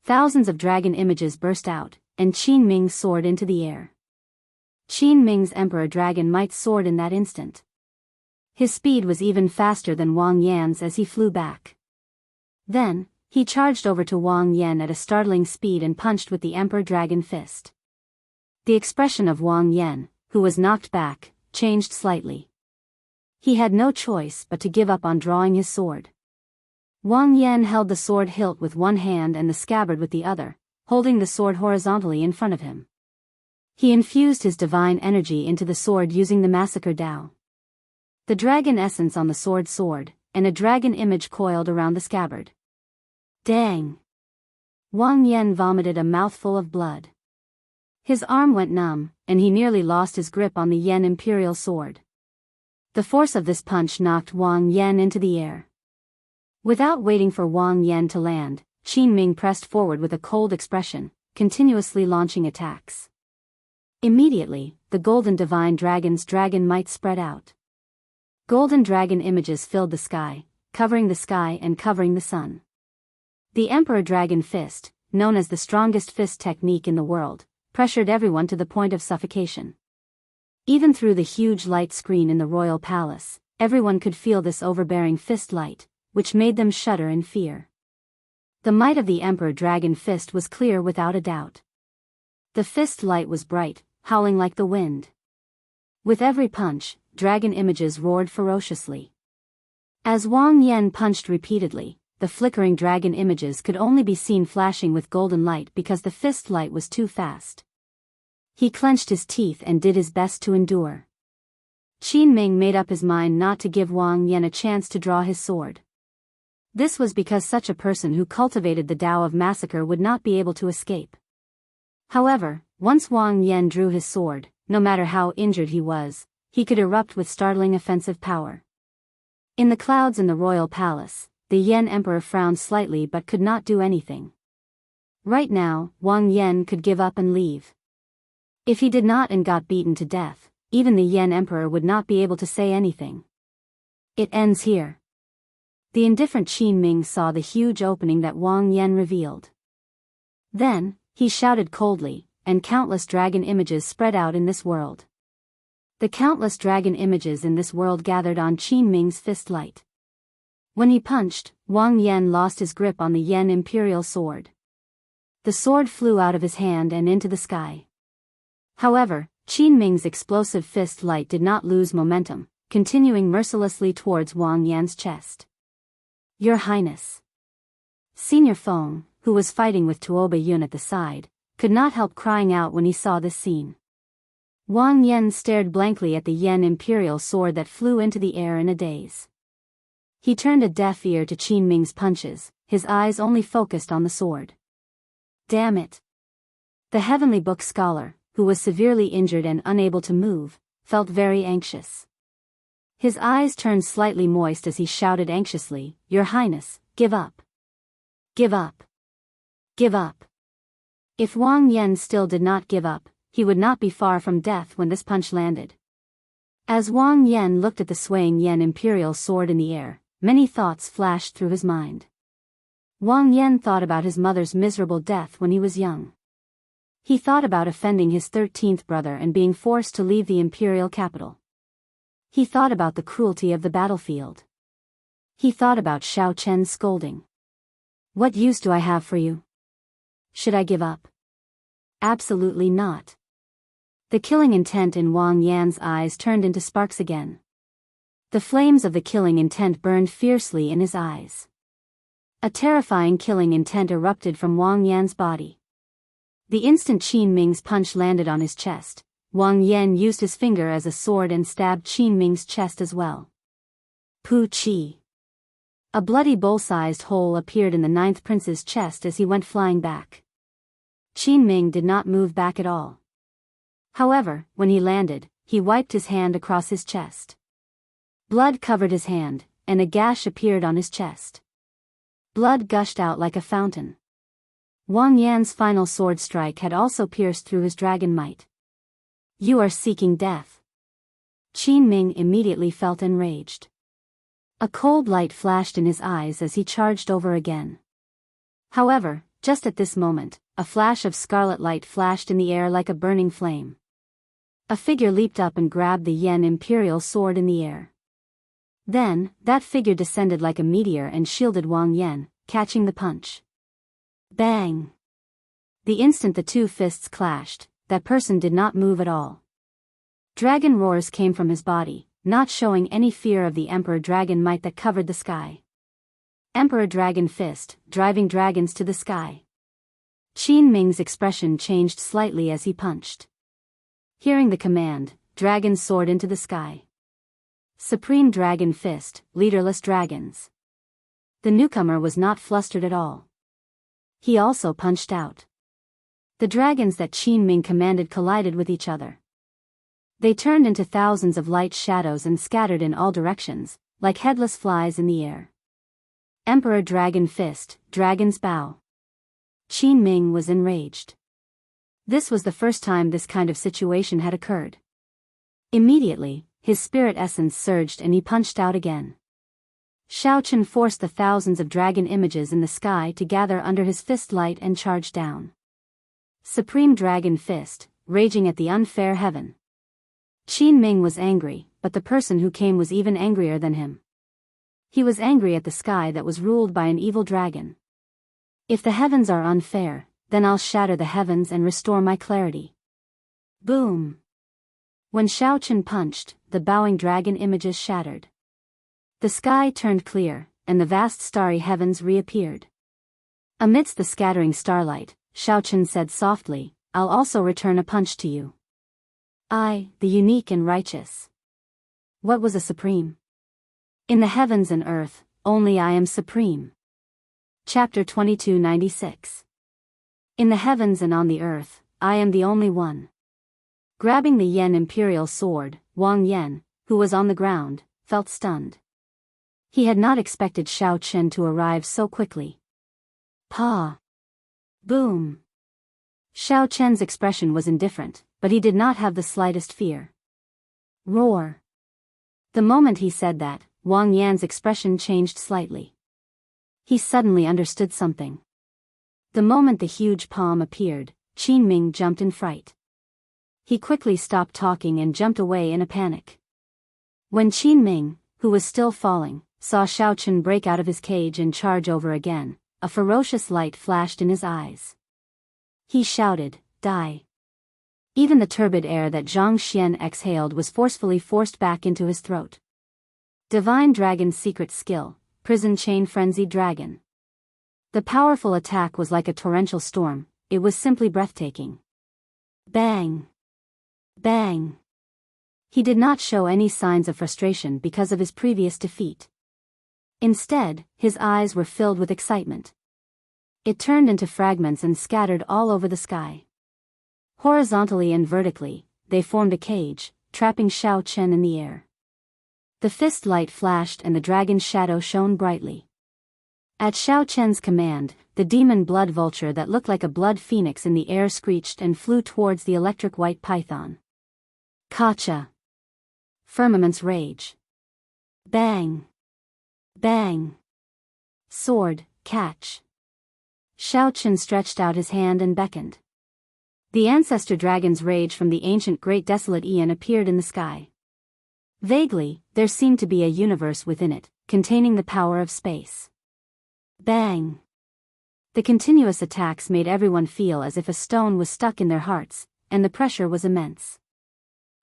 Thousands of dragon images burst out, and Qin Ming soared into the air. Qin Ming's emperor dragon might soared in that instant. His speed was even faster than Wang Yan's as he flew back. Then, he charged over to Wang Yan at a startling speed and punched with the emperor dragon fist. The expression of Wang Yan, who was knocked back, changed slightly. He had no choice but to give up on drawing his sword. Wang Yan held the sword hilt with one hand and the scabbard with the other, holding the sword horizontally in front of him. He infused his divine energy into the sword using the massacre Dao. The dragon essence on the sword soared, and a dragon image coiled around the scabbard. Dang! Wang Yan vomited a mouthful of blood. His arm went numb, and he nearly lost his grip on the Yan Imperial sword. The force of this punch knocked Wang Yan into the air. Without waiting for Wang Yan to land, Qin Ming pressed forward with a cold expression, continuously launching attacks. Immediately, the golden divine dragon's dragon might spread out. Golden dragon images filled the sky, covering the sky and covering the sun. The Emperor Dragon Fist, known as the strongest fist technique in the world, pressured everyone to the point of suffocation. Even through the huge light screen in the royal palace, everyone could feel this overbearing fist light, which made them shudder in fear. The might of the Emperor Dragon Fist was clear without a doubt. The fist light was bright, howling like the wind. With every punch, dragon images roared ferociously. As Wang Yan punched repeatedly, the flickering dragon images could only be seen flashing with golden light because the fist light was too fast. He clenched his teeth and did his best to endure. Qin Ming made up his mind not to give Wang Yan a chance to draw his sword. This was because such a person who cultivated the Tao of massacre would not be able to escape. However, once Wang Yan drew his sword, no matter how injured he was, he could erupt with startling offensive power. In the clouds in the royal palace, the Yan Emperor frowned slightly but could not do anything. Right now, Wang Yan could give up and leave. If he did not and got beaten to death, even the Yan Emperor would not be able to say anything. It ends here. The indifferent Qin Ming saw the huge opening that Wang Yan revealed. Then, he shouted coldly, and countless dragon images spread out in this world. The countless dragon images in this world gathered on Qin Ming's fist light. When he punched, Wang Yan lost his grip on the Yan Imperial sword. The sword flew out of his hand and into the sky. However, Qin Ming's explosive fist light did not lose momentum, continuing mercilessly towards Wang Yan's chest. Your Highness. Senior Feng, who was fighting with Tuoba Yun at the side, could not help crying out when he saw this scene. Wang Yan stared blankly at the Yan Imperial sword that flew into the air in a daze. He turned a deaf ear to Qin Ming's punches, his eyes only focused on the sword. Damn it. The heavenly book scholar, who was severely injured and unable to move, felt very anxious. His eyes turned slightly moist as he shouted anxiously, "Your Highness, give up. Give up. Give up." If Wang Yan still did not give up, he would not be far from death when this punch landed. As Wang Yan looked at the swaying Yan imperial sword in the air, many thoughts flashed through his mind. Wang Yan thought about his mother's miserable death when he was young. He thought about offending his 13th brother and being forced to leave the imperial capital. He thought about the cruelty of the battlefield. He thought about Xiao Chen's scolding. "What use do I have for you? Should I give up?" Absolutely not. The killing intent in Wang Yan's eyes turned into sparks again. The flames of the killing intent burned fiercely in his eyes. A terrifying killing intent erupted from Wang Yan's body. The instant Qin Ming's punch landed on his chest, Wang Yan used his finger as a sword and stabbed Qin Ming's chest as well. Pu Qi. A bloody bowl-sized hole appeared in the 9th prince's chest as he went flying back. Qin Ming did not move back at all. However, when he landed, he wiped his hand across his chest. Blood covered his hand, and a gash appeared on his chest. Blood gushed out like a fountain. Wang Yan's final sword strike had also pierced through his dragon might. "You are seeking death." Qin Ming immediately felt enraged. A cold light flashed in his eyes as he charged over again. However, just at this moment, a flash of scarlet light flashed in the air like a burning flame. A figure leaped up and grabbed the Yan imperial sword in the air. Then, that figure descended like a meteor and shielded Wang Yan, catching the punch. Bang! The instant the two fists clashed, that person did not move at all. Dragon roars came from his body, not showing any fear of the Emperor Dragon might that covered the sky. Emperor Dragon Fist, driving dragons to the sky. Qin Ming's expression changed slightly as he punched. Hearing the command, dragon soared into the sky. Supreme Dragon Fist, leaderless dragons. The newcomer was not flustered at all. He also punched out. The dragons that Qin Ming commanded collided with each other. They turned into thousands of light shadows and scattered in all directions, like headless flies in the air. Emperor Dragon Fist, Dragon's Bow. Qin Ming was enraged. This was the first time this kind of situation had occurred. Immediately, his spirit essence surged and he punched out again. Xiao Chen forced the thousands of dragon images in the sky to gather under his fist light and charge down. Supreme Dragon Fist, raging at the unfair heaven. Qin Ming was angry, but the person who came was even angrier than him. He was angry at the sky that was ruled by an evil dragon. "If the heavens are unfair, then I'll shatter the heavens and restore my clarity." Boom! When Xiao Chen punched, the bowing dragon images shattered. The sky turned clear, and the vast starry heavens reappeared. Amidst the scattering starlight, Xiao Chen said softly, "I'll also return a punch to you. I, the unique and righteous." What was a supreme? In the heavens and earth, only I am supreme. Chapter 2296. In the heavens and on the earth, I am the only one. Grabbing the Yan imperial sword, Wang Yan, who was on the ground, felt stunned. He had not expected Xiao Chen to arrive so quickly. Pa! Boom! Xiao Chen's expression was indifferent, but he did not have the slightest fear. Roar! The moment he said that, Wang Yan's expression changed slightly. He suddenly understood something. The moment the huge palm appeared, Qin Ming jumped in fright. He quickly stopped talking and jumped away in a panic. When Qin Ming, who was still falling, saw Xiao Chen break out of his cage and charge over again, a ferocious light flashed in his eyes. He shouted, "Die!" Even the turbid air that Zhang Xian exhaled was forcefully forced back into his throat. Divine Dragon's secret skill, Prison Chain Frenzied Dragon. The powerful attack was like a torrential storm, it was simply breathtaking. Bang! Bang! He did not show any signs of frustration because of his previous defeat. Instead, his eyes were filled with excitement. It turned into fragments and scattered all over the sky. Horizontally and vertically, they formed a cage, trapping Xiao Chen in the air. The fist light flashed and the dragon's shadow shone brightly. At Xiao Chen's command, the demon blood vulture that looked like a blood phoenix in the air screeched and flew towards the electric white python. Kacha. Firmament's rage. Bang. Bang. Sword, catch. Xiao Chen stretched out his hand and beckoned. The ancestor dragon's rage from the ancient great desolate Aeon appeared in the sky. Vaguely, there seemed to be a universe within it, containing the power of space. Bang! The continuous attacks made everyone feel as if a stone was stuck in their hearts, and the pressure was immense.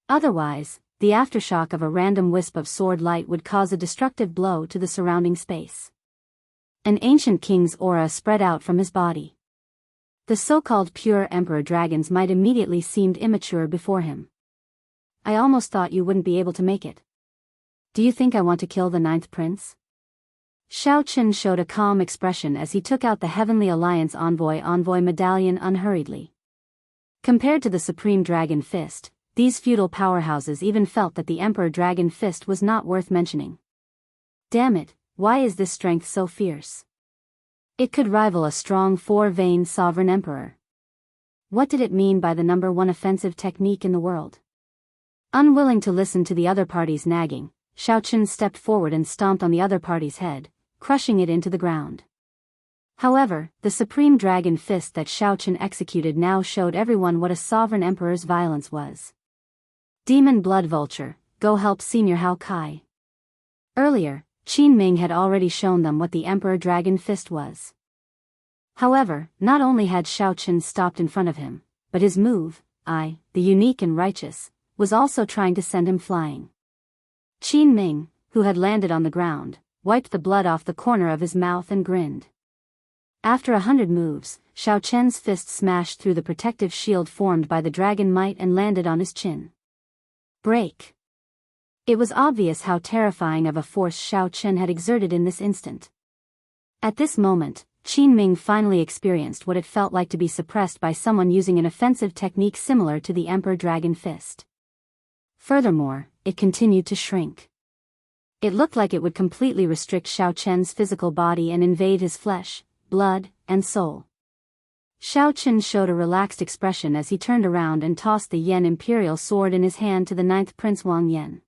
Otherwise, the aftershock of a random wisp of sword light would cause a destructive blow to the surrounding space. An ancient king's aura spread out from his body. The so-called pure emperor dragons might immediately seemed immature before him. I almost thought you wouldn't be able to make it. Do you think I want to kill the 9th prince? Xiao Chen showed a calm expression as he took out the Heavenly Alliance envoy medallion unhurriedly. Compared to the Supreme Dragon Fist, these feudal powerhouses even felt that the Emperor Dragon Fist was not worth mentioning. Damn it, why is this strength so fierce? It could rival a strong 4-veined sovereign emperor. What did it mean by the number 1 offensive technique in the world? Unwilling to listen to the other party's nagging, Xiao Chen stepped forward and stomped on the other party's head, crushing it into the ground. However, the supreme dragon fist that Xiao Chen executed now showed everyone what a sovereign emperor's violence was. Demon blood vulture, go help Senior Hao Kai. Earlier, Qin Ming had already shown them what the emperor dragon fist was. However, not only had Xiao Chen stopped in front of him, but his move, the unique and righteous, was also trying to send him flying. Qin Ming, who had landed on the ground, wiped the blood off the corner of his mouth and grinned. After 100 moves, Xiao Chen's fist smashed through the protective shield formed by the dragon might and landed on his chin. Break. It was obvious how terrifying of a force Xiao Chen had exerted in this instant. At this moment, Qin Ming finally experienced what it felt like to be suppressed by someone using an offensive technique similar to the Emperor Dragon Fist. Furthermore, it continued to shrink. It looked like it would completely restrict Xiao Chen's physical body and invade his flesh, blood, and soul. Xiao Chen showed a relaxed expression as he turned around and tossed the Yan Imperial sword in his hand to the 9th Prince Wang Yan.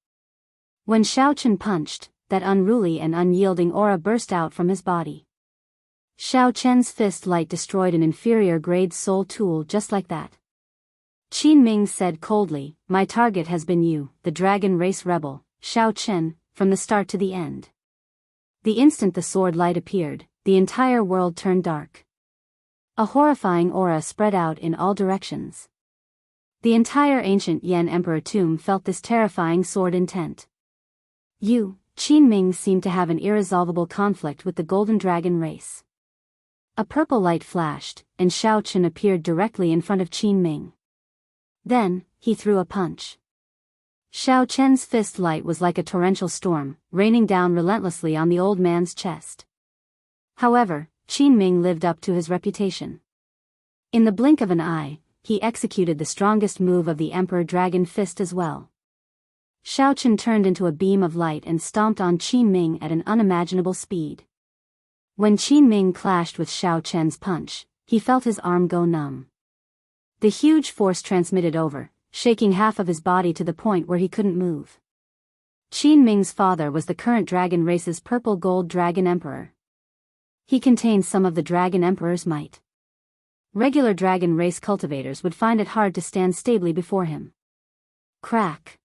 When Xiao Chen punched, that unruly and unyielding aura burst out from his body. Xiao Chen's fist light destroyed an inferior-grade soul tool just like that. Qin Ming said coldly, "My target has been you, the dragon race rebel, Xiao Chen, from the start to the end." The instant the sword light appeared, the entire world turned dark. A horrifying aura spread out in all directions. The entire ancient Yan Emperor tomb felt this terrifying sword intent. Qin Ming seemed to have an irresolvable conflict with the Golden Dragon race. A purple light flashed, and Xiao Chen appeared directly in front of Qin Ming. Then, he threw a punch. Xiao Chen's fist light was like a torrential storm, raining down relentlessly on the old man's chest. However, Qin Ming lived up to his reputation. In the blink of an eye, he executed the strongest move of the Emperor Dragon Fist as well. Xiao Chen turned into a beam of light and stomped on Qin Ming at an unimaginable speed. When Qin Ming clashed with Xiao Chen's punch, he felt his arm go numb. The huge force transmitted over, shaking half of his body to the point where he couldn't move. Qin Ming's father was the current dragon race's purple gold dragon emperor. He contained some of the dragon emperor's might. Regular dragon race cultivators would find it hard to stand stably before him. Crack.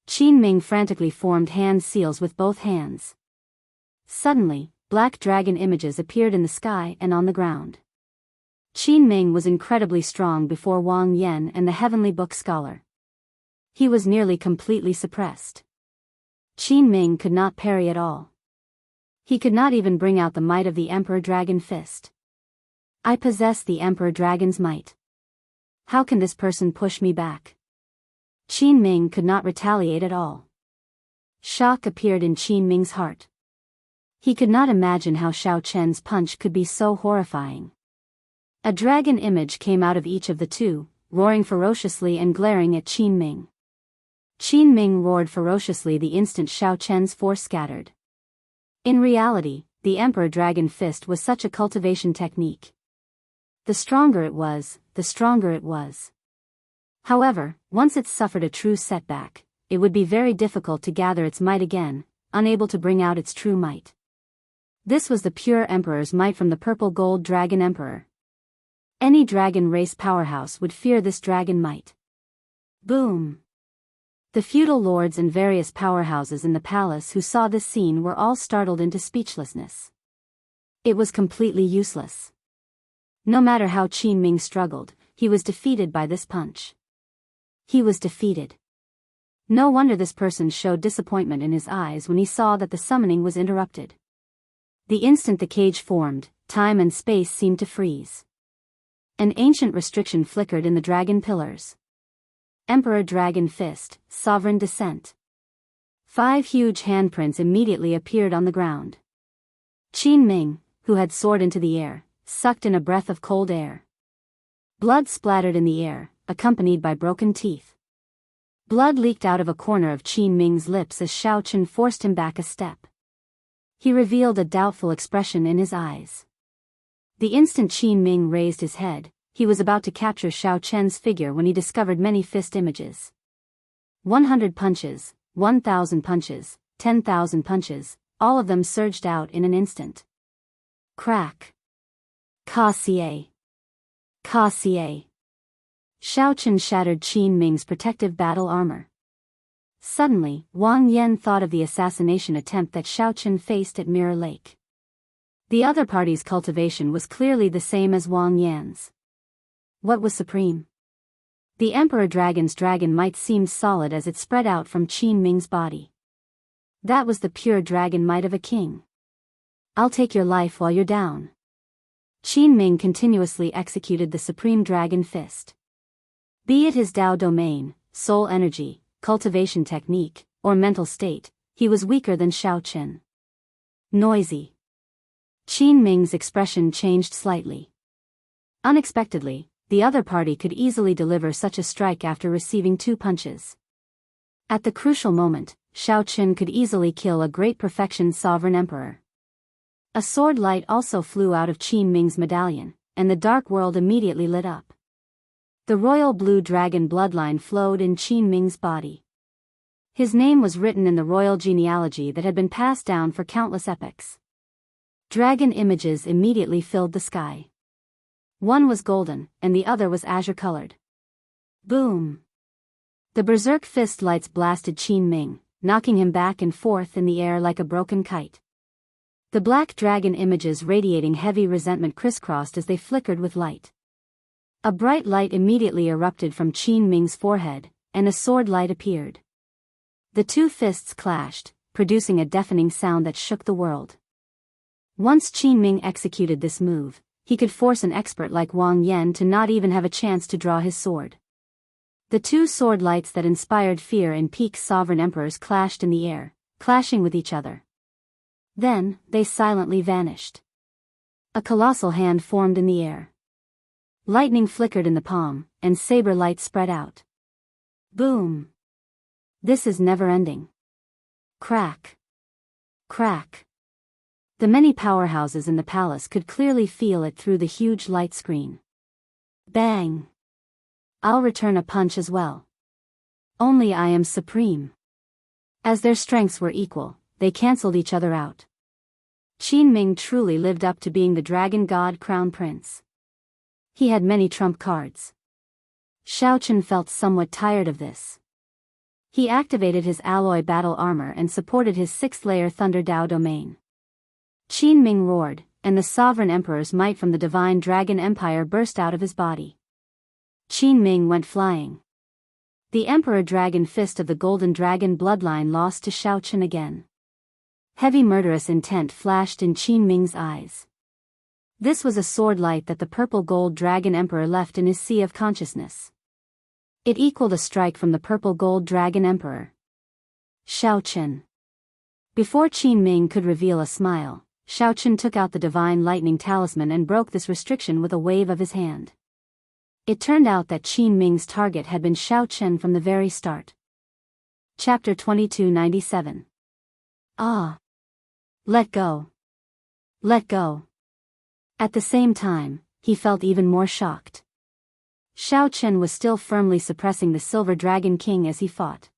Qin Ming frantically formed hand seals with both hands. Suddenly, black dragon images appeared in the sky and on the ground. Qin Ming was incredibly strong before Wang Yan and the Heavenly Book scholar. He was nearly completely suppressed. Qin Ming could not parry at all. He could not even bring out the might of the Emperor Dragon Fist. I possess the Emperor Dragon's might. How can this person push me back? Qin Ming could not retaliate at all. Shock appeared in Qin Ming's heart. He could not imagine how Xiao Chen's punch could be so horrifying. A dragon image came out of each of the two, roaring ferociously and glaring at Qin Ming. Qin Ming roared ferociously the instant Xiao Chen's force scattered. In reality, the Emperor Dragon Fist was such a cultivation technique. The stronger it was, the stronger it was. However, once it suffered a true setback, it would be very difficult to gather its might again, unable to bring out its true might. This was the pure Emperor's might from the purple gold Dragon Emperor. Any dragon race powerhouse would fear this dragon might. Boom! The feudal lords and various powerhouses in the palace who saw this scene were all startled into speechlessness. It was completely useless. No matter how Qin Ming struggled, he was defeated by this punch. He was defeated. No wonder this person showed disappointment in his eyes when he saw that the summoning was interrupted. The instant the cage formed, time and space seemed to freeze. An ancient restriction flickered in the dragon pillars. Emperor Dragon Fist, Sovereign Descent. 5 huge handprints immediately appeared on the ground. Qin Ming, who had soared into the air, sucked in a breath of cold air. Blood splattered in the air, accompanied by broken teeth. Blood leaked out of a corner of Qin Ming's lips as Xiao Chen forced him back a step. He revealed a doubtful expression in his eyes. The instant Qin Ming raised his head, he was about to capture Xiao Chen's figure when he discovered many fist images. 100 punches, 1,000 punches, 10,000 punches, all of them surged out in an instant. Crack. Ka-xie. Ka-xie. Xiao Chen shattered Qin Ming's protective battle armor. Suddenly, Wang Yan thought of the assassination attempt that Xiao Chen faced at Mirror Lake. The other party's cultivation was clearly the same as Wang Yan's. What was supreme? The Emperor Dragon's dragon might seemed solid as it spread out from Qin Ming's body. That was the pure dragon might of a king. I'll take your life while you're down. Qin Ming continuously executed the supreme dragon fist. Be it his Tao domain, soul energy, cultivation technique, or mental state, he was weaker than Xiao Chen. Noisy. Qin Ming's expression changed slightly. Unexpectedly, the other party could easily deliver such a strike after receiving 2 punches. At the crucial moment, Xiao Chen could easily kill a great perfection sovereign emperor. A sword light also flew out of Qin Ming's medallion, and the dark world immediately lit up. The royal blue dragon bloodline flowed in Qin Ming's body. His name was written in the royal genealogy that had been passed down for countless epochs. Dragon images immediately filled the sky. One was golden, and the other was azure-colored. Boom! The berserk fist lights blasted Qin Ming, knocking him back and forth in the air like a broken kite. The black dragon images radiating heavy resentment crisscrossed as they flickered with light. A bright light immediately erupted from Qin Ming's forehead, and a sword light appeared. The 2 fists clashed, producing a deafening sound that shook the world. Once Qin Ming executed this move, he could force an expert like Wang Yan to not even have a chance to draw his sword. The 2 sword lights that inspired fear in peak sovereign emperors clashed in the air, clashing with each other. Then, they silently vanished. A colossal hand formed in the air. Lightning flickered in the palm, and saber light spread out. Boom! This is never-ending. Crack. Crack. The many powerhouses in the palace could clearly feel it through the huge light screen. Bang! I'll return a punch as well. Only I am supreme. As their strengths were equal, they cancelled each other out. Qin Ming truly lived up to being the dragon god crown prince. He had many trump cards. Xiao Chen felt somewhat tired of this. He activated his alloy battle armor and supported his 6th-layer Thunder Dao domain. Qin Ming roared, and the sovereign emperor's might from the divine dragon empire burst out of his body. Qin Ming went flying. The Emperor Dragon Fist of the Golden Dragon bloodline lost to Xiao Chen again. Heavy murderous intent flashed in Qin Ming's eyes. This was a sword light that the purple gold dragon emperor left in his sea of consciousness. It equaled a strike from the purple gold dragon emperor. Xiao Chen. Before Qin Ming could reveal a smile, Xiao Chen took out the divine lightning talisman and broke this restriction with a wave of his hand. It turned out that Qin Ming's target had been Xiao Chen from the very start. Chapter 2297. Ah! Let go. Let go. At the same time, he felt even more shocked. Xiao Chen was still firmly suppressing the Silver Dragon King as he fought.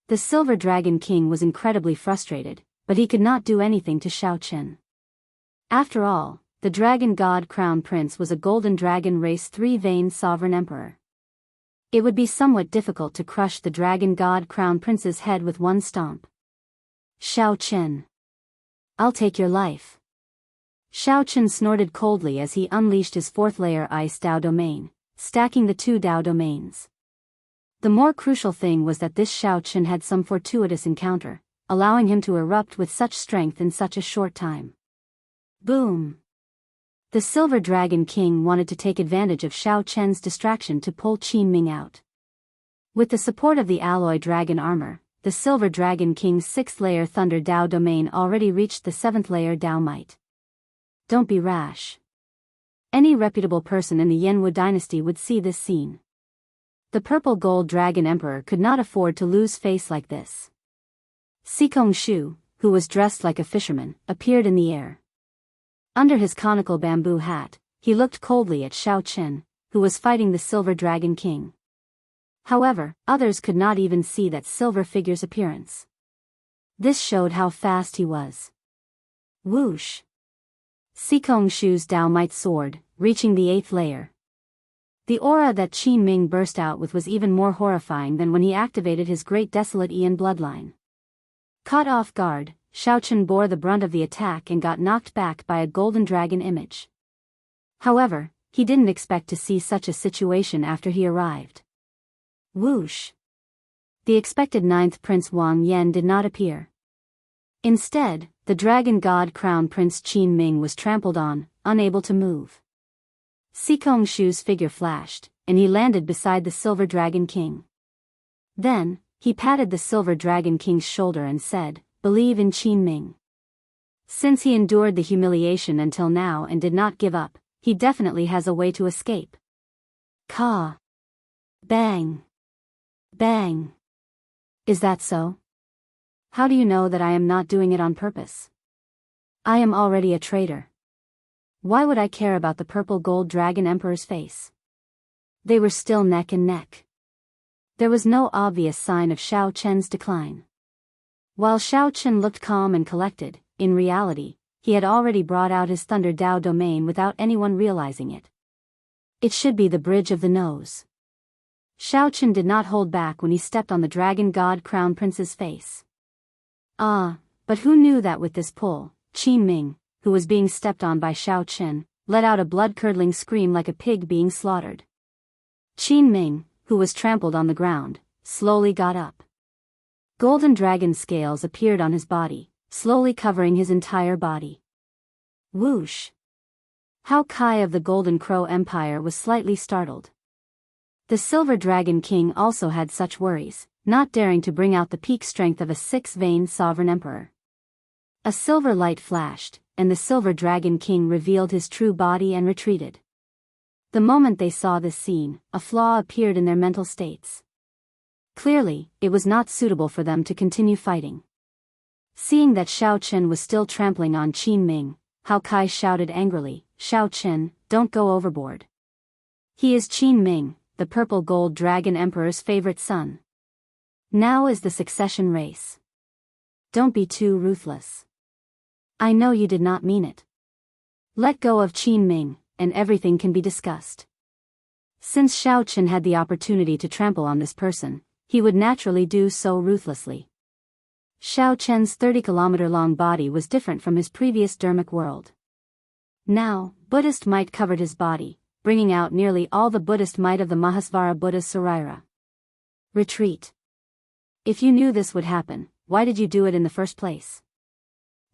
The Silver Dragon King was incredibly frustrated, but he could not do anything to Xiao Chen. After all, the Dragon God Crown Prince was a Golden Dragon Race 3-Vein Sovereign Emperor. It would be somewhat difficult to crush the Dragon God Crown Prince's head with one stomp. Xiao Chen. I'll take your life. Xiao Chen snorted coldly as he unleashed his 4th-layer Ice Dao Domain, stacking the 2 Dao Domains. The more crucial thing was that this Xiao Chen had some fortuitous encounter, allowing him to erupt with such strength in such a short time. Boom! The Silver Dragon King wanted to take advantage of Xiao Chen's distraction to pull Qin Ming out. With the support of the Alloy Dragon Armor, the Silver Dragon King's 6th-layer Thunder Dao Domain already reached the 7th-layer Dao Might. Don't be rash. Any reputable person in the Yanwu dynasty would see this scene. The Purple Gold Dragon Emperor could not afford to lose face like this. Sikong Shu, who was dressed like a fisherman, appeared in the air. Under his conical bamboo hat, he looked coldly at Xiao Chen, who was fighting the Silver Dragon King. However, others could not even see that silver figure's appearance. This showed how fast he was. Whoosh! Sikong Shu's Dao Might sword, reaching the 8th layer. The aura that Qin Ming burst out with was even more horrifying than when he activated his Great Desolate Aeon bloodline. Caught off guard, Xiao Chen bore the brunt of the attack and got knocked back by a golden dragon image. However, he didn't expect to see such a situation after he arrived. Whoosh! The expected 9th Prince Wang Yan did not appear. Instead, the Dragon God Crown Prince Qin Ming was trampled on, unable to move. Sikong Shu's figure flashed, and he landed beside the Silver Dragon King. Then, he patted the Silver Dragon King's shoulder and said, "Believe in Qin Ming. Since he endured the humiliation until now and did not give up, he definitely has a way to escape." Ka! Bang! Bang! Is that so? How do you know that I am not doing it on purpose? I am already a traitor. Why would I care about the Purple Gold Dragon Emperor's face? They were still neck and neck. There was no obvious sign of Xiao Chen's decline. While Xiao Chen looked calm and collected, in reality, he had already brought out his Thunder Dao Domain without anyone realizing it. It should be the bridge of the nose. Xiao Chen did not hold back when he stepped on the Dragon God Crown Prince's face. But who knew that with this pull, Qin Ming, who was being stepped on by Xiao Chen, let out a blood-curdling scream like a pig being slaughtered. Qin Ming, who was trampled on the ground, slowly got up. Golden dragon scales appeared on his body, slowly covering his entire body. Whoosh! Hao Kai of the Golden Crow Empire was slightly startled. The Silver Dragon King also had such worries, not daring to bring out the peak strength of a 6-vein sovereign emperor. A silver light flashed, and the Silver Dragon King revealed his true body and retreated. The moment they saw this scene, a flaw appeared in their mental states. Clearly, it was not suitable for them to continue fighting. Seeing that Xiao Chen was still trampling on Qin Ming, Hao Kai shouted angrily, "Xiao Chen, don't go overboard. He is Qin Ming, the Purple Gold Dragon Emperor's favorite son. Now is the succession race. Don't be too ruthless. I know you did not mean it. Let go of Qin Ming, and everything can be discussed." Since Xiao Chen had the opportunity to trample on this person, he would naturally do so ruthlessly. Xiao Chen's 30-kilometer-long body was different from his previous dermic world. Now, Buddhist might covered his body, bringing out nearly all the Buddhist might of the Mahasvara Buddha Saraira. Retreat. If you knew this would happen, why did you do it in the first place?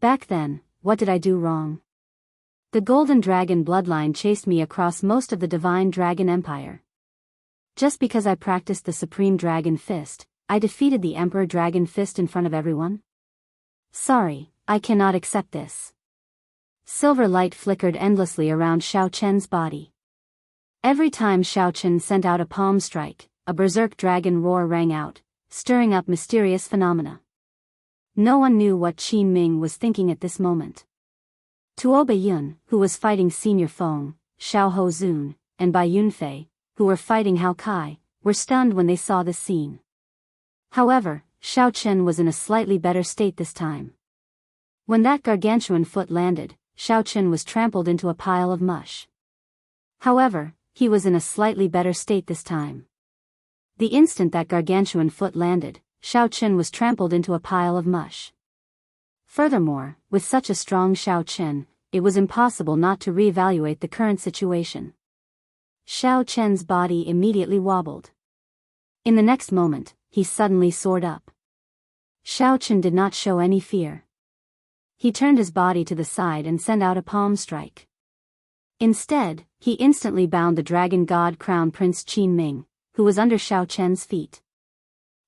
Back then, what did I do wrong? The Golden Dragon bloodline chased me across most of the Divine Dragon Empire. Just because I practiced the Supreme Dragon Fist, I defeated the Emperor Dragon Fist in front of everyone? Sorry, I cannot accept this. Silver light flickered endlessly around Xiao Chen's body. Every time Xiao Chen sent out a palm strike, a berserk dragon roar rang out, stirring up mysterious phenomena. No one knew what Qin Ming was thinking at this moment. Tuo Baiyun, who was fighting Senior Feng, Xiao Ho Zun, and Bai Yunfei, who were fighting Hao Kai, were stunned when they saw this scene. However, Xiao Chen was in a slightly better state this time. When that gargantuan foot landed, Xiao Chen was trampled into a pile of mush. However, he was in a slightly better state this time. The instant that gargantuan foot landed, Xiao Chen was trampled into a pile of mush. Furthermore, with such a strong Xiao Chen, it was impossible not to reevaluate the current situation. Xiao Chen's body immediately wobbled. In the next moment, he suddenly soared up. Xiao Chen did not show any fear. He turned his body to the side and sent out a palm strike. Instead, he instantly bound the dragon god crown Prince Qin Ming, who was under Xiao Chen's feet.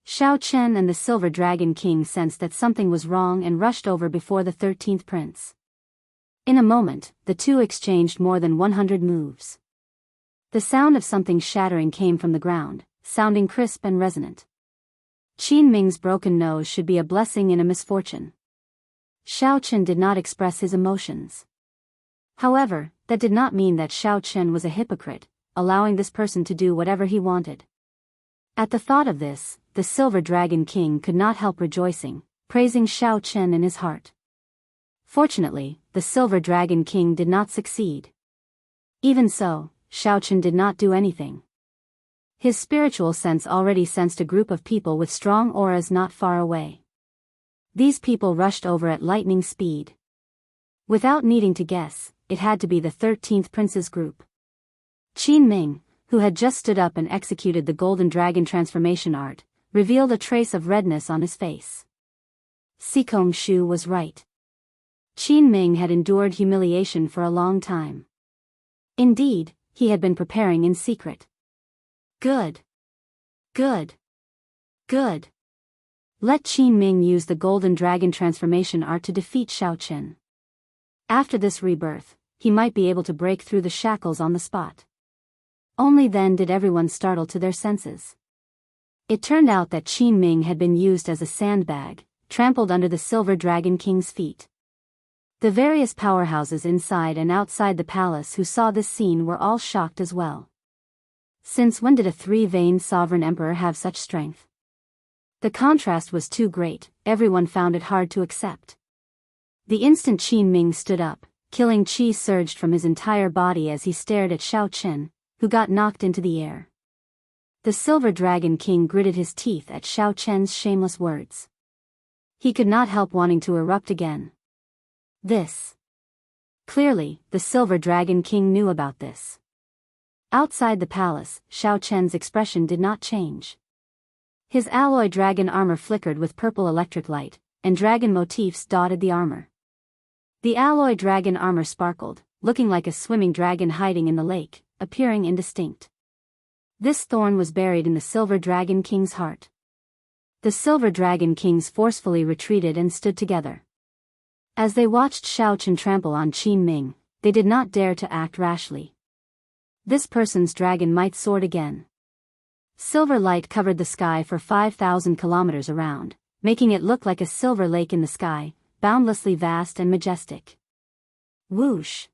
Xiao Chen and the Silver Dragon King sensed that something was wrong and rushed over before the 13th prince. In a moment, the two exchanged more than 100 moves. The sound of something shattering came from the ground, sounding crisp and resonant. Qin Ming's broken nose should be a blessing in a misfortune. Xiao Chen did not express his emotions. However, that did not mean that Xiao Chen was a hypocrite, allowing this person to do whatever he wanted. At the thought of this, the Silver Dragon King could not help rejoicing, praising Xiao Chen in his heart. Fortunately, the Silver Dragon King did not succeed. Even so, Xiao Chen did not do anything. His spiritual sense already sensed a group of people with strong auras not far away. These people rushed over at lightning speed. Without needing to guess, it had to be the 13th prince's group. Qin Ming, who had just stood up and executed the golden dragon transformation art, revealed a trace of redness on his face. Sikong Shu was right. Qin Ming had endured humiliation for a long time. Indeed, he had been preparing in secret. Good. Good. Good. Let Qin Ming use the golden dragon transformation art to defeat Xiao Chen. After this rebirth, he might be able to break through the shackles on the spot. Only then did everyone startle to their senses. It turned out that Qin Ming had been used as a sandbag, trampled under the Silver Dragon King's feet. The various powerhouses inside and outside the palace who saw this scene were all shocked as well. Since when did a three-veined sovereign emperor have such strength? The contrast was too great, everyone found it hard to accept. The instant Qin Ming stood up, killing qi surged from his entire body as he stared at Xiao Chen, who got knocked into the air. The Silver Dragon King gritted his teeth at Xiao Chen's shameless words. He could not help wanting to erupt again. This. Clearly, the Silver Dragon King knew about this. Outside the palace, Xiao Chen's expression did not change. His alloy dragon armor flickered with purple electric light, and dragon motifs dotted the armor. The alloy dragon armor sparkled, looking like a swimming dragon hiding in the lake, appearing indistinct. This thorn was buried in the Silver Dragon King's heart. The Silver Dragon Kings forcefully retreated and stood together. As they watched Xiao Chen trample on Qin Ming, they did not dare to act rashly. This person's dragon might soared again. Silver light covered the sky for 5,000 kilometers around, making it look like a silver lake in the sky, boundlessly vast and majestic. Whoosh!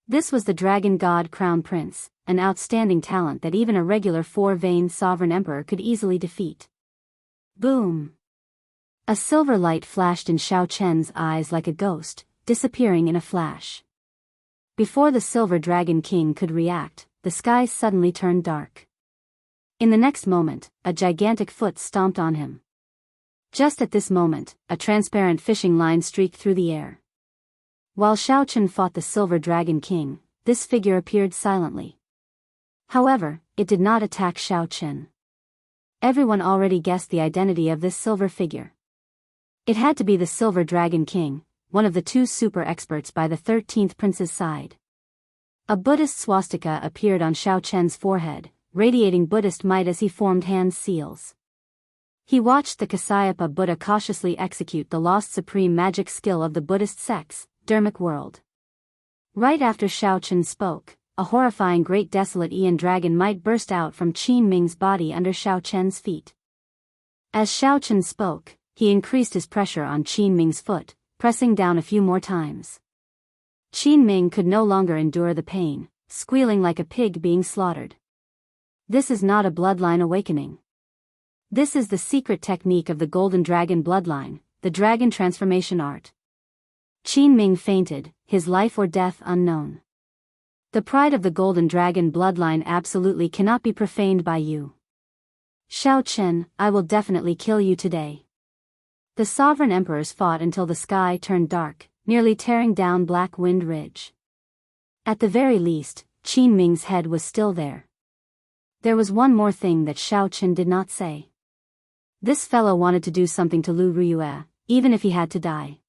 This was the Dragon God Crown Prince, an outstanding talent that even a regular four-veined sovereign emperor could easily defeat. Boom! A silver light flashed in Xiao Chen's eyes like a ghost, disappearing in a flash. Before the Silver Dragon King could react, the sky suddenly turned dark. In the next moment, a gigantic foot stomped on him. Just at this moment, a transparent fishing line streaked through the air. While Xiao Chen fought the Silver Dragon King, this figure appeared silently. However, it did not attack Xiao Chen. Everyone already guessed the identity of this silver figure. It had to be the Silver Dragon King, one of the two super experts by the 13th prince's side. A Buddhist swastika appeared on Xiao Chen's forehead, radiating Buddhist might as he formed hand seals. He watched the Kasyapa Buddha cautiously execute the lost supreme magic skill of the Buddhist sect's Dharmic world. Right after Xiao Chen spoke, a horrifying great desolate Ian dragon might burst out from Qin Ming's body under Xiao Chen's feet. As Xiao Chen spoke, he increased his pressure on Qin Ming's foot, pressing down a few more times. Qin Ming could no longer endure the pain, squealing like a pig being slaughtered. This is not a bloodline awakening. This is the secret technique of the Golden Dragon bloodline, the dragon transformation art. Qin Ming fainted, his life or death unknown. The pride of the Golden Dragon bloodline absolutely cannot be profaned by you. Xiao Chen, I will definitely kill you today. The sovereign emperors fought until the sky turned dark, nearly tearing down Black Wind Ridge. At the very least, Qin Ming's head was still there. There was one more thing that Xiao Chen did not say. This fellow wanted to do something to Lu Ruyue, even if he had to die.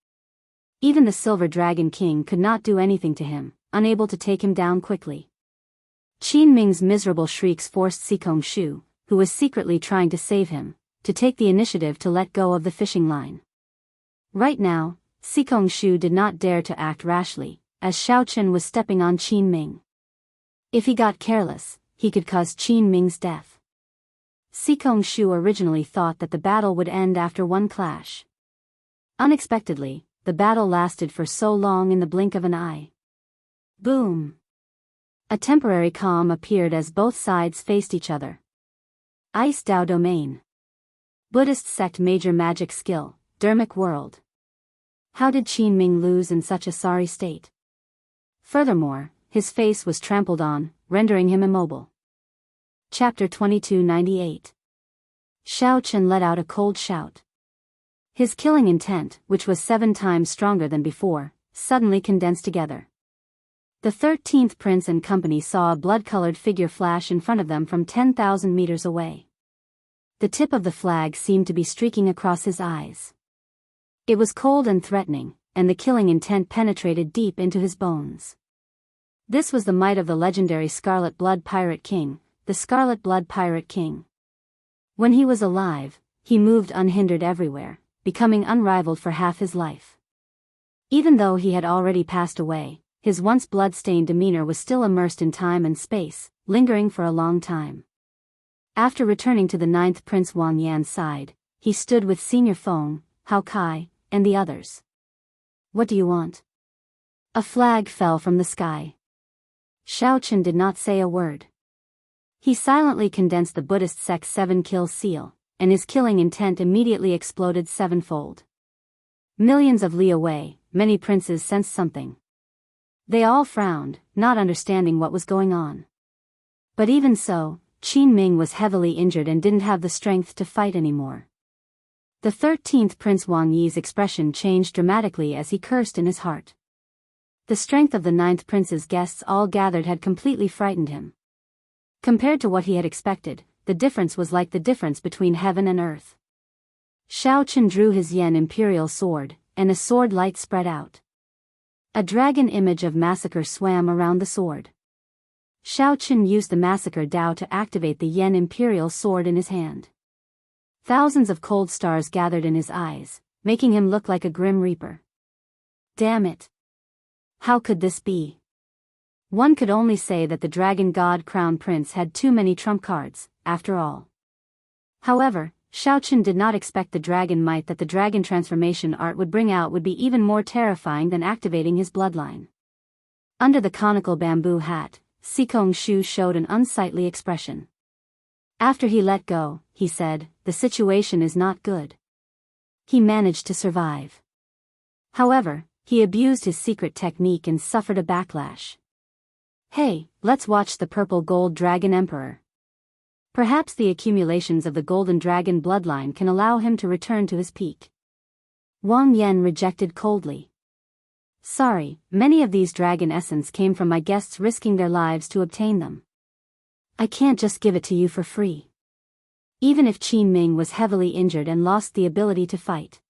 Even the Silver Dragon King could not do anything to him, unable to take him down quickly. Qin Ming's miserable shrieks forced Sikong Shu, who was secretly trying to save him, to take the initiative to let go of the fishing line. Right now, Sikong Shu did not dare to act rashly, as Xiao Chen was stepping on Qin Ming. If he got careless, he could cause Qin Ming's death. Sikong Shu originally thought that the battle would end after one clash. Unexpectedly, the battle lasted for so long in the blink of an eye. Boom! A temporary calm appeared as both sides faced each other. Ice Dao Domain. Buddhist sect major magic skill, Dermic world. How did Qin Ming lose in such a sorry state? Furthermore, his face was trampled on, rendering him immobile. Chapter 2298. Xiao Chen let out a cold shout. His killing intent, which was 7 times stronger than before, suddenly condensed together. The 13th Prince and company saw a blood-colored figure flash in front of them from 10,000 meters away. The tip of the flag seemed to be streaking across his eyes. It was cold and threatening, and the killing intent penetrated deep into his bones. This was the might of the legendary Scarlet Blood Pirate King, the Scarlet Blood Pirate King. When he was alive, he moved unhindered everywhere, becoming unrivaled for half his life. Even though he had already passed away, his once blood-stained demeanor was still immersed in time and space, lingering for a long time. After returning to the 9th Prince Wang Yan's side, he stood with Senior Feng, Hao Kai, and the others. What do you want? A flag fell from the sky. Xiao Chen did not say a word. He silently condensed the Buddhist sect's 7-kill seal, and his killing intent immediately exploded 7-fold. Millions of li away, many princes sensed something. They all frowned, not understanding what was going on. But even so, Qin Ming was heavily injured and didn't have the strength to fight anymore. The 13th Prince Wang Yi's expression changed dramatically as he cursed in his heart. The strength of the 9th Prince's guests all gathered had completely frightened him. Compared to what he had expected, the difference was like the difference between heaven and earth. Xiao Chen drew his Yen Imperial sword, and a sword light spread out. A dragon image of massacre swam around the sword. Xiao Chen used the massacre Dao to activate the Yen Imperial sword in his hand. Thousands of cold stars gathered in his eyes, making him look like a grim reaper. Damn it! How could this be? One could only say that the Dragon God Crown Prince had too many trump cards, after all. However, Xiao Chen did not expect the dragon might that the dragon transformation art would bring out would be even more terrifying than activating his bloodline. Under the conical bamboo hat, Sikong Shu showed an unsightly expression. After he let go, he said, "The situation is not good." He managed to survive. However, he abused his secret technique and suffered a backlash. Hey, let's watch the Purple Gold Dragon Emperor. Perhaps the accumulations of the Golden Dragon bloodline can allow him to return to his peak. Wang Yan rejected coldly. Sorry, many of these dragon essence came from my guests risking their lives to obtain them. I can't just give it to you for free. Even if Qin Ming was heavily injured and lost the ability to fight.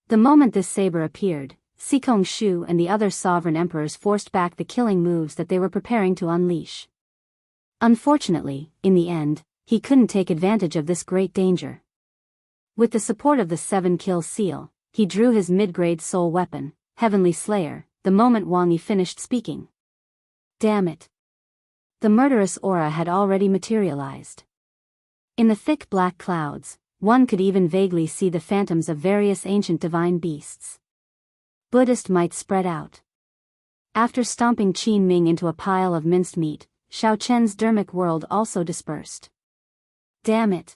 The moment this saber appeared, Sikong Shu and the other sovereign emperors forced back the killing moves that they were preparing to unleash. Unfortunately, in the end, he couldn't take advantage of this great danger. With the support of the 7-kill seal, he drew his mid-grade soul weapon, Heavenly Slayer, the moment Wang Yi finished speaking. Damn it. The murderous aura had already materialized. In the thick black clouds, one could even vaguely see the phantoms of various ancient divine beasts. Buddhist might spread out. After stomping Qin Ming into a pile of minced meat, Xiao Chen's dermic world also dispersed. Damn it.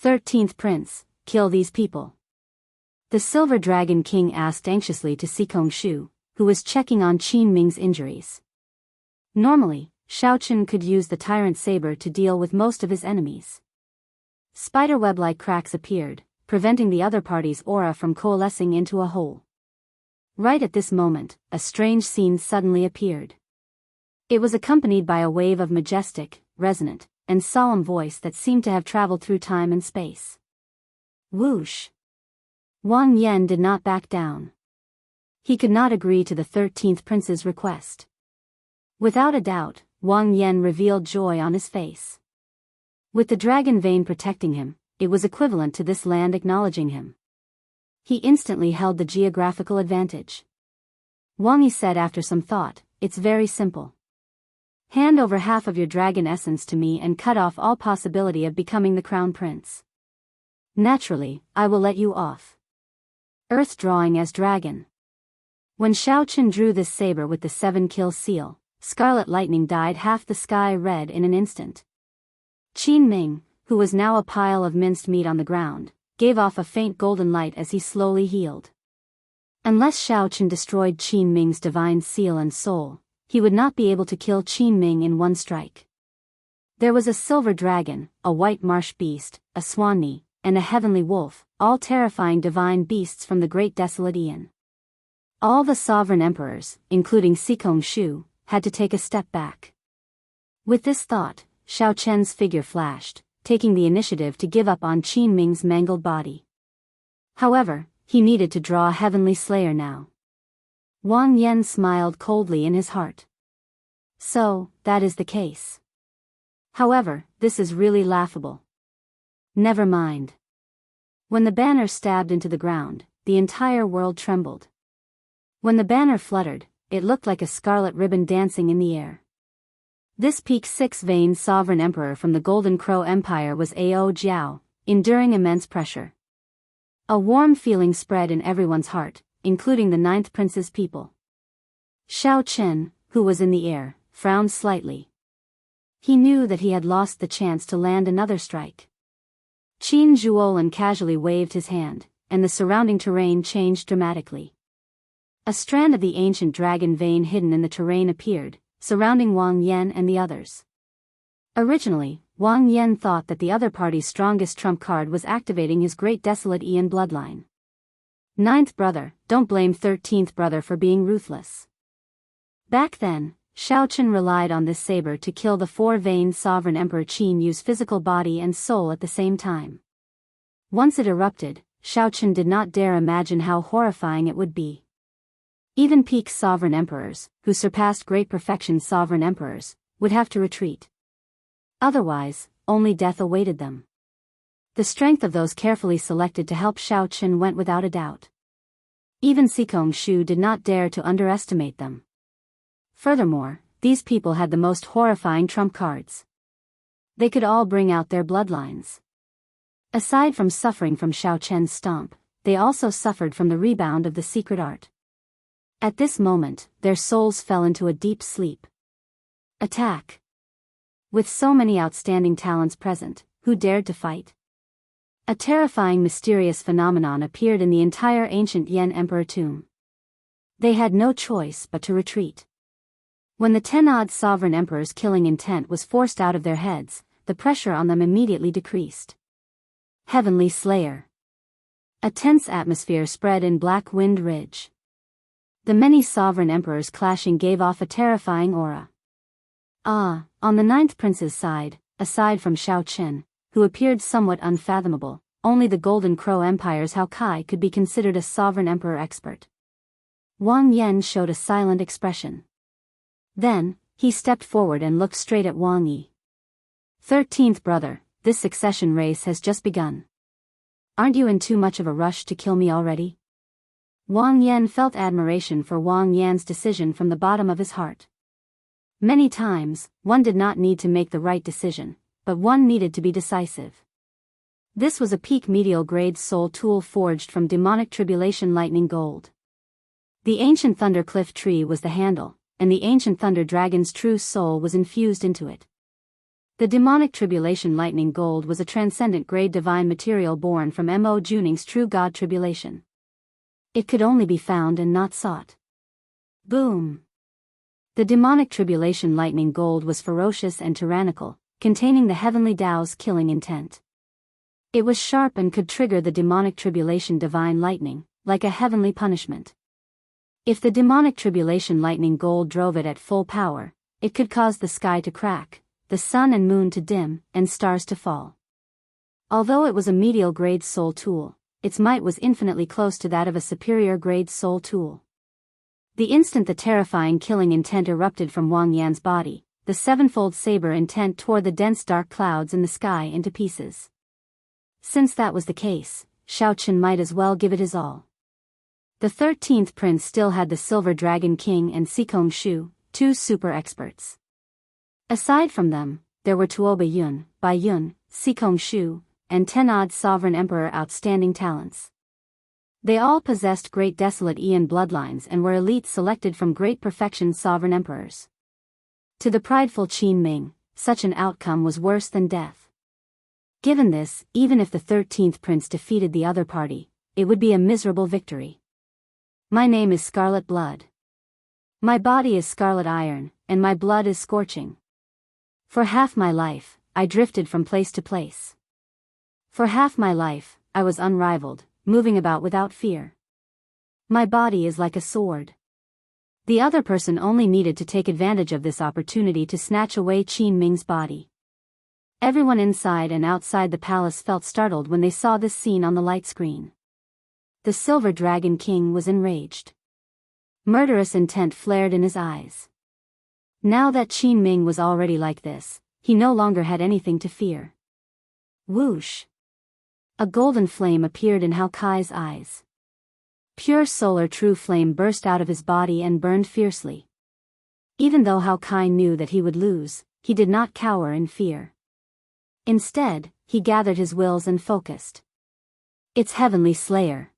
13th Prince, kill these people. The Silver Dragon King asked anxiously to Sikong Shu, who was checking on Qin Ming's injuries. Normally, Xiao Chen could use the tyrant saber to deal with most of his enemies. Spiderweb-like cracks appeared, preventing the other party's aura from coalescing into a whole. Right at this moment, a strange scene suddenly appeared. It was accompanied by a wave of majestic, resonant, and solemn voice that seemed to have traveled through time and space. Whoosh! Wang Yan did not back down. He could not agree to the 13th Prince's request. Without a doubt, Wang Yan revealed joy on his face. With the dragon vein protecting him, it was equivalent to this land acknowledging him. He instantly held the geographical advantage. Wang Yi said after some thought, "It's very simple. Hand over half of your dragon essence to me and cut off all possibility of becoming the crown prince. Naturally, I will let you off." Earth drawing as dragon. When Xiao Chen drew this saber with the 7-kill seal, scarlet lightning dyed half the sky red in an instant. Qin Ming, who was now a pile of minced meat on the ground, gave off a faint golden light as he slowly healed. Unless Xiao Chen destroyed Qin Ming's divine seal and soul, he would not be able to kill Qin Ming in one strike. There was a silver dragon, a white marsh beast, a swanee, and a heavenly wolf, all terrifying divine beasts from the great desolate Aeon. All the sovereign emperors, including Sikong Shu, had to take a step back. With this thought, Xiao Chen's figure flashed, taking the initiative to give up on Qin Ming's mangled body. However, he needed to draw a heavenly slayer now. Wang Yan smiled coldly in his heart. So, that is the case. However, this is really laughable. Never mind. When the banner stabbed into the ground, the entire world trembled. When the banner fluttered, it looked like a scarlet ribbon dancing in the air. This peak 6-vein sovereign emperor from the Golden Crow Empire was Ao Jiao, enduring immense pressure. A warm feeling spread in everyone's heart, including the 9th Prince's people. Xiao Chen, who was in the air, frowned slightly. He knew that he had lost the chance to land another strike. Qin Zhuolin casually waved his hand, and the surrounding terrain changed dramatically. A strand of the ancient dragon vein hidden in the terrain appeared, surrounding Wang Yan and the others. Originally, Wang Yan thought that the other party's strongest trump card was activating his great desolate Aeon bloodline. 9th brother, don't blame 13th brother for being ruthless. Back then, Xiao Chen relied on this saber to kill the 4-vein sovereign Emperor Qin Yu's physical body and soul at the same time. Once it erupted, Xiao Chen did not dare imagine how horrifying it would be. Even peak sovereign emperors, who surpassed great perfection sovereign emperors, would have to retreat. Otherwise, only death awaited them. The strength of those carefully selected to help Xiao Chen went without a doubt. Even Sikong Shu did not dare to underestimate them. Furthermore, these people had the most horrifying trump cards. They could all bring out their bloodlines. Aside from suffering from Xiao Chen's stomp, they also suffered from the rebound of the secret art. At this moment, their souls fell into a deep sleep. Attack! With so many outstanding talents present, who dared to fight? A terrifying mysterious phenomenon appeared in the entire ancient Yan Emperor tomb. They had no choice but to retreat. When the 10-odd sovereign emperors' killing intent was forced out of their heads, the pressure on them immediately decreased. Heavenly Slayer. A tense atmosphere spread in Black Wind Ridge. The many sovereign emperors clashing gave off a terrifying aura. On the 9th Prince's side, aside from Xiao Chen, who appeared somewhat unfathomable, only the Golden Crow Empire's Hao Kai could be considered a sovereign emperor expert. Wang Yan showed a silent expression. Then, he stepped forward and looked straight at Wang Yi. 13th brother, this succession race has just begun. Aren't you in too much of a rush to kill me already? Wang Yan felt admiration for Wang Yan's decision from the bottom of his heart. Many times, one did not need to make the right decision, but one needed to be decisive. This was a peak medial grade soul tool forged from demonic tribulation lightning gold. The ancient thunder cliff tree was the handle, and the ancient thunder dragon's true soul was infused into it. The demonic tribulation lightning gold was a transcendent grade divine material born from Mo Juning's true god tribulation. It could only be found and not sought. Boom! The demonic tribulation lightning gold was ferocious and tyrannical, containing the heavenly Tao's killing intent. It was sharp and could trigger the demonic tribulation divine lightning, like a heavenly punishment. If the demonic tribulation lightning gold drove it at full power, it could cause the sky to crack, the sun and moon to dim, and stars to fall. Although it was a medial grade soul tool, its might was infinitely close to that of a superior grade soul tool. The instant the terrifying killing intent erupted from Wang Yan's body, the sevenfold saber intent tore the dense dark clouds in the sky into pieces. Since that was the case, Shao Chen might as well give it his all. The 13th prince still had the Silver Dragon King and Sikong Shu, two super experts. Aside from them, there were Tuoba Yun, Bai Yun, Sikong Shu, and Tenad Sovereign Emperor outstanding talents. They all possessed great desolate Ian bloodlines and were elites selected from great perfection sovereign emperors. To the prideful Qin Ming, such an outcome was worse than death. Given this, even if the 13th prince defeated the other party, it would be a miserable victory. My name is Scarlet Blood. My body is scarlet iron, and my blood is scorching. For half my life, I drifted from place to place. For half my life, I was unrivaled, moving about without fear. My body is like a sword. The other person only needed to take advantage of this opportunity to snatch away Qin Ming's body. Everyone inside and outside the palace felt startled when they saw this scene on the light screen. The Silver Dragon King was enraged. Murderous intent flared in his eyes. Now that Qin Ming was already like this, he no longer had anything to fear. Whoosh! A golden flame appeared in Hao Kai's eyes. Pure solar true flame burst out of his body and burned fiercely. Even though Hao Kai knew that he would lose, he did not cower in fear. Instead, he gathered his wills and focused. It's Heavenly Slayer!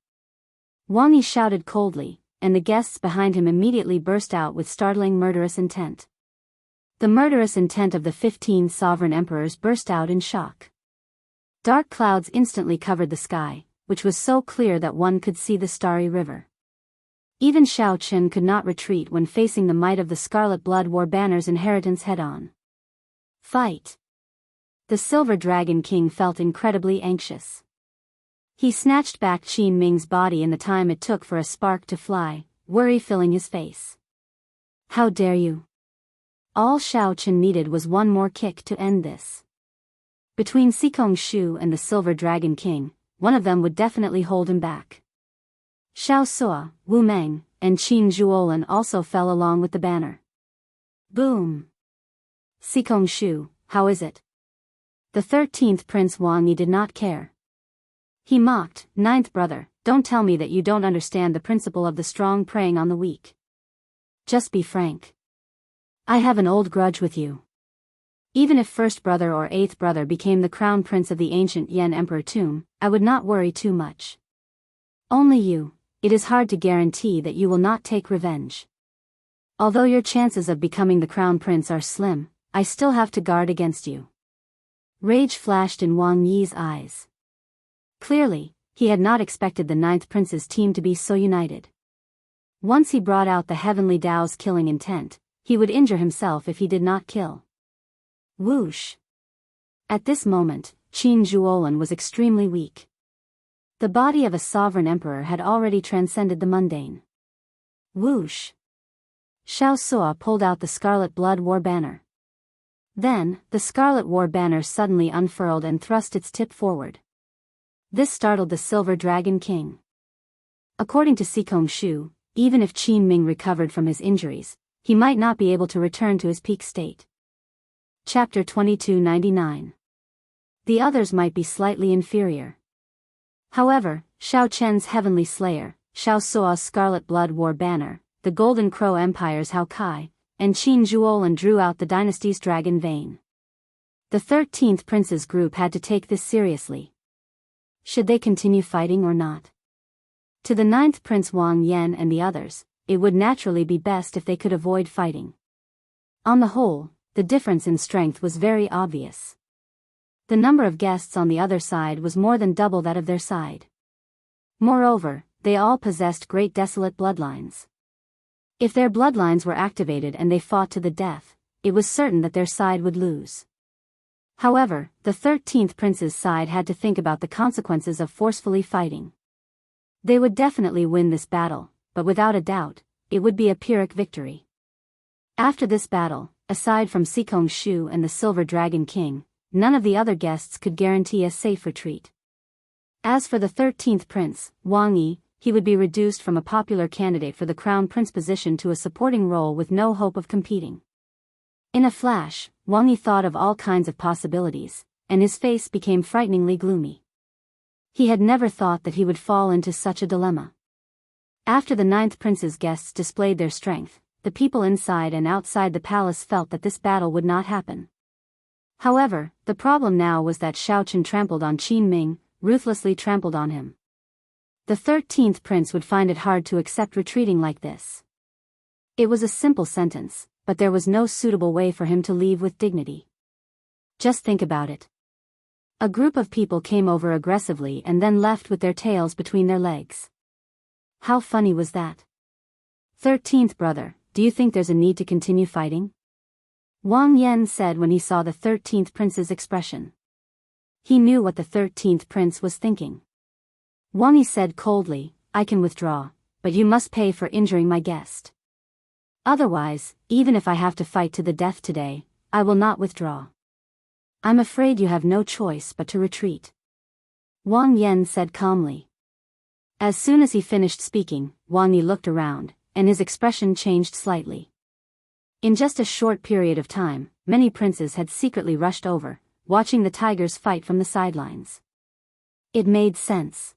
Wang Yi shouted coldly, and the guests behind him immediately burst out with startling murderous intent. The murderous intent of the 15 sovereign emperors burst out in shock. Dark clouds instantly covered the sky, which was so clear that one could see the starry river. Even Shao Chen could not retreat when facing the might of the Scarlet Blood War Banner's inheritance head-on. Fight! The Silver Dragon King felt incredibly anxious. He snatched back Qin Ming's body in the time it took for a spark to fly, worry filling his face. How dare you! All Shao Chen needed was one more kick to end this. Between Sikong Shu and the Silver Dragon King, one of them would definitely hold him back. Xiao Sua, Wu Meng, and Qin Zhuolin also fell along with the banner. Boom! Sikong Shu, how is it? The 13th Prince Wang Yi did not care. He mocked, "Ninth brother, don't tell me that you don't understand the principle of the strong preying on the weak. Just be frank. I have an old grudge with you. Even if first brother or eighth brother became the crown prince of the ancient Yan Emperor tomb, I would not worry too much. Only you, it is hard to guarantee that you will not take revenge. Although your chances of becoming the crown prince are slim, I still have to guard against you." Rage flashed in Wang Yi's eyes. Clearly, he had not expected the ninth prince's team to be so united. Once he brought out the heavenly Tao's killing intent, he would injure himself if he did not kill. Whoosh! At this moment, Qin Zhuolin was extremely weak. The body of a sovereign emperor had already transcended the mundane. Whoosh! Xiao Sua pulled out the Scarlet Blood War Banner. Then, the Scarlet War Banner suddenly unfurled and thrust its tip forward. This startled the Silver Dragon King. According to Sikong Shu, even if Qin Ming recovered from his injuries, he might not be able to return to his peak state. Chapter 2299. The others might be slightly inferior. However, Shao Chen's Heavenly Slayer, Xiao Sua's Scarlet Blood War Banner, the Golden Crow Empire's Hao Kai, and Qin Zhuolan drew out the dynasty's dragon vein. The 13th prince's group had to take this seriously. Should they continue fighting or not? To the 9th prince Wang Yan and the others, it would naturally be best if they could avoid fighting. On the whole, the difference in strength was very obvious. The number of guests on the other side was more than double that of their side. Moreover, they all possessed great desolate bloodlines. If their bloodlines were activated and they fought to the death, it was certain that their side would lose. However, the 13th prince's side had to think about the consequences of forcefully fighting. They would definitely win this battle, but without a doubt, it would be a Pyrrhic victory. After this battle, aside from Sikong Shu and the Silver Dragon King, none of the other guests could guarantee a safe retreat. As for the 13th prince, Wang Yi, he would be reduced from a popular candidate for the crown prince position to a supporting role with no hope of competing. In a flash, Wang Yi thought of all kinds of possibilities, and his face became frighteningly gloomy. He had never thought that he would fall into such a dilemma. After the 9th prince's guests displayed their strength, the people inside and outside the palace felt that this battle would not happen. However, the problem now was that Xiao Chen trampled on Qin Ming, ruthlessly trampled on him. The 13th prince would find it hard to accept retreating like this. It was a simple sentence, but there was no suitable way for him to leave with dignity. Just think about it. A group of people came over aggressively and then left with their tails between their legs. How funny was that? 13th brother, do you think there's a need to continue fighting? Wang Yan said when he saw the 13th prince's expression. He knew what the 13th prince was thinking. Wang Yi said coldly, I can withdraw, but you must pay for injuring my guest. Otherwise, even if I have to fight to the death today, I will not withdraw. I'm afraid you have no choice but to retreat. Wang Yan said calmly. As soon as he finished speaking, Wang Yi looked around, and his expression changed slightly. In just a short period of time, many princes had secretly rushed over, watching the tigers fight from the sidelines. It made sense.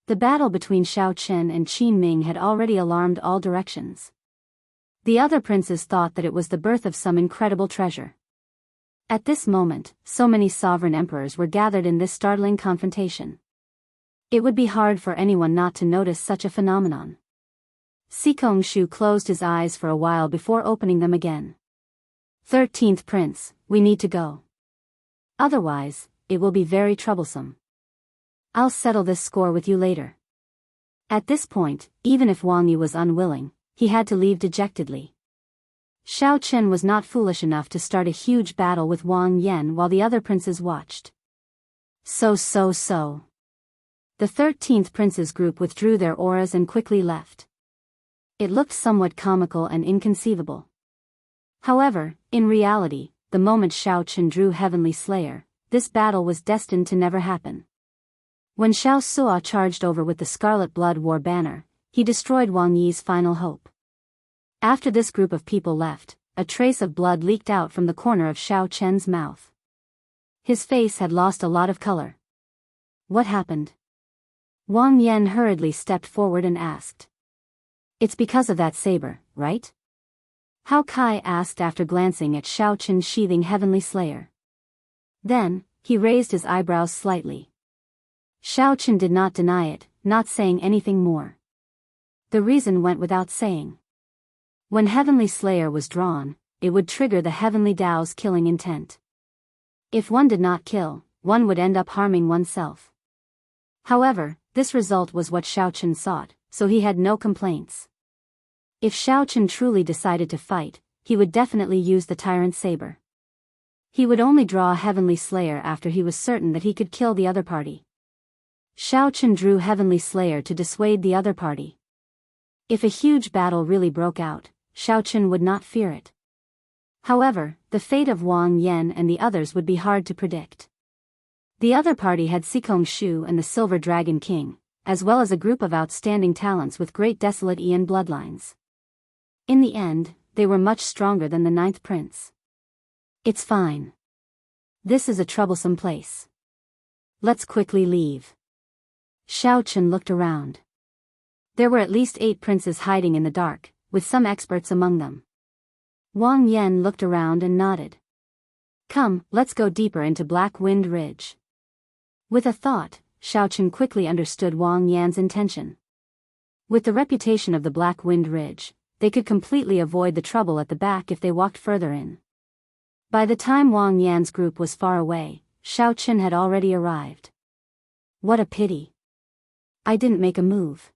The battle between Xiao Chen and Qin Ming had already alarmed all directions. The other princes thought that it was the birth of some incredible treasure. At this moment, so many sovereign emperors were gathered in this startling confrontation. It would be hard for anyone not to notice such a phenomenon. Sikong Shu closed his eyes for a while before opening them again. 13th prince, we need to go. Otherwise, it will be very troublesome. I'll settle this score with you later. At this point, even if Wang Yi was unwilling, he had to leave dejectedly. Xiao Chen was not foolish enough to start a huge battle with Wang Yan while the other princes watched. So. The 13th prince's group withdrew their auras and quickly left. It looked somewhat comical and inconceivable. However, in reality, the moment Xiao Chen drew Heavenly Slayer, this battle was destined to never happen. When Xiao Sua charged over with the Scarlet Blood War banner, he destroyed Wang Yi's final hope. After this group of people left, a trace of blood leaked out from the corner of Xiao Chen's mouth. His face had lost a lot of color. What happened? Wang Yan hurriedly stepped forward and asked. It's because of that saber, right? Hao Kai asked after glancing at Xiao Chen sheathing Heavenly Slayer. Then, he raised his eyebrows slightly. Xiao Chen did not deny it, not saying anything more. The reason went without saying. When Heavenly Slayer was drawn, it would trigger the Heavenly Tao's killing intent. If one did not kill, one would end up harming oneself. However, this result was what Xiao Chen sought, so he had no complaints. If Xiao Chen truly decided to fight, he would definitely use the Tyrant Saber. He would only draw Heavenly Slayer after he was certain that he could kill the other party. Xiao Chen drew Heavenly Slayer to dissuade the other party. If a huge battle really broke out, Xiao Chen would not fear it. However, the fate of Wang Yan and the others would be hard to predict. The other party had Sikong Shu and the Silver Dragon King, as well as a group of outstanding talents with great desolate Ian bloodlines. In the end, they were much stronger than the 9th prince. It's fine. This is a troublesome place. Let's quickly leave. Xiao Chen looked around. There were at least 8 princes hiding in the dark, with some experts among them. Wang Yan looked around and nodded. Come, let's go deeper into Black Wind Ridge. With a thought, Xiaochen quickly understood Wang Yan's intention. With the reputation of the Black Wind Ridge, they could completely avoid the trouble at the back if they walked further in. By the time Wang Yan's group was far away, Xiaochen had already arrived. What a pity. I didn't make a move.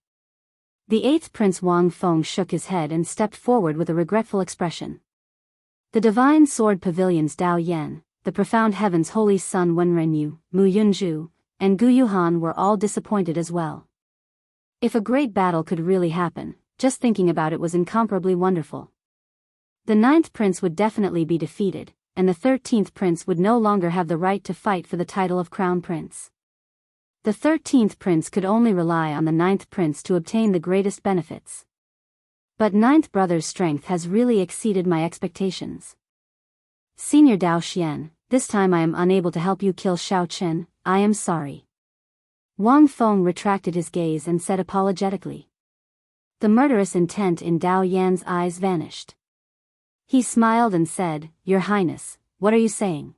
The 8th Prince Wang Feng shook his head and stepped forward with a regretful expression. The Divine Sword Pavilion's Dao Yan, the Profound Heaven's Holy Son Wenrenyu, Mu Yunzhu, and Gu Yuhan were all disappointed as well. If a great battle could really happen, just thinking about it was incomparably wonderful. The 9th Prince would definitely be defeated, and the 13th Prince would no longer have the right to fight for the title of Crown Prince. The 13th Prince could only rely on the 9th Prince to obtain the greatest benefits. But 9th Brother's strength has really exceeded my expectations. Senior Dao Xian, this time I am unable to help you kill Xiaochen, I am sorry. Wang Feng retracted his gaze and said apologetically. The murderous intent in Dao Yan's eyes vanished. He smiled and said, Your Highness, what are you saying?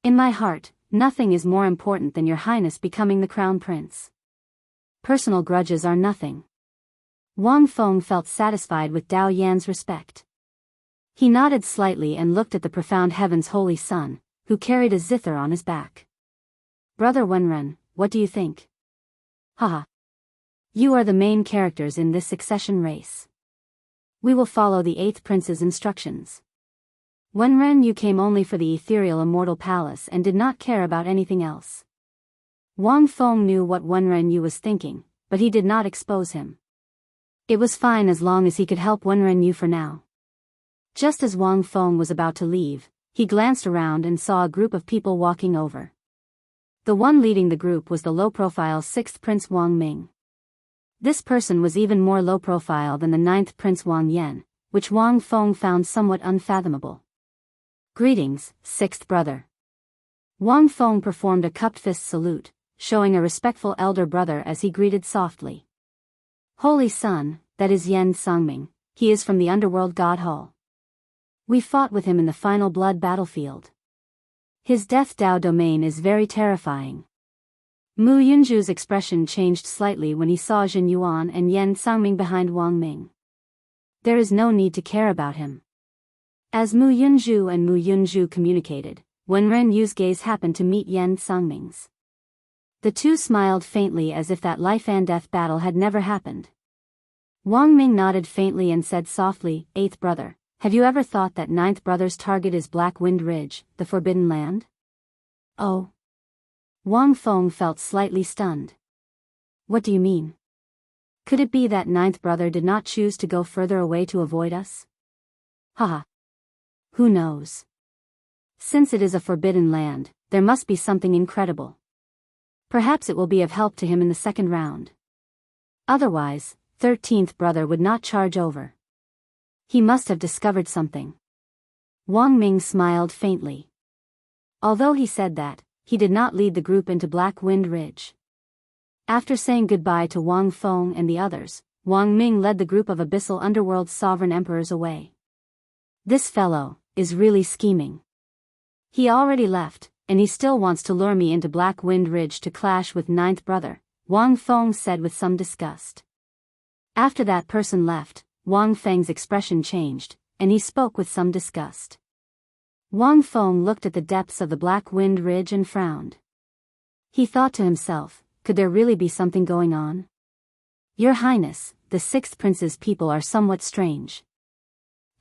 In my heart, nothing is more important than Your Highness becoming the Crown Prince. Personal grudges are nothing. Wang Feng felt satisfied with Dao Yan's respect. He nodded slightly and looked at the Profound Heaven's Holy Son, who carried a zither on his back. Brother Wenren, what do you think? Haha. You are the main characters in this succession race. We will follow the 8th Prince's instructions. Wenren, you came only for the ethereal immortal palace and did not care about anything else. Wang Feng knew what Wenren Yu was thinking, but he did not expose him. It was fine as long as he could help Wenren Yu for now. Just as Wang Feng was about to leave, he glanced around and saw a group of people walking over. The one leading the group was the low-profile 6th Prince Wang Ming. This person was even more low-profile than the 9th Prince Wang Yan, which Wang Feng found somewhat unfathomable. Greetings, 6th brother. Wang Feng performed a cupped fist salute, showing a respectful elder brother as he greeted softly. Holy Son, that is Yan Sangming, he is from the Underworld God Hall. We fought with him in the final blood battlefield. His Death Dao domain is very terrifying. Mu Yunzhu's expression changed slightly when he saw Jin Yuan and Yan Sangming behind Wang Ming. There is no need to care about him. As Mu Yunzhu and Mu Yunzhu communicated, Wenren Yu's gaze happened to meet Yan Sangming's. The two smiled faintly as if that life and death battle had never happened. Wang Ming nodded faintly and said softly, 8th brother, have you ever thought that 9th brother's target is Black Wind Ridge, the Forbidden Land? Oh. Wang Feng felt slightly stunned. What do you mean? Could it be that 9th brother did not choose to go further away to avoid us? Haha. Who knows? Since it is a forbidden land, there must be something incredible. Perhaps it will be of help to him in the second round. Otherwise, 13th brother would not charge over. He must have discovered something. Wang Ming smiled faintly. Although he said that, he did not lead the group into Black Wind Ridge. After saying goodbye to Wang Feng and the others, Wang Ming led the group of Abyssal Underworld sovereign emperors away. This fellow is really scheming. He already left, and he still wants to lure me into Black Wind Ridge to clash with 9th brother, Wang Feng said with some disgust. After that person left, Wang Feng's expression changed, and he spoke with some disgust. Wang Feng looked at the depths of the Black Wind Ridge and frowned. He thought to himself, could there really be something going on? Your Highness, the 6th Prince's people are somewhat strange.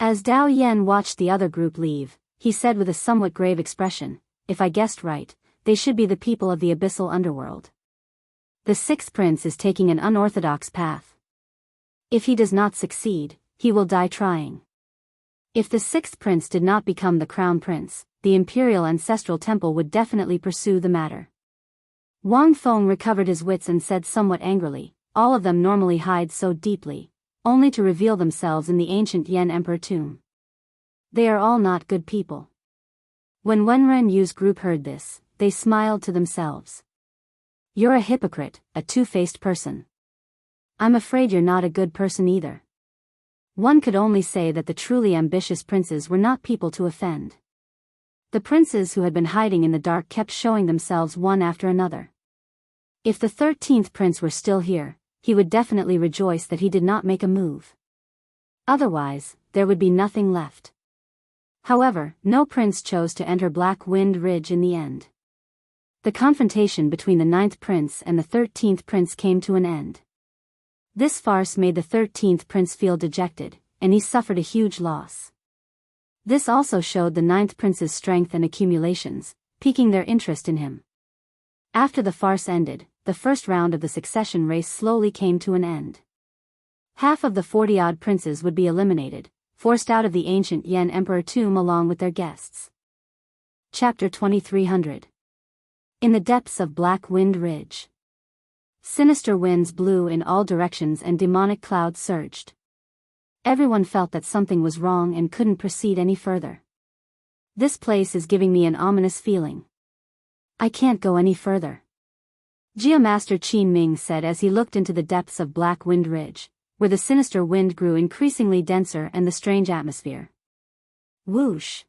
As Dao Yan watched the other group leave, he said with a somewhat grave expression, if I guessed right, they should be the people of the Abyssal Underworld. The 6th Prince is taking an unorthodox path. If he does not succeed, he will die trying. If the 6th Prince did not become the Crown Prince, the Imperial Ancestral Temple would definitely pursue the matter. Wang Feng recovered his wits and said somewhat angrily, all of them normally hide so deeply, only to reveal themselves in the ancient Yan Emperor tomb. They are all not good people. When Wenren Yu's group heard this, they smiled to themselves. You're a hypocrite, a two-faced person. I'm afraid you're not a good person either. One could only say that the truly ambitious princes were not people to offend. The princes who had been hiding in the dark kept showing themselves one after another. If the 13th prince were still here, he would definitely rejoice that he did not make a move. Otherwise, there would be nothing left. However, no prince chose to enter Black Wind Ridge in the end. The confrontation between the 9th prince and the 13th prince came to an end. This farce made the 13th prince feel dejected, and he suffered a huge loss. This also showed the 9th prince's strength and accumulations, piquing their interest in him. After the farce ended, the first round of the succession race slowly came to an end. Half of the 40-odd princes would be eliminated, forced out of the ancient Yen Emperor tomb along with their guests. Chapter 2300. In the depths of Black Wind Ridge. Sinister winds blew in all directions and demonic clouds surged. Everyone felt that something was wrong and couldn't proceed any further. This place is giving me an ominous feeling. I can't go any further. Geomaster Qin Ming said as he looked into the depths of Black Wind Ridge, where the sinister wind grew increasingly denser and the strange atmosphere. Whoosh!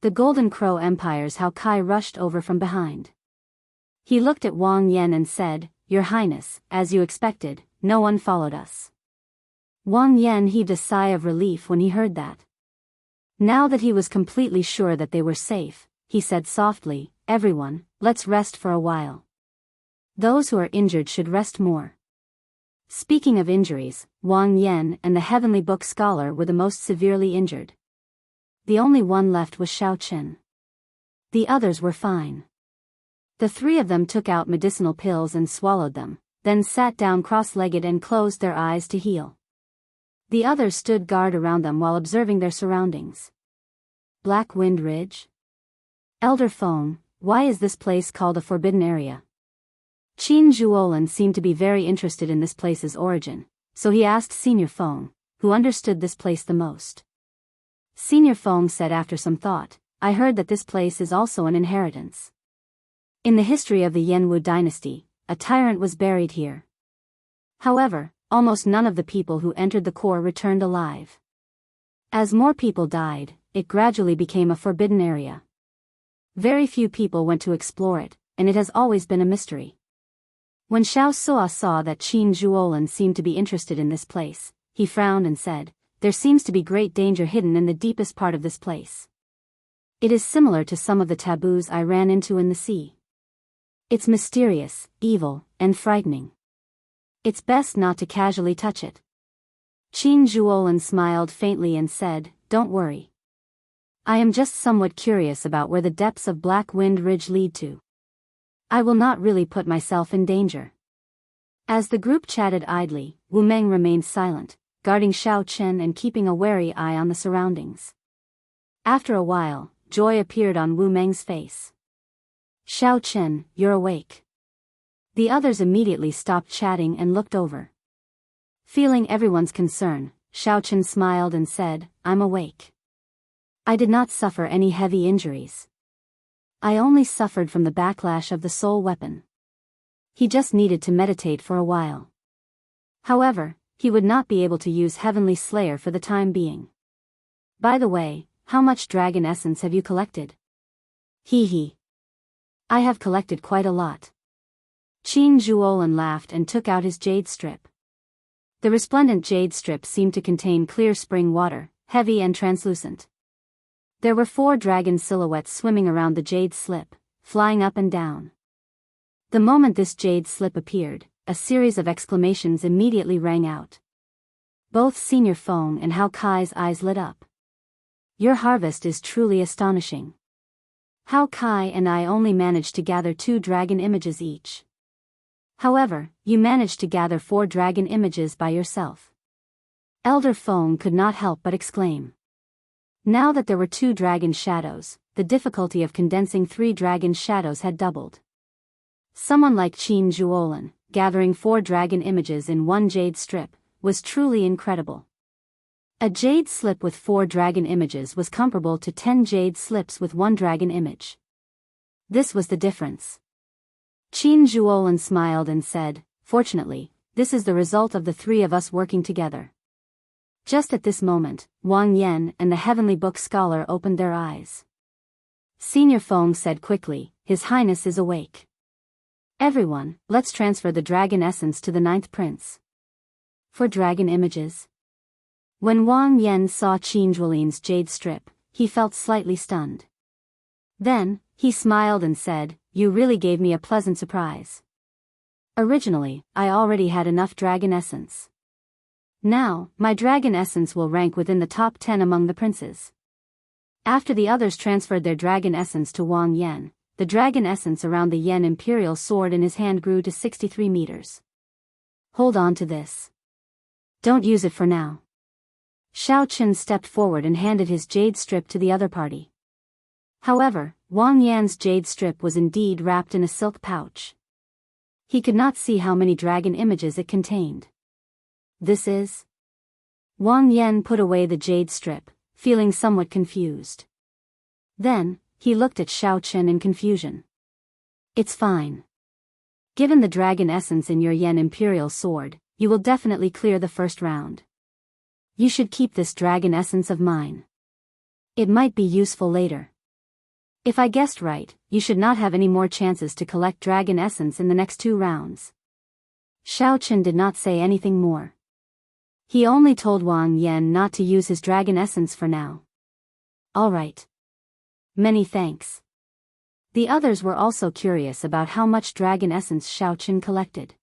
The Golden Crow Empire's Hao Kai rushed over from behind. He looked at Wang Yan and said, "Your Highness, as you expected, no one followed us." Wang Yan heaved a sigh of relief when he heard that. Now that he was completely sure that they were safe, he said softly, "Everyone, let's rest for a while. Those who are injured should rest more." Speaking of injuries, Wang Yan and the Heavenly Book Scholar were the most severely injured. The only one left was Xiao Chen. The others were fine. The three of them took out medicinal pills and swallowed them, then sat down cross-legged and closed their eyes to heal. The others stood guard around them while observing their surroundings. Black Wind Ridge? Elder Feng, why is this place called a forbidden area? Qin Zhuolin seemed to be very interested in this place's origin, so he asked Senior Feng, who understood this place the most. Senior Feng said after some thought, "I heard that this place is also an inheritance. In the history of the Yanwu dynasty, a tyrant was buried here. However, almost none of the people who entered the core returned alive. As more people died, it gradually became a forbidden area. Very few people went to explore it, and it has always been a mystery." When Xiao Suo saw that Qin Zhuolin seemed to be interested in this place, he frowned and said, "There seems to be great danger hidden in the deepest part of this place. It is similar to some of the taboos I ran into in the sea. It's mysterious, evil, and frightening. It's best not to casually touch it." Qin Zhuolin smiled faintly and said, "Don't worry. I am just somewhat curious about where the depths of Black Wind Ridge lead to. I will not really put myself in danger." As the group chatted idly, Wu Meng remained silent, guarding Xiao Chen and keeping a wary eye on the surroundings. After a while, joy appeared on Wu Meng's face. "Xiao Chen, you're awake." The others immediately stopped chatting and looked over. Feeling everyone's concern, Xiao Chen smiled and said, "I'm awake. I did not suffer any heavy injuries. I only suffered from the backlash of the soul weapon." He just needed to meditate for a while. However, he would not be able to use Heavenly Slayer for the time being. "By the way, how much dragon essence have you collected?" "Hee hee. I have collected quite a lot." Qin Zhuolin laughed and took out his jade strip. The resplendent jade strip seemed to contain clear spring water, heavy and translucent. There were 4 dragon silhouettes swimming around the jade slip, flying up and down. The moment this jade slip appeared, a series of exclamations immediately rang out. Both Senior Feng and Hao Kai's eyes lit up. "Your harvest is truly astonishing. Hao Kai and I only managed to gather 2 dragon images each. However, you managed to gather 4 dragon images by yourself." Elder Feng could not help but exclaim. Now that there were 2 dragon shadows, the difficulty of condensing 3 dragon shadows had doubled. Someone like Qin Zhuolin, gathering 4 dragon images in 1 jade strip, was truly incredible. A jade slip with 4 dragon images was comparable to 10 jade slips with 1 dragon image. This was the difference. Qin Zhuolin smiled and said, "Fortunately, this is the result of the 3 of us working together." Just at this moment, Wang Yan and the heavenly book scholar opened their eyes. Senior Feng said quickly, His Highness is awake. Everyone, let's transfer the dragon essence to the ninth prince. For dragon images. When Wang Yan saw Qin Zhuolin's jade strip, he felt slightly stunned. Then, he smiled and said, You really gave me a pleasant surprise. Originally, I already had enough dragon essence. Now, my dragon essence will rank within the top 10 among the princes. After the others transferred their dragon essence to Wang Yan, the dragon essence around the Yan imperial sword in his hand grew to 63 meters. Hold on to this. Don't use it for now. Xiao Qin stepped forward and handed his jade strip to the other party. However, Wang Yan's jade strip was indeed wrapped in a silk pouch. He could not see how many dragon images it contained. This is? Wang Yan put away the jade strip, feeling somewhat confused. Then, he looked at Xiao Qin in confusion. It's fine. Given the dragon essence in your Yan imperial sword, you will definitely clear the first round. You should keep this dragon essence of mine. It might be useful later. If I guessed right, you should not have any more chances to collect dragon essence in the next 2 rounds. Xiao Qin did not say anything more. He only told Wang Yan not to use his dragon essence for now. All right. Many thanks. The others were also curious about how much dragon essence Xiao Qin collected.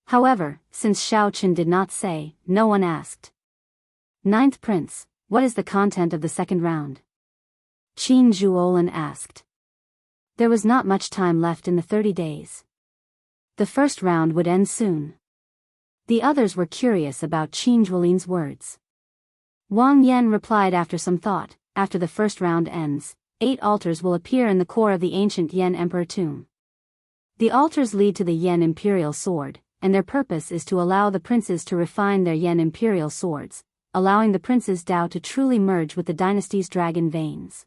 However, since Xiao Qin did not say, no one asked. Ninth Prince, what is the content of the second round? Qin Zhuolin asked. There was not much time left in the 30 days. The first round would end soon. The others were curious about Qin Zhuolin's words. Wang Yan replied after some thought, after the first round ends, 8 altars will appear in the core of the ancient Yan Emperor tomb. The altars lead to the Yan Imperial sword, and their purpose is to allow the princes to refine their Yan Imperial swords, allowing the prince's Dao to truly merge with the dynasty's dragon veins.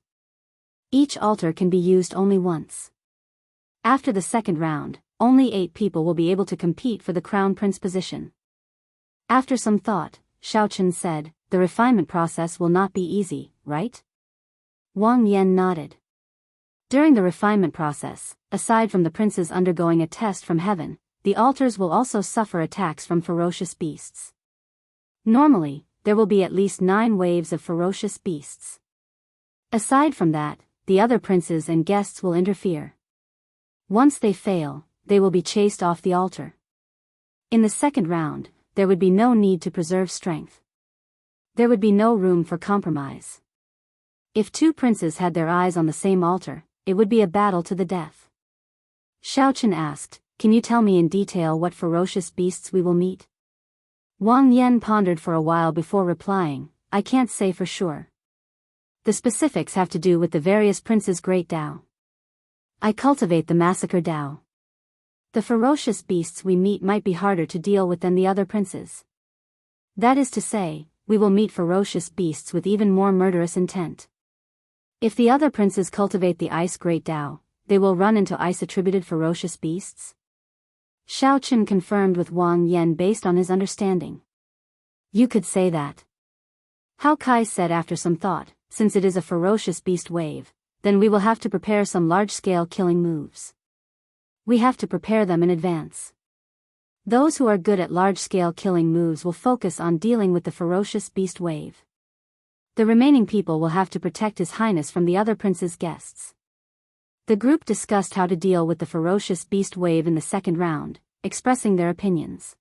Each altar can be used only once. After the second round, only 8 people will be able to compete for the crown prince position. After some thought, Xiao Qin said, the refinement process will not be easy, right? Wang Yan nodded. During the refinement process, aside from the princes undergoing a test from heaven, the altars will also suffer attacks from ferocious beasts. Normally, there will be at least 9 waves of ferocious beasts. Aside from that, the other princes and guests will interfere. Once they fail, they will be chased off the altar. In the second round, there would be no need to preserve strength. There would be no room for compromise. If 2 princes had their eyes on the same altar, it would be a battle to the death. Xiao Qin asked, Can you tell me in detail what ferocious beasts we will meet? Wang Yan pondered for a while before replying, I can't say for sure. The specifics have to do with the various princes' great Dao. I cultivate the massacre Dao. The ferocious beasts we meet might be harder to deal with than the other princes. That is to say, we will meet ferocious beasts with even more murderous intent. If the other princes cultivate the ice great Dao, they will run into ice-attributed ferocious beasts? Xiao Qin confirmed with Wang Yan based on his understanding. You could say that. Hao Kai said after some thought, since it is a ferocious beast wave, then we will have to prepare some large-scale killing moves. We have to prepare them in advance. Those who are good at large-scale killing moves will focus on dealing with the ferocious beast wave. The remaining people will have to protect His Highness from the other prince's guests. The group discussed how to deal with the ferocious beast wave in the second round, expressing their opinions.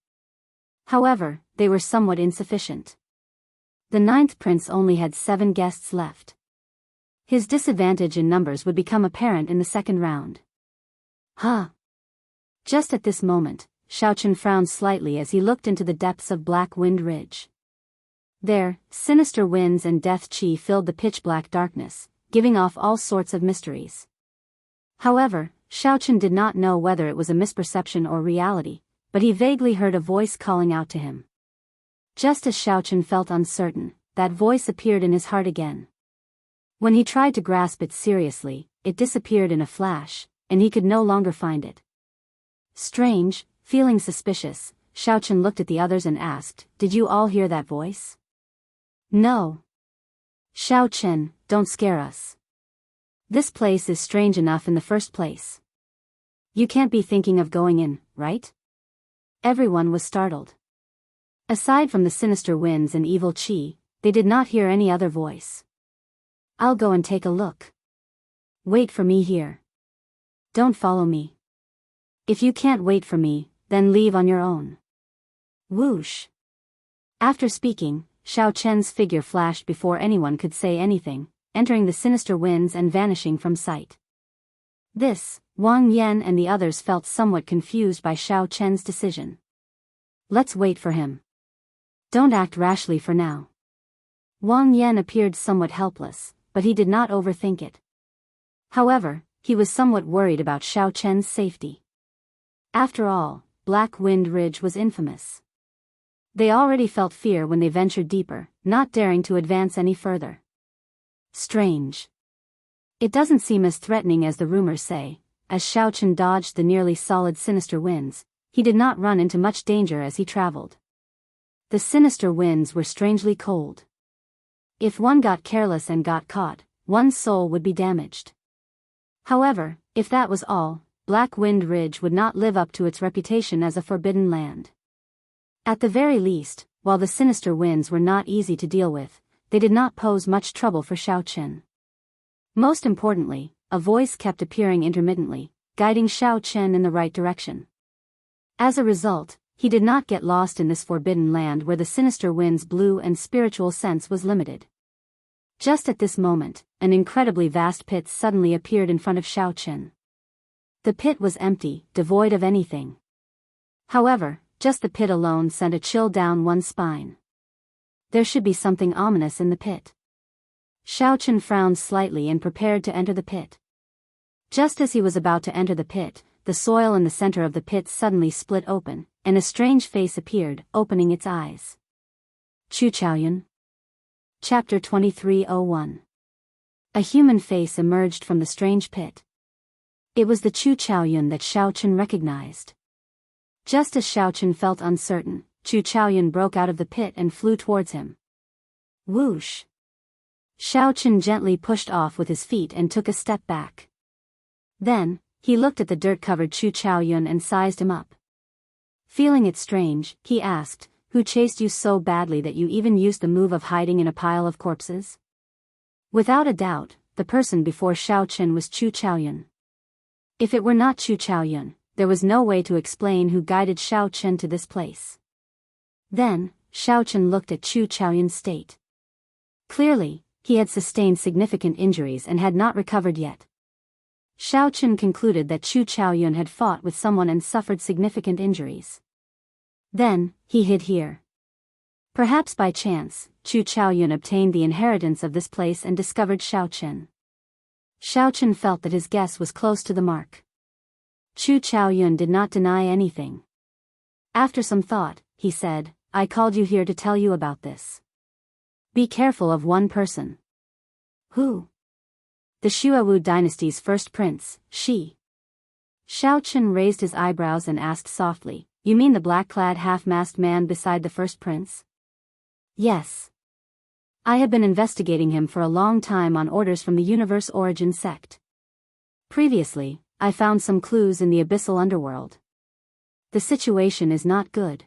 However, they were somewhat insufficient. The ninth prince only had 7 guests left. His disadvantage in numbers would become apparent in the second round. Huh. Just at this moment, Xiao Qin frowned slightly as he looked into the depths of Black Wind Ridge. There, sinister winds and death chi filled the pitch-black darkness, giving off all sorts of mysteries. However, Xiao Qin did not know whether it was a misperception or reality, but he vaguely heard a voice calling out to him. Just as Xiao Qin felt uncertain, that voice appeared in his heart again. When he tried to grasp it seriously, it disappeared in a flash, and he could no longer find it. Strange, feeling suspicious, Xiao Qin looked at the others and asked, Did you all hear that voice? No. Xiao Chen, don't scare us. This place is strange enough in the first place. You can't be thinking of going in, right? Everyone was startled. Aside from the sinister winds and evil qi, they did not hear any other voice. I'll go and take a look. Wait for me here. Don't follow me. If you can't wait for me, then leave on your own. Whoosh. After speaking, Xiao Chen's figure flashed before anyone could say anything, entering the sinister winds and vanishing from sight. This, Wang Yan and the others felt somewhat confused by Xiao Chen's decision. Let's wait for him. Don't act rashly for now. Wang Yan appeared somewhat helpless, but he did not overthink it. However, he was somewhat worried about Xiao Chen's safety. After all, Black Wind Ridge was infamous. They already felt fear when they ventured deeper, not daring to advance any further. Strange. It doesn't seem as threatening as the rumors say. As Xiao Chen dodged the nearly solid sinister winds, he did not run into much danger as he traveled. The sinister winds were strangely cold. If one got careless and got caught, one's soul would be damaged. However, if that was all, Black Wind Ridge would not live up to its reputation as a forbidden land. At the very least, while the sinister winds were not easy to deal with, they did not pose much trouble for Xiao Chen. Most importantly, a voice kept appearing intermittently, guiding Xiao Chen in the right direction. As a result, he did not get lost in this forbidden land where the sinister winds blew and spiritual sense was limited. Just at this moment, an incredibly vast pit suddenly appeared in front of Xiao Chen. The pit was empty, devoid of anything. However, just the pit alone sent a chill down one's spine. There should be something ominous in the pit. Xiao Chen frowned slightly and prepared to enter the pit. Just as he was about to enter the pit, the soil in the center of the pit suddenly split open, and a strange face appeared, opening its eyes. Chu Chaoyun. Chapter 2301. A human face emerged from the strange pit. It was the Chu Chaoyun that Xiao Chen recognized. Just as Xiao Chen felt uncertain, Chu Chaoyun broke out of the pit and flew towards him. Whoosh! Xiao Chen gently pushed off with his feet and took a step back. Then, he looked at the dirt-covered Chu Chaoyun and sized him up. Feeling it strange, he asked, "Who chased you so badly that you even used the move of hiding in a pile of corpses?" Without a doubt, the person before Xiao Chen was Chu Chaoyun. If it were not Chu Chaoyun, there was no way to explain who guided Xiao Chen to this place. Then, Xiao Chen looked at Chu Chaoyun's state. Clearly, he had sustained significant injuries and had not recovered yet. Xiao Chen concluded that Chu Chaoyun had fought with someone and suffered significant injuries. Then, he hid here. Perhaps by chance, Chu Chaoyun obtained the inheritance of this place and discovered Xiao Chen. Xiao Chen felt that his guess was close to the mark. Chu Chaoyun did not deny anything. After some thought, he said, "I called you here to tell you about this. Be careful of one person." Who? The Xuewu dynasty's first prince, Shi. Xiao Chen raised his eyebrows and asked softly, "You mean the black-clad half-masked man beside the first prince?" "Yes. I have been investigating him for a long time on orders from the Universe Origin sect. Previously, I found some clues in the abyssal underworld. The situation is not good."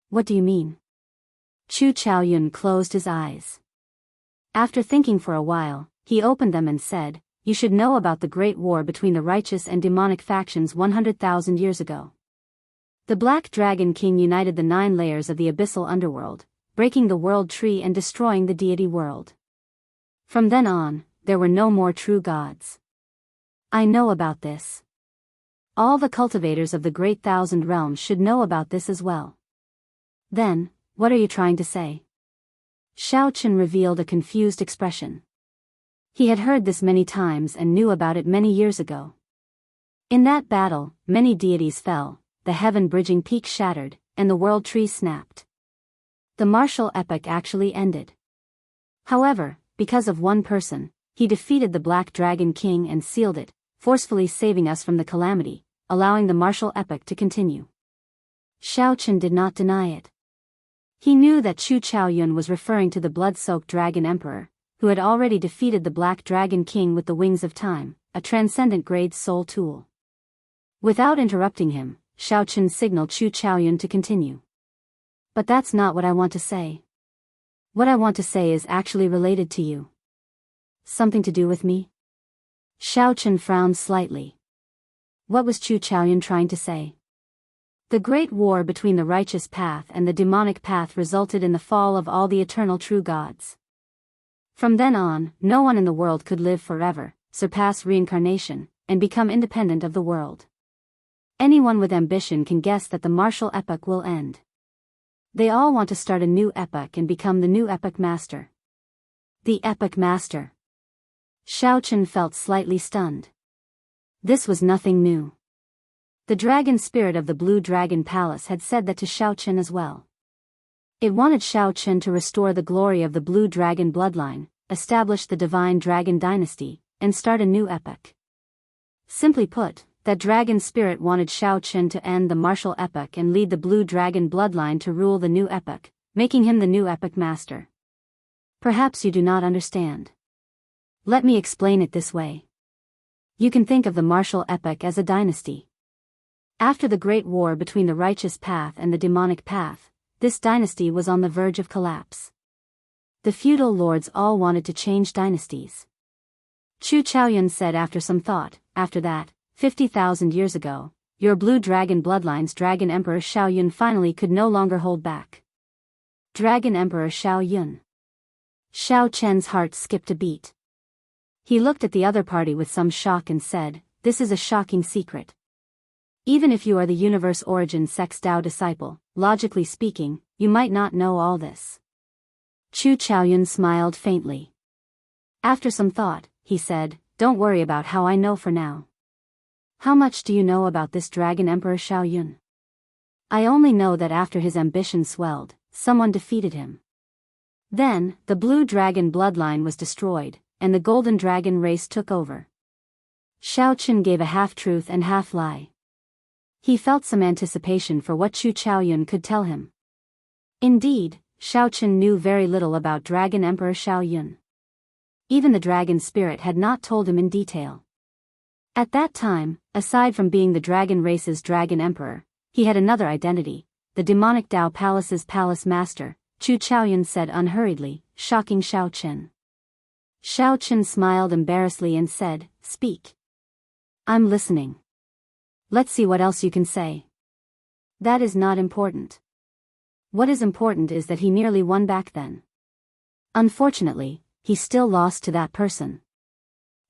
"What do you mean?" Chu Chaoyun closed his eyes. After thinking for a while, he opened them and said, "You should know about the great war between the righteous and demonic factions 100,000 years ago. The Black Dragon King united the 9 layers of the abyssal underworld, breaking the world tree and destroying the deity world. From then on, there were no more true gods. I know about this. All the cultivators of the Great Thousand Realms should know about this as well." "Then, what are you trying to say?" Xiao Chen revealed a confused expression. He had heard this many times and knew about it many years ago. In that battle, many deities fell, the heaven-bridging peak shattered, and the world tree snapped. The martial epic actually ended. However, because of one person, he defeated the Black Dragon King and sealed it, forcefully saving us from the calamity, allowing the martial epic to continue. Xiao Chen did not deny it. He knew that Chu Chaoyun was referring to the blood-soaked Dragon Emperor, who had already defeated the Black Dragon King with the Wings of Time, a transcendent grade soul tool. Without interrupting him, Shao Chen signaled Chu Chaoyun to continue. But that's not what I want to say. What I want to say is actually related to you. Something to do with me? Shao Chen frowned slightly. What was Chu Chaoyun trying to say? The great war between the righteous path and the demonic path resulted in the fall of all the eternal true gods. From then on, no one in the world could live forever, surpass reincarnation, and become independent of the world. Anyone with ambition can guess that the martial epoch will end. They all want to start a new epoch and become the new epoch master. The epoch master. Shao Chen felt slightly stunned. This was nothing new. The dragon spirit of the Blue Dragon Palace had said that to Shao Chen as well. It wanted Shao Chen to restore the glory of the Blue Dragon bloodline, establish the Divine Dragon Dynasty, and start a new epoch. Simply put, that dragon spirit wanted Shao Chen to end the martial epoch and lead the Blue Dragon bloodline to rule the new epoch, making him the new epoch master. Perhaps you do not understand. Let me explain it this way. You can think of the martial epoch as a dynasty. After the great war between the righteous path and the demonic path, this dynasty was on the verge of collapse. The feudal lords all wanted to change dynasties. Chu Chaoyun said after some thought, after that, 50,000 years ago, your Blue Dragon bloodline's Dragon Emperor Shao Yun finally could no longer hold back. Dragon Emperor Shao Yun. Shao Chen's heart skipped a beat. He looked at the other party with some shock and said, "This is a shocking secret. Even if you are the Universe Origin Sect's Tao disciple, logically speaking, you might not know all this." Chu Chaoyun smiled faintly. After some thought, he said, "Don't worry about how I know for now. How much do you know about this Dragon Emperor Shao Yun?" "I only know that after his ambition swelled, someone defeated him. Then, the Blue Dragon bloodline was destroyed, and the Golden Dragon race took over." Shao Chen gave a half-truth and half-lie. He felt some anticipation for what Chu Chaoyun could tell him. Indeed, Shao Chen knew very little about Dragon Emperor Shao Yun. Even the dragon spirit had not told him in detail. At that time, aside from being the dragon race's Dragon Emperor, he had another identity, the demonic Tao Palace's Palace Master, Chu Chaoyun said unhurriedly, shocking Shao Chen. Shao Chen smiled embarrassedly and said, "Speak. I'm listening. Let's see what else you can say." "That is not important. What is important is that he nearly won back then. Unfortunately, he still lost to that person.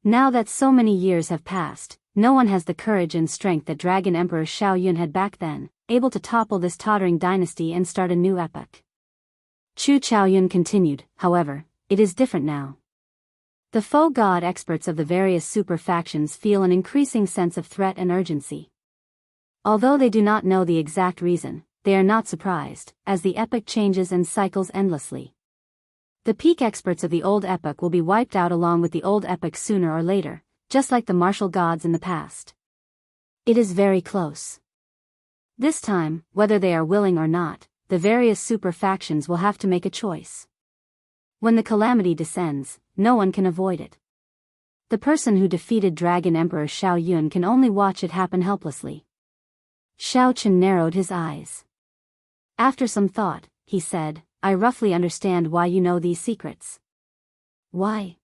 Now that so many years have passed, no one has the courage and strength that Dragon Emperor Shao Yun had back then, able to topple this tottering dynasty and start a new epoch." Chu Chaoyun continued, "However, it is different now. The foe god experts of the various super factions feel an increasing sense of threat and urgency. Although they do not know the exact reason, they are not surprised, as the epoch changes and cycles endlessly. The peak experts of the old epoch will be wiped out along with the old epoch sooner or later, just like the martial gods in the past. It is very close. This time, whether they are willing or not, the various super factions will have to make a choice. When the calamity descends, no one can avoid it. The person who defeated Dragon Emperor Shao Yun can only watch it happen helplessly." Shao Chen narrowed his eyes. After some thought, he said, "I roughly understand why you know these secrets." "Why?"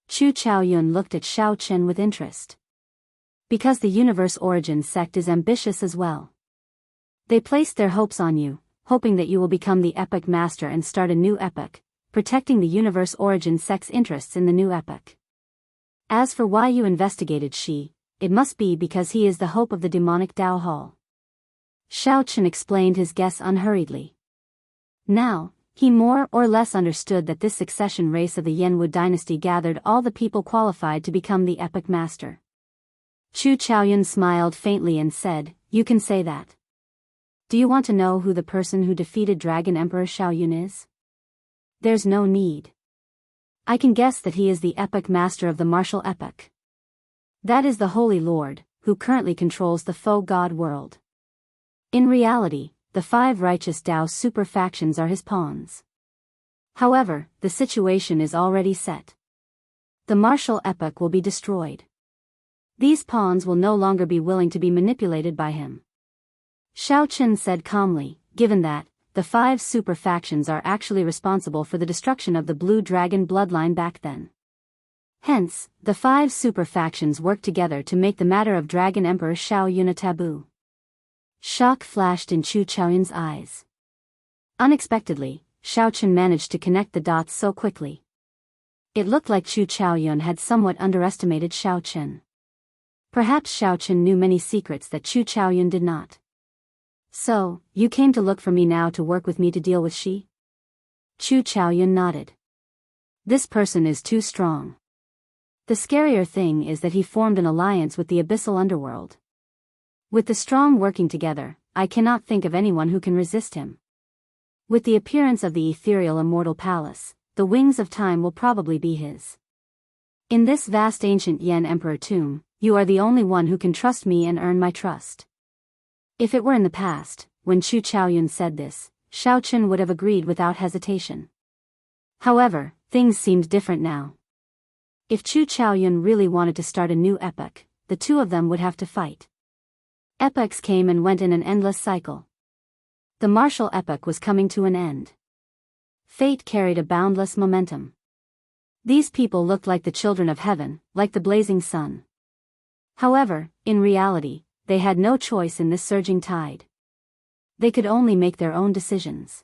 Chu Chaoyun looked at Shao Chen with interest. "Because the Universe Origin Sect is ambitious as well. They placed their hopes on you, hoping that you will become the epoch master and start a new epoch, protecting the Universe Origin Sect's interests in the new epoch. As for why you investigated Shi, it must be because he is the hope of the demonic Tao Hall." Shao Chen explained his guess unhurriedly. Now, he more or less understood that this succession race of the Yenwu dynasty gathered all the people qualified to become the epoch master. Chu Chaoyun smiled faintly and said, "You can say that. Do you want to know who the person who defeated Dragon Emperor Shao Yun is?" "There's no need. I can guess that he is the epoch master of the martial epoch. That is the Holy Lord, who currently controls the foe god world. In reality, the 5 righteous Tao super factions are his pawns. However, the situation is already set. The martial epoch will be destroyed. These pawns will no longer be willing to be manipulated by him. Xiao Qin said calmly, given that, the 5 super factions are actually responsible for the destruction of the Blue Dragon bloodline back then. Hence, the 5 super factions work together to make the matter of Dragon Emperor Xiao Yun a taboo. Shock flashed in Chu Chaoyun's eyes. Unexpectedly, Xiao Qin managed to connect the dots so quickly. It looked like Chu Chaoyun had somewhat underestimated Xiao Qin. Perhaps Xiao Qin knew many secrets that Chu Chaoyun did not. So, you came to look for me now to work with me to deal with she? Chu Chaoyun nodded. This person is too strong. The scarier thing is that he formed an alliance with the abyssal underworld. With the strong working together, I cannot think of anyone who can resist him. With the appearance of the ethereal immortal palace, the wings of time will probably be his. In this vast ancient Yan Emperor tomb, you are the only one who can trust me and earn my trust. If it were in the past, when Chu Chaoyun said this, Xiao Qin would have agreed without hesitation. However, things seemed different now. If Chu Chaoyun really wanted to start a new epoch, the two of them would have to fight. Epochs came and went in an endless cycle. The martial epoch was coming to an end. Fate carried a boundless momentum. These people looked like the children of heaven, like the blazing sun. However, in reality, they had no choice in this surging tide. They could only make their own decisions.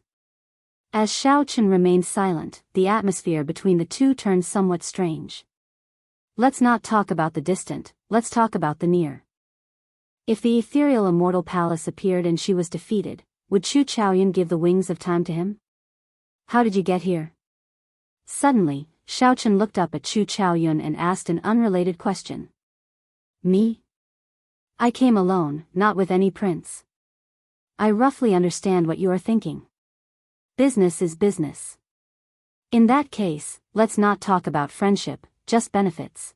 As Xiao Qin remained silent, the atmosphere between the two turned somewhat strange. Let's not talk about the distant, let's talk about the near. If the ethereal immortal palace appeared and she was defeated, would Chu Chaoyun give the wings of time to him? How did you get here? Suddenly, Xiao Qin looked up at Chu Chaoyun and asked an unrelated question. Me? I came alone, not with any prince. I roughly understand what you are thinking. Business is business. In that case, let's not talk about friendship, just benefits.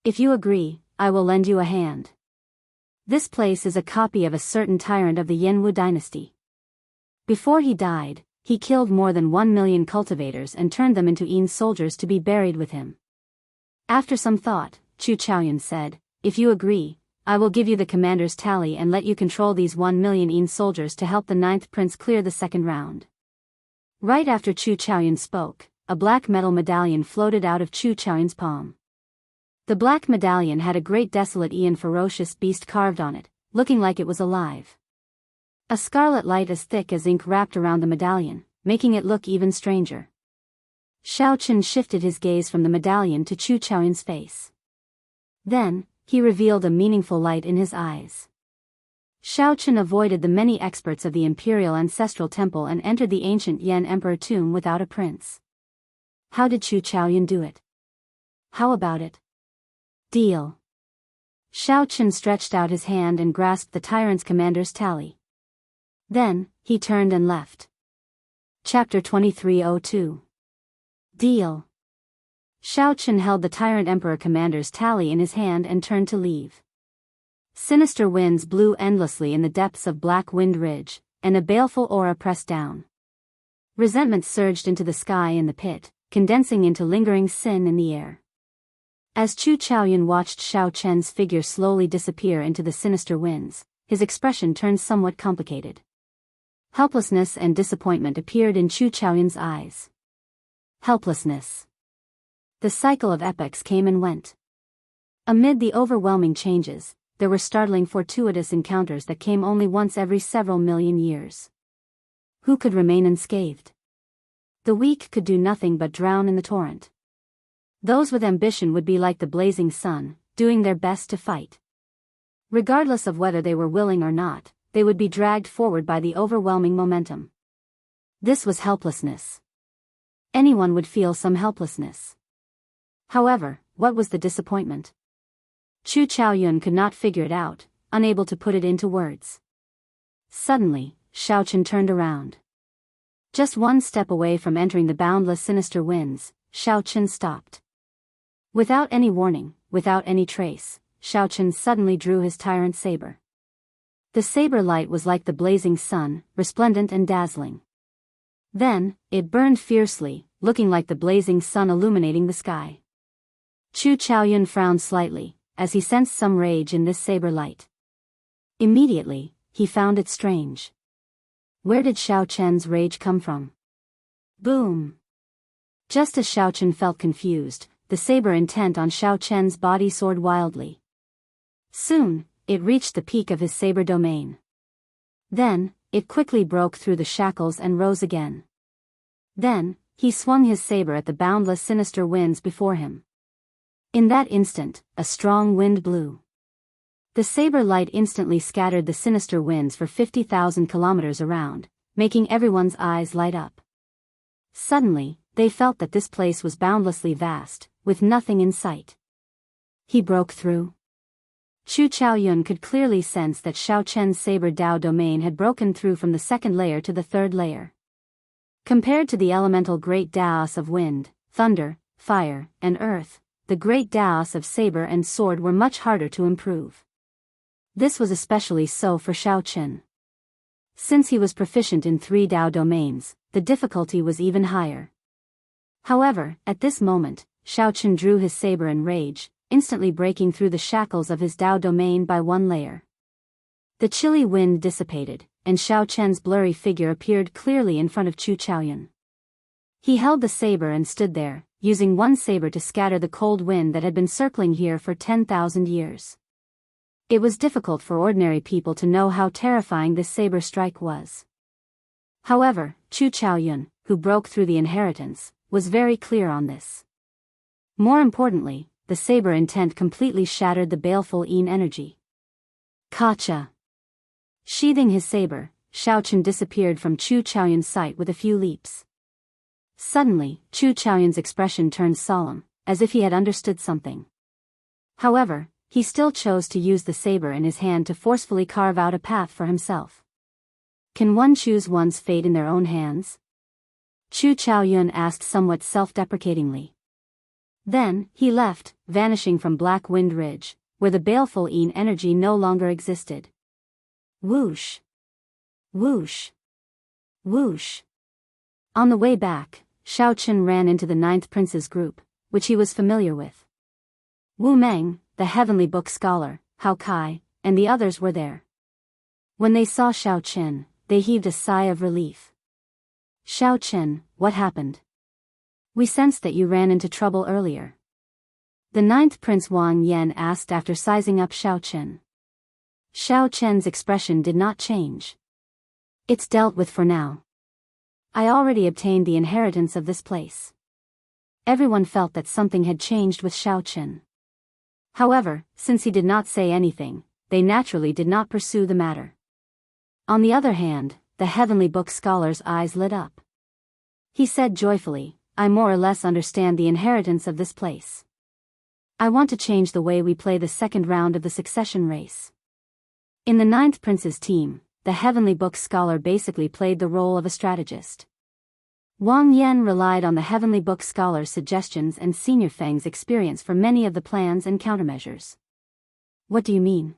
If you agree, I will lend you a hand. This place is a copy of a certain tyrant of the Yanwu dynasty. Before he died, he killed more than 1 million cultivators and turned them into Yin soldiers to be buried with him. After some thought, Chu Chaoyun said, if you agree, I will give you the commander's tally and let you control these 1 million Yin soldiers to help the 9th prince clear the second round. Right after Chu Chaoyun spoke, a black metal medallion floated out of Chu Chaoyun's palm. The black medallion had a great desolate and ferocious beast carved on it, looking like it was alive. A scarlet light as thick as ink wrapped around the medallion, making it look even stranger. Xiao Qin shifted his gaze from the medallion to Chu Chaoyun's face. Then, he revealed a meaningful light in his eyes. Xiao Qin avoided the many experts of the Imperial Ancestral Temple and entered the ancient Yan Emperor tomb without a prince. How did Chu Chaoyun do it? How about it? Deal. Xiao Qin stretched out his hand and grasped the tyrant's commander's tally. Then, he turned and left. Chapter 2302. Deal. Xiao Qin held the tyrant emperor commander's tally in his hand and turned to leave. Sinister winds blew endlessly in the depths of Black Wind Ridge, and a baleful aura pressed down. Resentment surged into the sky in the pit, condensing into lingering sin in the air. As Chu Chaoyun watched Xiao Chen's figure slowly disappear into the sinister winds, his expression turned somewhat complicated. Helplessness and disappointment appeared in Chu Chaoyun's eyes. Helplessness. The cycle of epochs came and went. Amid the overwhelming changes, there were startling fortuitous encounters that came only once every several million years. Who could remain unscathed? The weak could do nothing but drown in the torrent. Those with ambition would be like the blazing sun, doing their best to fight. Regardless of whether they were willing or not, they would be dragged forward by the overwhelming momentum. This was helplessness. Anyone would feel some helplessness. However, what was the disappointment? Chu Chaoyun could not figure it out, unable to put it into words. Suddenly, Xiao Qin turned around. Just one step away from entering the boundless sinister winds, Xiao Qin stopped. Without any warning, without any trace, Xiao Qin suddenly drew his tyrant saber. The saber light was like the blazing sun, resplendent and dazzling. Then, it burned fiercely, looking like the blazing sun illuminating the sky. Chu Chaoyun frowned slightly, as he sensed some rage in this saber light. Immediately, he found it strange. Where did Xiao Chen's rage come from? Boom! Just as Xiao Chen felt confused, the saber intent on Xiao Chen's body soared wildly. Soon, it reached the peak of his saber domain. Then, it quickly broke through the shackles and rose again. Then, he swung his saber at the boundless sinister winds before him. In that instant, a strong wind blew. The saber light instantly scattered the sinister winds for 50,000 kilometers around, making everyone's eyes light up. Suddenly, they felt that this place was boundlessly vast, with nothing in sight. He broke through. Chu Chaoyun could clearly sense that Xiao Chen's saber Dao domain had broken through from the second layer to the third layer. Compared to the elemental great Daos of wind, thunder, fire, and earth, the great Daos of saber and sword were much harder to improve. This was especially so for Xiao Chen. Since he was proficient in 3 Dao domains, the difficulty was even higher. However, at this moment, Xiao Chen drew his saber in rage, instantly breaking through the shackles of his Dao domain by 1 layer. The chilly wind dissipated, and Xiao Chen's blurry figure appeared clearly in front of Chu Chaoyun. He held the saber and stood there, using one saber to scatter the cold wind that had been circling here for 10,000 years. It was difficult for ordinary people to know how terrifying this saber strike was. However, Chu Chaoyun, who broke through the inheritance, was very clear on this. More importantly, the saber intent completely shattered the baleful Yin energy. Kacha! Sheathing his saber, Xiao Chen disappeared from Chu Chaoyun's sight with a few leaps. Suddenly, Chu Chaoyun's expression turned solemn, as if he had understood something. However, he still chose to use the saber in his hand to forcefully carve out a path for himself. Can one choose one's fate in their own hands? Chu Chaoyun asked somewhat self-deprecatingly. Then, he left, vanishing from Black Wind Ridge, where the baleful Yin energy no longer existed. Whoosh! Whoosh! Whoosh! On the way back, Xiao Chen ran into the 9th Prince's group, which he was familiar with. Wu Meng, the Heavenly Book scholar, Hao Kai, and the others were there. When they saw Xiao Chen, they heaved a sigh of relief. Xiao Chen, what happened? We sensed that you ran into trouble earlier. The 9th Prince Wang Yan asked after sizing up Xiao Chen. Xiao Chen's expression did not change. It's dealt with for now. I already obtained the inheritance of this place. Everyone felt that something had changed with Xiao Chen. However, since he did not say anything, they naturally did not pursue the matter. On the other hand, the Heavenly Book scholar's eyes lit up. He said joyfully, I more or less understand the inheritance of this place. I want to change the way we play the second round of the succession race. In the 9th Prince's team, the Heavenly Book scholar basically played the role of a strategist. Wang Yan relied on the Heavenly Book scholar's suggestions and Senior Feng's experience for many of the plans and countermeasures. What do you mean?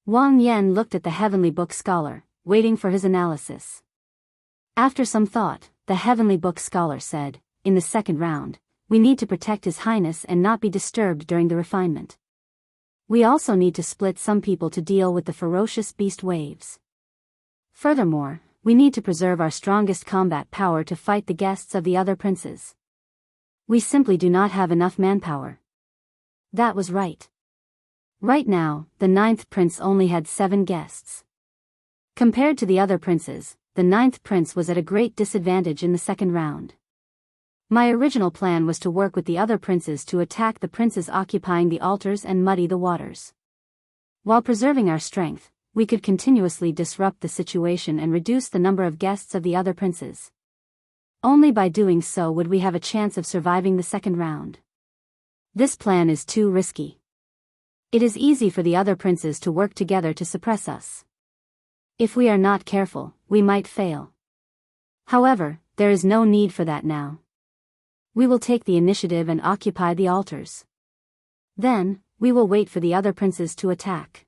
Wang Yan looked at the Heavenly Book scholar, waiting for his analysis. After some thought, the Heavenly Book scholar said, in the second round, we need to protect His Highness and not be disturbed during the refinement. We also need to split some people to deal with the ferocious beast waves. Furthermore, we need to preserve our strongest combat power to fight the guests of the other princes. We simply do not have enough manpower. That was right. Right now, the 9th Prince only had 7 guests. Compared to the other princes, the 9th Prince was at a great disadvantage in the second round. My original plan was to work with the other princes to attack the princes occupying the altars and muddy the waters. While preserving our strength, we could continuously disrupt the situation and reduce the number of guests of the other princes. Only by doing so would we have a chance of surviving the second round. This plan is too risky. It is easy for the other princes to work together to suppress us. If we are not careful, we might fail. However, there is no need for that now. We will take the initiative and occupy the altars. Then, we will wait for the other princes to attack.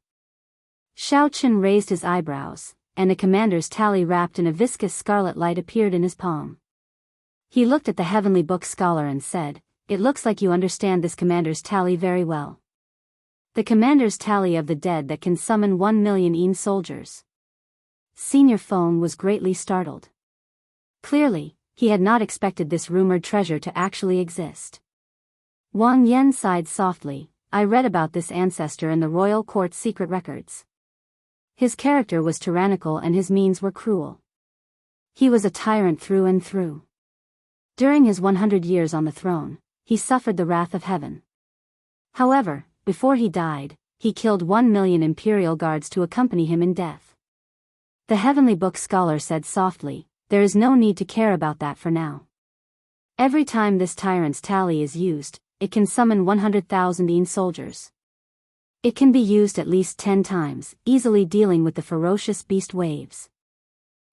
Xiao Chen raised his eyebrows, and a commander's tally wrapped in a viscous scarlet light appeared in his palm. He looked at the heavenly book scholar and said, "It looks like you understand this commander's tally very well. The commander's tally of the dead that can summon 1,000,000 soldiers." Senior Feng was greatly startled. Clearly, he had not expected this rumored treasure to actually exist. Wang Yan sighed softly. "I read about this ancestor in the royal court's secret records. His character was tyrannical and his means were cruel. He was a tyrant through and through. During his 100 years on the throne, he suffered the wrath of heaven. However, before he died, he killed 1,000,000 imperial guards to accompany him in death." The heavenly book scholar said softly, "There is no need to care about that for now. Every time this tyrant's tally is used, it can summon 100,000 soldiers. It can be used at least 10 times, easily dealing with the ferocious beast waves.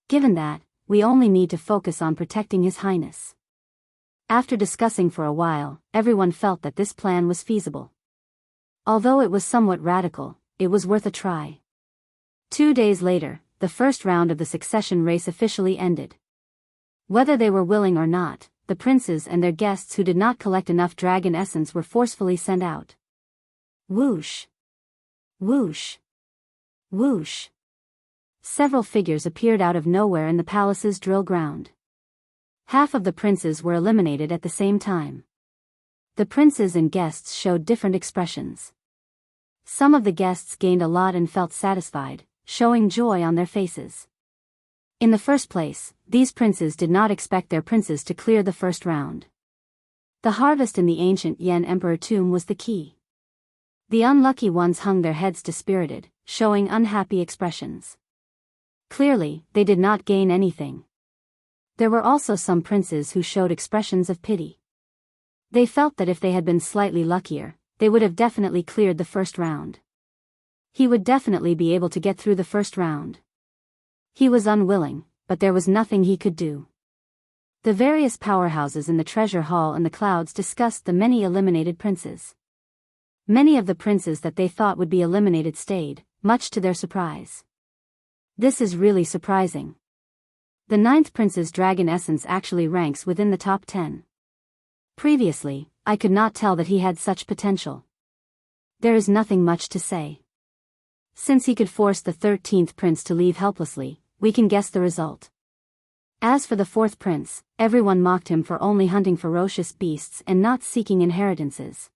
Given that, we only need to focus on protecting His Highness." After discussing for a while, everyone felt that this plan was feasible. Although it was somewhat radical, it was worth a try. 2 days later, the first round of the succession race officially ended. Whether they were willing or not, the princes and their guests who did not collect enough dragon essence were forcefully sent out. Whoosh! Whoosh! Whoosh! Several figures appeared out of nowhere in the palace's drill ground. Half of the princes were eliminated at the same time. The princes and guests showed different expressions. Some of the guests gained a lot and felt satisfied, showing joy on their faces. In the first place, these princes did not expect their princes to clear the first round. The harvest in the ancient Yan Emperor tomb was the key. The unlucky ones hung their heads dispirited, showing unhappy expressions. Clearly, they did not gain anything. There were also some princes who showed expressions of pity. They felt that if they had been slightly luckier, they would have definitely cleared the first round. He would definitely be able to get through the first round. He was unwilling, but there was nothing he could do. The various powerhouses in the treasure hall and the clouds discussed the many eliminated princes. Many of the princes that they thought would be eliminated stayed, much to their surprise. This is really surprising. The 9th prince's dragon essence actually ranks within the top 10. Previously, I could not tell that he had such potential. There is nothing much to say. Since he could force the 13th prince to leave helplessly, we can guess the result. As for the 4th prince, everyone mocked him for only hunting ferocious beasts and not seeking inheritances.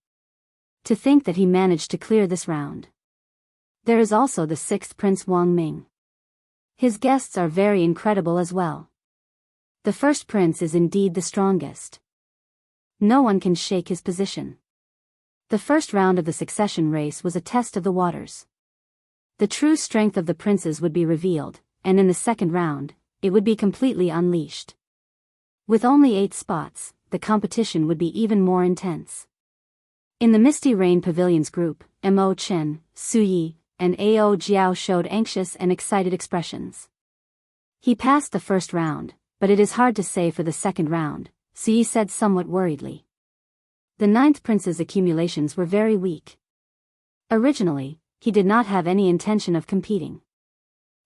To think that he managed to clear this round. There is also the 6th prince Wang Ming. His guests are very incredible as well. The first prince is indeed the strongest. No one can shake his position. The first round of the succession race was a test of the waters. The true strength of the princes would be revealed, and in the second round, it would be completely unleashed. With only 8 spots, the competition would be even more intense. In the Misty Rain Pavilion's group, Mo Chen, Su Yi, and Ao Jiao showed anxious and excited expressions. He passed the first round, but it is hard to say for the second round, Su Yi said somewhat worriedly. The 9th prince's accumulations were very weak. Originally, he did not have any intention of competing.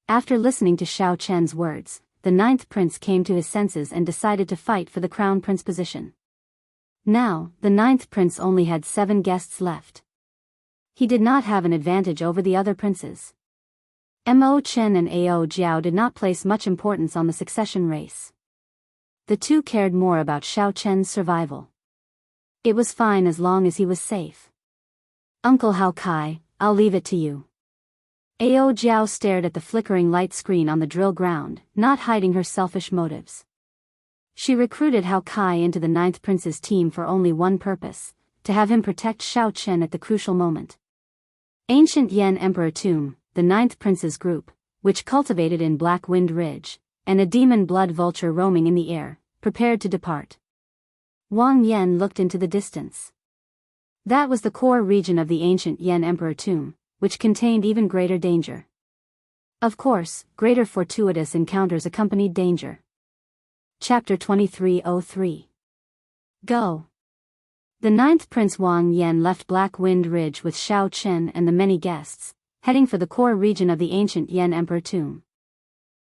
After listening to Xiao Chen's words, the 9th prince came to his senses and decided to fight for the crown prince position. Now, the 9th prince only had 7 guests left. He did not have an advantage over the other princes. Mo Chen and Ao Jiao did not place much importance on the succession race. The two cared more about Xiao Chen's survival. It was fine as long as he was safe. "Uncle Hao Kai, I'll leave it to you." Ao Jiao stared at the flickering light screen on the drill ground, not hiding her selfish motives. She recruited Hao Kai into the 9th prince's team for only one purpose, to have him protect Xiao Chen at the crucial moment. Ancient Yan Emperor Tomb, the 9th prince's group, which cultivated in Black Wind Ridge, and a demon blood vulture roaming in the air, prepared to depart. Wang Yan looked into the distance. That was the core region of the ancient Yan Emperor Tomb, which contained even greater danger. Of course, greater fortuitous encounters accompanied danger. Chapter 2303. Go. The 9th Prince Wang Yan left Black Wind Ridge with Xiao Chen and the many guests, heading for the core region of the ancient Yan Emperor tomb.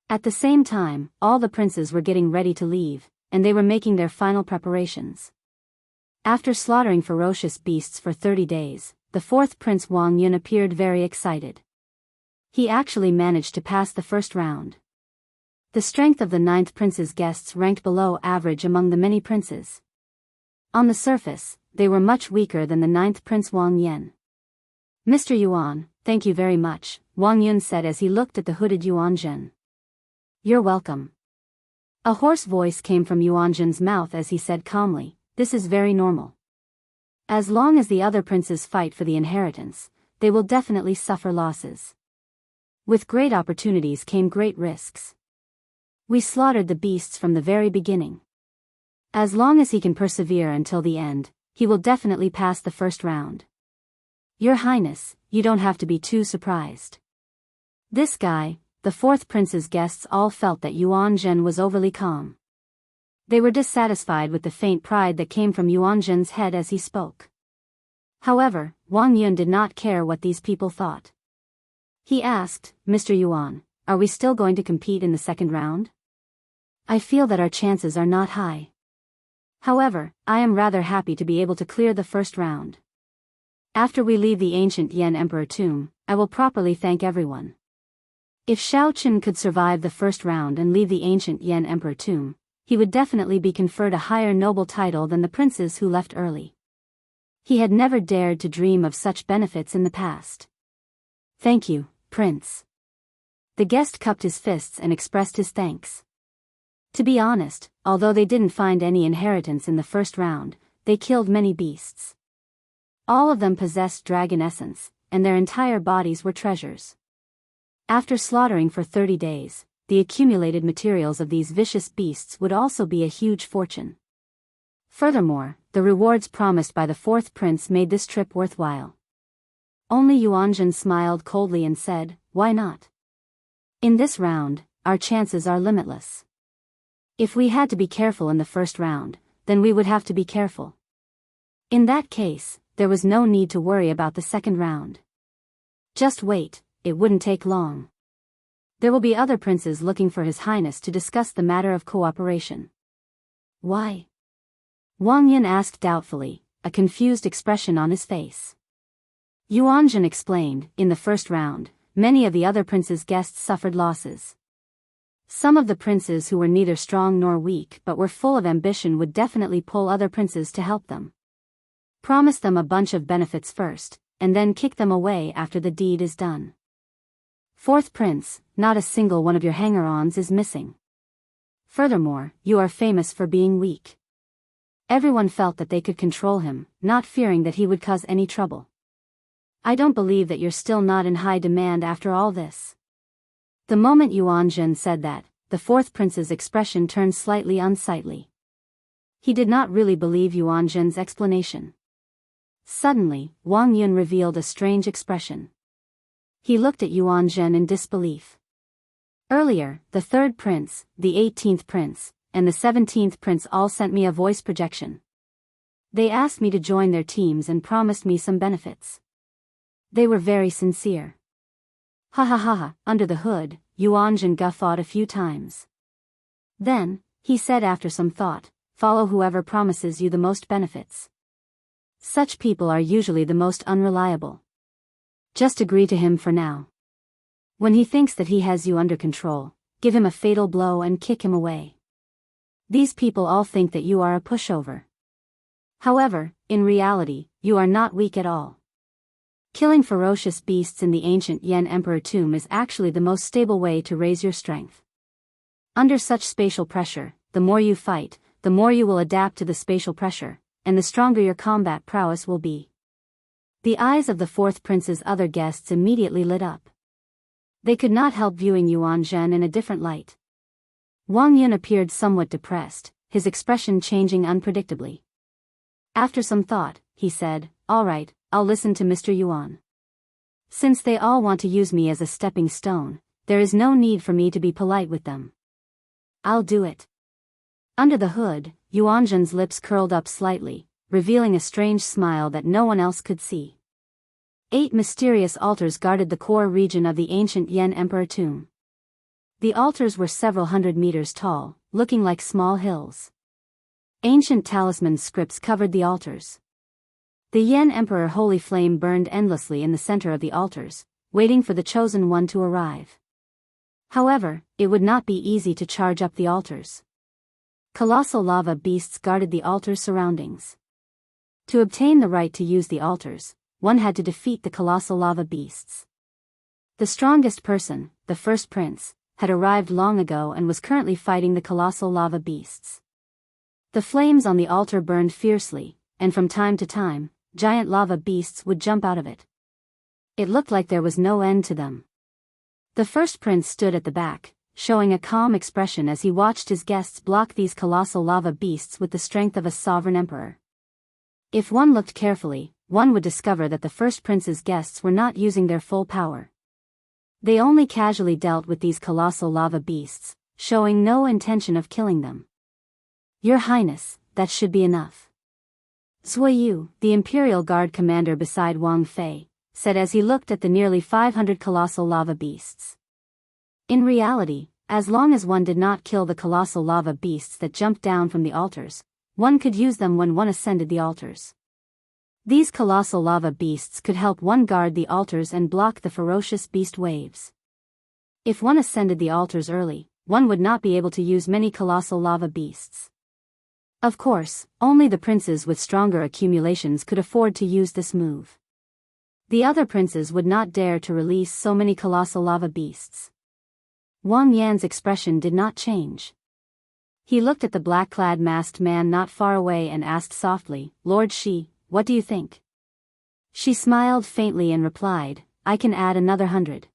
At the same time, all the princes were getting ready to leave, and they were making their final preparations. After slaughtering ferocious beasts for 30 days, the fourth prince Wang Yun appeared very excited. He actually managed to pass the first round. The strength of the ninth prince's guests ranked below average among the many princes. On the surface, they were much weaker than the ninth prince Wang Yan. "Mr. Yuan, thank you very much," Wang Yun said as he looked at the hooded Yuan Zhen. "You're welcome." A hoarse voice came from Yuan Zhen's mouth as he said calmly, "This is very normal. As long as the other princes fight for the inheritance, they will definitely suffer losses. With great opportunities came great risks. We slaughtered the beasts from the very beginning. As long as he can persevere until the end, he will definitely pass the first round. Your Highness, you don't have to be too surprised." This guy, the fourth prince's guests all felt that Yuan Zhen was overly calm. They were dissatisfied with the faint pride that came from Yuan Zhen's head as he spoke. However, Wang Yun did not care what these people thought. He asked, "Mr. Yuan, are we still going to compete in the second round? I feel that our chances are not high. However, I am rather happy to be able to clear the first round. After we leave the ancient Yan Emperor tomb, I will properly thank everyone. If Shao Qin could survive the first round and leave the ancient Yan Emperor tomb, he would definitely be conferred a higher noble title than the princes who left early. He had never dared to dream of such benefits in the past. Thank you, Prince." The guest cupped his fists and expressed his thanks. To be honest, although they didn't find any inheritance in the first round, they killed many beasts. All of them possessed dragon essence, and their entire bodies were treasures. After slaughtering for 30 days, the accumulated materials of these vicious beasts would also be a huge fortune. Furthermore, the rewards promised by the fourth prince made this trip worthwhile. Only Yuan Zhen smiled coldly and said, "Why not? In this round, our chances are limitless. If we had to be careful in the first round, then we would have to be careful. In that case, there was no need to worry about the second round. Just wait, it wouldn't take long. There will be other princes looking for His Highness to discuss the matter of cooperation." "Why?" Wang Yun asked doubtfully, a confused expression on his face. Yuan Zhen explained, "In the first round, many of the other princes' guests suffered losses. Some of the princes who were neither strong nor weak but were full of ambition would definitely pull other princes to help them. Promise them a bunch of benefits first, and then kick them away after the deed is done. Fourth prince, not a single one of your hanger-ons is missing. Furthermore, you are famous for being weak." Everyone felt that they could control him, not fearing that he would cause any trouble. "I don't believe that you're still not in high demand after all this." The moment Yuan Zhen said that, the fourth prince's expression turned slightly unsightly. He did not really believe Yuan Zhen's explanation. Suddenly, Wang Yun revealed a strange expression. He looked at Yuan Zhen in disbelief. Earlier, the third prince, the 18th prince, and the 17th prince all sent me a voice projection. They asked me to join their teams and promised me some benefits. They were very sincere. Ha ha ha ha, under the hood, Yuan Zhen guffawed a few times. Then, he said after some thought, "Follow whoever promises you the most benefits. Such people are usually the most unreliable. Just agree to him for now. When he thinks that he has you under control, give him a fatal blow and kick him away. These people all think that you are a pushover. However, in reality, you are not weak at all. Killing ferocious beasts in the ancient Yan Emperor tomb is actually the most stable way to raise your strength. Under such spatial pressure, the more you fight, the more you will adapt to the spatial pressure, and the stronger your combat prowess will be." The eyes of the fourth prince's other guests immediately lit up. They could not help viewing Yuan Zhen in a different light. Wang Yun appeared somewhat depressed, his expression changing unpredictably. After some thought, he said, "All right, I'll listen to Mr. Yuan. Since they all want to use me as a stepping stone, there is no need for me to be polite with them. I'll do it." Under the hood, Yuan Zhen's lips curled up slightly, revealing a strange smile that no one else could see. 8 mysterious altars guarded the core region of the ancient Yan Emperor tomb. The altars were several hundred meters tall, looking like small hills. Ancient talisman scripts covered the altars. The Yan Emperor holy flame burned endlessly in the center of the altars, waiting for the chosen one to arrive. However, it would not be easy to charge up the altars. Colossal lava beasts guarded the altar's surroundings. To obtain the right to use the altars, one had to defeat the colossal lava beasts. The strongest person, the first prince, had arrived long ago and was currently fighting the colossal lava beasts. The flames on the altar burned fiercely, and from time to time, giant lava beasts would jump out of it. It looked like there was no end to them. The first prince stood at the back, showing a calm expression as he watched his guests block these colossal lava beasts with the strength of a sovereign emperor. If one looked carefully, one would discover that the first prince's guests were not using their full power. They only casually dealt with these colossal lava beasts, showing no intention of killing them. "Your Highness, that should be enough." Zuoyu, the Imperial Guard commander beside Wang Fei, said as he looked at the nearly 500 colossal lava beasts. In reality, as long as one did not kill the colossal lava beasts that jumped down from the altars, one could use them when one ascended the altars. These colossal lava beasts could help one guard the altars and block the ferocious beast waves. If one ascended the altars early, one would not be able to use many colossal lava beasts. Of course, only the princes with stronger accumulations could afford to use this move. The other princes would not dare to release so many colossal lava beasts. Wang Yan's expression did not change. He looked at the black-clad masked man not far away and asked softly, "Lord Shi, what do you think?" She smiled faintly and replied, "I can add another 100.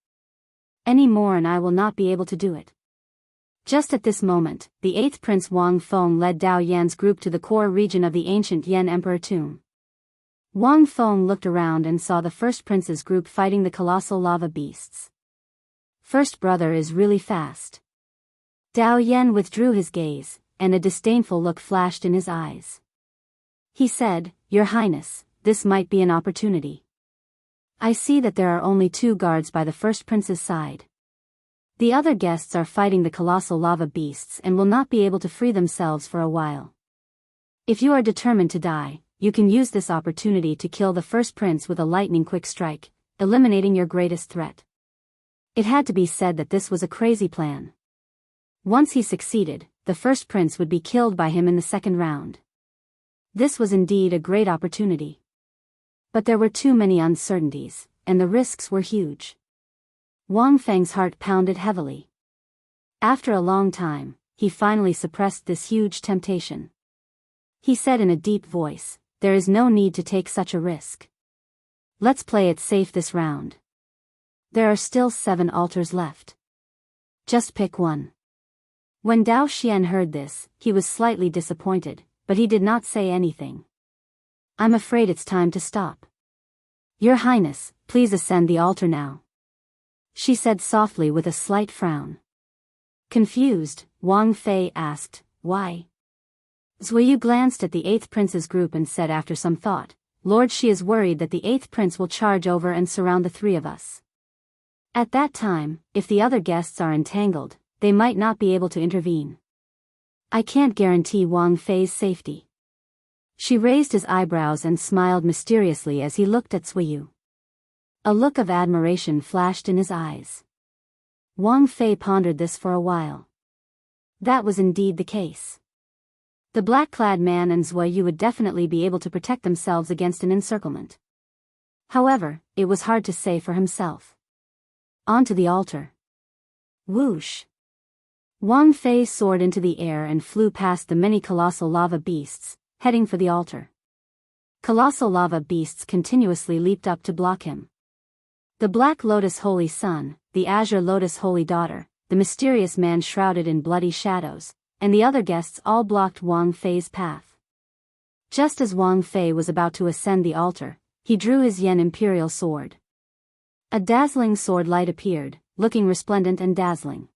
Any more and I will not be able to do it." Just at this moment, the 8th Prince Wang Feng led Dao Yan's group to the core region of the ancient Yan Emperor tomb. Wang Feng looked around and saw the first prince's group fighting the colossal lava beasts. "First brother is really fast." Dao Yan withdrew his gaze, and a disdainful look flashed in his eyes. He said, "Your Highness, this might be an opportunity. I see that there are only 2 guards by the first prince's side. The other guests are fighting the colossal lava beasts and will not be able to free themselves for a while. If you are determined to die, you can use this opportunity to kill the first prince with a lightning-quick strike, eliminating your greatest threat." It had to be said that this was a crazy plan. Once he succeeded, the first prince would be killed by him in the second round. This was indeed a great opportunity. But there were too many uncertainties, and the risks were huge. Wang Feng's heart pounded heavily. After a long time, he finally suppressed this huge temptation. He said in a deep voice, "There is no need to take such a risk. Let's play it safe this round. There are still 7 altars left. Just pick one." When Dao Xian heard this, he was slightly disappointed, but he did not say anything. "I'm afraid it's time to stop." "Your Highness, please ascend the altar now," she said softly with a slight frown. Confused, Wang Fei asked, "Why?" Zuoyu glanced at the 8th prince's group and said after some thought, "Lord Shi is worried that the 8th prince will charge over and surround the 3 of us. At that time, if the other guests are entangled, they might not be able to intervene. I can't guarantee Wang Fei's safety." She raised his eyebrows and smiled mysteriously as he looked at Zuoyu. A look of admiration flashed in his eyes. Wang Fei pondered this for a while. That was indeed the case. The black-clad man and Zuoyu would definitely be able to protect themselves against an encirclement. However, it was hard to say for himself. Onto the altar. Whoosh! Wang Fei soared into the air and flew past the many colossal lava beasts, heading for the altar. Colossal lava beasts continuously leaped up to block him. The Black Lotus Holy Son, the Azure Lotus Holy Daughter, the mysterious man shrouded in bloody shadows, and the other guests all blocked Wang Fei's path. Just as Wang Fei was about to ascend the altar, he drew his Yen Imperial sword. A dazzling sword light appeared, looking resplendent and dazzling.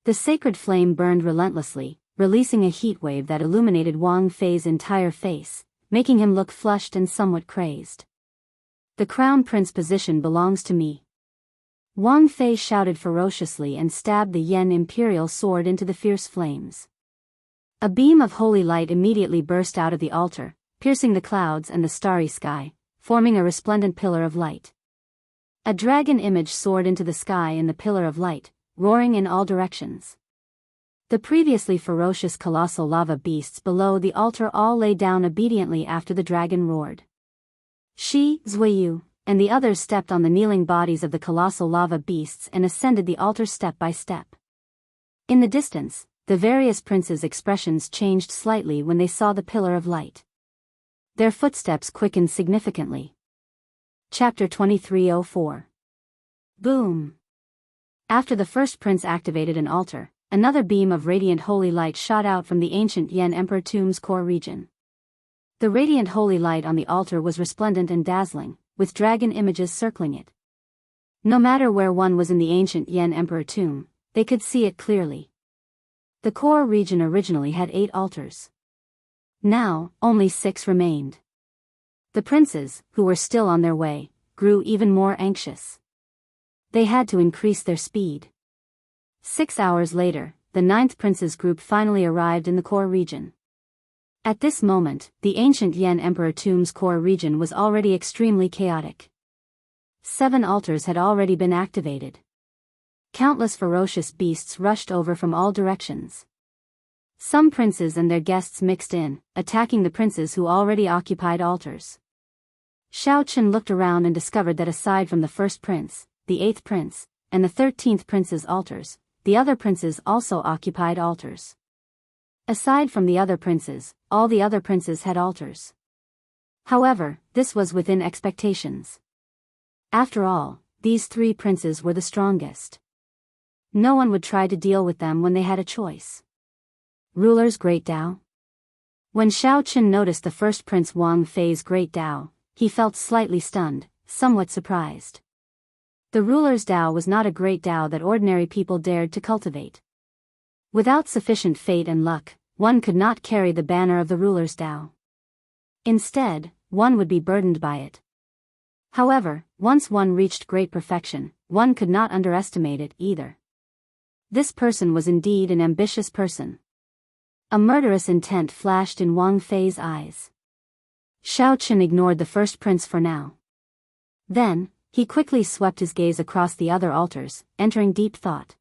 The sacred flame burned relentlessly, releasing a heat wave that illuminated Wang Fei's entire face, making him look flushed and somewhat crazed. The crown prince position belongs to me. Wang Fei shouted ferociously and stabbed the Yen imperial sword into the fierce flames. A beam of holy light immediately burst out of the altar, piercing the clouds and the starry sky, forming a resplendent pillar of light. A dragon image soared into the sky in the pillar of light, roaring in all directions. The previously ferocious colossal lava beasts below the altar all lay down obediently after the dragon roared. Shi, Zuiyu, and the others stepped on the kneeling bodies of the colossal lava beasts and ascended the altar step by step. In the distance, the various princes' expressions changed slightly when they saw the pillar of light. Their footsteps quickened significantly. Chapter 2304. Boom! After the first prince activated an altar, another beam of radiant holy light shot out from the ancient Yen Emperor tomb's core region. The radiant holy light on the altar was resplendent and dazzling, with dragon images circling it. No matter where one was in the ancient Yen Emperor tomb, they could see it clearly. The core region originally had 8 altars. Now, only 6 remained. The princes, who were still on their way, grew even more anxious. They had to increase their speed. 6 hours later, the 9th prince's group finally arrived in the core region. At this moment, the ancient Yen Emperor tomb's core region was already extremely chaotic. 7 altars had already been activated. Countless ferocious beasts rushed over from all directions. Some princes and their guests mixed in, attacking the princes who already occupied altars. Xiao Chen looked around and discovered that aside from the first prince, the 8th prince, and the 13th prince's altars, the other princes also occupied altars. Aside from the other princes, all the other princes had altars. However, this was within expectations. After all, these 3 princes were the strongest. No one would try to deal with them when they had a choice. Ruler's Great Tao? When Xiao Chen noticed the first prince Wang Fei's Great Tao, he felt slightly stunned, somewhat surprised. The ruler's Tao was not a great Tao that ordinary people dared to cultivate. Without sufficient fate and luck, one could not carry the banner of the ruler's Tao. Instead, one would be burdened by it. However, once one reached great perfection, one could not underestimate it either. This person was indeed an ambitious person. A murderous intent flashed in Wang Fei's eyes. Xiao Chen ignored the first prince for now. Then, he quickly swept his gaze across the other altars, entering deep thought.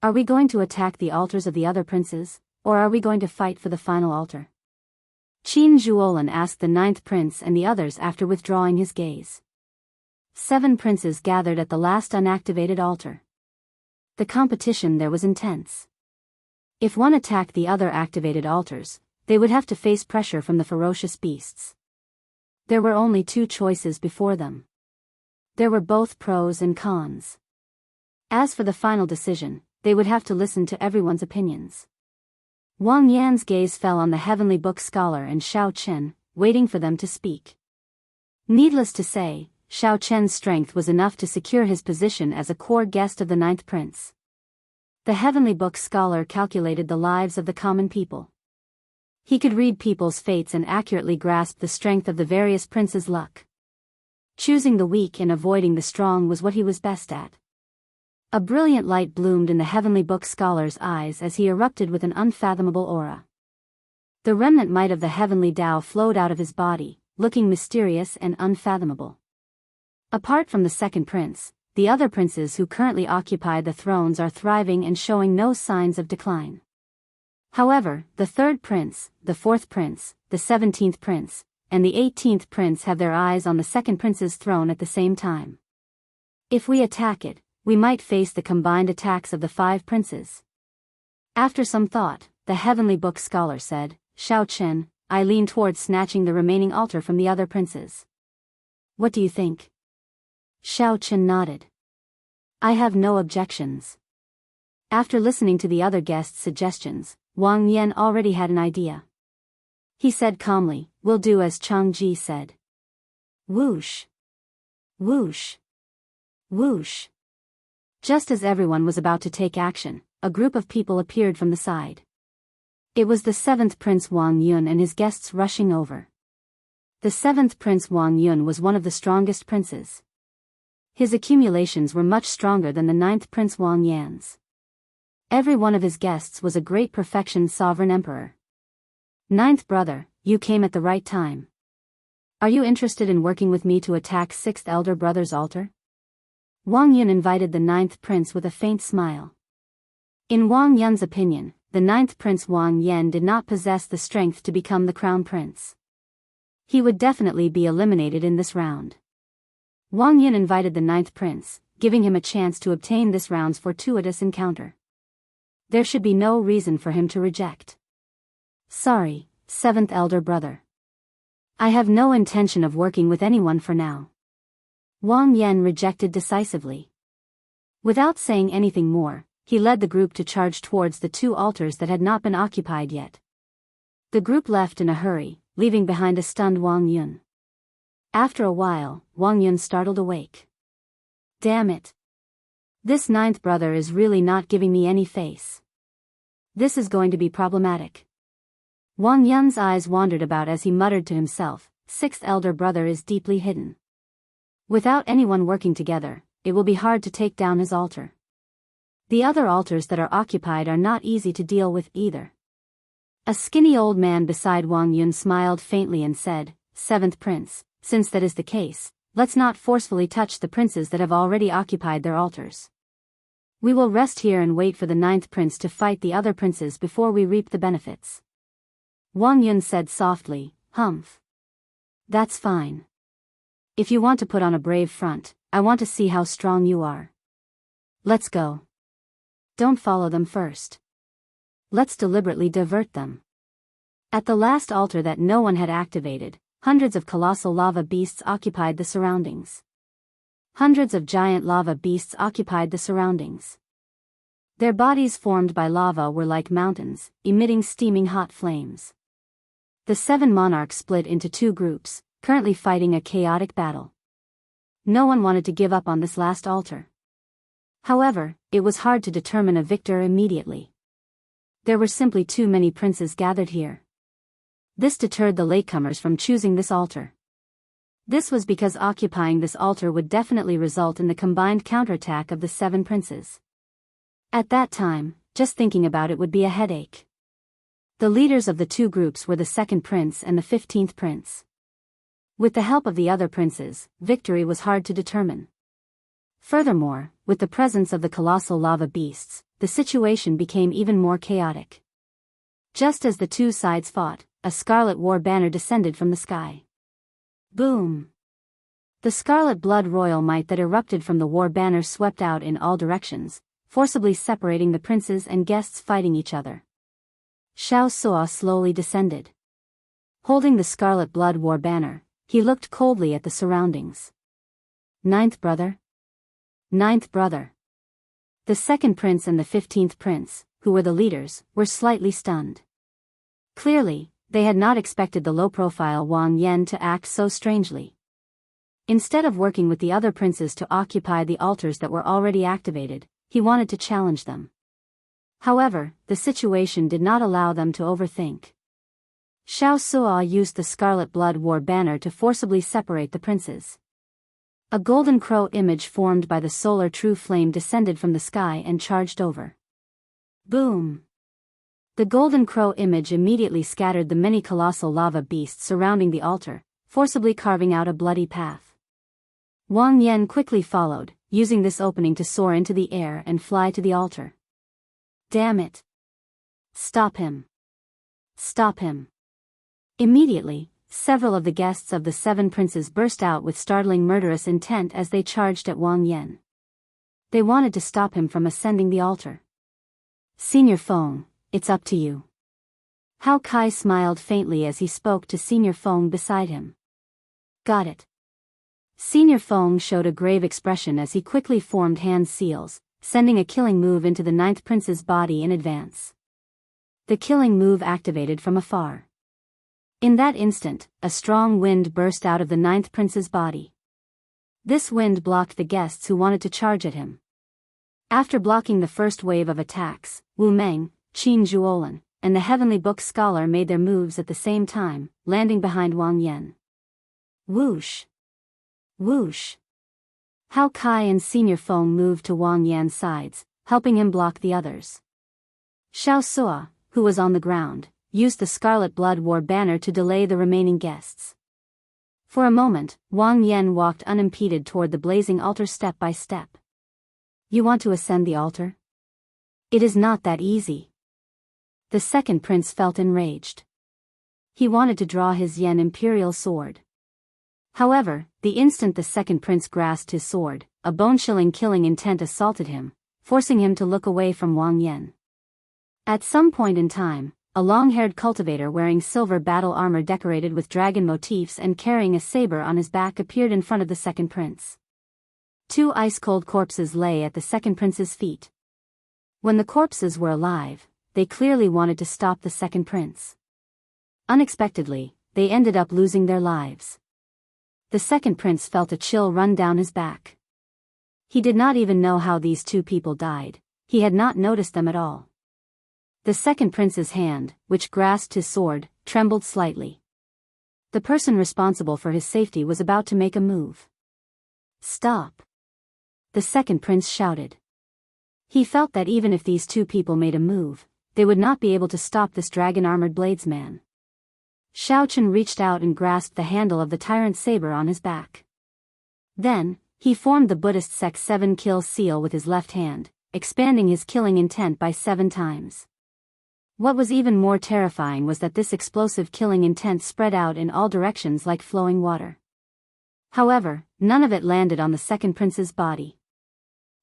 Are we going to attack the altars of the other princes, or are we going to fight for the final altar? Qin Zhuolin asked the 9th prince and the others after withdrawing his gaze. 7 princes gathered at the last unactivated altar. The competition there was intense. If one attacked the other activated altars, they would have to face pressure from the ferocious beasts. There were only 2 choices before them. There were both pros and cons. As for the final decision, they would have to listen to everyone's opinions. Wang Yan's gaze fell on the heavenly book scholar and Xiao Chen, waiting for them to speak. Needless to say, Xiao Chen's strength was enough to secure his position as a core guest of the 9th prince. The heavenly book scholar calculated the lives of the common people. He could read people's fates and accurately grasp the strength of the various princes' luck. Choosing the weak and avoiding the strong was what he was best at. A brilliant light bloomed in the heavenly book scholar's eyes as he erupted with an unfathomable aura. The remnant might of the heavenly Tao flowed out of his body, looking mysterious and unfathomable. Apart from the 2nd prince, the other princes who currently occupy the thrones are thriving and showing no signs of decline. However, the 3rd prince, the 4th prince, the 17th prince, and the 18th prince have their eyes on the 2nd prince's throne at the same time. If we attack it, we might face the combined attacks of the 5 princes. After some thought, the heavenly book scholar said, Xiao Chen, I lean towards snatching the remaining altar from the other princes. What do you think? Xiao Chen nodded. I have no objections. After listening to the other guests' suggestions, Wang Yan already had an idea. He said calmly, we'll do as Chang Ji said. Whoosh! Whoosh! Whoosh! Just as everyone was about to take action, a group of people appeared from the side. It was the 7th Prince Wang Yun and his guests rushing over. The seventh prince Wang Yun was one of the strongest princes. His accumulations were much stronger than the ninth prince Wang Yan's. Every one of his guests was a great perfection sovereign emperor. Ninth brother, you came at the right time. Are you interested in working with me to attack sixth elder brother's altar? Wang Yun invited the ninth prince with a faint smile. In Wang Yun's opinion, the ninth prince Wang Yan did not possess the strength to become the crown prince. He would definitely be eliminated in this round. Wang Yun invited the ninth prince, giving him a chance to obtain this round's fortuitous encounter. There should be no reason for him to reject. Sorry, seventh elder brother. I have no intention of working with anyone for now. Wang Yan rejected decisively. Without saying anything more, he led the group to charge towards the two altars that had not been occupied yet. The group left in a hurry, leaving behind a stunned Wang Yun. After a while, Wang Yun startled awake. Damn it. This ninth brother is really not giving me any face. This is going to be problematic. Wang Yun's eyes wandered about as he muttered to himself, sixth elder brother is deeply hidden. Without anyone working together, it will be hard to take down his altar. The other altars that are occupied are not easy to deal with either. A skinny old man beside Wang Yun smiled faintly and said, Seventh prince, since that is the case, let's not forcefully touch the princes that have already occupied their altars. We will rest here and wait for the ninth prince to fight the other princes before we reap the benefits. Wang Yun said softly, Humph. That's fine. If you want to put on a brave front, I want to see how strong you are. Let's go. Don't follow them first. Let's deliberately divert them. At the last altar that no one had activated, hundreds of colossal lava beasts occupied the surroundings. Hundreds of giant lava beasts occupied the surroundings. Their bodies formed by lava were like mountains, emitting steaming hot flames. The seven monarchs split into two groups, currently fighting a chaotic battle. No one wanted to give up on this last altar. However, it was hard to determine a victor immediately. There were simply too many princes gathered here. This deterred the latecomers from choosing this altar. This was because occupying this altar would definitely result in the combined counterattack of the seven princes. At that time, just thinking about it would be a headache. The leaders of the two groups were the second prince and the 15th prince. With the help of the other princes, victory was hard to determine. Furthermore, with the presence of the colossal lava beasts, the situation became even more chaotic. Just as the two sides fought, a scarlet war banner descended from the sky. Boom! The scarlet blood royal might that erupted from the war banner swept out in all directions, forcibly separating the princes and guests fighting each other. Xiao Suo slowly descended. Holding the scarlet blood war banner, he looked coldly at the surroundings. Ninth brother? Ninth brother. The second prince and the 15th prince, who were the leaders, were slightly stunned. Clearly, they had not expected the low-profile Wang Yan to act so strangely. Instead of working with the other princes to occupy the altars that were already activated, he wanted to challenge them. However, the situation did not allow them to overthink. Xiao Suo used the Scarlet Blood War banner to forcibly separate the princes. A golden crow image formed by the solar true flame descended from the sky and charged over. Boom! The golden crow image immediately scattered the many colossal lava beasts surrounding the altar, forcibly carving out a bloody path. Wang Yan quickly followed, using this opening to soar into the air and fly to the altar. Damn it! Stop him! Stop him! Immediately, several of the guests of the seven princes burst out with startling murderous intent as they charged at Wang Yan. They wanted to stop him from ascending the altar. Senior Feng, it's up to you. Hao Kai smiled faintly as he spoke to Senior Feng beside him. Got it. Senior Feng showed a grave expression as he quickly formed hand seals, sending a killing move into the ninth prince's body in advance. The killing move activated from afar. In that instant, a strong wind burst out of the ninth prince's body. This wind blocked the guests who wanted to charge at him. After blocking the first wave of attacks, Wu Meng, Qin Zhuolan, and the Heavenly Book Scholar made their moves at the same time, landing behind Wang Yan. Whoosh! Whoosh! How Kai and Senior Feng moved to Wang Yan's sides, helping him block the others. Xiao Sua, who was on the ground, used the Scarlet Blood War banner to delay the remaining guests. For a moment, Wang Yan walked unimpeded toward the blazing altar step by step. You want to ascend the altar? It is not that easy. The second prince felt enraged. He wanted to draw his Yen imperial sword. However, the instant the second prince grasped his sword, a bone-chilling killing intent assaulted him, forcing him to look away from Wang Yan. At some point in time, a long-haired cultivator wearing silver battle armor decorated with dragon motifs and carrying a saber on his back appeared in front of the second prince. Two ice-cold corpses lay at the second prince's feet. When the corpses were alive, they clearly wanted to stop the second prince. Unexpectedly, they ended up losing their lives. The second prince felt a chill run down his back. He did not even know how these two people died. He had not noticed them at all. The second prince's hand, which grasped his sword, trembled slightly. The person responsible for his safety was about to make a move. Stop! The second prince shouted. He felt that even if these two people made a move, they would not be able to stop this dragon-armored bladesman. Xiao Chen reached out and grasped the handle of the tyrant's saber on his back. Then, he formed the Buddhist sect 7 kill seal with his left hand, expanding his killing intent by 7 times. What was even more terrifying was that this explosive killing intent spread out in all directions like flowing water. However, none of it landed on the second prince's body.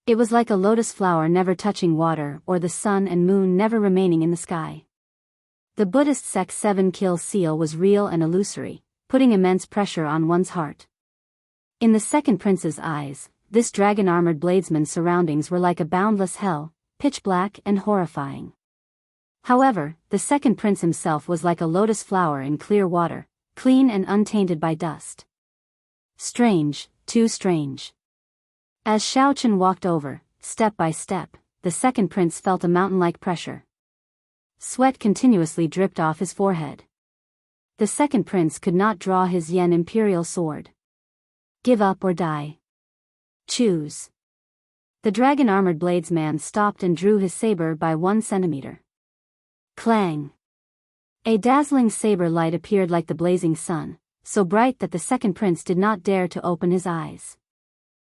It was like a lotus flower never touching water or the sun and moon never remaining in the sky. The Buddhist sect 7 kill seal was real and illusory, putting immense pressure on one's heart. In the second prince's eyes, this dragon-armored bladesman's surroundings were like a boundless hell, pitch black and horrifying. However, the second prince himself was like a lotus flower in clear water, clean and untainted by dust. Strange, too strange. As Xiao Chen walked over, step by step, the second prince felt a mountain-like pressure. Sweat continuously dripped off his forehead. The second prince could not draw his Yen imperial sword. Give up or die. Choose. The dragon-armored bladesman stopped and drew his saber by 1 centimeter. Clang! A dazzling saber light appeared like the blazing sun, so bright that the second prince did not dare to open his eyes.